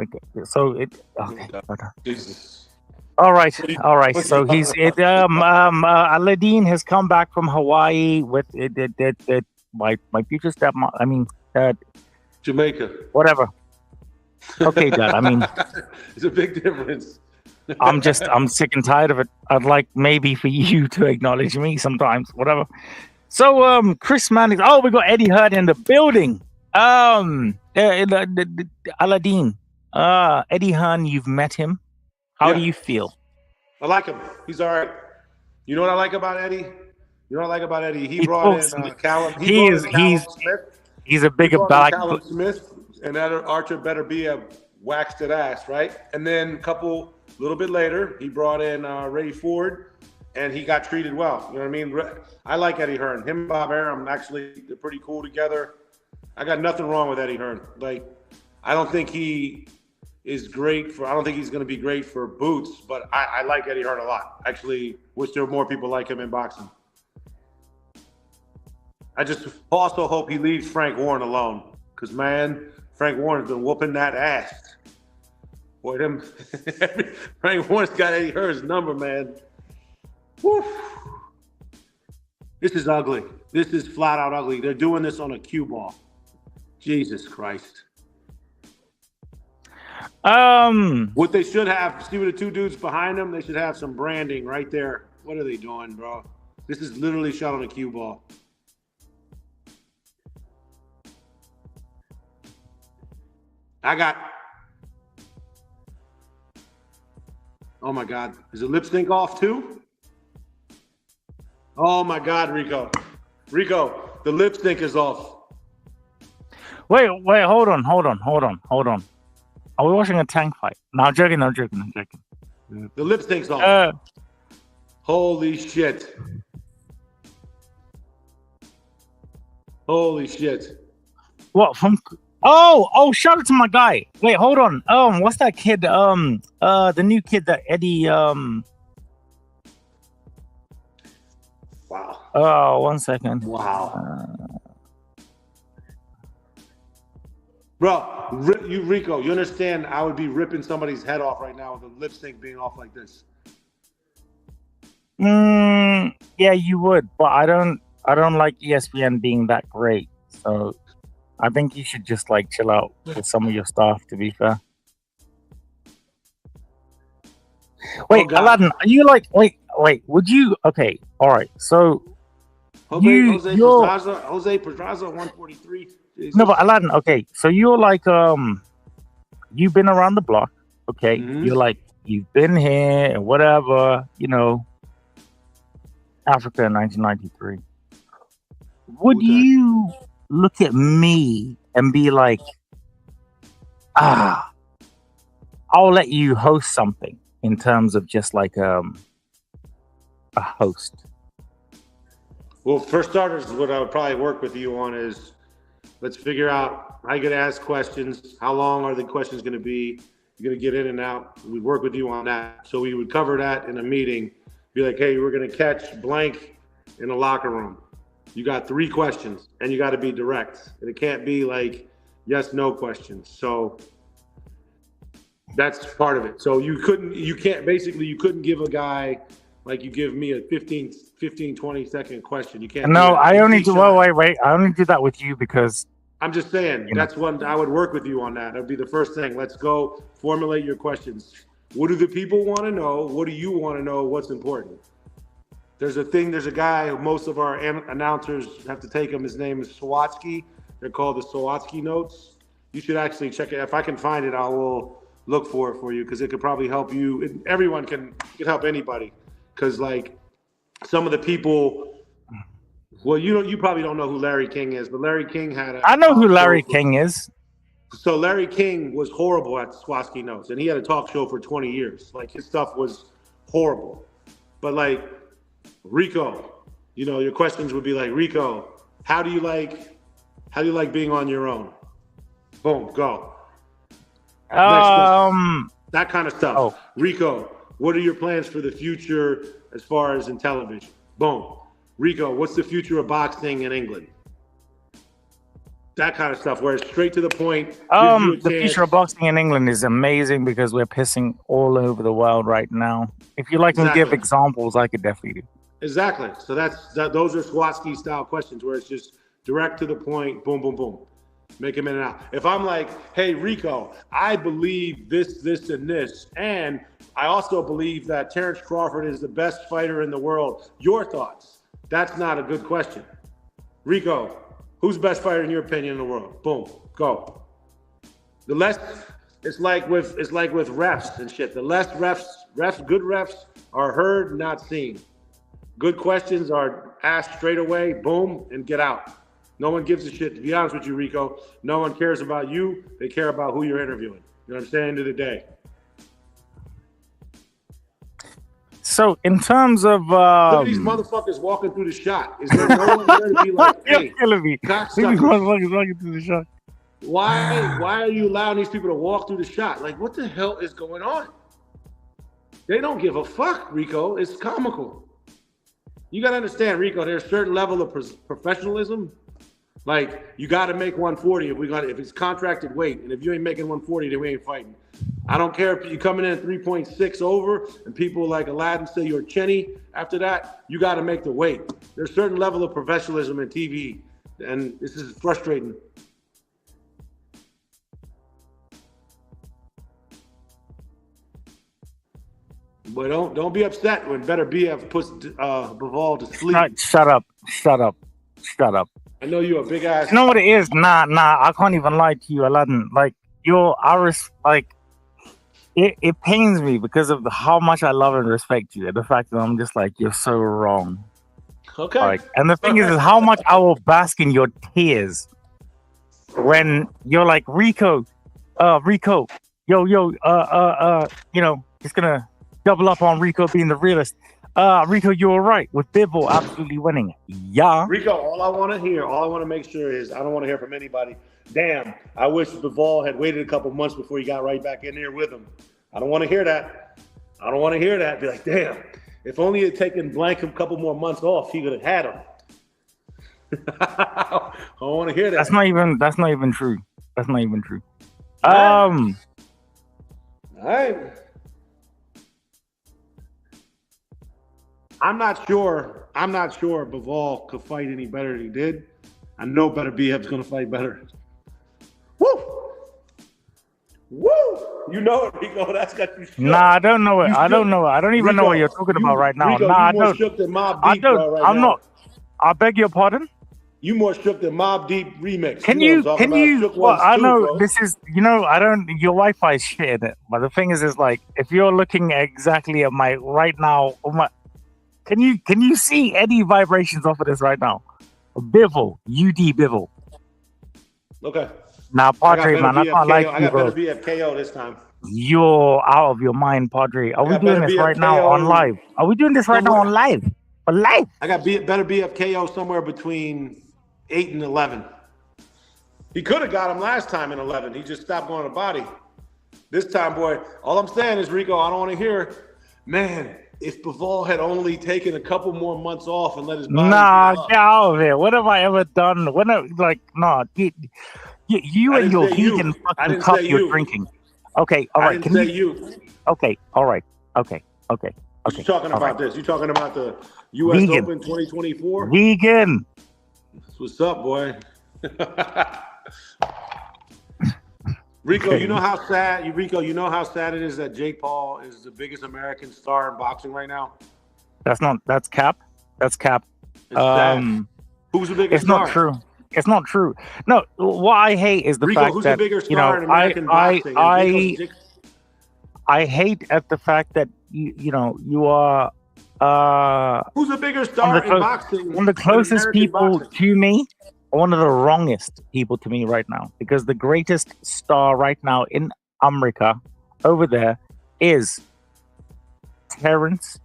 So it. Okay. Jesus. All right. So he's Aladdin has come back from Hawaii with my future stepmom. I mean, Jamaica. Whatever. Okay, Dad. I mean, it's a big difference. I'm sick and tired of it. I'd like maybe for you to acknowledge me sometimes. Whatever. So Chris Mannix. Oh, we got Eddie Hearn in the building. Aladdin. Eddie Hearn, you've met him. How do you feel? I like him. He's all right. You know what I like about Eddie? He brought in Callum. He's a bigger back. Callum Smith, and that Archer better be a waxed ass, right? And then a little bit later, he brought in Ray Ford, and he got treated well. You know what I mean? I like Eddie Hearn. Him and Bob Arum, actually, they're pretty cool together. I got nothing wrong with Eddie Hearn. Like, I don't think he is great for. I don't think he's going to be great for boots, but I like Eddie Hearn a lot. Actually, wish there were more people like him in boxing. I just also hope he leaves Frank Warren alone, because man, Frank Warren's been whooping that ass. Boy, Frank Warren's got Eddie Hearn's number, man. Woo. This is ugly. This is flat out ugly. They're doing this on a cue ball. Jesus Christ. What they should have, see with the two dudes behind them, they should have some branding right there. What are they doing, bro? This is literally shot on a cue ball. Oh my God. Is the lip sync off too? Oh my God, Rico. The lip sync is off. Wait, hold on. Are we watching a tank fight? No, I'm joking. The lip sync's off. Holy shit. What from? Oh! Shout out to my guy. Wait, hold on. What's that kid? The new kid that Eddie. Wow. Oh, 1 second. Wow. Bro, Rico, you understand? I would be ripping somebody's head off right now with a lip sync being off like this. Yeah, you would, but I don't like ESPN being that great. So I think you should just like chill out with some of your stuff, to be fair. Wait, Aladdin, are you like wait, would you okay, all right. So Jose Pedraza 143. Jesus. No, but Aladdin, okay. So you're like you've been around the block, okay? Mm-hmm. You're like you've been here and whatever, Africa in 1993. Would you look at me and be like, I'll let you host something in terms of just like a host? Well, for starters, what I would probably work with you on is let's figure out how you're going to ask questions. How long are the questions going to be? You're going to get in and out. We'd work with you on that. So we would cover that in a meeting. Be like, hey, we're going to catch blank in the locker room. You got 3 questions, and you got to be direct. And it can't be like yes, no questions. So That's part of it. So you couldn't give a guy like you give me a 15, 20 second question. You can't. No, do that. I only do. Wait. I only do that with you because I'm just saying that's one I would work with you on that. That'd be the first thing. Let's go formulate your questions. What do the people want to know? What do you want to know? What's important? There's a guy who most of our announcers have to take him. His name is Sawatsky. They're called the Sawatsky notes. You should actually check it. If I can find it, I will look for it for you because it could probably help you. Everyone can help anybody because like some of the people. Well, you probably don't know who Larry King is, but Larry King had I know who Larry King is. So Larry King was horrible at Sawatsky notes, and he had a talk show for 20 years. Like his stuff was horrible. But like RIKO, your questions would be like, RIKO, how do you like being on your own? Boom, go. That kind of stuff. Oh. RIKO, what are your plans for the future as far as in television? Boom. RIKO, what's the future of boxing in England? That kind of stuff, where it's straight to the point. The future of boxing in England is amazing because we're pissing all over the world right now. If you like to give examples, I could definitely do. Exactly. So those are Sawatsky style questions where it's just direct to the point, boom, boom, boom. Make them in and out. If I'm like, hey, RIKO, I believe this, and this, and I also believe that Terrence Crawford is the best fighter in the world. Your thoughts? That's not a good question. RIKO, who's the best fighter in your opinion in the world? Boom, go. The less it's like with refs and shit. The less good refs are heard, not seen. Good questions are asked straight away, boom, and get out. No one gives a shit. To be honest with you, RIKO, no one cares about you. They care about who you're interviewing. You know what I'm saying? End of the day. So in terms of look at these motherfuckers walking through the shot. Is there no one there to be like, hey, motherfuckers walking through the shot. Why are you allowing these people to walk through the shot? Like, what the hell is going on? They don't give a fuck, RIKO. It's comical. You gotta understand, RIKO, there's a certain level of professionalism. Like, you gotta make 140 if it's contracted weight, and if you ain't making 140, then we ain't fighting. I don't care if you're coming in at 3.6 over and people like Aladdin say you're Chenny. After that, you got to make the weight. There's a certain level of professionalism in TV, and this is frustrating. But don't be upset when Better BF puts Bivol to sleep. Shut up. I know you're a big ass. You know what it is? Nah, I can't even lie to you, Aladdin. Like, It pains me because of how much I love and respect you. And the fact that I'm just like, you're so wrong. Okay. Like, and the thing is how much I will bask in your tears when you're like, RIKO, just gonna double up on RIKO being the realist. RIKO, you're right with Bivol absolutely winning. Yeah. RIKO, all I want to make sure is I don't want to hear from anybody. Damn, I wish Bivol had waited a couple months before he got right back in there with him. I don't want to hear that. Be like, damn, if only he had taken blank a couple more months off, he could have had him. I don't want to hear that. That's not even true. All right. I'm not sure Bivol could fight any better than he did. I know Better BF's gonna fight better. Woo! You know it, RIKO. That's got you shook. Nah, I don't know it. I don't even know what you're talking about right now. RIKO, nah, you more shook than Mobb Deep. I'm not. I beg your pardon? You more shook than Mobb Deep remix. Can you? Well, I know bro. This is. I don't. Your Wi-Fi is shit in it. But the thing is like, if you're looking exactly at my right now, can you see any vibrations off of this right now? Bivol, Bivol. Okay. Now, Padre, man, I can't like you, bro. I got better BFKO this time. You're out of your mind, Padre. Are we doing this right now on live? Are we doing this right now on live? On live? I got better BFKO somewhere between 8 and 11. He could have got him last time in 11. He just stopped going to body. This time, boy, all I'm saying is, RIKO, I don't want to hear, man, if Bivol had only taken a couple more months off and let his body get out of here. What have I ever done? You and your vegan fucking cup you're drinking. Okay, all I right. didn't say you. Okay, all right. Okay. What Okay. you talking all about right. this? You talking about the U.S. Vegan. Open 2024? Vegan. What's up, boy? Rico, Okay. you know how sad it is that Jake Paul is the biggest American star in boxing right now? That's cap. That's cap. It's sad. Who's the biggest It's star? not true. It's not true. No, what I hate is the Rico, fact who's that the bigger star in American boxing? I hate at the fact that you are Who's the bigger star in boxing? one of the closest American people boxing? to me, one of the wrongest people to me right now, because the greatest star right now in America over there is Terrence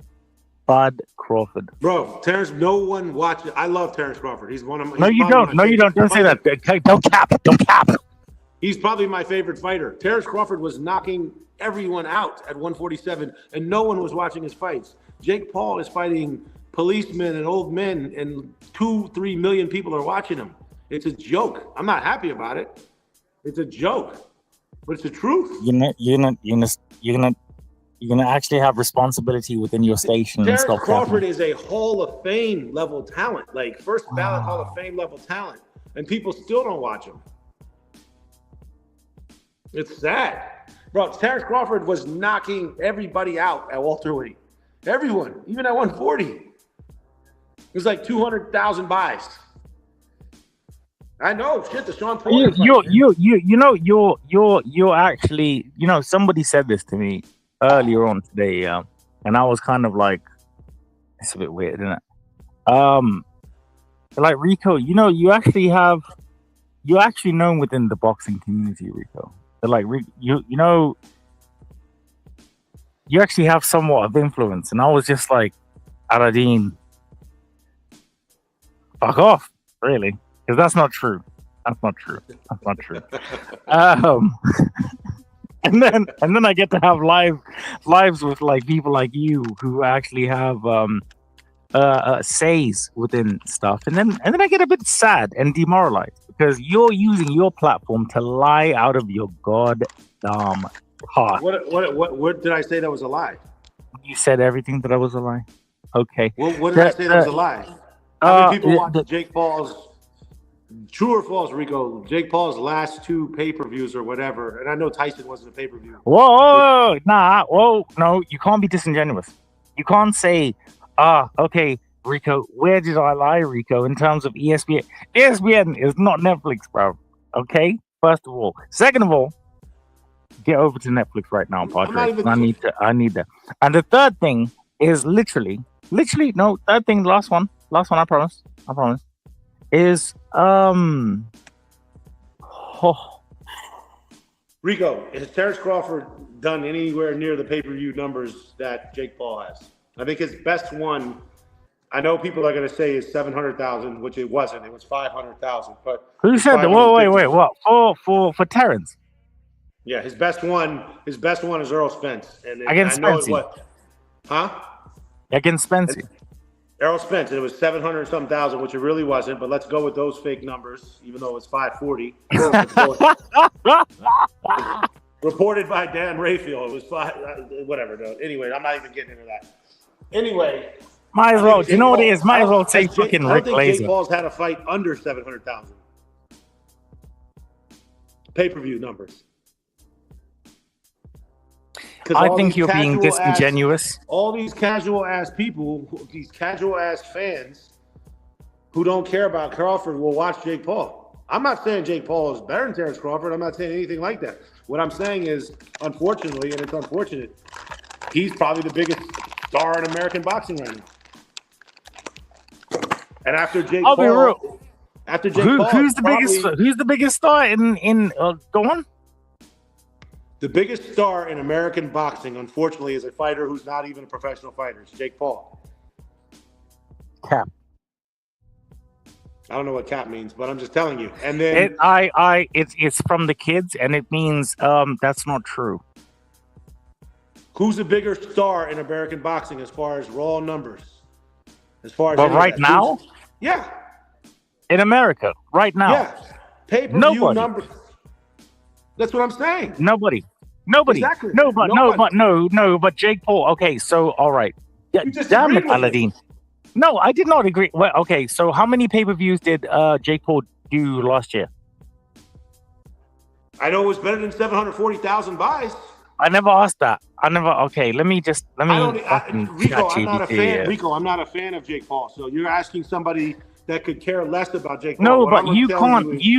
Bud Crawford. Bro, Terrence, no one watches. I love Terrence Crawford. He's one of my. No, you don't. No, you don't. Don't say that. Don't cap. Don't cap. He's probably my favorite fighter. Terrence Crawford was knocking everyone out at 147, and no one was watching his fights. Jake Paul is fighting policemen and old men, and 2-3 million people are watching him. It's a joke. I'm not happy about it. It's a joke, but it's the truth. You're gonna actually have responsibility within your station. Terrence and stop Crawford capping. is a Hall of Fame level talent, like first ballot Hall of Fame level talent, and people still don't watch him. It's sad. Bro, Terrence Crawford was knocking everybody out at welterweight. Everyone, even at 140. It was like 200,000 buys. I know, shit, the Sean Porter You're actually, somebody said this to me earlier on today, and I was kind of like, it's a bit weird, isn't it? Like Rico, you're actually known within the boxing community, Rico. They're like, you actually have somewhat of influence, and I was just like, Aladdin, fuck off, really, because that's not true. That's not true. And then I get to have lives with like people like you who actually have says within stuff, and then I get a bit sad and demoralized because you're using your platform to lie out of your goddamn heart. What did I say that was a lie? You said everything that I was a lie. Okay. What did I say that was a lie? How many people watch Jake Paul's? True or false, Rico? Jake Paul's last 2 pay-per-views or whatever, and I know Tyson wasn't a pay-per-view. Whoa, no, you can't be disingenuous. You can't say, okay, Rico, where did I lie, Rico, in terms of ESPN? ESPN is not Netflix, bro. Okay, first of all. Second of all, get over to Netflix right now, Padre. I need that. And the third thing is literally, no, third thing, last one, I promise. Is Rico, has Terrence Crawford done anywhere near the pay-per-view numbers that Jake Paul has? I think his best one, I know people are going to say is 700,000, which it wasn't. It was 500,000. But who said that? Wait, what? For Terrence? Yeah, his best one is Earl Spence. And against Spence. Huh? Against Spence. Errol Spence, and it was 700-something thousand, which it really wasn't. But let's go with those fake numbers, even though it's 540. Reported by Dan Rayfield, it was whatever. Though. Anyway, I'm not even getting into that. Anyway, might as well. You know what it is? Might as well say fucking Rick Laser. I don't think Jake Paul's had a fight under 700,000 pay-per-view numbers. I think you're being disingenuous. All these casual ass people, these casual ass fans who don't care about Crawford will watch Jake Paul. I'm not saying Jake Paul is better than Terrence Crawford. I'm not saying anything like that. What I'm saying is, unfortunately, and it's unfortunate, he's probably the biggest star in American boxing right now. And after Jake Paul, be real. After Jake Paul, who's the biggest star in go on? The biggest star in American boxing, unfortunately, is a fighter who's not even a professional fighter. It's Jake Paul. Cap. I don't know what cap means, but I'm just telling you. And then it's from the kids, and it means that's not true. Who's the bigger star in American boxing as far as raw numbers? As far as right now? Yeah. In America, right now. Yeah. Pay-per-view numbers. That's what I'm saying. Nobody. Nobody. Exactly. No, but Nobody. but Jake Paul. Okay, so all right. Yeah, You just damn agreed it, with Aladdin. No, I did not agree. Well, okay, so how many pay-per-views did Jake Paul do last year? I know it was better than 740,000 buys. I never asked that. Okay, let me Rico, I'm not a fan. Rico, I'm not a fan of Jake Paul. So you're asking somebody that could care less about Jake Paul. No, but you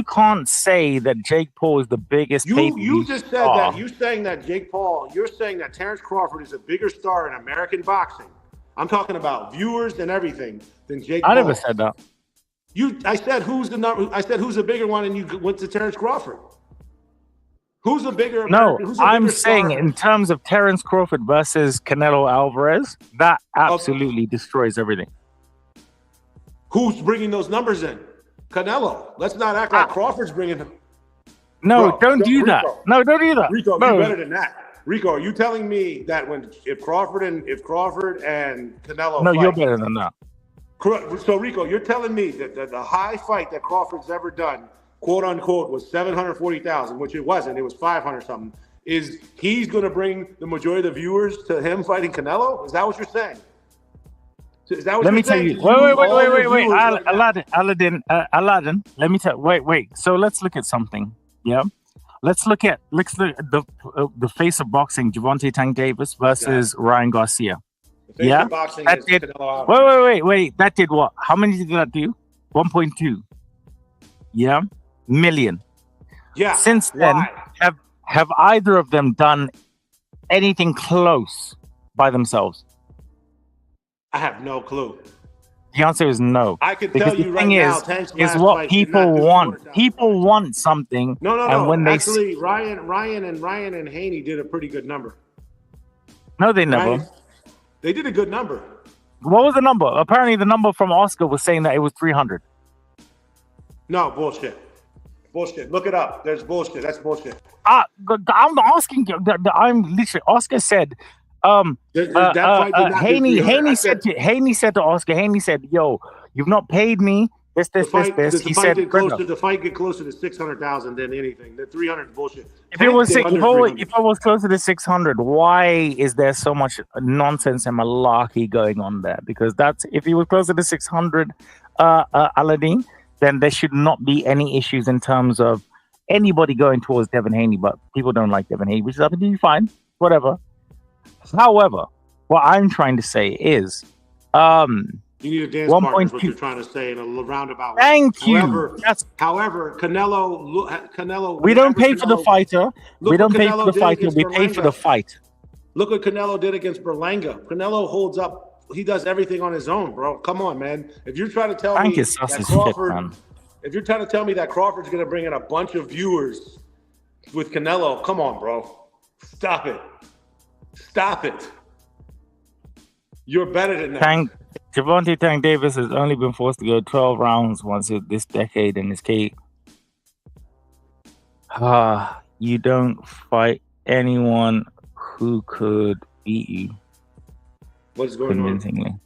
can't say that Jake Paul is the biggest. You just said that. You're saying that Jake Paul. You're saying that Terrence Crawford is a bigger star in American boxing. I'm talking about viewers and everything than Jake Paul. I never said that. I said who's the number? I said who's a bigger one, and you went to Terrence Crawford. Who's a bigger? I'm saying in terms of Terrence Crawford versus Canelo Alvarez, that absolutely destroys everything. Who's bringing those numbers in? Canelo. Let's not act like Crawford's bringing them. No, don't do that. No, don't do that. Rico, you're better than that. Rico, are you telling me that if Crawford and Canelo? No, you're better than that. So Rico, you're telling me that the high fight that Crawford's ever done, quote unquote, was 740,000, which it wasn't. It was 500 something. Is he's going to bring the majority of the viewers to him fighting Canelo? Is that what you're saying? Is that what Let me tell you. Wait. Aladdin. Let me tell. Wait. So let's look at something. Yeah. Let's look at the face of boxing, Gervonta Tank Davis versus Ryan Garcia. Yeah. That did. Wait. That did what? How many did that do? 1.2. Yeah. Million. Yeah. Since then, have either of them done anything close by themselves? I have no clue. The answer is no. I can tell you right now, Tank's is what people want. People want something. No. And when actually, Ryan and Haney did a pretty good number. No, they never. They did a good number. What was the number? Apparently, the number from Oscar was saying that it was 300. No, bullshit. Look it up. There's bullshit. That's bullshit. I'm asking you. I'm literally. Oscar said. Haney said to Oscar. Haney said, "Yo, you've not paid me. This." He said, "The fight get closer to 600,000 than anything. The 300 is bullshit." If it was closer to 600, why is there so much nonsense and malarkey going on there? Because if he was closer to 600, Aladdin, then there should not be any issues in terms of anybody going towards Devin Haney. But people don't like Devin Haney, which is absolutely fine. Whatever. However, what I'm trying to say is, you need a dance partner. Is what you're trying to say in a roundabout way. Thank you. However, Canelo. We don't pay for the fighter. We don't pay for the fighter. We pay for the fight. Look what Canelo did against Berlanga. Canelo holds up. He does everything on his own, bro. Come on, man. If you're trying to tell me that Crawford, if you're trying to tell me that Crawford's going to bring in a bunch of viewers with Canelo, come on, bro. Stop it. You're better than that. Gervonta Tank Davis has only been forced to go 12 rounds once this decade in his case. You don't fight anyone who could beat you. What's going convincingly on?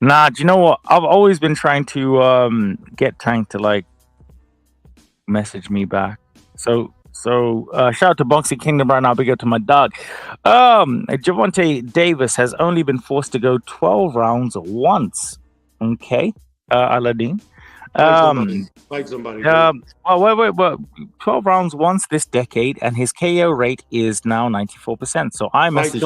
Nah, do you know what? I've always been trying to get Tank to message me back. So shout out to Boxing Kingdom right now. Big up to my dog. Gervonta Davis has only been forced to go 12 rounds once. Okay, Aladdin. Fight somebody. 12 rounds once this decade, and his KO rate is now 94%. So I messaged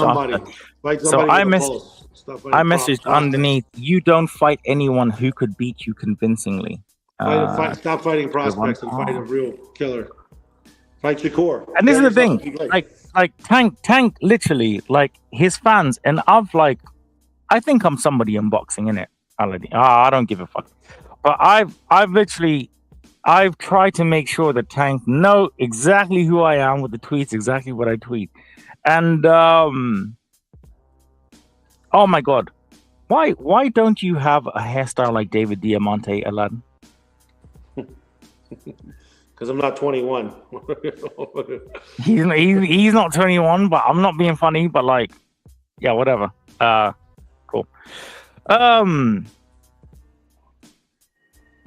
I messaged underneath. You don't fight anyone who could beat you convincingly. Stop fighting prospects and fight a real killer. Fight Shakur. And this is the thing, like Tank literally, his fans, and I think I'm somebody in boxing, innit? I don't give a fuck. But I've tried to make sure that Tank know exactly who I am with the tweets, exactly what I tweet. And oh my God, why don't you have a hairstyle like David Diamante, Aladdin? Because I'm not 21. he's not 21, but I'm not being funny. But yeah, whatever. Cool.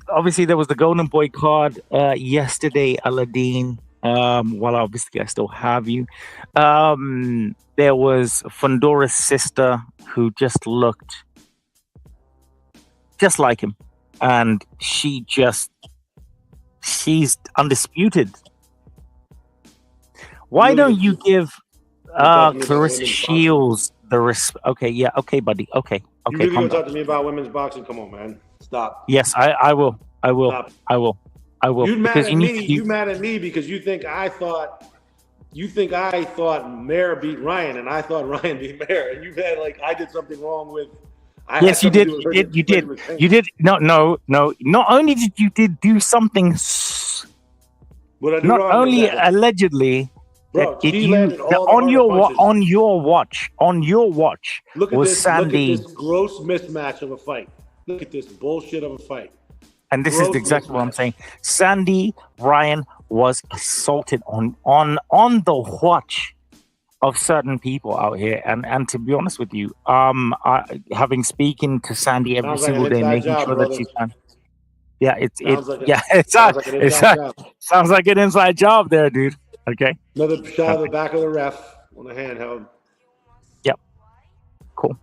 Obviously, there was the Golden Boy card yesterday, Aladdin. Well, obviously I still have you. There was Fundora's sister who just looked just like him, and she's undisputed. Why don't you give Clarissa Shields the respect? Okay, yeah, okay, buddy. Okay, You really calm gonna down. talk to me about women's boxing? Come on, man. Stop. Yes, I will. Stop. I will. You mad because at you me? need to. You mad at me because you think I thought Mayer beat Ryan, and I thought Ryan beat Mayer, and you had like I did something wrong with. Yes, you did. You did. No. Not only did you do something. What I do Not wrong only with that? allegedly. Bro, That she you landed all the on harder punches. on your watch Look at was this. Sandy, Look at this gross mismatch of a fight. Look at this bullshit of a fight. and this gross is exactly what I'm mismatch. saying. Sandy Ryan was assaulted on the watch of certain people out here, and to be honest with you, having speaking to Sandy every Sounds like single an day, inside making job, sure brother. that she's fine. Yeah, it Sounds like sounds like an inside job. sounds like an inside job there, dude. Okay. Another shot of the back of the ref on the handheld. Yep. Cool.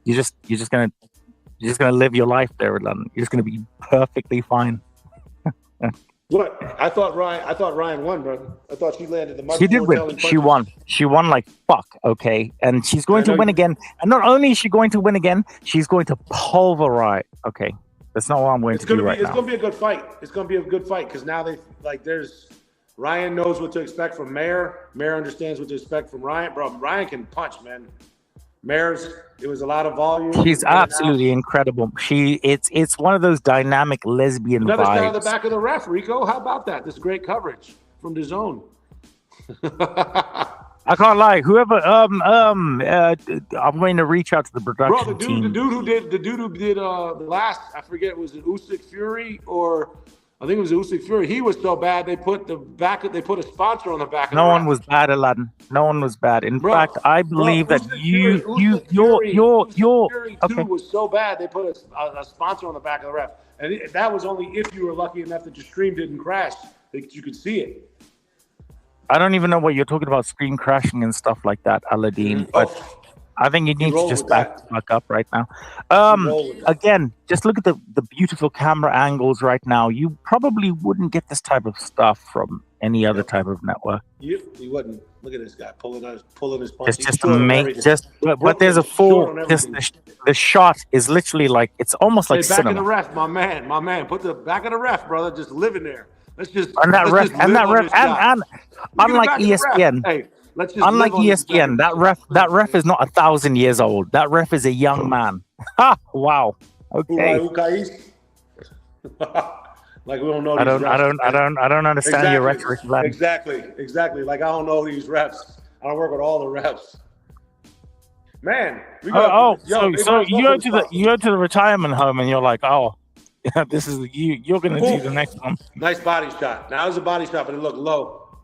You're just gonna live your life there, London. You're just gonna be perfectly fine. What? I thought Ryan won, bro. I thought she landed the She did win. She won. She won like fuck. Okay, and she's going to win again. And not only is she going to win again, she's going to pulverize. Okay, that's not what I'm going to do right It's now. gonna be a good fight. It's gonna be a good fight because now there's Ryan knows what to expect from Mayer. Mayer understands what to expect from Ryan. Bro, Ryan can punch, man. It was a lot of volume. She's absolutely incredible. It's one of those dynamic lesbian Another shot vibes. of the back of the ref, Rico. How about that? This great coverage from DAZN. I can't lie. Whoever I'm going to reach out to the production Bro, team. the dude who did the last, I forget, was it Usyk Fury or I think it was Usyk Fury. He was so bad they put a sponsor on the back of No the one ref. was bad, Aladdin. No one was bad. In Bro, fact, I believe that Usyk Fury okay. was so bad they put a sponsor on the back of the ref, and that was only if you were lucky enough that your stream didn't crash that you could see it. I don't even know what you're talking about, screen crashing and stuff like that, Aladdin. But I think you need to just back up right now. Again, just look at the beautiful camera angles right now. You probably wouldn't get this type of stuff from any other type of network. You wouldn't. Look at this guy pulling his punch. But there's a full. The shot is literally like it's almost like back cinema. of the ref, my man. Put the back of the ref, brother. Just living there. Let's just And that ref, and unlike ESPN, unlike ESPN, that ref is not 1,000 years old. That ref is a young man. Ha! Wow. Okay. Like we don't know. I don't understand your rhetoric. Exactly. Like I don't know these refs. I don't work with all the refs. Man, we so you go to the retirement home and you're like, oh, yeah, this is you're gonna do the next one. Nice body shot. Now it was a body shot, but it looked low.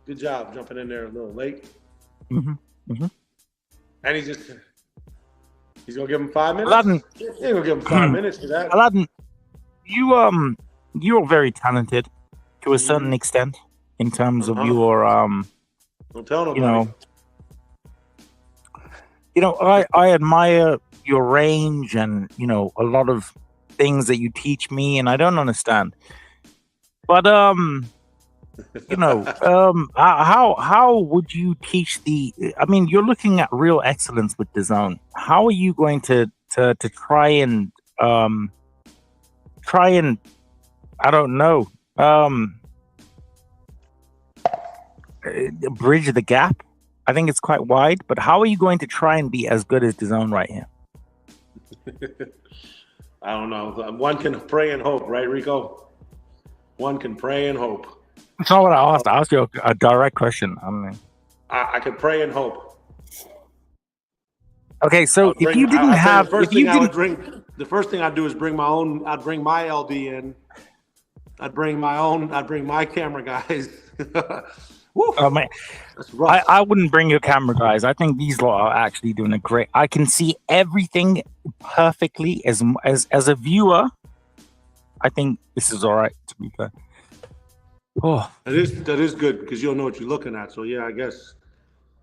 Good job jumping in there a little late. And he's gonna give him 5 minutes. Aladdin, He's gonna give him 5 minutes for that. Aladdin, you're very talented to a certain extent in terms of your Don't tell nobody. I admire your range and a lot of things that you teach me, and I don't understand. But how would you teach I mean, you're looking at real excellence with DAZN. How are you going to try and I don't know bridge the gap? I think it's quite wide, but how are you going to try and be as good as DAZN right here? I don't know. One can pray and hope, right, Rico? One can pray and hope. That's not what I asked. I asked you a direct question. I mean, I could pray and hope. Okay, so if you didn't have, the first thing I'd do is bring my own. I'd bring my LD in. I'd bring my camera guys. Woo. Oh man, that's rough. I wouldn't bring your camera guys. I think these lot are actually doing a great. I can see everything perfectly as a viewer. I think this is all right, to be fair. Oh, That is good because you'll know what you're looking at. So yeah, I guess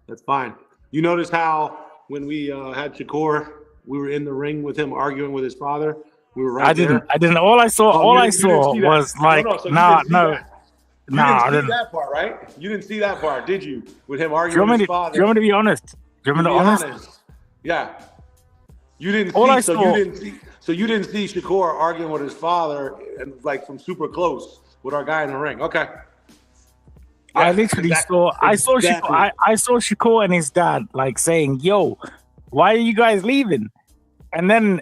that's fine. You notice how when we had Shakur, we were in the ring with him arguing with his father. We were right there. I didn't. All I saw was like, so no. You didn't see that part, right? You didn't see that part, did you? With him arguing with his father. Do you want me to be honest? Do you want me to be honest? Yeah. You didn't all see, I so saw, you didn't see. So you didn't see Shakur arguing with his father and like from super close with our guy in the ring. Okay. Yeah, I literally saw. I saw Shakur and his dad like saying, "Yo, why are you guys leaving?" And then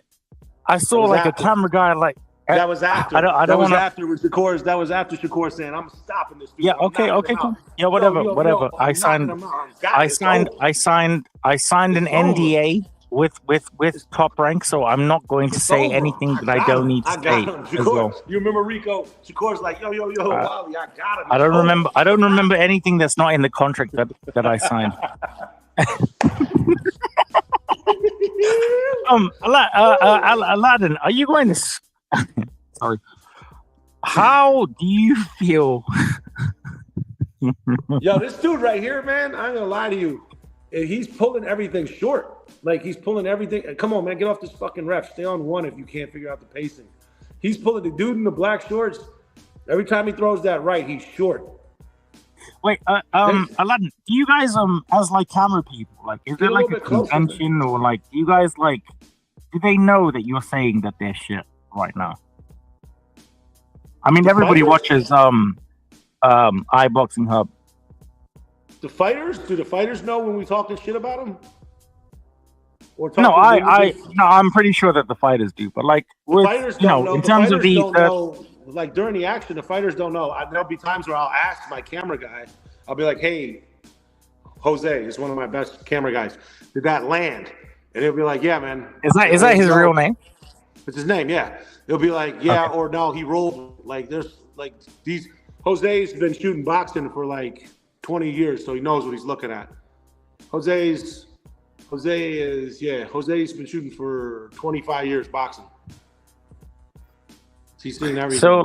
I saw like a camera guy like. That was after. That was after Shakur saying, "I'm stopping this dude." Yeah. Okay. Cool. Yeah. Whatever. I signed an NDA with Top Rank, so I'm not going to say anything that I don't need to say as well. You remember RIKO? Shakur's like, yo, Wally, I got him. I don't remember anything that's not in the contract that I signed. Aladdin, are you going to? Sorry. How do you feel? Yo, this dude right here, man, I ain't gonna lie to you. He's pulling everything short. Like, he's pulling everything. Come on, man, get off this fucking ref. Stay on one if you can't figure out the pacing. He's pulling the dude in the black shorts. Every time he throws that right, he's short. Wait, Aladdin, do you guys, as like camera people, like, is there like a convention or like, do you guys like, do they know that you're saying that they're shit right now? I mean, everybody watches iBoxingHub. The fighters? Do the fighters know when we talking shit about them? No, I'm pretty sure that the fighters do. But like, with, fighters don't know. In terms of like during the action, the fighters don't know. There'll be times where I'll ask my camera guy. I'll be like, "Hey, Jose is one of my best camera guys. Did that land?" And he'll be like, "Yeah, man." Is that his real name? It's his name, yeah. He'll be like, "Yeah," okay. Or no, he rolled. Like, there's like these. Jose's been shooting boxing for like 20 years, so he knows what he's looking at. Jose's been shooting for 25 years boxing. He's seen everything. So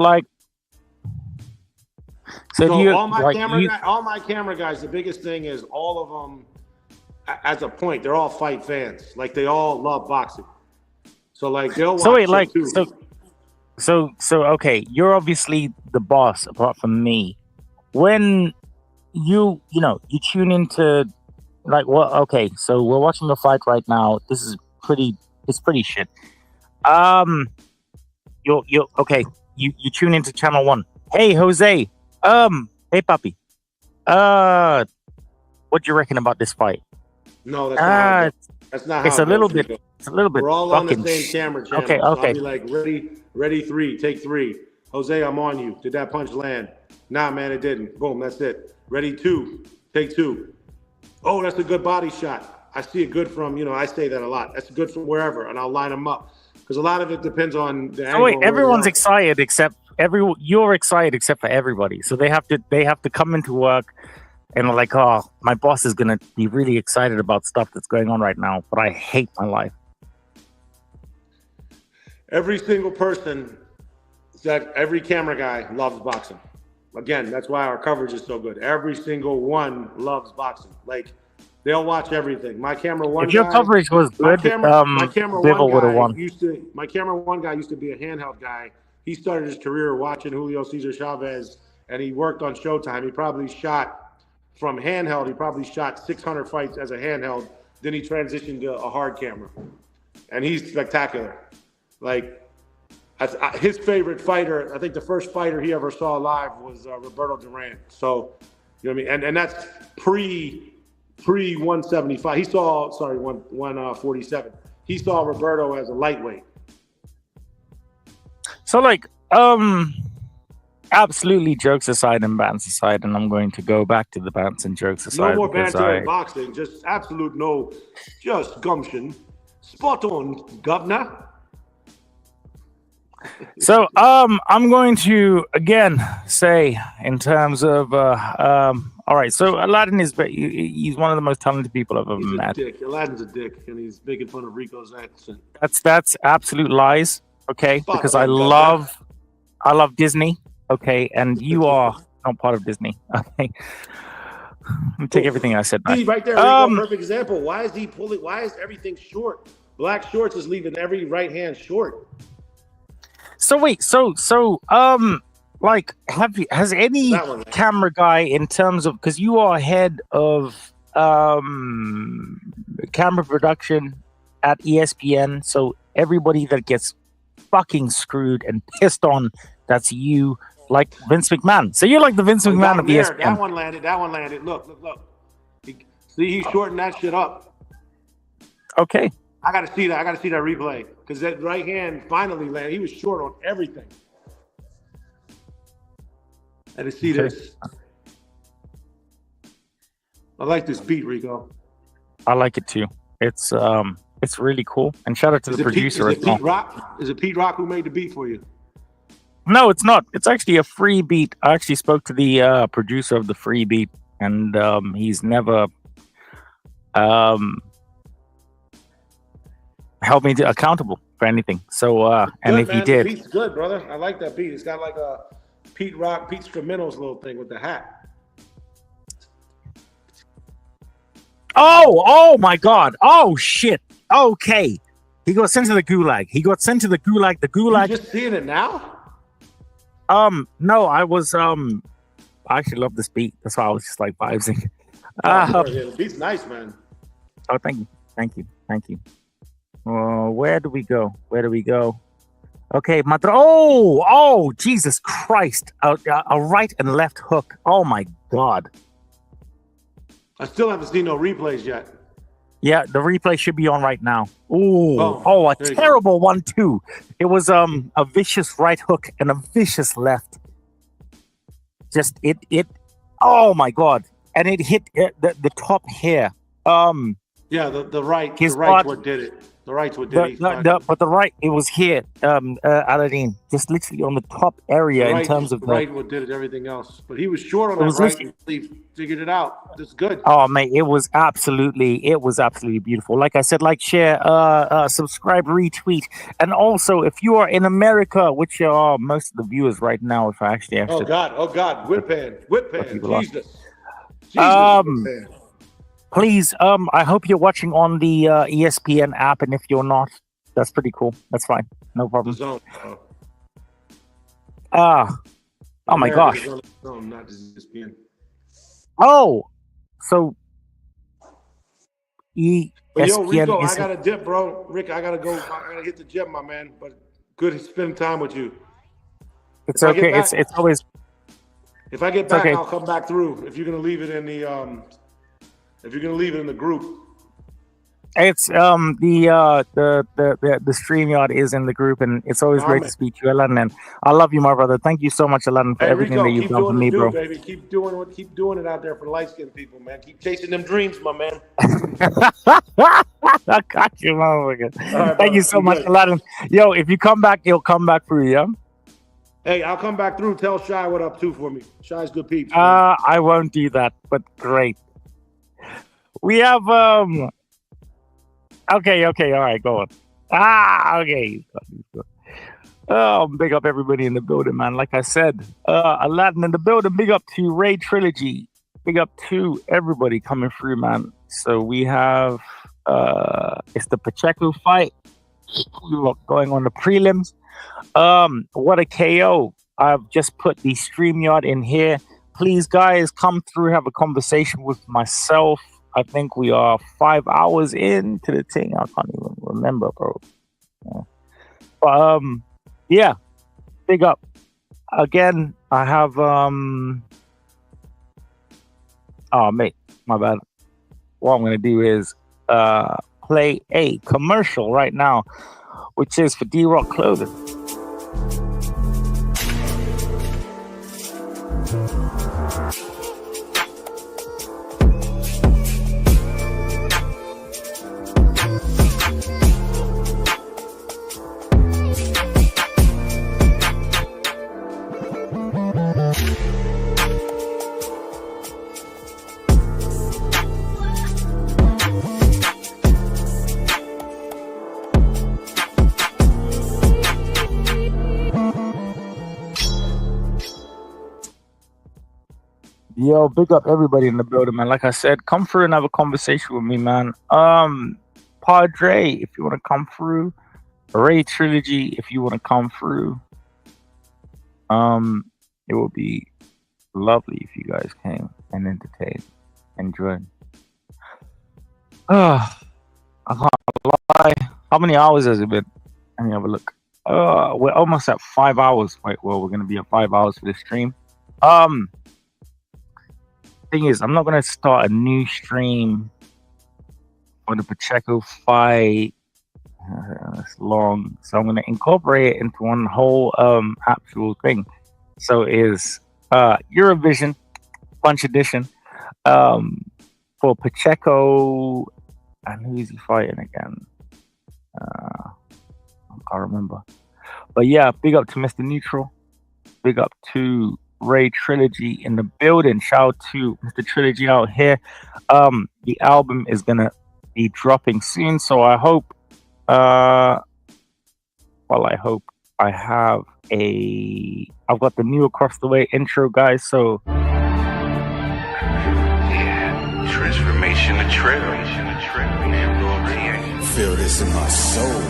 all my camera guys, the biggest thing is all of them, as a point, they're all fight fans. Like, they all love boxing. So like they'll watch too. So okay, you're obviously the boss apart from me. When you tune into like, well, okay, so we're watching a fight right now. This is pretty shit. You tune into channel 1. Hey Jose, hey Papi. What do you reckon about this fight? No, that's not. That's not how it's a little bit. We're all on the same camera channel. Okay. So I'll be like, ready, 3, take 3. Jose, I'm on you. Did that punch land? Nah, man, it didn't. Boom, that's it. Ready, 2, take 2. Oh, that's a good body shot. I see it good from, I say that a lot. That's good from wherever, and I'll line them up. Because a lot of it depends on the angle. Wait, everyone's excited you're excited except for everybody. So they have to come into work and like, oh, my boss is gonna be really excited about stuff that's going on right now, but I hate my life. Every single person, every camera guy loves boxing. Again, that's why our coverage is so good. Every single one loves boxing. Like, they'll watch everything. My camera one. If your coverage was good, my camera Bivol would have won. My camera one guy used to be a handheld guy. He started his career watching Julio Cesar Chavez, and he worked on Showtime. He probably shot from handheld. He probably shot 600 fights as a handheld. Then he transitioned to a hard camera, and he's spectacular. Like, his favorite fighter, I think the first fighter he ever saw live was Roberto Duran. So, you know what I mean? And that's pre 175. He saw 147. He saw Roberto as a lightweight. So like, absolutely, jokes aside and bants aside, and I'm going to go back to the bants and jokes aside. No more banter in boxing, just just gumption. Spot on, governor. So I'm going to again say in terms of all right, so Aladdin he's one of the most talented people I've ever met. Aladdin's a dick, and he's making fun of RIKO's accent. That's absolute lies, okay? Because I love I love Disney. Okay, and you are not part of Disney. Okay, let me take everything I said back. See, right there, Rico, perfect example. Why is he pulling? Why is everything short? Black shorts is leaving every right hand short. So wait, like, has any camera guy, in terms of, because you are head of camera production at ESPN, so everybody that gets fucking screwed and pissed on, that's you, like Vince McMahon. So you're like the Vince McMahon of ESPN. That one landed. Look. See, he's shorting that shit up. Okay. I gotta see that replay, because that right hand finally landed. He was short on everything. I had to see this. I like this beat, Rico. I like it too. It's really cool. And shout out to the producer as well. Is it Pete Rock who made the beat for you? No, it's not. It's actually a free beat. I actually spoke to the producer of the free beat, and he's never held me accountable for anything. So, and if he did, the beat's good, brother. I like that beat. It's got like a Pete Instrumentals little thing with the hat. Oh my God. Oh shit. Okay. He got sent to the gulag. The gulag. You just seeing it now? No, I was I actually love this beat. That's why I was just like vibing. The beat's nice, man. Oh, thank you. Where do we go? Okay, oh, Jesus Christ! A right and left hook. Oh my God! I still haven't seen no replays yet. Yeah, the replay should be on right now. A terrible 1-2. It was a vicious right hook and a vicious left. Just it. Oh my God! And it hit the top hair. Yeah, the right. The right's what did it. The right's what did it. But the right, it was here, Aladdin, just literally on the top area in terms of the right what did it. Everything else, but he was short on that right. He figured it out. That's good. Oh mate, it was absolutely beautiful. Like I said, like, share, subscribe, retweet, and also if you are in America, which are most of the viewers right now, if I actually have to. Oh God, whip pan, Jesus. Please, I hope you're watching on the ESPN app, and if you're not, that's pretty cool. That's fine, no problem. Oh my gosh. Not ESPN. Oh, so ESPN. Yo, Rico, I gotta dip, bro. Rick, I gotta go. I gotta hit the gym, my man. But good spending time with you. It's okay. It's always. If I get back, okay. I'll come back through. If you're gonna leave it in the group. It's the StreamYard is in the group, and it's always great to speak to you, Aladdin. And I love you, my brother. Thank you so much, Aladdin, for everything Rico, that you've done for me, bro. Baby. Keep doing it out there for light-skinned people, man. Keep chasing them dreams, my man. I got you, motherfucker. Right, thank you so much, Aladdin. Yo, if you come back, he'll come back through, yeah? Hey, I'll come back through. Tell Shy what up too for me. Shy's good peeps. I won't do that, but great. We have okay, all right, go on. Okay. Big up everybody in the building, man. Like I said, Aladdin in the building. Big up to Raid Trilogy. Big up to everybody coming through, man. So we have it's the Pacheco fight. We are going on the prelims. What a KO. I've just put the StreamYard in here. Please, guys, come through, have a conversation with myself. I think we are 5 hours into the thing. I can't even remember, bro. Yeah. Big up. Again, I have mate, my bad. What I'm gonna do is play a commercial right now, which is for D-Rock Clothing. Yo, big up everybody in the building, man. Like I said, come through and have a conversation with me, man. Padre, if you want to come through. Ray Trilogy, if you want to come through. It would be lovely if you guys came and entertained and joined. I can't lie. How many hours has it been? Let me have a look. We're almost at 5 hours. Wait, well, we're gonna be at 5 hours for this stream. Thing is, I'm not gonna start a new stream for the Pacheco fight. It's long, so I'm gonna incorporate it into one whole actual thing. So it is Eurovision Punch Edition for Pacheco, and who is he fighting again? I can't remember. But yeah, big up to Mr. Neutral. Big up to Ray Trilogy in the building. Shout out to Mr. Trilogy out here. The album is gonna be dropping soon, so I hope I have I've got the new Across the Way intro, guys, so Yeah, transformation to trail. Feel this in my soul.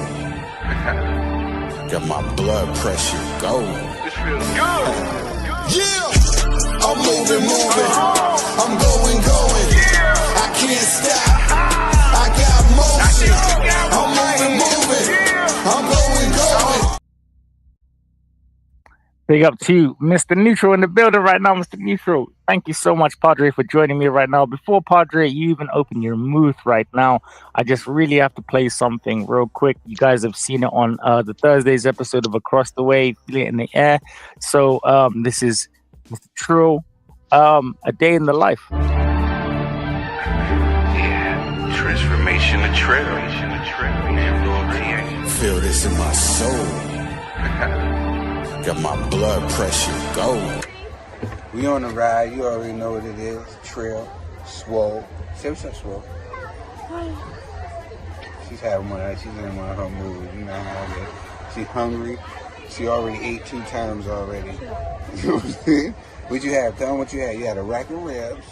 Got my blood pressure going. This feels good. Yeah, I'm moving. I'm going. I can't stop. I got motion. I'm moving. I'm going. big up to Mr. Neutral in the building right now. Mr. Neutral, thank you so much, Padre, for joining me right now. Before, Padre, you even open your mouth right now, I just really have to play something real quick. You guys have seen it on the Thursday's episode of Across the Way, Feel It in the Air. So this is Mr. Trill, A Day in the Life. Yeah, transformation to trail. Feel this in my soul. Got my blood pressure going. We on the ride, you already know what it is. Trail, swole. Say what's up, swole. Hi. She's having one of she's in one of her moods, you know how it is. She's hungry. She already ate 2 times already. You know what I'm saying? What you have? Tell them what you had. You had a rack of ribs.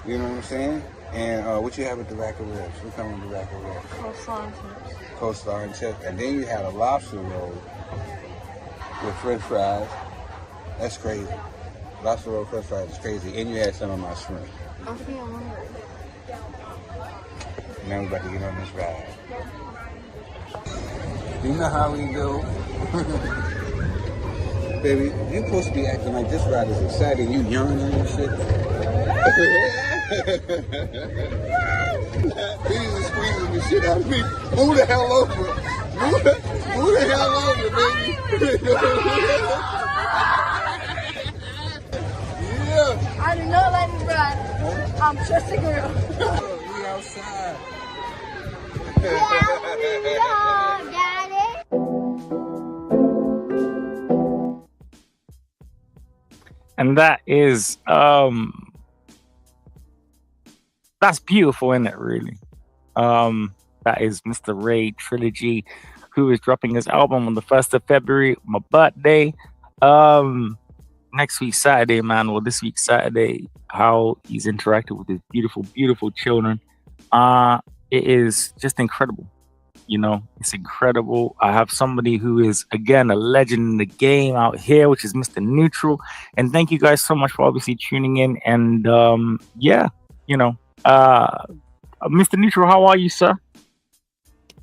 You know what I'm saying? And what you have with the rack of ribs? What come with the rack of ribs? Coleslaw and chips. Coleslaw and chips. And then you had a lobster roll with french fries. That's crazy. Lobster roll french fries is crazy. And you had some of my shrimp. I'm feeling hungry. Now we're about to get on this ride. You know how we do. Baby, you're supposed to be acting like this ride is exciting. You yawning and shit. These are squeezing the shit out of me. Move the hell over. Move the hell over, baby. Yeah. I do not let me ride. I'm just a girl. We outside. And that is that's beautiful, isn't it, really? That is Mr. Ray Trilogy, who is dropping his album on the 1st of February, my birthday. Next week Saturday, man, or this week Saturday, how he's interacted with his beautiful, beautiful children. It is just incredible. You know, it's incredible. I have somebody who is, again, a legend in the game out here, which is Mr. Neutral. And thank you guys so much for obviously tuning in. And yeah, you know, Mr. Neutral, how are you, sir?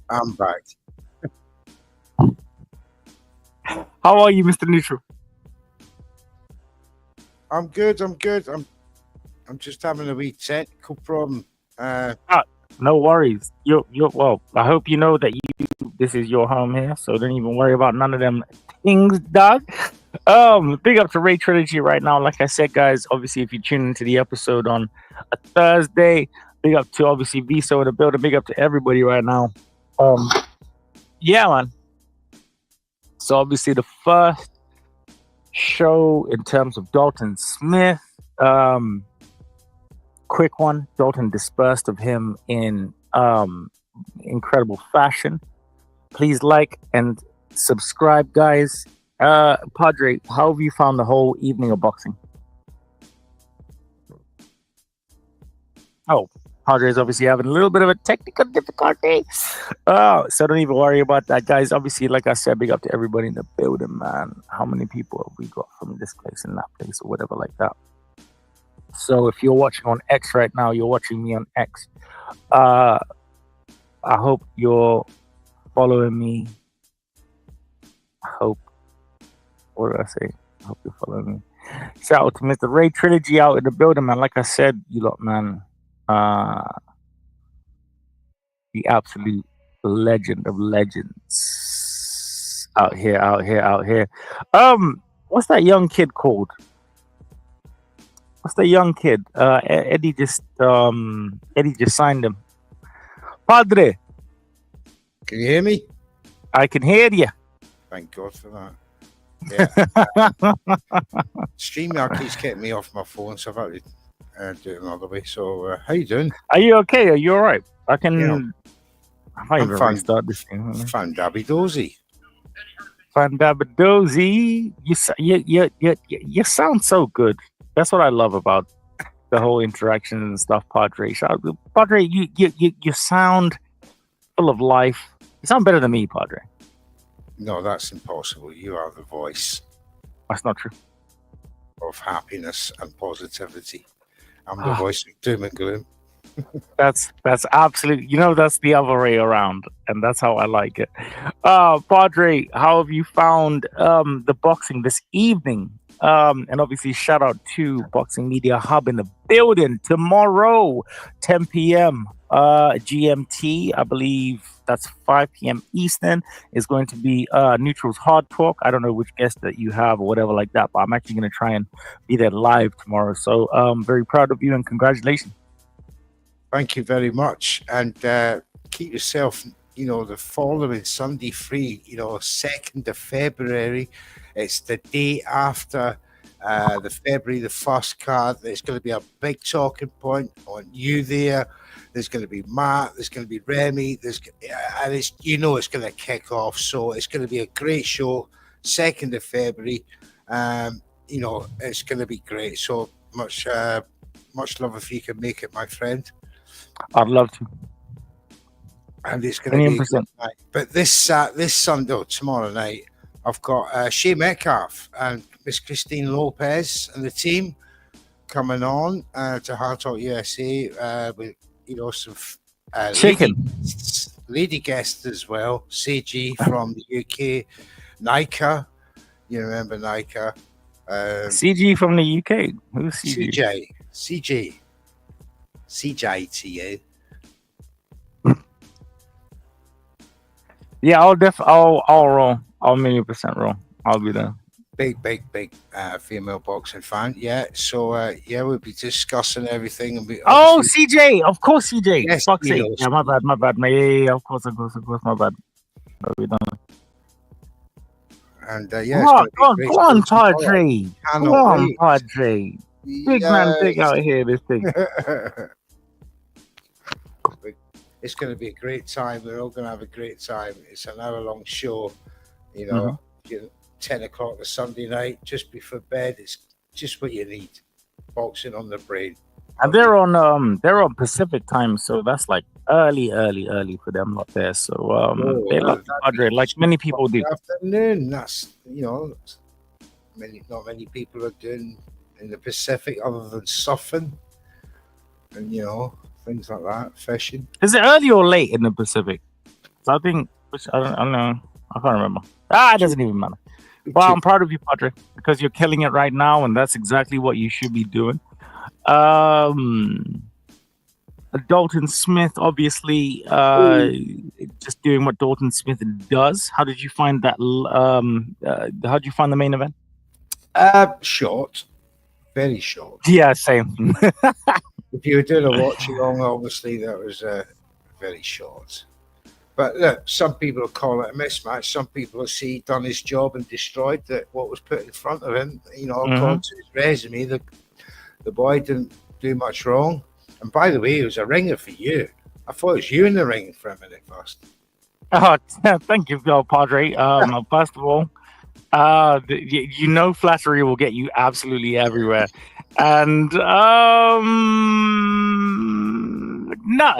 I'm back. How are you, Mr. Neutral? I'm good. I'm just having a wee technical problem. No worries. You're well. I hope you know that this is your home here, so don't even worry about none of them things, dog. Big up to Ray Trilogy right now. Like I said, guys, obviously if you tune into the episode on a Thursday, big up to obviously Viso in the building. Big up to everybody right now. Yeah, man. So obviously the first show in terms of Dalton Smith. Quick one. Dalton dispersed of him in incredible fashion. Please like and subscribe, guys. Padre, how have you found the whole evening of boxing? Oh, Padre's obviously having a little bit of a technical difficulty. So don't even worry about that, guys. Obviously, like I said, big up to everybody in the building, man. How many people have we got from this place and that place or whatever like that? So if you're watching on X right now, you're watching me on X. I hope you're following me. I hope. What did I say? I hope you're following me. Shout out to Mr. Ray Trilogy out in the building, man. Like I said, you lot, man. The absolute legend of legends out here. What's that young kid called? What's the young kid? Eddie just signed him. Padre, Can you hear me? I can hear you. Thank God for that. Yeah. StreamYard keeps getting me off my phone, so I've had to do it another way. So, how you doing? Are you okay? Are you all right? I can. Yeah. I might even fine. restart this thing. Fandabidozy. Fandabidozy. You sound so good. That's what I love about the whole interaction and stuff, Padre. Padre, you sound full of life. You sound better than me, Padre. No, that's impossible. You are the voice That's not true. of happiness and positivity. I'm the voice of doom and gloom. That's absolutely, that's the other way around, and that's how I like it. Padre, how have you found the boxing this evening? And obviously shout out to Boxing Media Hub in the building tomorrow, 10 p.m. GMT. I believe that's 5 p.m. Eastern. Is going to be Neutral's Hard Talk. I don't know which guest that you have or whatever like that, but I'm actually going to try and be there live tomorrow. So very proud of you and congratulations. Thank you very much. And keep yourself, the following Sunday free, 2nd of February. It's the day after the February the 1st card. There's going to be a big talking point on you there. There's going to be Matt. There's going to be Remy. And it's it's going to kick off. So it's going to be a great show. 2nd of February. It's going to be great. So much love if you can make it, my friend. I'd love to. And it's going to be a good night. But this Sunday, tomorrow night, I've got Shea Metcalf and Miss Christine Lopez and the team coming on to Hard Talk USA with some chicken lady guests as well. CG from the UK, Nika, you remember Nika? CG from the UK. Who's CG? CJ to you. Yeah, I'll roll. I'll 1,000,000% roll. I'll be there. Big female boxing fan. Yeah. So we'll be discussing everything. And CJ, of course, CJ. Yes, Fuck's sake. Yeah, my bad. Yeah, of course, my bad. We're done. And go on, Padre. Come on, Padre. Big man, big out here. This thing. It's going to be a great time. We're all going to have a great time. It's an hour-long show. 10 o'clock a Sunday night, just before bed. It's just what you need. Boxing on the brain. And they're on Pacific time, so that's like early for them not there. So they love Padre like many people do. Afternoon. That's not many people are doing in the Pacific other than surfing and things like that, fishing. Is it early or late in the Pacific? So I think I don't know. I can't remember. It doesn't even matter. But I'm proud of you, Padre, because you're killing it right now, and that's exactly what you should be doing. Dalton Smith, obviously, just doing what Dalton Smith does. How did you find that? How did you find the main event? Short, very short. Yeah, same. If you were doing a watch along, obviously that was very short. But look, some people will call it a mismatch. Some people will see he done his job and destroyed what was put in front of him. According to his resume, the boy didn't do much wrong. And by the way, he was a ringer for you. I thought it was you in the ring for a minute first. Oh, thank you, Padre. First of all, flattery will get you absolutely everywhere. And No,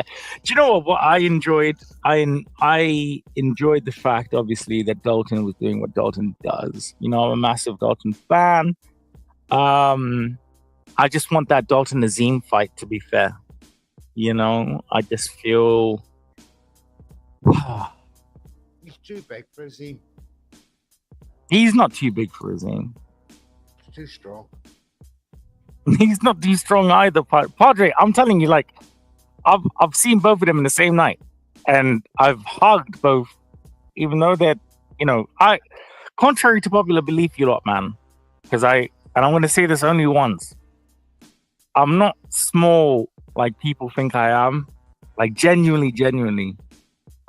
do you know what? What I enjoyed, I enjoyed the fact, obviously, that Dalton was doing what Dalton does. You know, I'm a massive Dalton fan. I just want that Dalton Azim fight to be fair. You know, I just feel He's too big for Azim. he's not too big for Azim. He's too strong. He's not too strong either, Padre. I'm telling you, like, I've seen both of them in the same night, and I've hugged both, even though they're, you know, contrary to popular belief, you lot, man, because and I'm going to say this only once. I'm not small like people think I am. Like, genuinely,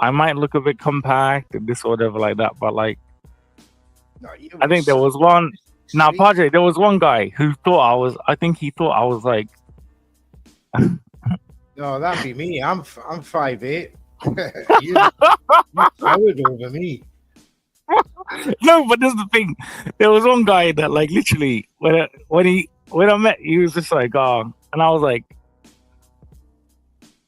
I might look a bit compact and this or whatever like that, but like, No, I think there was one. Now, Padre, there was one guy who thought I think he thought I was like. No, that'd be me. I'm 5'8". you towered over me. No, but this is the thing. There was one guy that, like, literally, when I met, he was just like, oh, and I was like,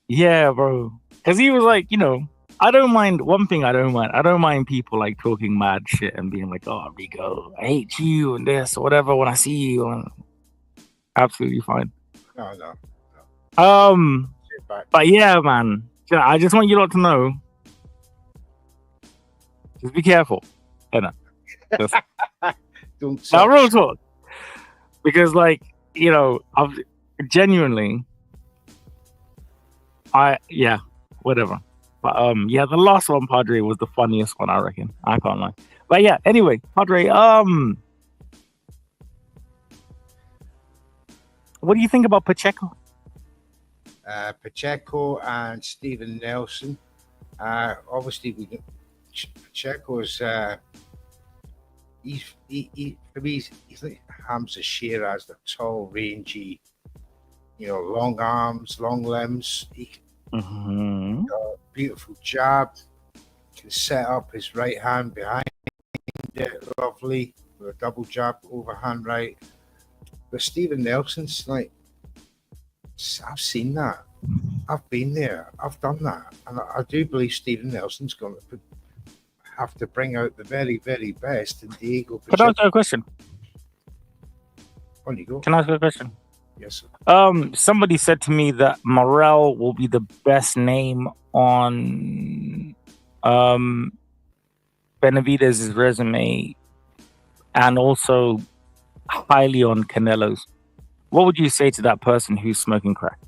yeah, bro, because he was like, you know, I don't mind. One thing I don't mind. I don't mind people like talking mad shit and being like, "Oh, Rico, I hate you and this or whatever." When I see you, absolutely fine. No. But yeah, man. I just want you lot to know. Just be careful. You know. Just, Don't. now, real talk. Because, like, you know, I've genuinely, whatever. But yeah, the last one, Padre, was the funniest one, I reckon. I can't lie. But yeah, anyway, Padre, what do you think about Pacheco? Pacheco and Steven Nelson. Obviously, Pacheco's for me, he's like Hamza Shiraz, the tall, rangy, you know, long arms, long limbs. Beautiful jab. Can set up his right hand behind it, lovely, with a double jab, overhand right. But Steven Nelson's like, I've seen that. I've been there. I've done that. And I do believe Steven Nelson's going to have to bring out the very, very best in Diego Pacheco. Can I ask you a question? On you go. Can I ask you a question? Yes, sir. Somebody said to me that Morel will be the best name on Benavidez' resume and also highly on Canelo's. What would you say to that person who's smoking crack?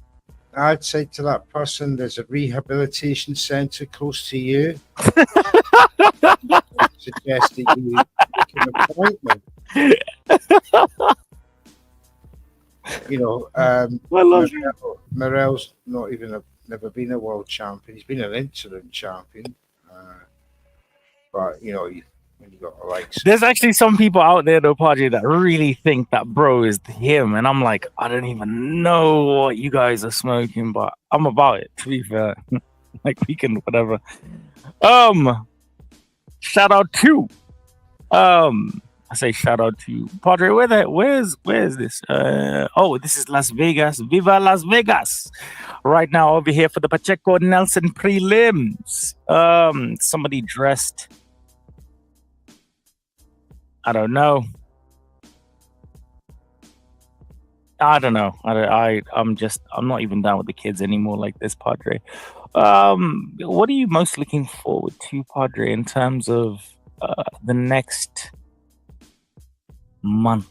I'd say to that person, there's a rehabilitation center close to you. Suggest that you make an appointment. You know, Morel's not even never been a world champion. He's been an interim champion. But, you know, when you got the likes. There's actually some people out there, though, Padre, that really think that bro is him. And I'm like, I don't even know what you guys are smoking, but I'm about it, to be fair. Like, we can, whatever. Shout out to, I say shout out to Padre. Where's this? This is Las Vegas. Viva Las Vegas! Right now, over here for the Pacheco Nelson prelims. Somebody dressed. I don't know. I'm not even down with the kids anymore like this, Padre. What are you most looking forward to, Padre, in terms of the next month?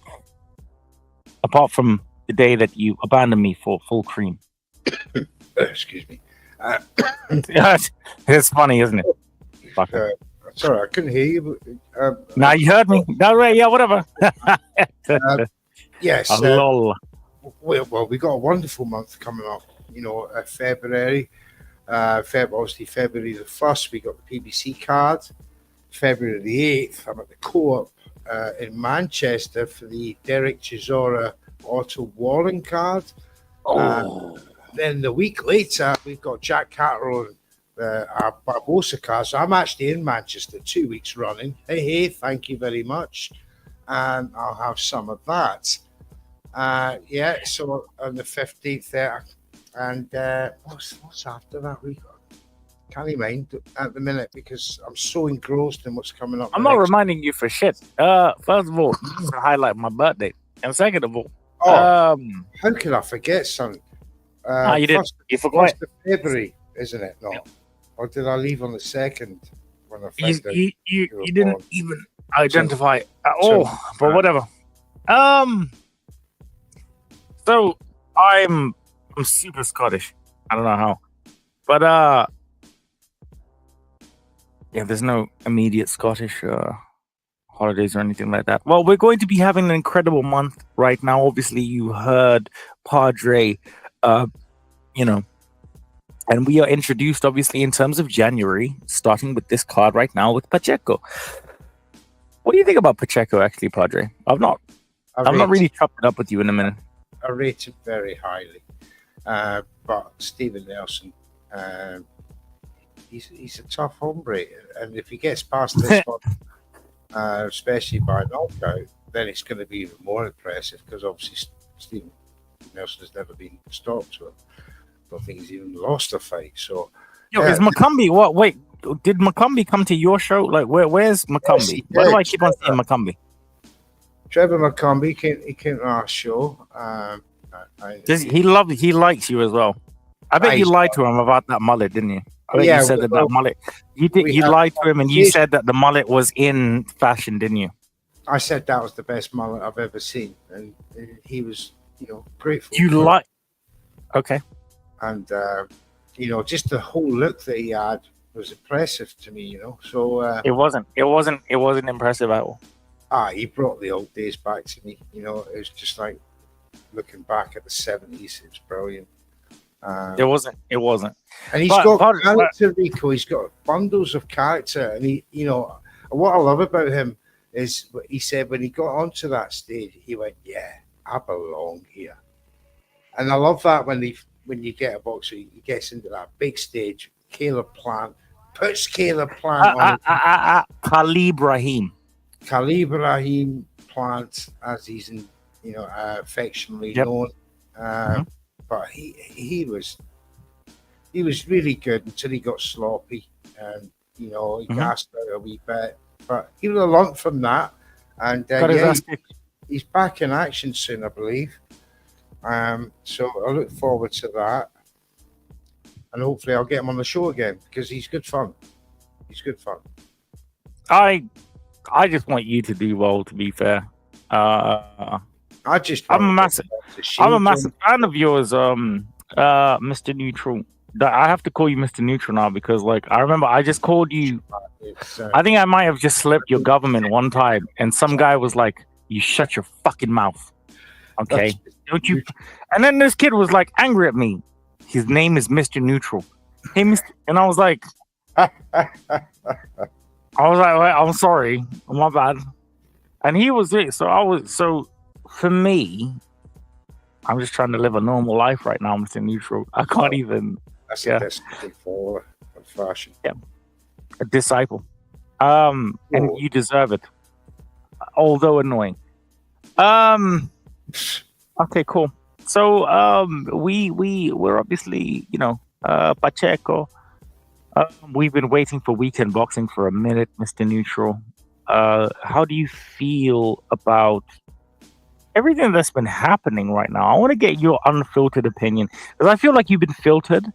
Apart from the day that you abandoned me for full cream. Excuse me. It's funny, isn't it? Sorry, I couldn't hear you. But, now you heard me. No, right, yeah, whatever. Yes. Lol. Well, we got a wonderful month coming up. You know, February. Obviously, February the 1st, we got the PBC card. February the 8th, I'm at the Co-op in Manchester for the Derek Chisora Otto Warren card. Then the week later, we've got Jack Catterall our Barbosa card. So I'm actually in Manchester 2 weeks running. Hey, thank you very much. And I'll have some of that. So on the 15th there, And what's after that week? Can't even mind at the minute because I'm so engrossed in what's coming up. I'm not reminding you for shit. First of all, to highlight my birthday, and second of all, how could I forget, son? You did. You forgot. 1st of February, isn't it? No, or did I leave on the 2nd when I found out you were didn't born? even identify at all, but whatever. So I'm super Scottish. I don't know how, but yeah, there's no immediate Scottish holidays or anything like that. Well, we're going to be having an incredible month right now. Obviously, you heard Padre, you know, and we are introduced obviously in terms of January, starting with this card right now with Pacheco. What do you think about Pacheco, actually, Padre? I've not really chopped it up with you in a minute. I rate him very highly, but Stephen Nelson, he's a tough hombre, and if he gets past this one, especially by knockout, then it's going to be even more impressive because obviously Stephen Nelson has never been stopped. So I don't think he's even lost a fight. So, is Macumbi? What? Wait, did Macumbi come to your show? Like, where's Macumbi? Yes, Why do I keep on seeing Macumbi? Trevor Macumbi came to our show. He likes you as well. I bet you lied to him about that mullet, didn't you? I bet you said that mullet. You lied to him and you said that the mullet was in fashion, didn't you? I said that was the best mullet I've ever seen, and he was, grateful. Okay. And just the whole look that he had was impressive to me. So it wasn't impressive at all. He brought the old days back to me. It was just like looking back at the 70s. It was brilliant. It wasn't. And he's got character, RIKO. He's got bundles of character, and he, what I love about him is what he said when he got onto that stage. He went, "Yeah, I belong here," and I love that when you get a boxer, he gets into that big stage. Caleb Plant puts Caleb Plant on. Khalib Rahim Plant, as he's affectionately known. But he was really good until he got sloppy, and he gassed out a wee bit. But he will learn from that, and he's back in action soon, I believe. So I look forward to that, and hopefully I'll get him on the show again because he's good fun. I just want you to do well. To be fair, I'm a massive fan of yours, Mr. Neutral. I have to call you Mr. Neutral now because, I remember I just called you. I think I might have just slipped your government one time, and some guy was like, "You shut your fucking mouth, okay? Don't you?" And then this kid was angry at me. His name is Mr. Neutral. Hey, Mr. And I was like, I'm sorry, my bad. And he was it. So for me, I'm just trying to live a normal life right now, Mr. Neutral. I can't even. That's the best thing for fashion. Yeah, a disciple. And you deserve it, although annoying. Okay, cool. So we're obviously Pacheco. We've been waiting for weekend boxing for a minute, Mr. Neutral. How do you feel about everything that's been happening right now? I want to get your unfiltered opinion because I feel like you've been filtered.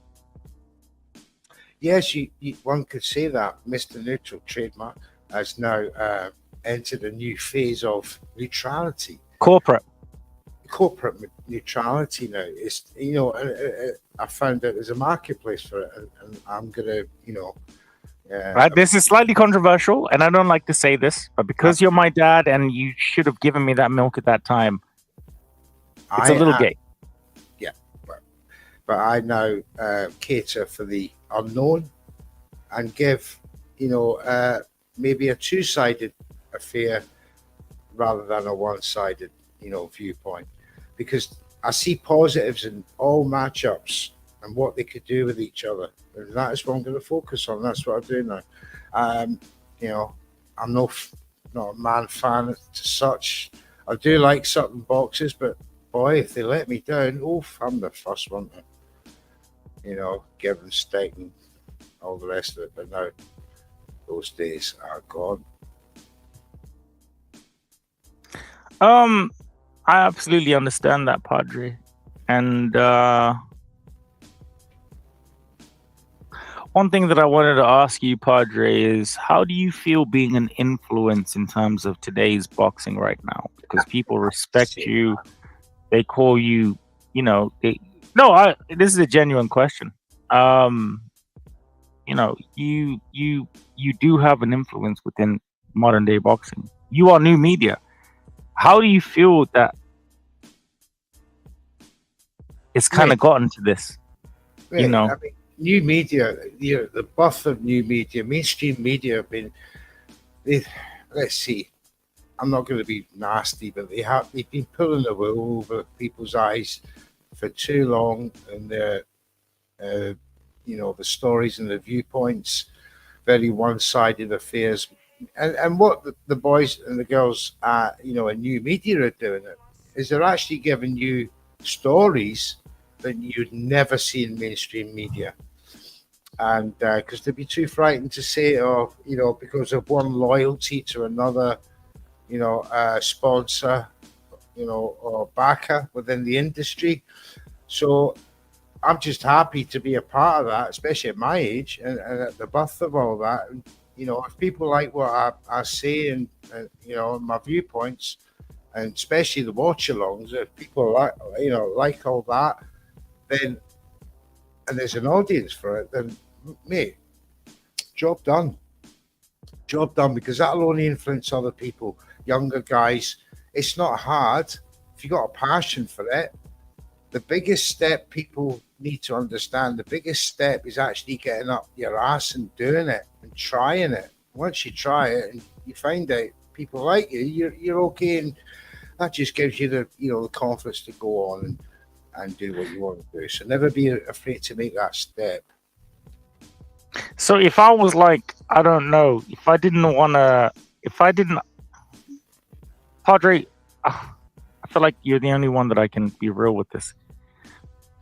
Yes, one could say that Mr. Neutral trademark has now entered a new phase of neutrality. Corporate neutrality now. It's I found out there's a marketplace for it, and I'm gonna right. This is slightly controversial, and I don't like to say this, but because you're my dad and you should have given me that milk at that time, it's a little gay. Yeah, but I now cater for the unknown and give maybe a two-sided affair rather than a one-sided viewpoint, because I see positives in all matchups and what they could do with each other, and that is what I'm going to focus on. That's what I'm doing now. I'm not a man fan to such. I do like certain boxes, but boy, if they let me down, I'm the first one give and stick and all the rest of it. But now those days are gone. I absolutely understand that, Padre. And one thing that I wanted to ask you, Padre, is how do you feel being an influence in terms of today's boxing right now? Because people respect you, they call you, this is a genuine question. You do have an influence within modern day boxing. You are new media. How do you feel that it's kind of gotten to this? Right. I mean, new media, the birth of new media, mainstream media have been, let's see, I'm not going to be nasty, but they've been pulling the wool over people's eyes for too long, and the stories and the viewpoints, very one-sided affairs. And what the boys and the girls in new media are doing is they're actually giving you stories that you'd never see in mainstream media. And because they'd be too frightened to say, because of one loyalty to another, sponsor, or backer within the industry. So I'm just happy to be a part of that, especially at my age and at the birth of all that. And, if people like what I say and my viewpoints, and especially the watch-alongs, if people like all that, then, and there's an audience for it, then, mate, job done. Job done, because that'll only influence other people, younger guys. It's not hard if you got a passion for it. The biggest step people need to understand, the biggest step is actually getting up your ass and doing it and trying it. Once you try it and you find out people like you, you're okay, and that just gives you the the confidence to go on and do what you want to do. So never be afraid to make that step. So if I was like, I don't know, Padre, I feel like you're the only one that I can be real with this.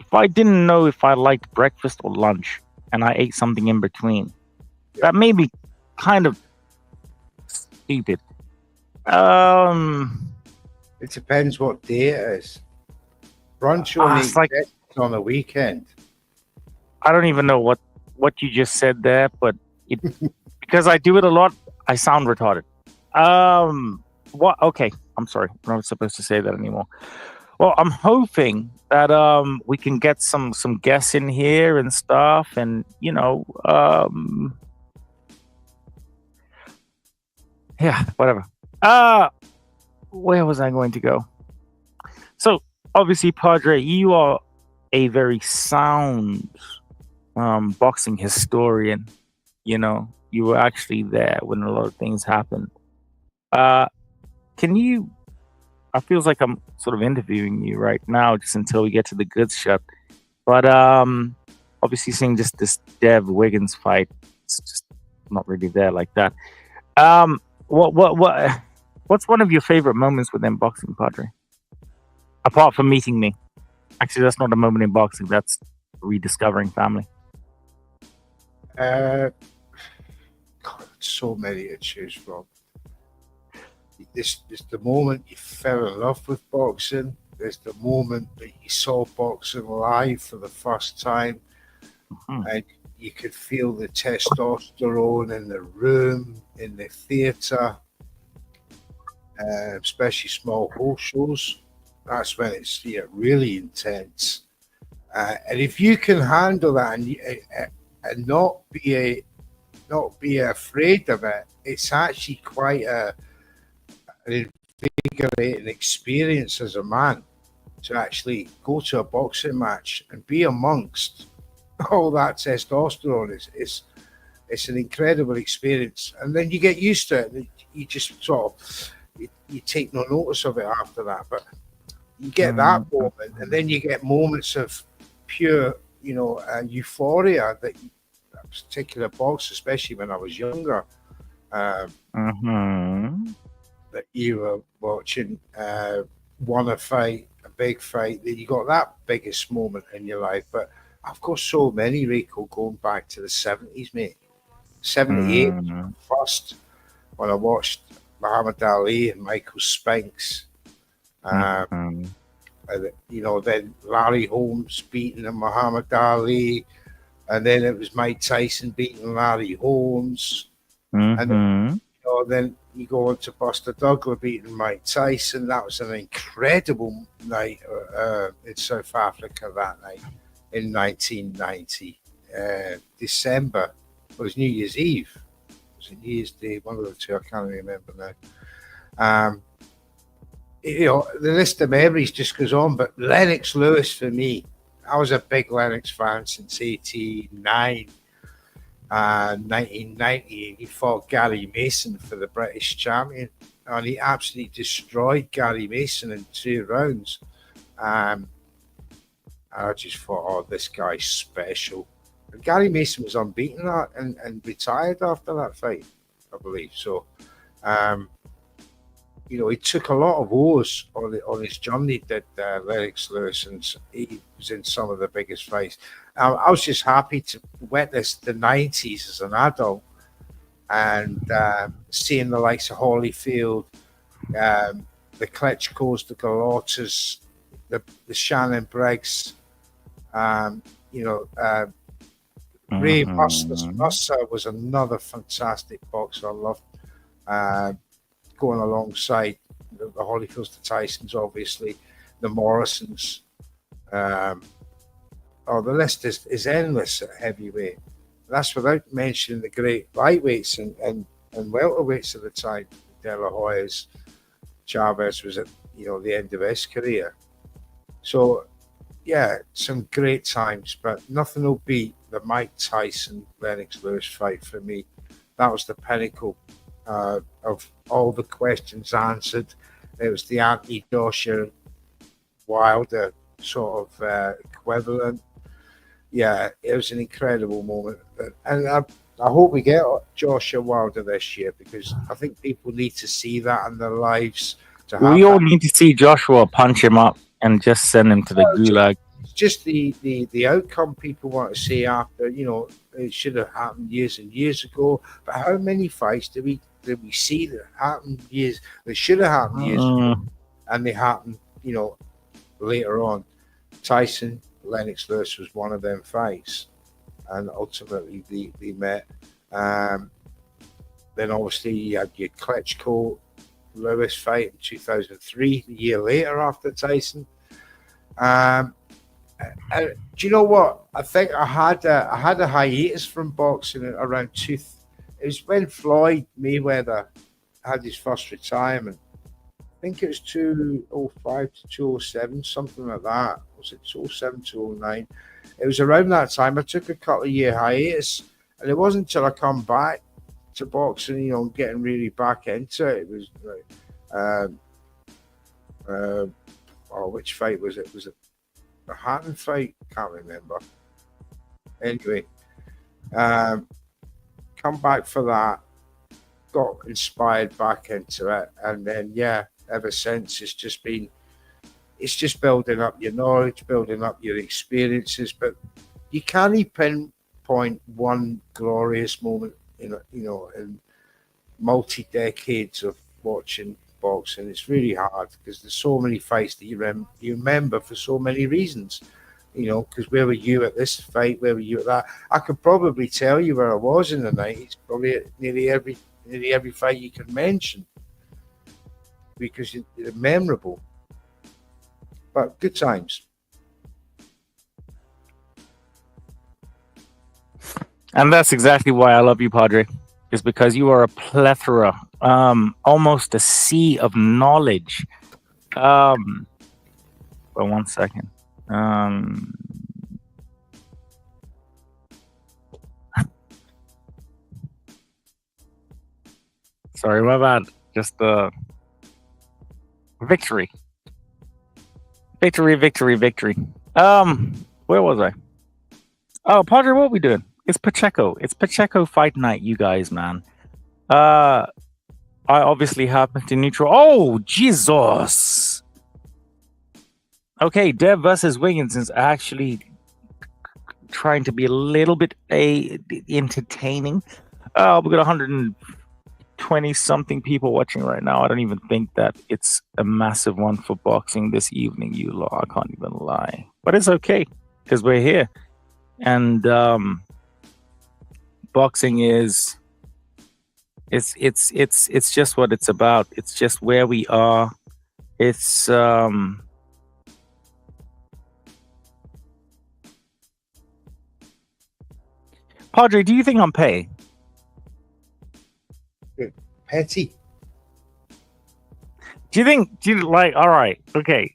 If I didn't know if I liked breakfast or lunch and I ate something in between, that may be kind of stupid. It depends what day it is. Brunch only exists on a weekend. I don't even know what you just said there, but because I do it a lot, I sound retarded. What? Okay, I'm sorry. I'm not supposed to say that anymore. Well, I'm hoping that we can get some guests in here and stuff, and yeah, whatever. Where was I going to go? So obviously, Padre, you are a very sound boxing historian. You were actually there when a lot of things happened. Can you? I feels like I'm sort of interviewing you right now, just until we get to the good shot. But obviously, seeing just this Dev Wiggins fight, it's just not really there like that. What's one of your favorite moments within boxing, Padre? Apart from meeting me. Actually, that's not a moment in boxing. That's rediscovering family. God, so many to choose from. This the moment you fell in love with boxing. There's the moment that you saw boxing live for the first time, and you could feel the testosterone in the room, in the theatre, especially small hall shows. That's when it's really intense. And if you can handle that and not be afraid of it, it's actually quite an invigorating experience as a man to actually go to a boxing match and be amongst all that testosterone. It's an incredible experience, and then you get used to it. You just sort of you take no notice of it after that, but you get that moment, and then you get moments of pure euphoria that a particular box, especially when I was younger, that you were watching, won a fight, a big fight, then you got that biggest moment in your life. But I've got so many, Rico, going back to the 70s, mate. 78 first, when I watched Muhammad Ali and Michael Spinks. And, you know, then Larry Holmes beating Muhammad Ali, and then it was Mike Tyson beating Larry Holmes, and then, you know, then you go on to Buster Douglas beating Mike Tyson. That was an incredible night in South Africa that night in 1990, December. It was New Year's Eve. It was New Year's Day, one of the two. I can't remember now. You know, the list of memories just goes on. But Lennox Lewis, for me, I was a big Lennox fan since '89 and 1990. He fought Gary Mason for the British champion, and he absolutely destroyed Gary Mason in 2 rounds. And I just thought, oh, this guy's special. And Gary Mason was unbeaten and retired after that fight, I believe. So, you know, he took a lot of O's on his journey, did Lennox Lewis, and he was in some of the biggest fights. I was just happy to witness the 90s as an adult and seeing the likes of Holyfield, the Klitschko's, the Galottas, the Shannon Briggs, you know, Ray Mercer was another fantastic boxer I loved. Going alongside the Holyfields, the Tysons, obviously, the Morrisons. The list is endless at heavyweight. That's without mentioning the great lightweights and welterweights at the time. De La Hoya's, Chavez was at, you know, the end of his career. So, yeah, some great times, but nothing will beat the Mike Tyson Lennox Lewis fight for me. That was the pinnacle of all the questions answered. It was the Anthony Joshua Wilder sort of equivalent. Yeah, it was an incredible moment, and I hope we get Joshua Wilder this year, because I think people need to see that in their lives. We all need to see Joshua punch him up and just send him to the gulag. Just the outcome people want to see after, you know, it should have happened years and years ago. But how many fights did we see that happened years? They should have happened years ago, and they happened, you know, later on. Tyson Lennox Lewis was one of them fights, and ultimately they met. Then obviously you had your Klitschko Lewis fight in 2003, a year later after Tyson. Do you know what? I think I had a hiatus from boxing around it was when Floyd Mayweather had his first retirement. I think it was 2005 to 2007, something like that. Was it 2007, 2009? It was around that time. I took a couple of year hiatus, and it wasn't until I come back to boxing, you know, getting really back into it. It was which fight was it? Was it the Hatton fight? Can't remember. Anyway, come back for that, got inspired back into it, and then ever since it's just building up your knowledge, building up your experiences. But you can't pinpoint one glorious moment in multi decades of watching boxing. It's really hard because there's so many fights that you remember for so many reasons. You know, because where were you at this fight? Where were you at that? I could probably tell you where I was in the 90s, probably at nearly every fight you can mention, because they're memorable. But good times. And that's exactly why I love you, Padre. Is because you are a plethora, almost a sea of knowledge. But 1 second. Sorry, my bad. Just victory. Where was I? Oh, Padre, what are we doing? It's Pacheco. It's Pacheco fight night, you guys, man. I obviously happen to neutral. Oh, Jesus. Okay, Dev versus Wiggins is actually trying to be a little bit entertaining. We got 120 something people watching right now. I don't even think that it's a massive one for boxing this evening, you lot. I can't even lie, but it's okay because we're here, and boxing is it's just what it's about. It's just where we are. It's Padre, do you think I'm petty? Petty. Do you like, all right, okay.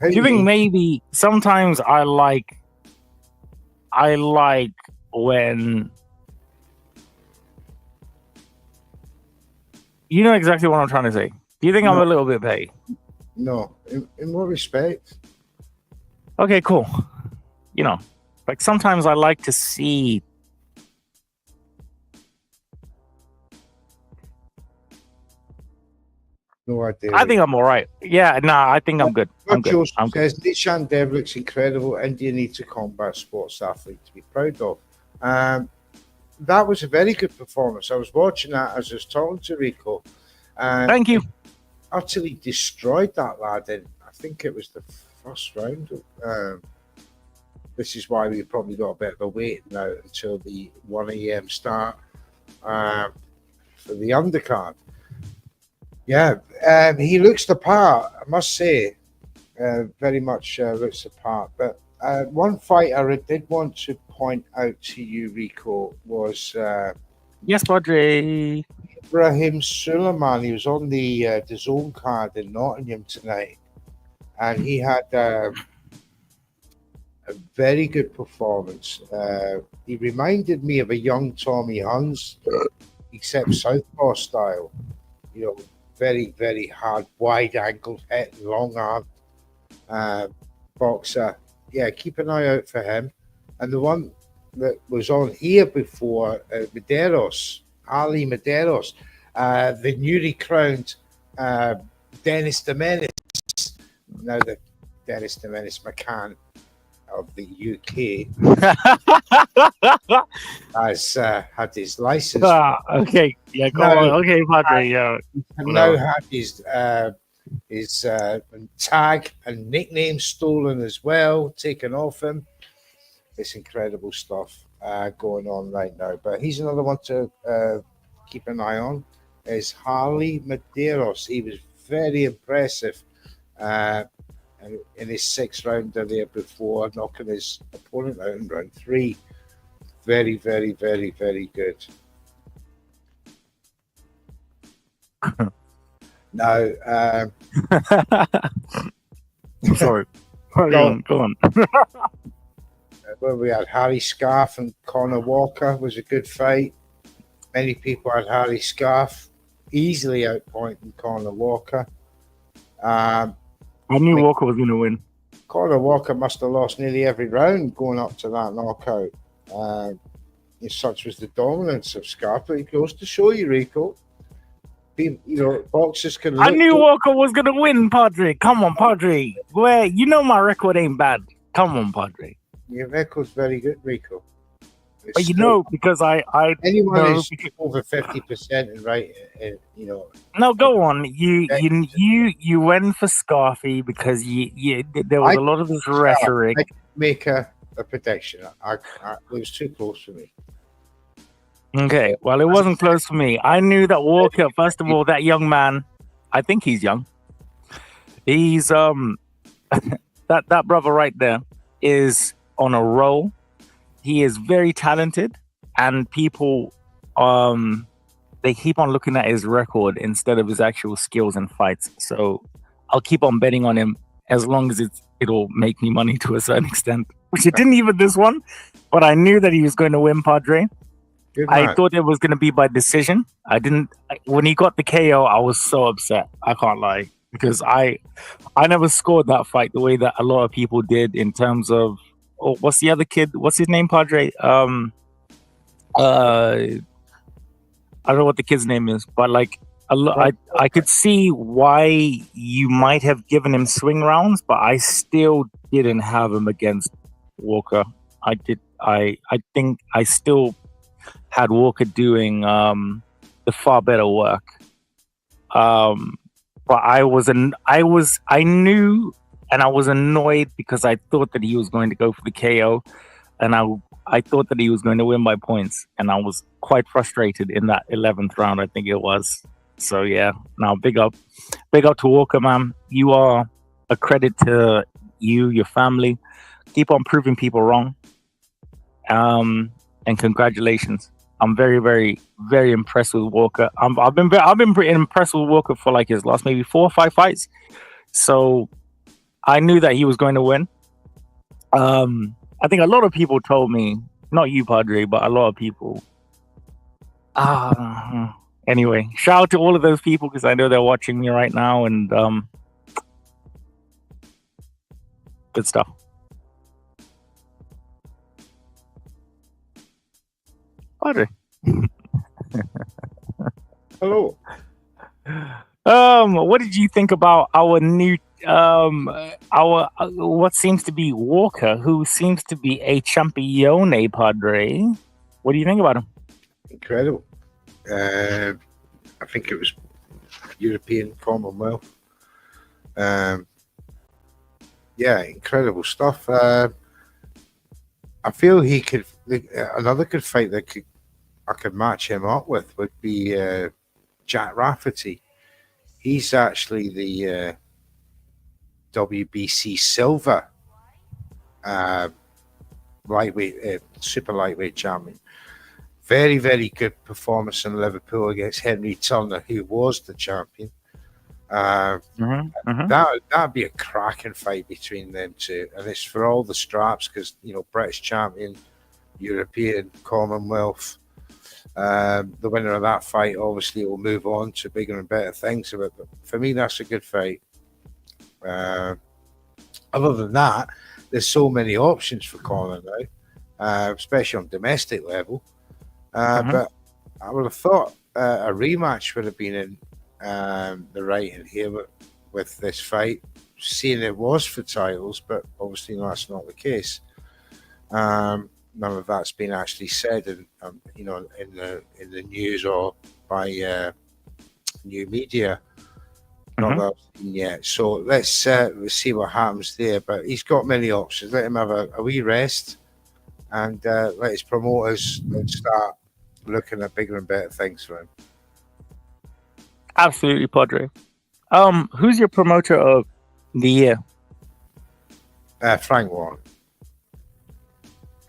Do you think maybe sometimes I like when, you know exactly what I'm trying to say. Do you think I'm a little bit petty? No. In what respect? Okay, cool. You know, like sometimes I like to see No idea. I think I'm all right. Yeah, I think I'm good. I'm good. Joseph I'm good. says Nishan Devlick's incredible. India needs a combat sports athlete to be proud of. That was a very good performance. I was watching that as I was talking to Rico. Thank you. Utterly destroyed that lad in, I think it was the first round. This is why we probably got a bit of a wait now until the 1 a.m. start for the undercard. Yeah, he looks the part, I must say. Very much looks the part. But one fighter I did want to point out to you, Rico, was yes, Padre. Ibrahim Suleiman. He was on the DAZN card in Nottingham tonight, and he had a very good performance. He reminded me of a young Tommy Huns, except southpaw style. You know, very, very hard, wide angled head, long arm boxer. Yeah, keep an eye out for him. And the one that was on here before, Medeiros, Ali Medeiros, the newly crowned Dennis the Menace. Now the Dennis the Menace McCann of the UK has had his license. Okay, yeah, go on. Okay, Padre, yeah. And now had his tag and nickname stolen as well, taken off him. It's incredible stuff going on right now. But he's another one to keep an eye on. Is Harley Medeiros. He was very impressive in his 6th rounder there before, knocking his opponent out in round 3. Very, very, very, very good. Now, sorry. Go on. Where we had Harry Scarf and Conor Walker was a good fight. Many people had Harry Scarf easily outpointing Conor Walker. I knew Walker was going to win. Conor Walker must have lost nearly every round going up to that knockout. Such was the dominance of Scarf. But it goes to show you, Rico, boxers can. I knew Walker was going to win, Padre. Come on, Padre. Where you know my record ain't bad. Come on, Padre. Your record's very good, Rico. But because I anyone is over 50% and right, No, go on. You went for Scarfy because there was a lot of this rhetoric. I make a prediction. It was too close for me. Okay, well, it wasn't close for me. I knew that Walker. First of all, that young man. I think he's young. He's that brother right there is on a roll. He is very talented, and people they keep on looking at his record instead of his actual skills and fights. So I'll keep on betting on him as long as it'll make me money to a certain extent, which it didn't even this one, but I knew that he was going to win, Padre. I thought it was going to be by decision. When he got the KO, I was so upset. I can't lie, because I never scored that fight the way that a lot of people did in terms of, what's the other kid? What's his name, Padre? I don't know what the kid's name is, but like I could see why you might have given him swing rounds, but I still didn't have him against Walker. I think I still had Walker doing the far better work. But I knew, and I was annoyed because I thought that he was going to go for the KO, and I thought that he was going to win by points, and I was quite frustrated in that 11th round, I think it was. So yeah, now big up to Walker, man. You are a credit to you, your family. Keep on proving people wrong. And congratulations. I'm very, very, very impressed with Walker. I've been pretty impressed with Walker for like his last maybe 4 or 5 fights. So I knew that he was going to win. I think a lot of people told me, not you, Padre, but a lot of people. Anyway, shout out to all of those people because I know they're watching me right now, and good stuff. Padre. Hello. What did you think about our new our what seems to be Walker, who seems to be a champione, Padre? What do you think about him? Incredible. I think it was European Commonwealth. Yeah, incredible stuff. I feel he could. Another good fight that I could match him up with would be Jack Rafferty. He's actually the WBC silver lightweight, super lightweight champion. Very, very good performance in Liverpool against Henry Turner, who was the champion. That'd be a cracking fight between them two, and it's for all the straps because British champion, European, Commonwealth. The winner of that fight obviously will move on to bigger and better things. But for me, that's a good fight. Other than that, there's so many options for Conor now, especially on domestic level. But I would have thought a rematch would have been in the writing here with this fight, seeing it was for titles, but obviously that's not the case. None of that's been actually said, in the news or by new media. Not that I've seen yet. So let's see what happens there. But he's got many options. Let him have a wee rest, and let his promoters start looking at bigger and better things for him. Absolutely, Padre. Who's your promoter of the year? Frank Warren.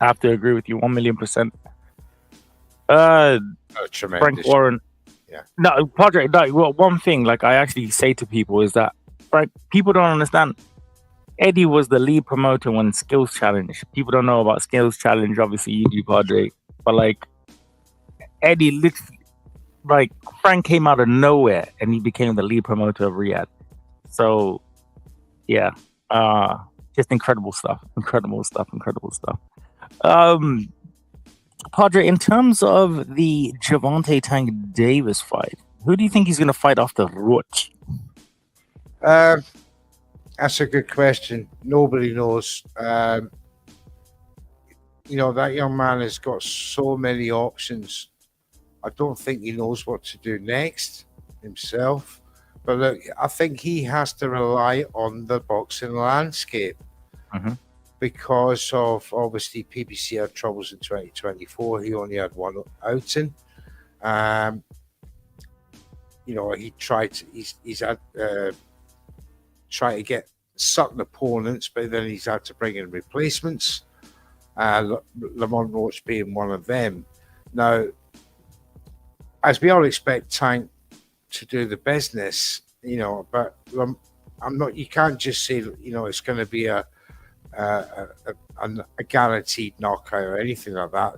I have to agree with you 1,000,000%. Tremendous. Frank Warren. Yeah. No, Padre. No, well, one thing, like I actually say to people, is that people don't understand. Eddie was the lead promoter when Skills Challenge. People don't know about Skills Challenge. Obviously, you do, Padre. But like Eddie, literally, like Frank came out of nowhere and he became the lead promoter of Riyadh. So, yeah, just incredible stuff. Incredible stuff. Padre, in terms of the Gervonta Tank Davis fight, who do you think he's going to fight after Roach? That's a good question. Nobody knows. That young man has got so many options. I don't think he knows what to do next himself. But look, I think he has to rely on the boxing landscape. Because of obviously PBC had troubles in 2024. He only had one outing. He tried. He's had try to get certain opponents, but then he's had to bring in replacements. Lamont Roach being one of them. Now, as we all expect Tank to do the business, but I'm not. You can't just say it's going to be a guaranteed knockout or anything like that.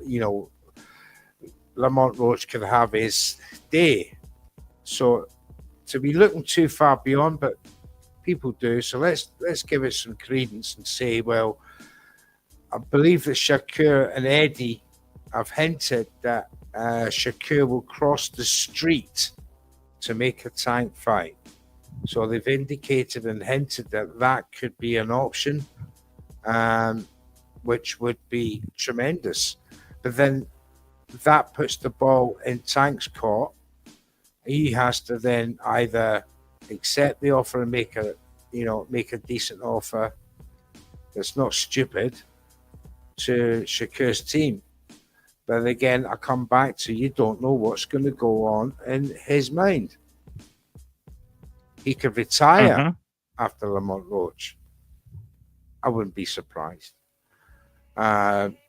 Lamont Roach can have his day. So to be looking too far beyond, but people do. So let's give it some credence and say, well, I believe that Shakur and Eddie have hinted that Shakur will cross the street to make a Tank fight. So they've indicated and hinted that could be an option. which would be tremendous. But then that puts the ball in Tank's court. He has to then either accept the offer and make a decent offer that's not stupid to Shakur's team. But again, I come back to you don't know what's going to go on in his mind. He could retire after Lamont Roach. I wouldn't be surprised.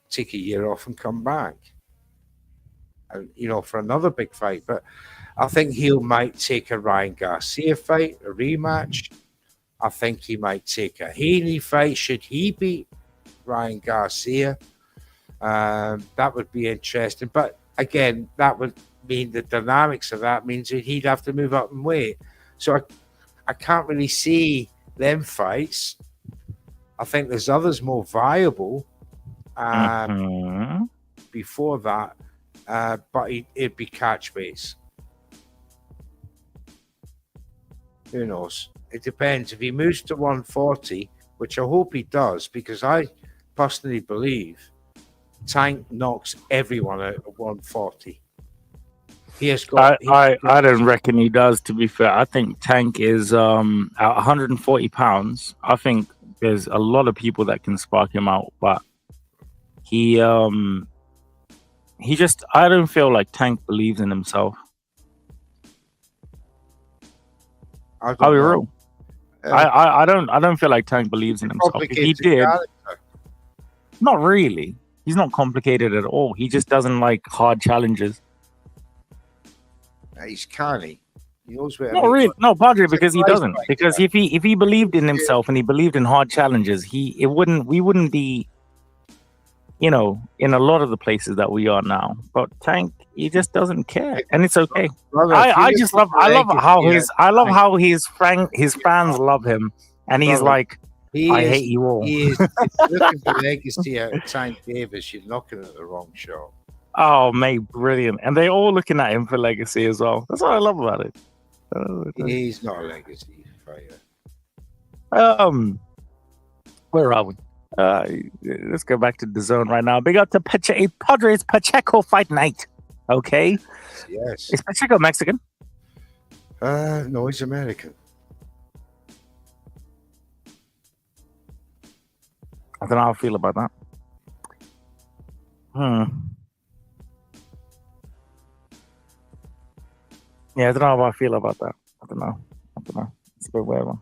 Take a year off and come back. And, for another big fight. But I think he might take a Ryan Garcia fight, a rematch. I think he might take a Haney fight should he beat Ryan Garcia. That would be interesting. But again, that would mean the dynamics of that means that he'd have to move up in weight. So I can't really see them fights. I think there's others more viable before that. But it'd be catch base. Who knows? It depends. If he moves to 140, which I hope he does, because I personally believe Tank knocks everyone out at 140. He has got. I don't reckon he does. To be fair, I think Tank is at 140 pounds. I think there's a lot of people that can spark him out, but he just. I don't feel like Tank believes in himself. I'll be real. I don't feel like Tank believes in himself. If he did, not really. He's not complicated at all. He just doesn't like hard challenges. He's canny. He knows where. Not really. No, Padre, because he doesn't. Because if he believed in himself and he believed in hard challenges, we wouldn't be, in a lot of the places that we are now. But Tank, he just doesn't care, and it's okay. I love how his fans love him, and he's like, I hate you all. He is looking for legacy out of Tank Davis. You're knocking at the wrong shot. Oh, mate, brilliant. And they're all looking at him for legacy as well. That's what I love about it. He's not a legacy fighter. Where are we? Let's go back to DAZN right now. Big up to Padres Pacheco fight night. Okay. Yes. Is Pacheco Mexican? No, he's American. I don't know how I feel about that. Yeah, I don't know how I feel about that. I don't know. It's a bit weird one.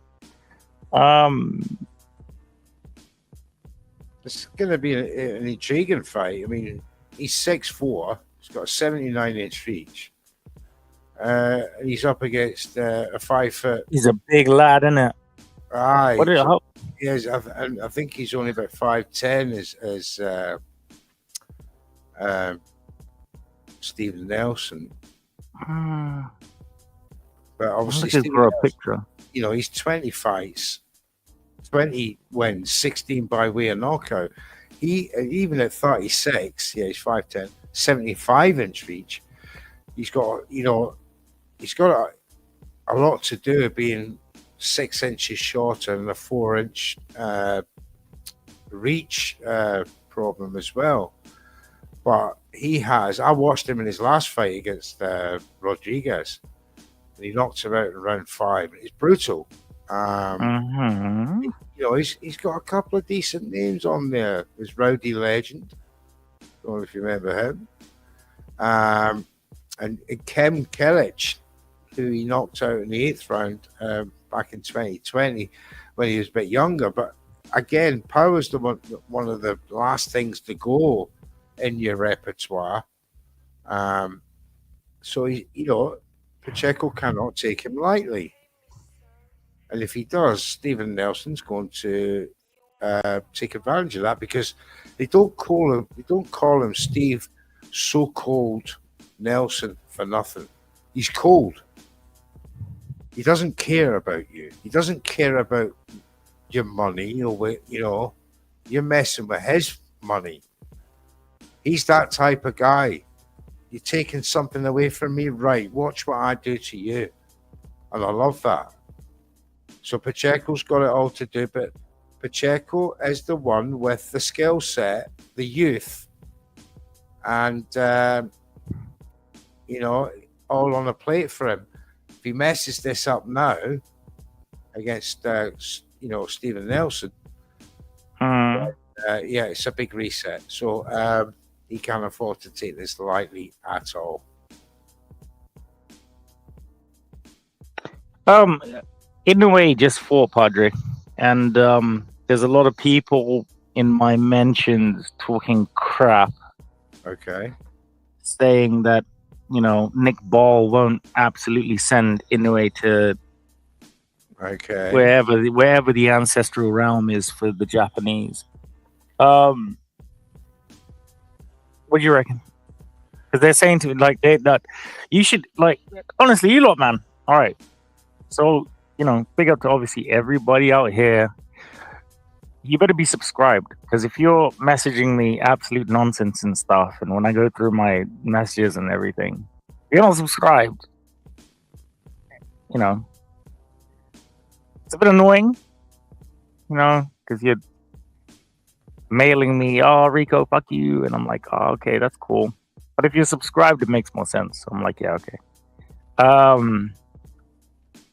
It's going to be an intriguing fight. I mean, he's 6'4". He's got a 79-inch reach. And he's up against a 5 foot. He's a big lad, isn't it? Aye. Yes, I think he's only about 5'10" as Stephen Nelson. But obviously, Stephen for a picture. He's 20 fights, 20 wins, 16 by way of knockout. He even at 36, he's 5'10", 75-inch reach. He's got a lot to do with being 6 inches shorter and a 4-inch reach problem as well. But I watched him in his last fight against Rodriguez, and he knocked him out in round 5. It's brutal. He's got a couple of decent names on there. There's Rowdy Legend. Don't know if you remember him. And Kem Kilic, who he knocked out in the 8th round back in 2020 when he was a bit younger. But again, power's one of the last things to go in your repertoire. So Pacheco cannot take him lightly. And if he does, Stephen Nelson's going to take advantage of that, because they don't call him Steve So Cold Nelson for nothing. He's cold. He doesn't care about you. He doesn't care about your money. You're messing with his money. He's that type of guy. You're taking something away from me, right? Watch what I do to you. And I love that. So Pacheco's got it all to do, but Pacheco is the one with the skill set, the youth, and you know, all on a plate for him. If he messes this up now against you know, Stephen Nelson, yeah, it's a big reset. So he can't afford to take this lightly at all. In a way, just fought Padre, and there's a lot of people in my mentions talking crap, Okay. saying that, you know, Nick Ball won't absolutely send Inoue to Okay. wherever the ancestral realm is for the Japanese. What do you reckon? Because they're saying to like that you should, like, honestly, you lot, man. All right. So, you know, big up to obviously everybody out here. You better be subscribed, because if you're messaging me absolute nonsense and stuff, and when I go through my messages and everything, you're not subscribed, you know, it's a bit annoying, you know, because you're mailing me, oh, Rico, fuck you, and I'm like, oh, okay, that's cool. But if you're subscribed, it makes more sense. So I'm like, yeah, okay.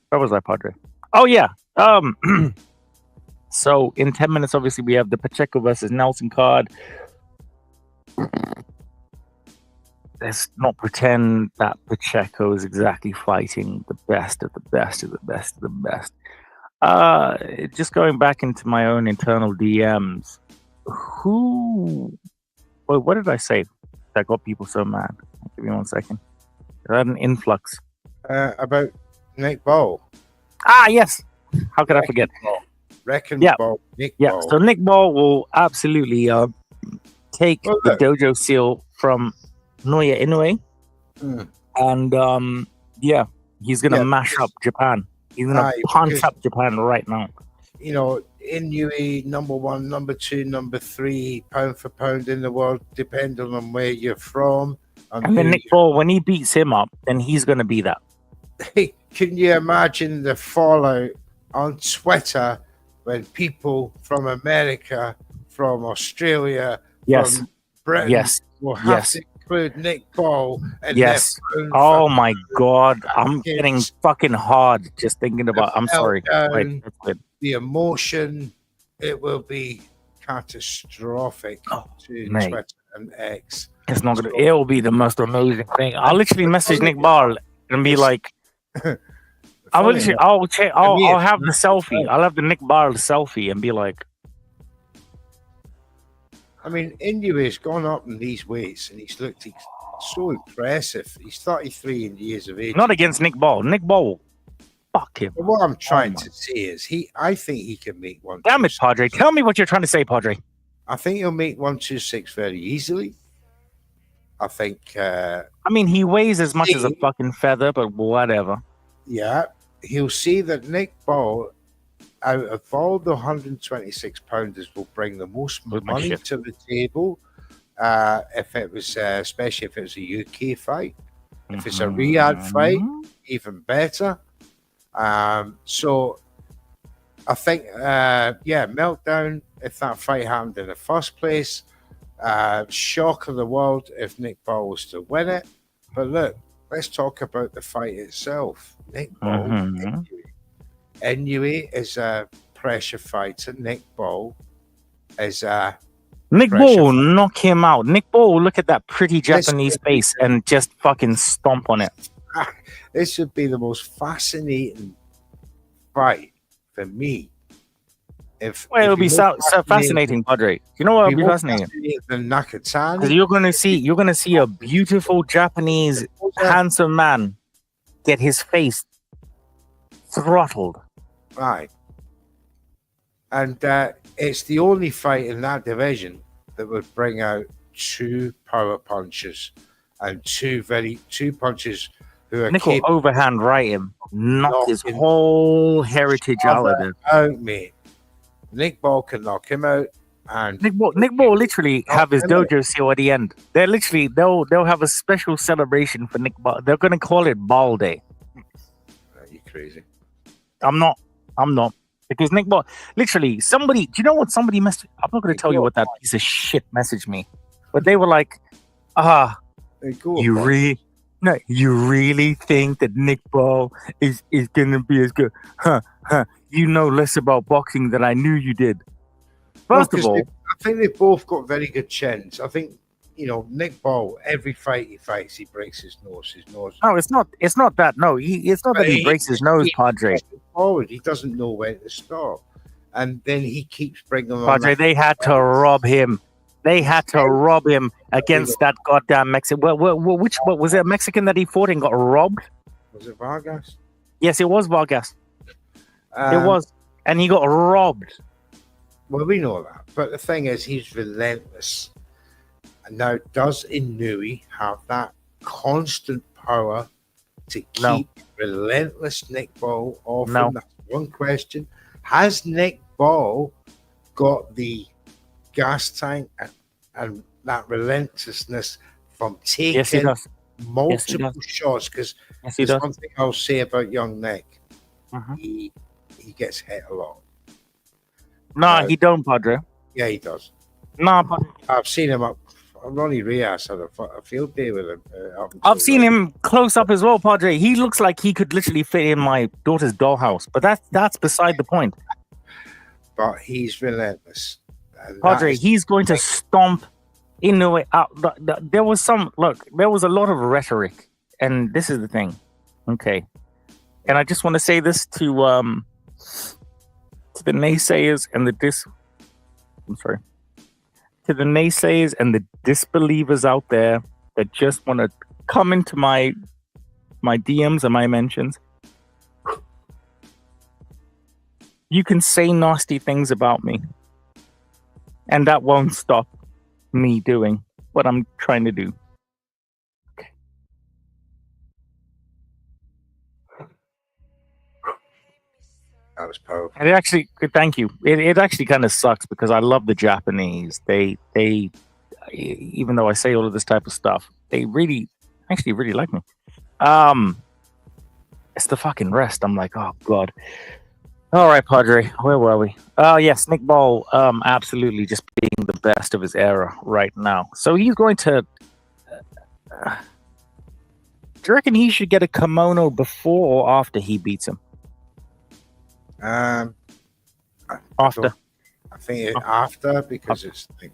Where was I, Padre? Oh yeah. So in 10 minutes, obviously, we have the Pacheco versus Nelson card. Let's not pretend that Pacheco is exactly fighting the best of the best of the best of the best. Just going back into my own internal DMs, what did I say that got people so mad? Give me 1 second. I had an influx. About Nick Ball. Ah, yes. How could I forget? Ball. Nick Yeah, Ball. so Nick Ball will absolutely take the dojo seal from Naoya Inoue. And yeah, he's gonna mash up Japan. He's gonna punch up Japan right now. You know, Inoue, number 1, number 2, number 3, pound for pound in the world, depending on where you're from. And then Nick Ball, when he beats him up, then he's gonna be that. Hey, can you imagine the fallout on Twitter when people from America, from Australia, from Britain will have to include Nick Ball? And Oh my God, I'm getting fucking hard just thinking about. I'm sorry. Wait, that's good. The emotion, it will be catastrophic to Twitter and X. It's not gonna. It will be the most amazing thing. I'll literally message Nick Ball and be like, I'll have the selfie. I'll have the Nick Ball selfie and be like, I mean, Inoue's gone up in these weights and he's looked so impressive. He's 33 years of age. Not against Nick Ball. Nick Ball, fuck him. But what I'm trying to say is, I think he can make one. Damn it, Padre! Tell me what you're trying to say, Padre. I think he'll make 126 very easily. I think. I mean, he weighs as much as a fucking feather, but whatever. Yeah, he'll see that Nick Ball, out of all the 126 pounders, will bring the most money to the table. If it was, especially if it was a UK fight, if it's a Riyadh fight, even better. So I think, Meltdown. If that fight happened in the first place, shock of the world if Nick Ball was to win it. But look, let's talk about the fight itself. Nick Ball, Inoue is a pressure fighter. Nick Ball is a Nick Ball will knock him out. Nick Ball will look at that pretty Japanese face and just fucking stomp on it. This would be the most fascinating fight for me. It'll be so fascinating, Padre. You know what will be fascinating? Because you're gonna see a beautiful Japanese handsome man get his face throttled. Right. And it's the only fight in that division that would bring out 2 power punches and 2 punches who are Nick will overhand right him, knock his whole heritage out of it. Mate. Nick Ball can knock him out, and Nick Ball literally have his dojo seal at the end. They're literally they'll have a special celebration for Nick Ball. They're gonna call it Ball Day. Are you crazy? I'm not. Because Nick Ball, literally, somebody, do you know what somebody messaged? I'm not going to tell you what that piece of shit messaged me, but they were like, you really think that Nick Ball is going to be as good? You know less about boxing than I knew you did. First of all, I think they've both got very good chins. I think, Nick Ball, every fight he fights, he breaks his nose. No, it's not that. No, it's not that he breaks his nose, Padre. Forward, he doesn't know when to stop, and then he keeps bringing on. Padre, they had to rob him. They had to rob him against that goddamn Mexican. What was it? A Mexican that he fought and got robbed? Was it Vargas? Yes, it was Vargas. It was, and he got robbed. Well, we know that, but the thing is, he's relentless. And now, does Inouye have that constant power to keep relentless Nick Ball off him? That's one question. Has Nick Ball got the gas tank and that relentlessness from taking multiple shots? Because there's one thing I'll say about young Nick. He gets hit a lot. Nah, he don't, Padre. Yeah, he does. Nah, Padre. I've seen him up. Ronnie Rios had a field day with him. I've seen him close up as well, Padre. He looks like he could literally fit in my daughter's dollhouse, but that's beside the point. But he's relentless. Padre, he's going to stomp Inoue out. There was a lot of rhetoric, and this is the thing. Okay. And I just want to say this to the naysayers and to the naysayers and the disbelievers out there that just want to come into my DMs and my mentions. You can say nasty things about me, and that won't stop me doing what I'm trying to do. Okay. That was powerful. And thank you. It actually kind of sucks because I love the Japanese. They even though I say all of this type of stuff, they really like me. It's the fucking rest. I'm like, oh god. All right, Padre, where were we? Yes, Nick Ball, absolutely just being the best of his era right now. So he's going to. Do you reckon he should get a kimono before or after he beats him? After. I think after, because it's like,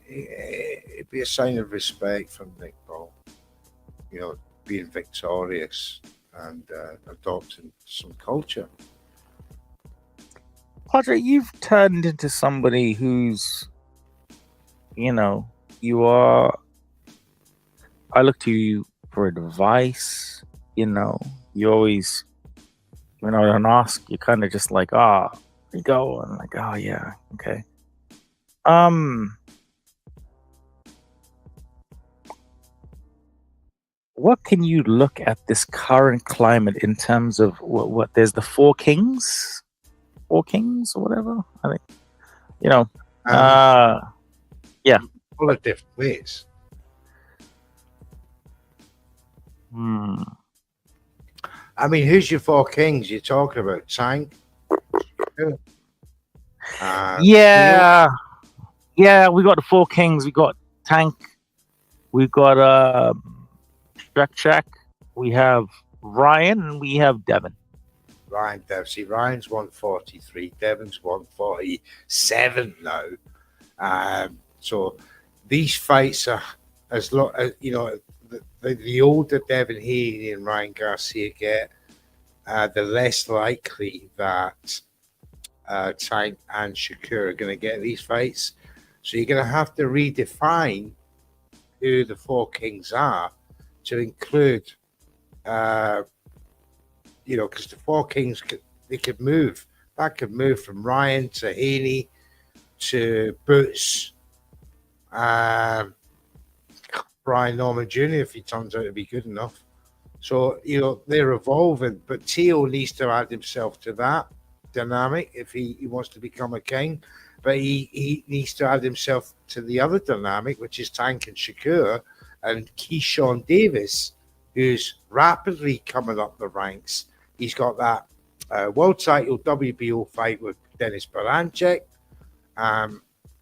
it'd be a sign of respect from Nick Ball, being victorious and adopting some culture. Padre, you've turned into somebody who's, you are. I look to you for advice. You always. When I don't ask, you're kind of just like, you go, and like, oh yeah, okay. What can you look at this current climate in terms of what there's the four kings or whatever? I think, yeah. All the different ways. I mean, who's your four kings you're talking about? Tank? Yeah, we got the four kings. We got Tank. We got Check. We have Ryan, and we have Devin. Ryan Devsey. Ryan's 143. Devin's 147 now. So these fights are as long as the older Devin Haney and Ryan Garcia get, the less likely that Tank and Shakur are going to get these fights. So you're going to have to redefine who the four kings are to include, because the four kings could move. That could move from Ryan to Haney to Boots, Brian Norman Jr. if he turns out to be good enough. So, they're evolving, but Teo needs to add himself to that dynamic if he wants to become a king. But he needs to add himself to the other dynamic, which is Tank and Shakur and Keyshawn Davis, who's rapidly coming up the ranks. He's got that World title WBO fight with Dennis Belancek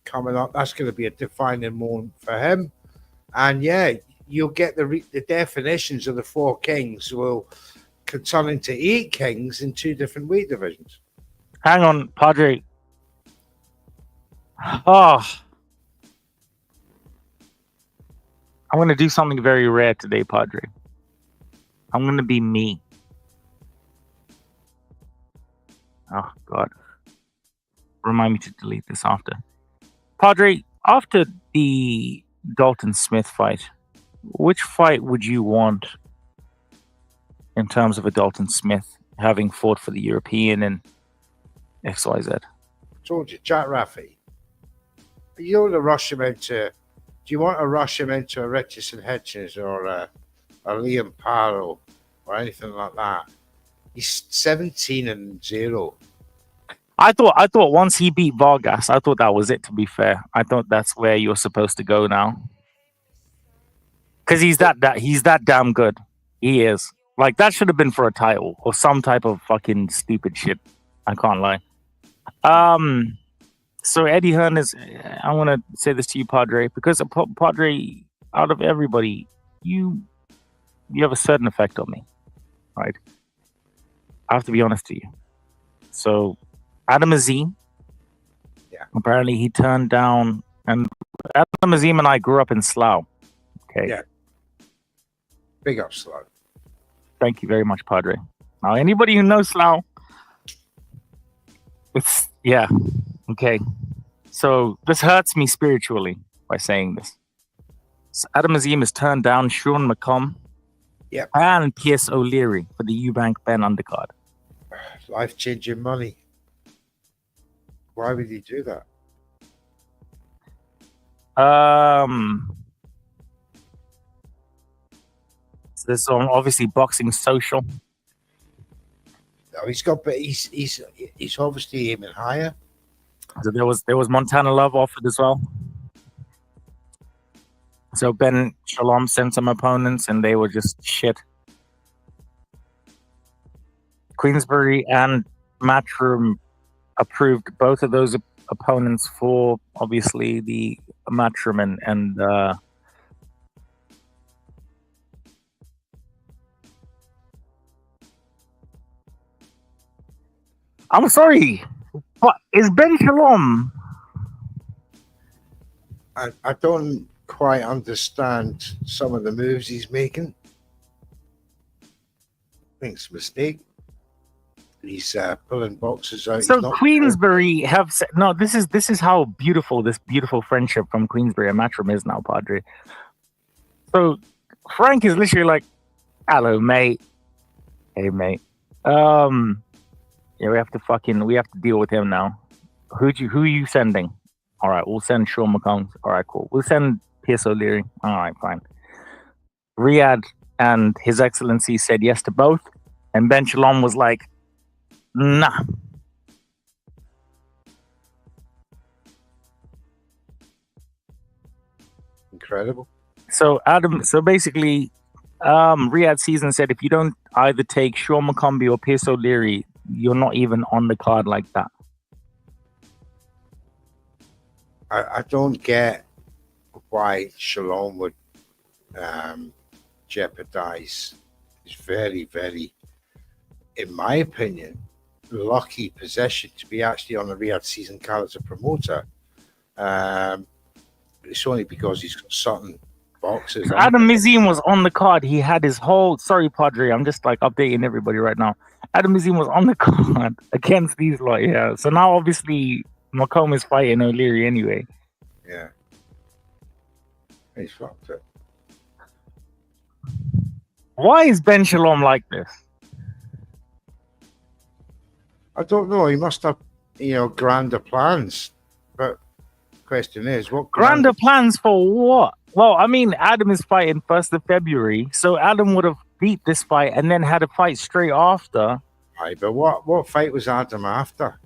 coming up. That's going to be a defining moment for him. And yeah, you'll get the definitions of the 4 kings will turn into 8 kings in 2 different weight divisions. Hang on, Padre. Oh, I'm going to do something very rare today, Padre. I'm going to be me. Oh, God. Remind me to delete this after. Padre, after the Dalton Smith fight, which fight would you want in terms of a Dalton Smith having fought for the European and XYZ? Told you, Jack Raffy. You don't want to rush him into. Do you want to rush him into a Richardson Hitchens or a Liam Parrow or anything like that? He's 17-0. I thought once he beat Vargas, I thought that was it. To be fair, I thought that's where you're supposed to go now, because he's that damn good. He is. Like, that should have been for a title or some type of fucking stupid shit. I can't lie. So Eddie Hearn is. I want to say this to you, Padre, because Padre, out of everybody, you have a certain effect on me, right? I have to be honest to you. So Adam Azim, apparently he turned down, and Adam Azim and I grew up in Slough. Okay. Yeah. Big up Slough. Thank you very much, Padre. Now, anybody who knows Slough, it's okay. So this hurts me spiritually by saying this. So Adam Azim has turned down Sean McComb and Pierce O'Leary for the Eubank Ben undercard. Life-changing money. Why would he do that? So this is on obviously Boxing Social. No, he's obviously aiming higher. So there was Montana Love offered as well. So Ben Shalom sent some opponents and they were just shit. Queensbury and Matchroom approved both of those opponents for obviously the Matchroom and I'm sorry, but is Ben Shalom? I don't quite understand some of the moves he's making. I think it's a mistake. He's pulling boxes out. So Queensbury have said, no. This is how beautiful this beautiful friendship from Queensbury and Matchroom is now, Padre. So Frank is literally like, "Hello, mate. Hey, mate. Yeah, we have to deal with him now. Who are you sending? All right, we'll send Sean McCombs. All right, cool. We'll send Pierce O'Leary. All right, fine. Riyadh and His Excellency said yes to both, and Ben Shalom was like, nah." Incredible. So basically, Riyadh Season said if you don't either take Sean McCombie or Pierce O'Leary, you're not even on the card like that. I don't get why Shalom would jeopardize his very, very, in my opinion, lucky possession to be actually on the Riyadh Season card as a promoter. But it's only because he's got certain boxes. Adam Azim was on the card. He had his whole. Sorry, Padre. I'm just like updating everybody right now. Adam Azim was on the card against these lot. Yeah. So now obviously Macomb is fighting O'Leary anyway. Yeah. He's fucked it. Why is Ben Shalom like this? I don't know. He must have, grander plans. But the question is, what grander plans for what? Well, I mean, Adam is fighting 1st of February, so Adam would have beat this fight and then had a fight straight after. Right, but what fight was Adam after?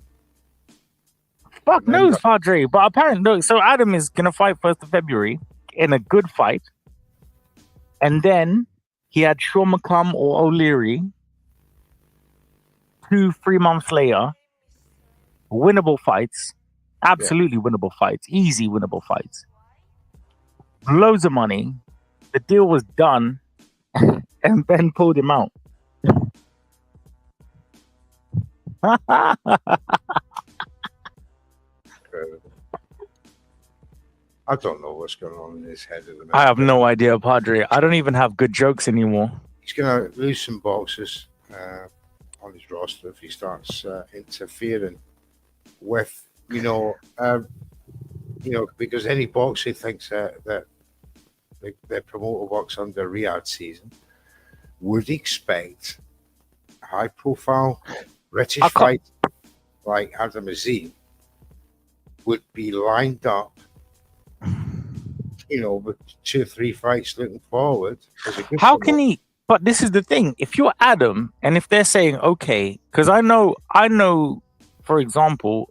Fuck knows, Padre. But apparently, no. So Adam is gonna fight 1st of February in a good fight, and then he had Sean McCombs or O'Leary, 2-3 months later, winnable fights, absolutely winnable fights, easy winnable fights, loads of money. The deal was done, and Ben pulled him out. I don't know what's going on in his head at the minute. I have no idea, Padre. I don't even have good jokes anymore. He's going to lose some boxers on his roster if he starts interfering with, because any boxer thinks that the promoter works under Riyadh season would expect high-profile British fights like Adam Azim would be lined up, with 2 or 3 fights looking forward. How can he? But this is the thing. If you're Adam, and if they're saying, okay, because I know, for example,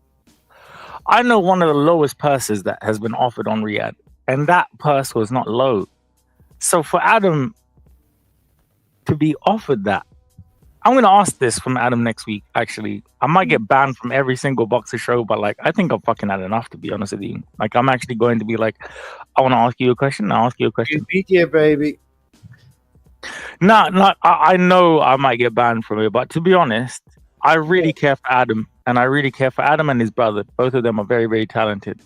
I know one of the lowest purses that has been offered on Riyadh, and that purse was not low. So for Adam to be offered that, I'm going to ask this from Adam next week, actually. I might get banned from every single boxer show, but I think I've fucking had enough, to be honest with you. I'm actually going to be I want to ask you a question. I'll ask you a question. Media, baby. I know I might get banned from it, but to be honest, I really care for Adam, and I really care for Adam and his brother. Both of them are very, very talented.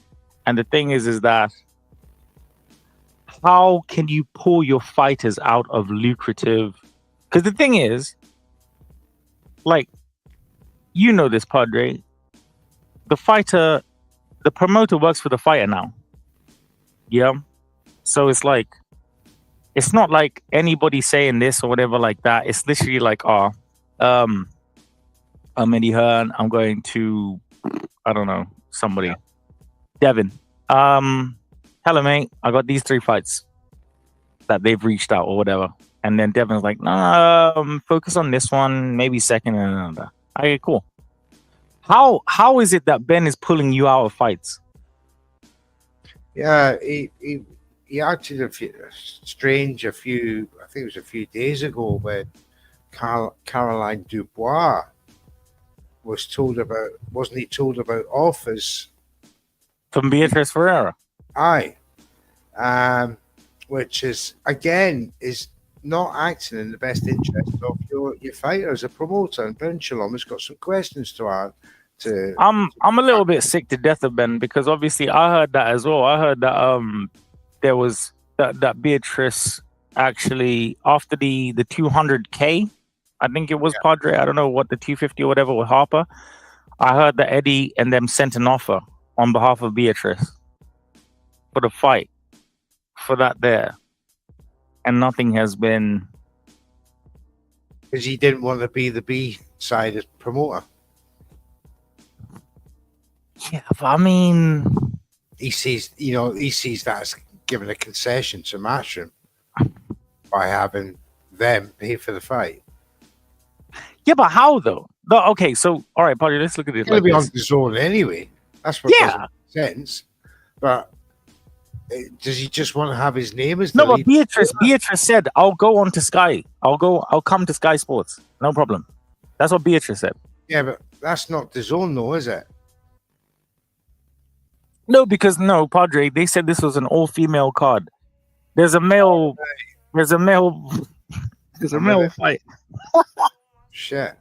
And the thing is that how can you pull your fighters out of lucrative? Because the thing is, this, Padre. The promoter works for the fighter now. Yeah. So it's it's not like anybody saying this or whatever like that. It's literally I'm Eddie Hearn. I'm going to, I don't know, somebody. Yeah. Devin. Hello, mate. I got these 3 fights that they've reached out or whatever. And then Devin's like, no, focus on this one, maybe second and another. Okay, cool. How is it that Ben is pulling you out of fights? Yeah, he acted a few strange I think it was a few days ago when Caroline Dubois wasn't he told about offers from Beatrice Ferreira? Aye. Which is not acting in the best interest of your fighter as a promoter. And Ben Shalom has got some questions to ask. I'm a little bit sick to death of Ben, because obviously I heard that as well. I heard that there was that Beatrice actually after the 200K, I think it was, Padre. I don't know what the 250 or whatever with Harper. I heard that Eddie and them sent an offer on behalf of Beatrice for the fight for that there, and nothing has been, because he didn't want to be the B-sided promoter. Yeah, but I mean, he sees that as giving a concession to Matchroom by having them pay for the fight. Yeah, but how though? Okay, so all right, Padre, let's look at it. It's going to be on the zone anyway. That's what doesn't make sense. But does he just want to have his name as the lead? But Beatrice said, "I'll go on to Sky. I'll come to Sky Sports. No problem." That's what Beatrice said. Yeah, but that's not the zone, though, is it? No, because Padre, they said this was an all-female card. There's a male fight. Shit.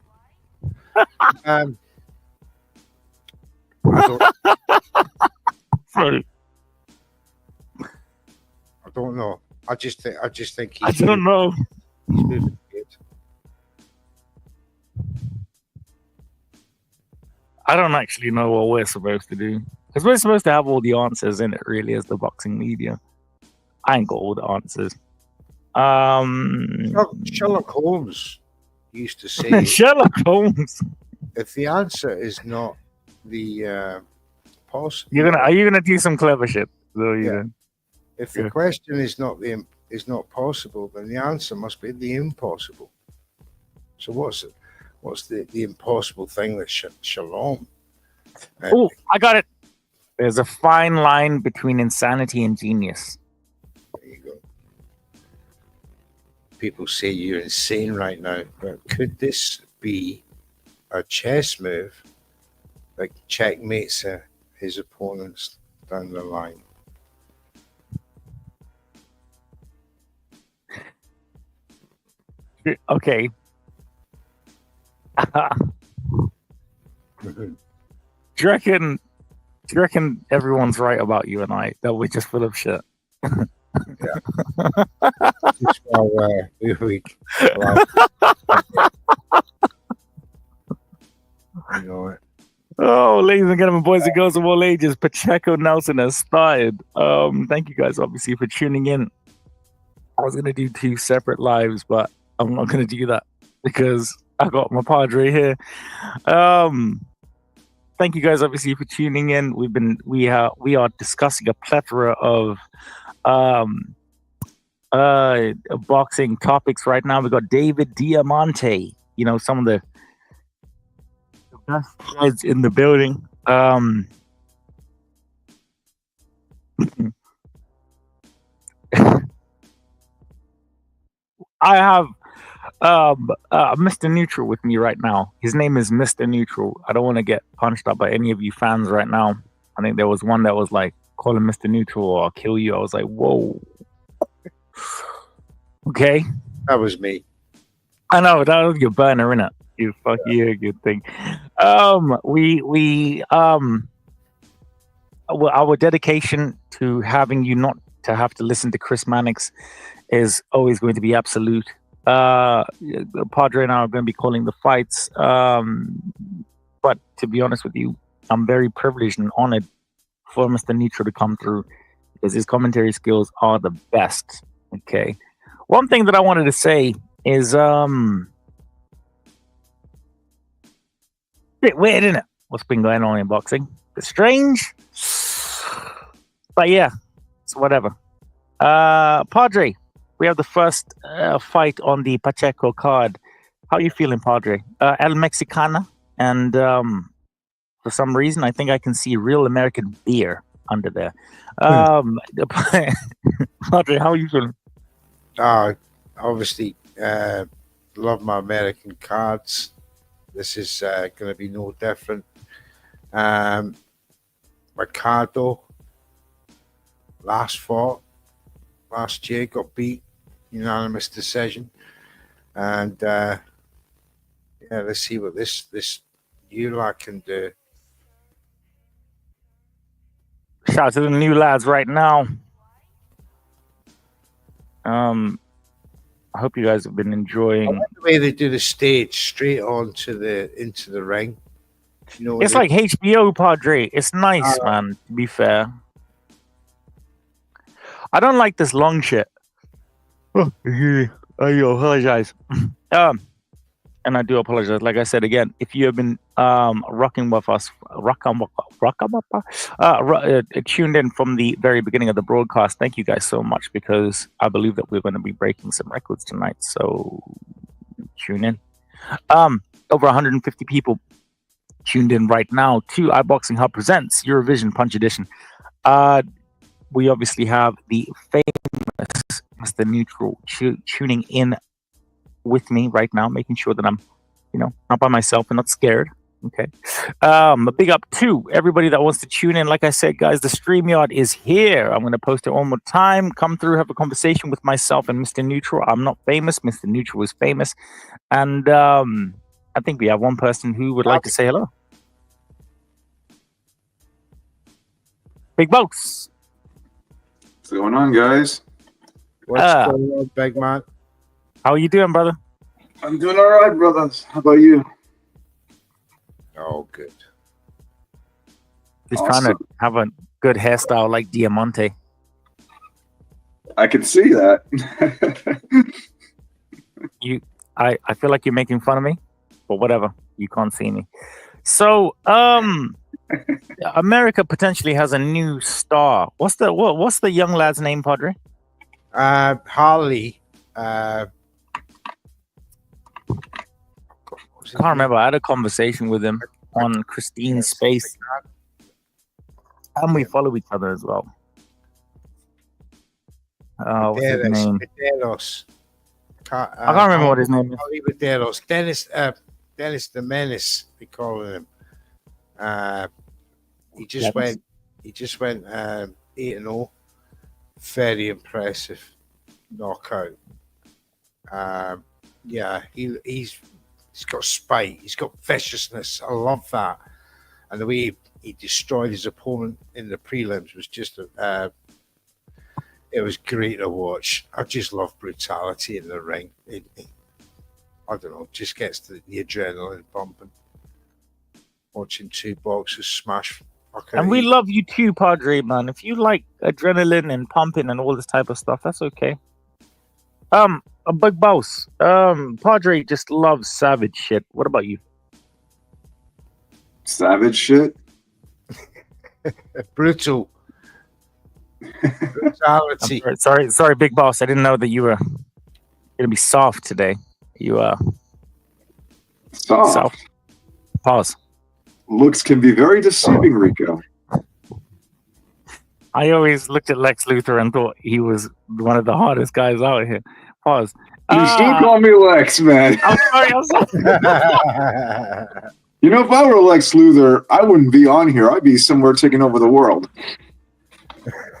Sorry. I don't know. I just think I don't know. He's moving good. I don't actually know what we're supposed to do. Because we're supposed to have all the answers in it, really, as the boxing media. I ain't got all the answers. Sherlock Holmes used to say... Sherlock Holmes. If the answer is not the possible... Are you gonna do some clever shit? If the question is not possible, then the answer must be the impossible. So what's the impossible thing that Shalom? Oh, I got it. There's a fine line between insanity and genius. There you go. People say you're insane right now, but could this be a chess move that checkmates his opponents down the line. Okay. Do you reckon everyone's right about you and I, that we're just full of shit? Just while we you know it. Oh, ladies and gentlemen, boys and girls of all ages, Pacheco Nelson has started. Thank you guys, obviously, for tuning in. I was going to do 2 separate lives, but I'm not going to do that because I got my padre here. Thank you guys, obviously, for tuning in. We are discussing a plethora of boxing topics right now. We got David Diamante, some of the best guys in the building. I have Mr. Neutral with me right now. His name is Mr. Neutral. I don't want to get punched up by any of you fans right now. I think there was one that was like, call him Mr. Neutral or I'll kill you. I was like, whoa. Okay. That was me. I know, that was your burner, innit? You fuck you, good thing. Our dedication to having you not to have to listen to Chris Mannix is always going to be absolute. Padre and I are going to be calling the fights. But to be honest with you, I'm very privileged and honored for Mr. Neutral to come through because his commentary skills are the best. Okay. One thing that I wanted to say is bit weird, isn't it? What's been going on in boxing? It's strange. But yeah, it's whatever. Padre, we have the first fight on the Pacheco card. How are you feeling, Padre? El Mexicana, and for some reason, I think I can see real American beer under there. Padre, how are you feeling? Obviously, love my American cards. This is going to be no different. Ricardo, last year, got beat, unanimous decision. And let's see what this new lad can do. Shout out to the new lads right now. I hope you guys have been enjoying. I like the way they do the stage straight on into the ring. It's like HBO, Padre. It's nice, man, to be fair. I don't like this long shit. I apologize. And I do apologize. Like I said again, if you have been rocking with us, tuned in from the very beginning of the broadcast, thank you guys so much because I believe that we're going to be breaking some records tonight. So tune in. Over 150 people tuned in right now to iBoxingHub presents Eurovision Punch Edition. We obviously have the famous Mr. Neutral tuning in with me right now, making sure that I'm, not by myself and not scared. Okay. A big up to everybody that wants to tune in. Like I said, guys, the StreamYard is here. I'm going to post it one more time. Come through, have a conversation with myself and Mr. Neutral. I'm not famous. Mr. Neutral is famous. And I think we have one person who would like to say hello. Big Box. What's going on, guys? What's going on, big man? How are you doing, brother? I'm doing all right, brothers. How about you? Oh, good. Just trying to have a good hairstyle like Diamante. I can see that. I feel like you're making fun of me, but whatever. You can't see me. So, America potentially has a new star. What's the young lad's name, Padre? Harley. I can't remember. I had a conversation with him on Christine's space, and we follow each other as well. What's his name? Medeiros. I can't remember what his name is. Medeiros. Dennis. Dennis the Menace, they call him. He just went 8-0. Very impressive knockout. Yeah, he's got spite. He's got viciousness. I love that. And the way he destroyed his opponent in the prelims was just it was great to watch. I just love brutality in the ring. I don't know, just gets the adrenaline pumping. Watching two boxers smash. And we love you too, Padre, man. If you like adrenaline and pumping and all this type of stuff, that's okay. A big boss. Padre just loves savage shit. What about you? Savage shit? Brutal. Brutality. Sorry, big boss. I didn't know that you were gonna be soft today. You soft. Pause. Looks can be very deceiving, Rico. I always looked at Lex Luthor and thought he was one of the hardest guys out here. Pause. You still call me Lex, man. I'm sorry. You know, if I were Lex Luthor, I wouldn't be on here. I'd be somewhere taking over the world.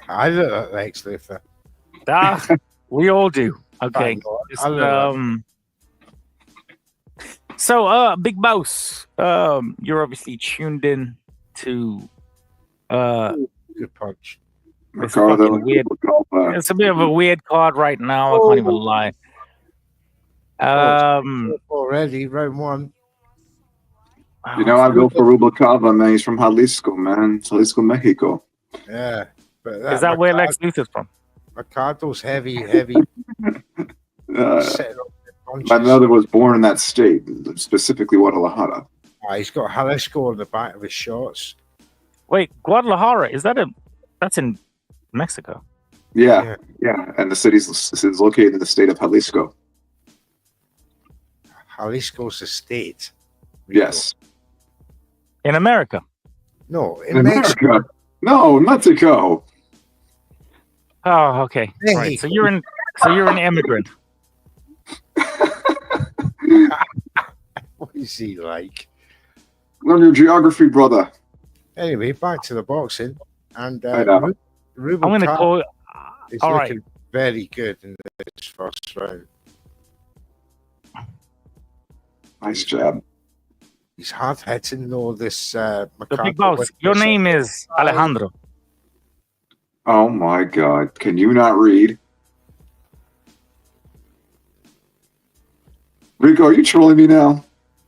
I look like Lex Luthor. We all do. Okay. So, Big Boss, you're obviously tuned in to good punch. It's a bit of a weird card right now. I can't even lie. Already round one. You know, I go for Rubalcaba, man. He's from Jalisco, man. Jalisco, Mexico. Yeah, but is that where Lex Luthor's from? Mercado's heavy. My mother was born in that state, specifically Guadalajara. He's got Jalisco on the back of his shorts. Wait, Guadalajara, that's in Mexico? Yeah. And the city's is located in the state of Jalisco. Jalisco's a state. Yes. In America? No, in Mexico. No, Mexico. Oh, okay. Right. So you're an immigrant. What is he like? Learn your geography, brother. Anyway, back to the boxing. And I'm going to call it. It's all looking right. very good in this first round. Nice job. He's hard hitting though. This the Big Boss. Your name is Alejandro. Oh my God! Can you not read? Rico, are you trolling me now?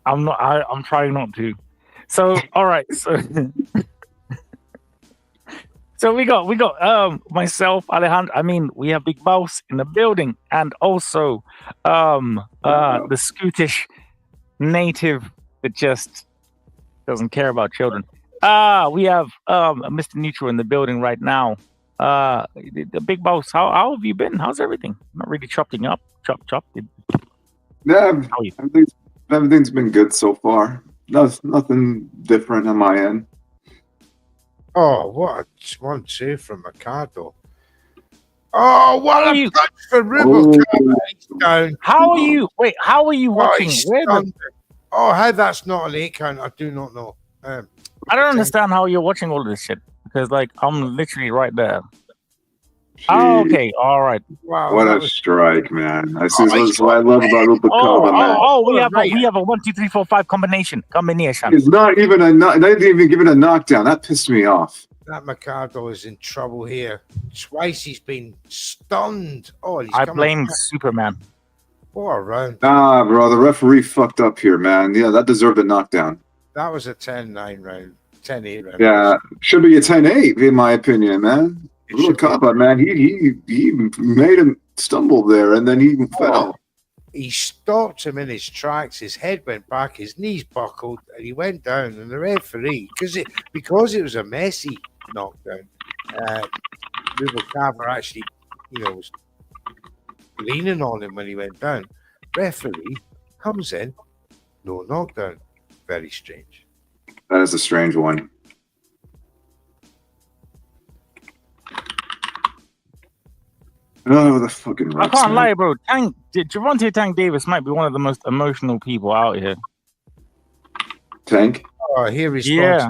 I'm not. I'm trying not to. So, all right. So we got myself, Alejandro. I mean, we have Big Boss in the building, and also the Scottish native that just doesn't care about children. We have Mr. Neutral in the building right now. The Big Boss, how have you been? How's everything? Not really chopping up. Chop. Yeah, everything's been good so far. Nothing different on my end. Oh, what a 1-2 from Mercado. Oh, what a punch for Rubalcaba. How are you? Wait, how are you watching? How that's not an 8 count, I do not know. I don't understand how you're watching all of this shit because, like, I'm literally right there. Oh, okay, all right. Wow, what a strike, man! That's what I love about Rubalcaba, man. We have a 1, 2, 3, 4, 5 combination. It's not even giving a knockdown. That pissed me off. That Mercado is in trouble here. Twice he's been stunned. I blame Superman. What a round. Nah, bro, the referee fucked up here, man. Yeah, that deserved a knockdown. That was a 10-9 round. 10-8 round. Yeah, should be a 10-8 in my opinion, man. Rubalcaba, man, he made him stumble there, and then he fell. He stopped him in his tracks. His head went back, his knees buckled, and he went down. And the referee, because it was a messy knockdown, Rubalcaba actually, was leaning on him when he went down. Referee comes in, no knockdown. Very strange. That is a strange one. Oh, the fucking Rex, I can't lie, bro. Gervonta Tank Davis might be one of the most emotional people out here. Tank. Oh, he responds Yeah.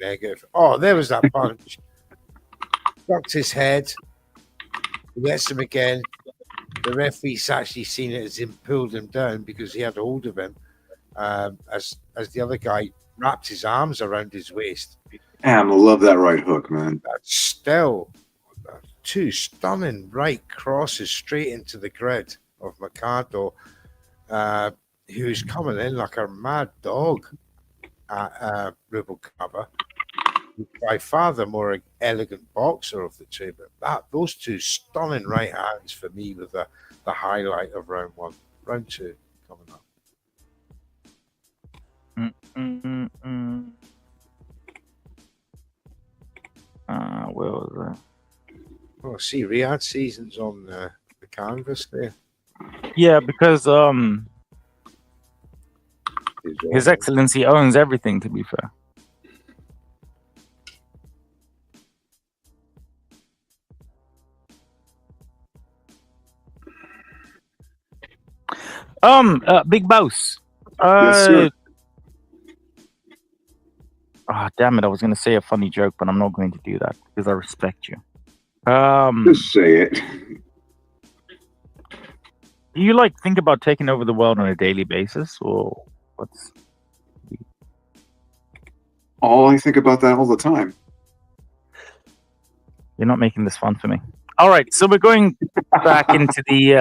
negative. Oh, there was that punch. Ducked his head. He gets him again. The referee's actually seen it as him pulled him down because he had a hold of him. As the other guy wrapped his arms around his waist. Damn, I love that right hook, man. That's still two stunning right crosses straight into the grid of Mercado, who's coming in like a mad dog at Rubalcaba. By far the more elegant boxer of the two, but those two stunning right hands for me were the highlight of round one. Round two coming up. Where was that? Oh, see, Riyadh Season's on the canvas there. Yeah, because His Excellency owns everything, to be fair. Big Boss. Yes, sir. Damn it, I was gonna say a funny joke, but I'm not going to do that because I respect you. Just say it. Do you think about taking over the world on a daily basis, or what's? Oh, I think about that all the time. You're not making this fun for me. All right, so we're going back into the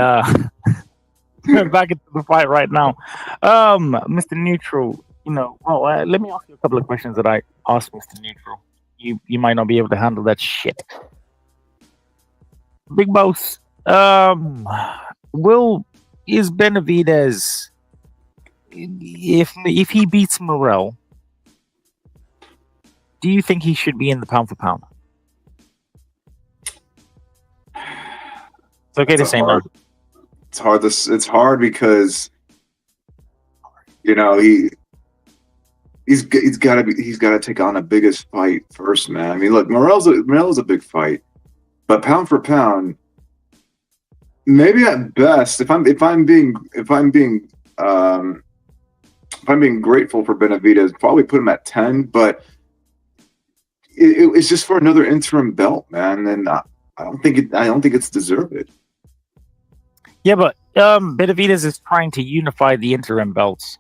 back into the fight right now. Mr. Neutral, let me ask you a couple of questions that I asked Mr. Neutral. You might not be able to handle that shit. Big Boss, is Benavidez, if he beats Morel, do you think he should be in the pound for pound? It's okay to say no. It's hard because he's got to take on a biggest fight first, man. I mean, look, Morel's a big fight, but pound for pound, maybe at best, if I'm being grateful for Benavidez, probably put him at 10, but it's just for another interim belt, man, and I don't think it's deserved. Yeah, but Benavidez is trying to unify the interim belts.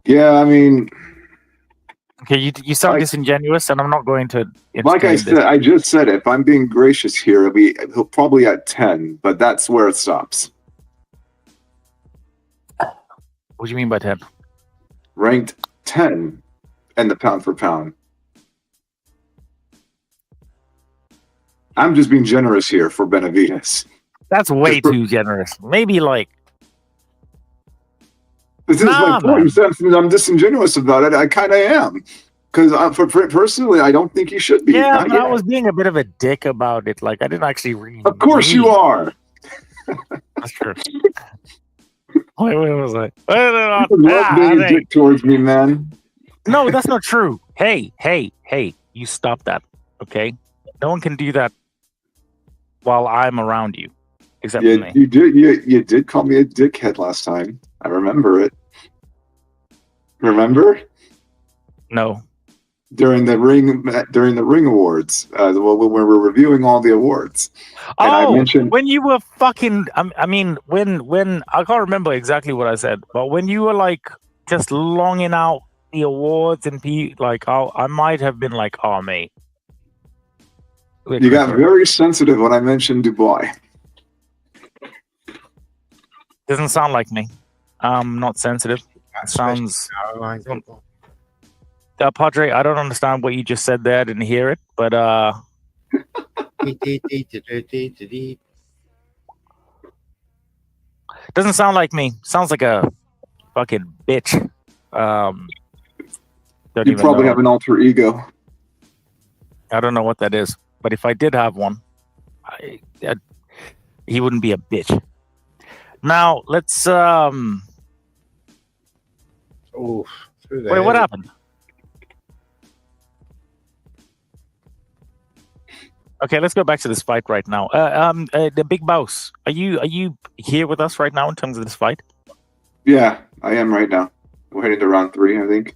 Yeah, I mean, okay, you sound disingenuous, and I'm not going to. Like I said, I just said it. If I'm being gracious here, he'll probably at 10, but that's where it stops. What do you mean by 10? Ranked 10 in the pound for pound. I'm just being generous here for Benavidez. That's way too generous. Maybe This is my point. I'm disingenuous about it. I kind of am. Because personally, I don't think he should be. Yeah, but I was being a bit of a dick about it. I didn't actually read. Of course you are. That's true. Wait, what was I? You love being a dick towards me, man. No, that's not true. Hey, you stop that, okay? No one can do that while I'm around you, except for me. You did call me a dickhead last time. I remember it. Remember? No. During the ring awards, when we were reviewing all the awards. And I mentioned when you were fucking. When I can't remember exactly what I said, but when you were just longing out the awards and I might have been oh mate. You got very sensitive when I mentioned Dubai. Doesn't sound like me. I'm not sensitive. It sounds. Padre, I don't understand what you just said there. I didn't hear it, but doesn't sound like me. Sounds like a fucking bitch. You probably have an alter ego. I don't know what that is, but if I did have one, he wouldn't be a bitch. Now let's. Wait, what happened? Okay, let's go back to this fight right now. The Big Boss, are you here with us right now in terms of this fight? Yeah, I am right now. We're heading to round 3, I think.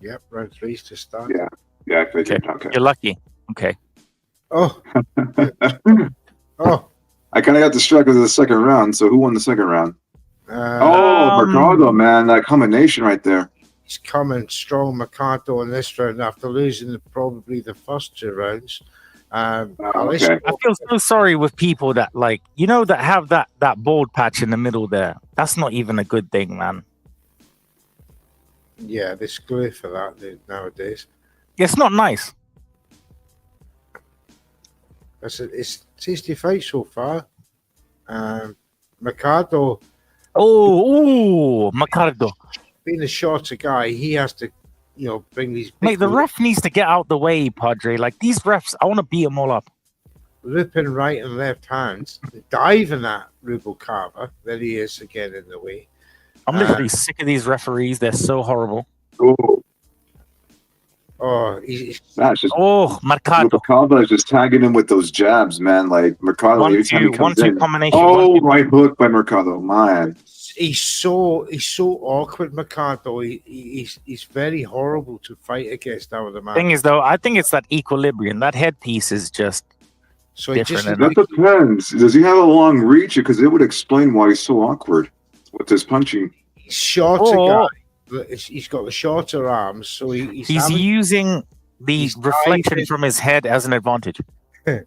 Yep, round 3's to start. Yeah. Yeah, I figured. Okay. You're lucky. Okay. Oh. Oh. I kind of got distracted with the second round. So who won the second round? Uh, Mercado, man, that combination right there. He's coming strong, Mercado, in this round after losing probably the first 2 rounds. Okay. I feel so sorry with people that that have that bald patch in the middle there. That's not even a good thing, man. Yeah, there's glue for that nowadays. It's not nice. It's tasty fight so far. Mercado. Mercado. Being a shorter guy, he has to, bring these. Mate, the ref needs to get out the way, Padre. Like these refs, I want to beat them all up. Ripping right and left hands, diving at Rubalcaba. There he is again in the way. I'm literally sick of these referees. They're so horrible. That's just Mercado. Mercado is just tagging him with those jabs, man. Like Mercado, every time he comes in. combination. Right hook by Mercado, man. He's so awkward, Mercado. He's very horrible to fight against out of the man. Thing is, though, I think it's that equilibrium. That headpiece is just so different. That depends. Does he have a long reach? Because it would explain why he's so awkward with his punching. He's shorter guy. He's got the shorter arms, so he's using the reflection from his head as an advantage.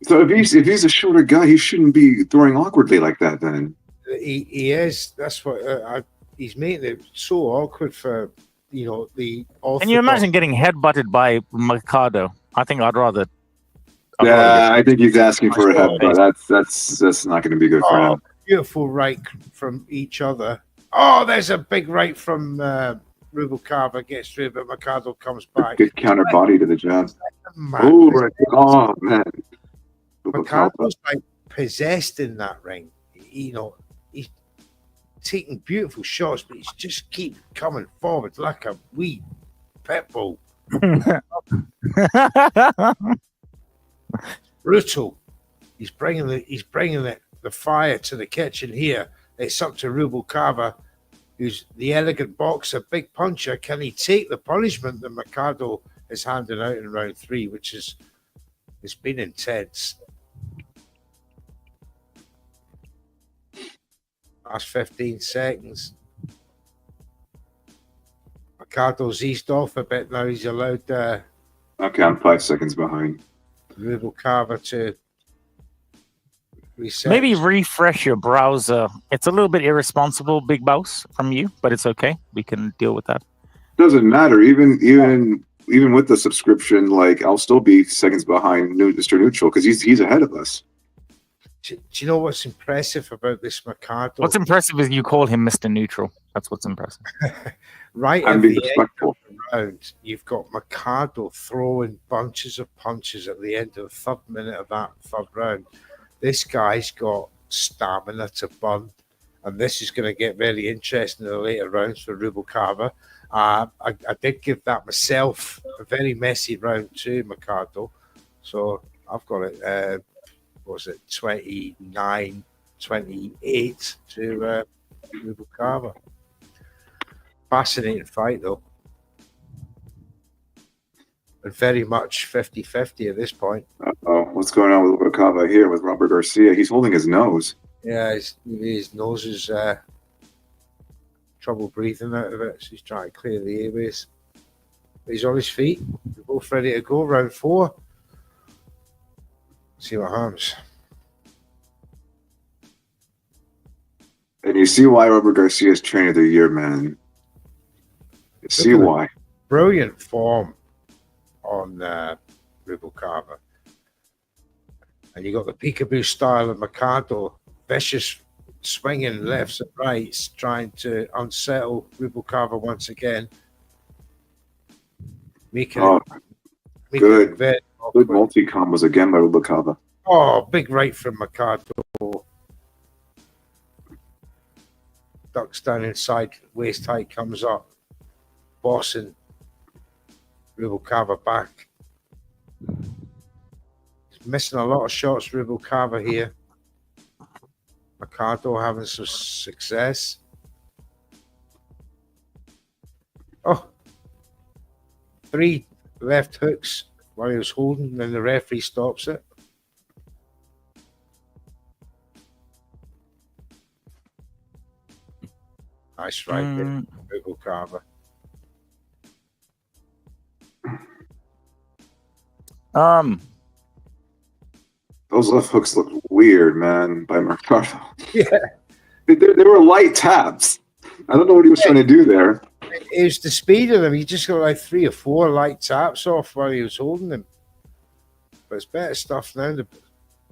So if he's a shorter guy, he shouldn't be throwing awkwardly like that. Then he is. That's what he's making it so awkward for the. Can you imagine getting headbutted by Mercado? I think I'd rather. I think he's asking for a headbutt. That's not going to be good for him. Beautiful right from each other. Oh, there's a big right from Rubalcaba, gets through, but Mercado comes back. Good counter body to the jab. Oh, man. Mercado's like possessed in that ring. He's taking beautiful shots, but he's just keep coming forward like a wee pit bull. Brutal. He's bringing the fire to the kitchen here. It's up to Rubalcaba, who's the elegant boxer, big puncher. Can he take the punishment that Mercado is handing out in round 3, which is it's been intense. Last 15 seconds. Mercado's eased off a bit now. He's allowed Okay, I'm 5 seconds behind. Rubalcaba to reset. Maybe refresh your browser. It's a little bit irresponsible, Big Boss, from you, but it's okay. We can deal with that. Doesn't matter. Even with the subscription, like I'll still be seconds behind Mr. Neutral because he's ahead of us. Do you know what's impressive about this Mercado? What's impressive is you call him Mr. Neutral. That's what's impressive. Right I'm at being the respectful. end of the round, you've got Mercado throwing bunches of punches at the end of the 3rd minute of that 3rd round. This guy's got stamina to burn, and this is going to get very interesting in the later rounds for Rubalcaba. I did give that myself, a very messy round 2, Mercado. So I've got it, 29-28 to Rubalcaba. Fascinating fight, though. And very much 50-50 at this point. Uh-oh. What's going on with Rubalcaba here with Robert Garcia? He's holding his nose. Yeah, his nose is trouble breathing out of it, so he's trying to clear the airways. But he's on his feet. They're both ready to go. Round 4. See what happens. And you see why Robert Garcia is trainer of the year, man. You see why. Brilliant form on Rubalcaba. And you got the peekaboo style of Mercado, vicious swinging lefts and rights, trying to unsettle Rubalcaba once again. Good multi combos again by Rubalcaba. Oh, big right from Mercado. Ducks down inside, waist height comes up. Bossing Rubalcaba back. He's missing a lot of shots, Rubalcaba here. Mercado having some success. Oh, 3 left hooks while he was holding, then the referee stops it. Nice right there, Google Carver. Those left hooks look weird, man, by Mercado. Yeah. They were light taps. I don't know what he was trying to do there. It was the speed of them. He just got like 3 or 4 light taps off while he was holding them. But it's better stuff now in the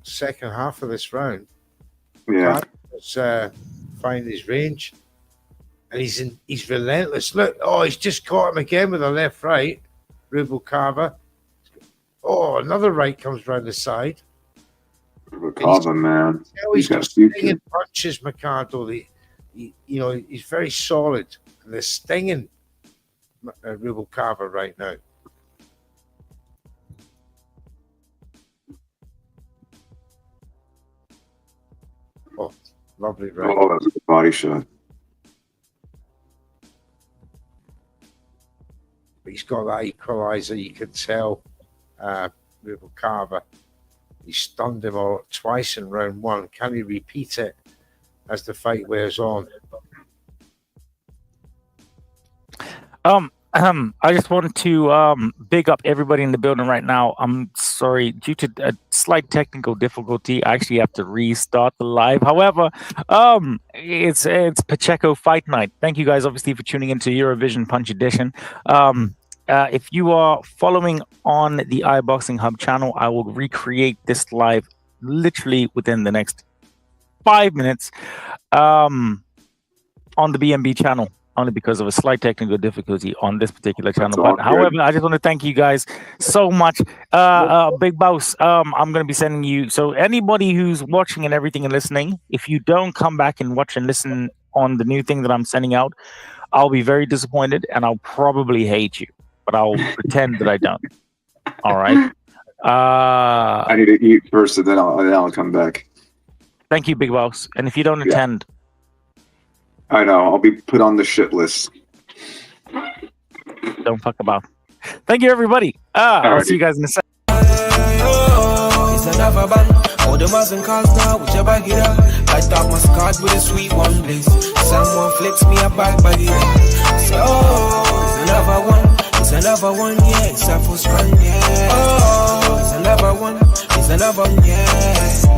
second half of this round. Yeah. Let's find his range. And he's relentless. Look, he's just caught him again with a left right. Rubalcaba. Oh, another right comes round the side. Rubalcaba, man. He's got stinging punches, Mercado. He's very solid. And they're stinging Rubalcaba right now. Oh, lovely right. Oh, that's a good body shot. But he's got that equalizer, you can tell. Rubalcaba. He stunned him all twice in round 1. Can he repeat it as the fight wears on? I just wanted to big up everybody in the building right now. I'm sorry, due to a slight technical difficulty, I actually have to restart the live. However, it's Pacheco Fight Night. Thank you guys, obviously, for tuning into Eurovision Punch Edition. If you are following on the iBoxingHub channel, I will recreate this live literally within the next 5 minutes on the BMB channel, only because of a slight technical difficulty on this particular channel. But however, I just want to thank you guys so much. Big Boss, I'm going to be sending you. So anybody who's watching and everything and listening, if you don't come back and watch and listen on the new thing that I'm sending out, I'll be very disappointed and I'll probably hate you. But I'll pretend that I don't. All right. I need to eat first, and then I'll come back. Thank you, Big Boss. And if you don't attend, I know I'll be put on the shit list. Don't fuck about. Thank you, everybody. I'll see you guys in a second. It's another band. All the Muslim cars now, with your bag it up. I thought my card with a sweet one place. Someone flips me a bag it up. So, it's another one. It's another one, yeah. It's a full strand, yeah. Oh, it's another one. It's another one, yeah.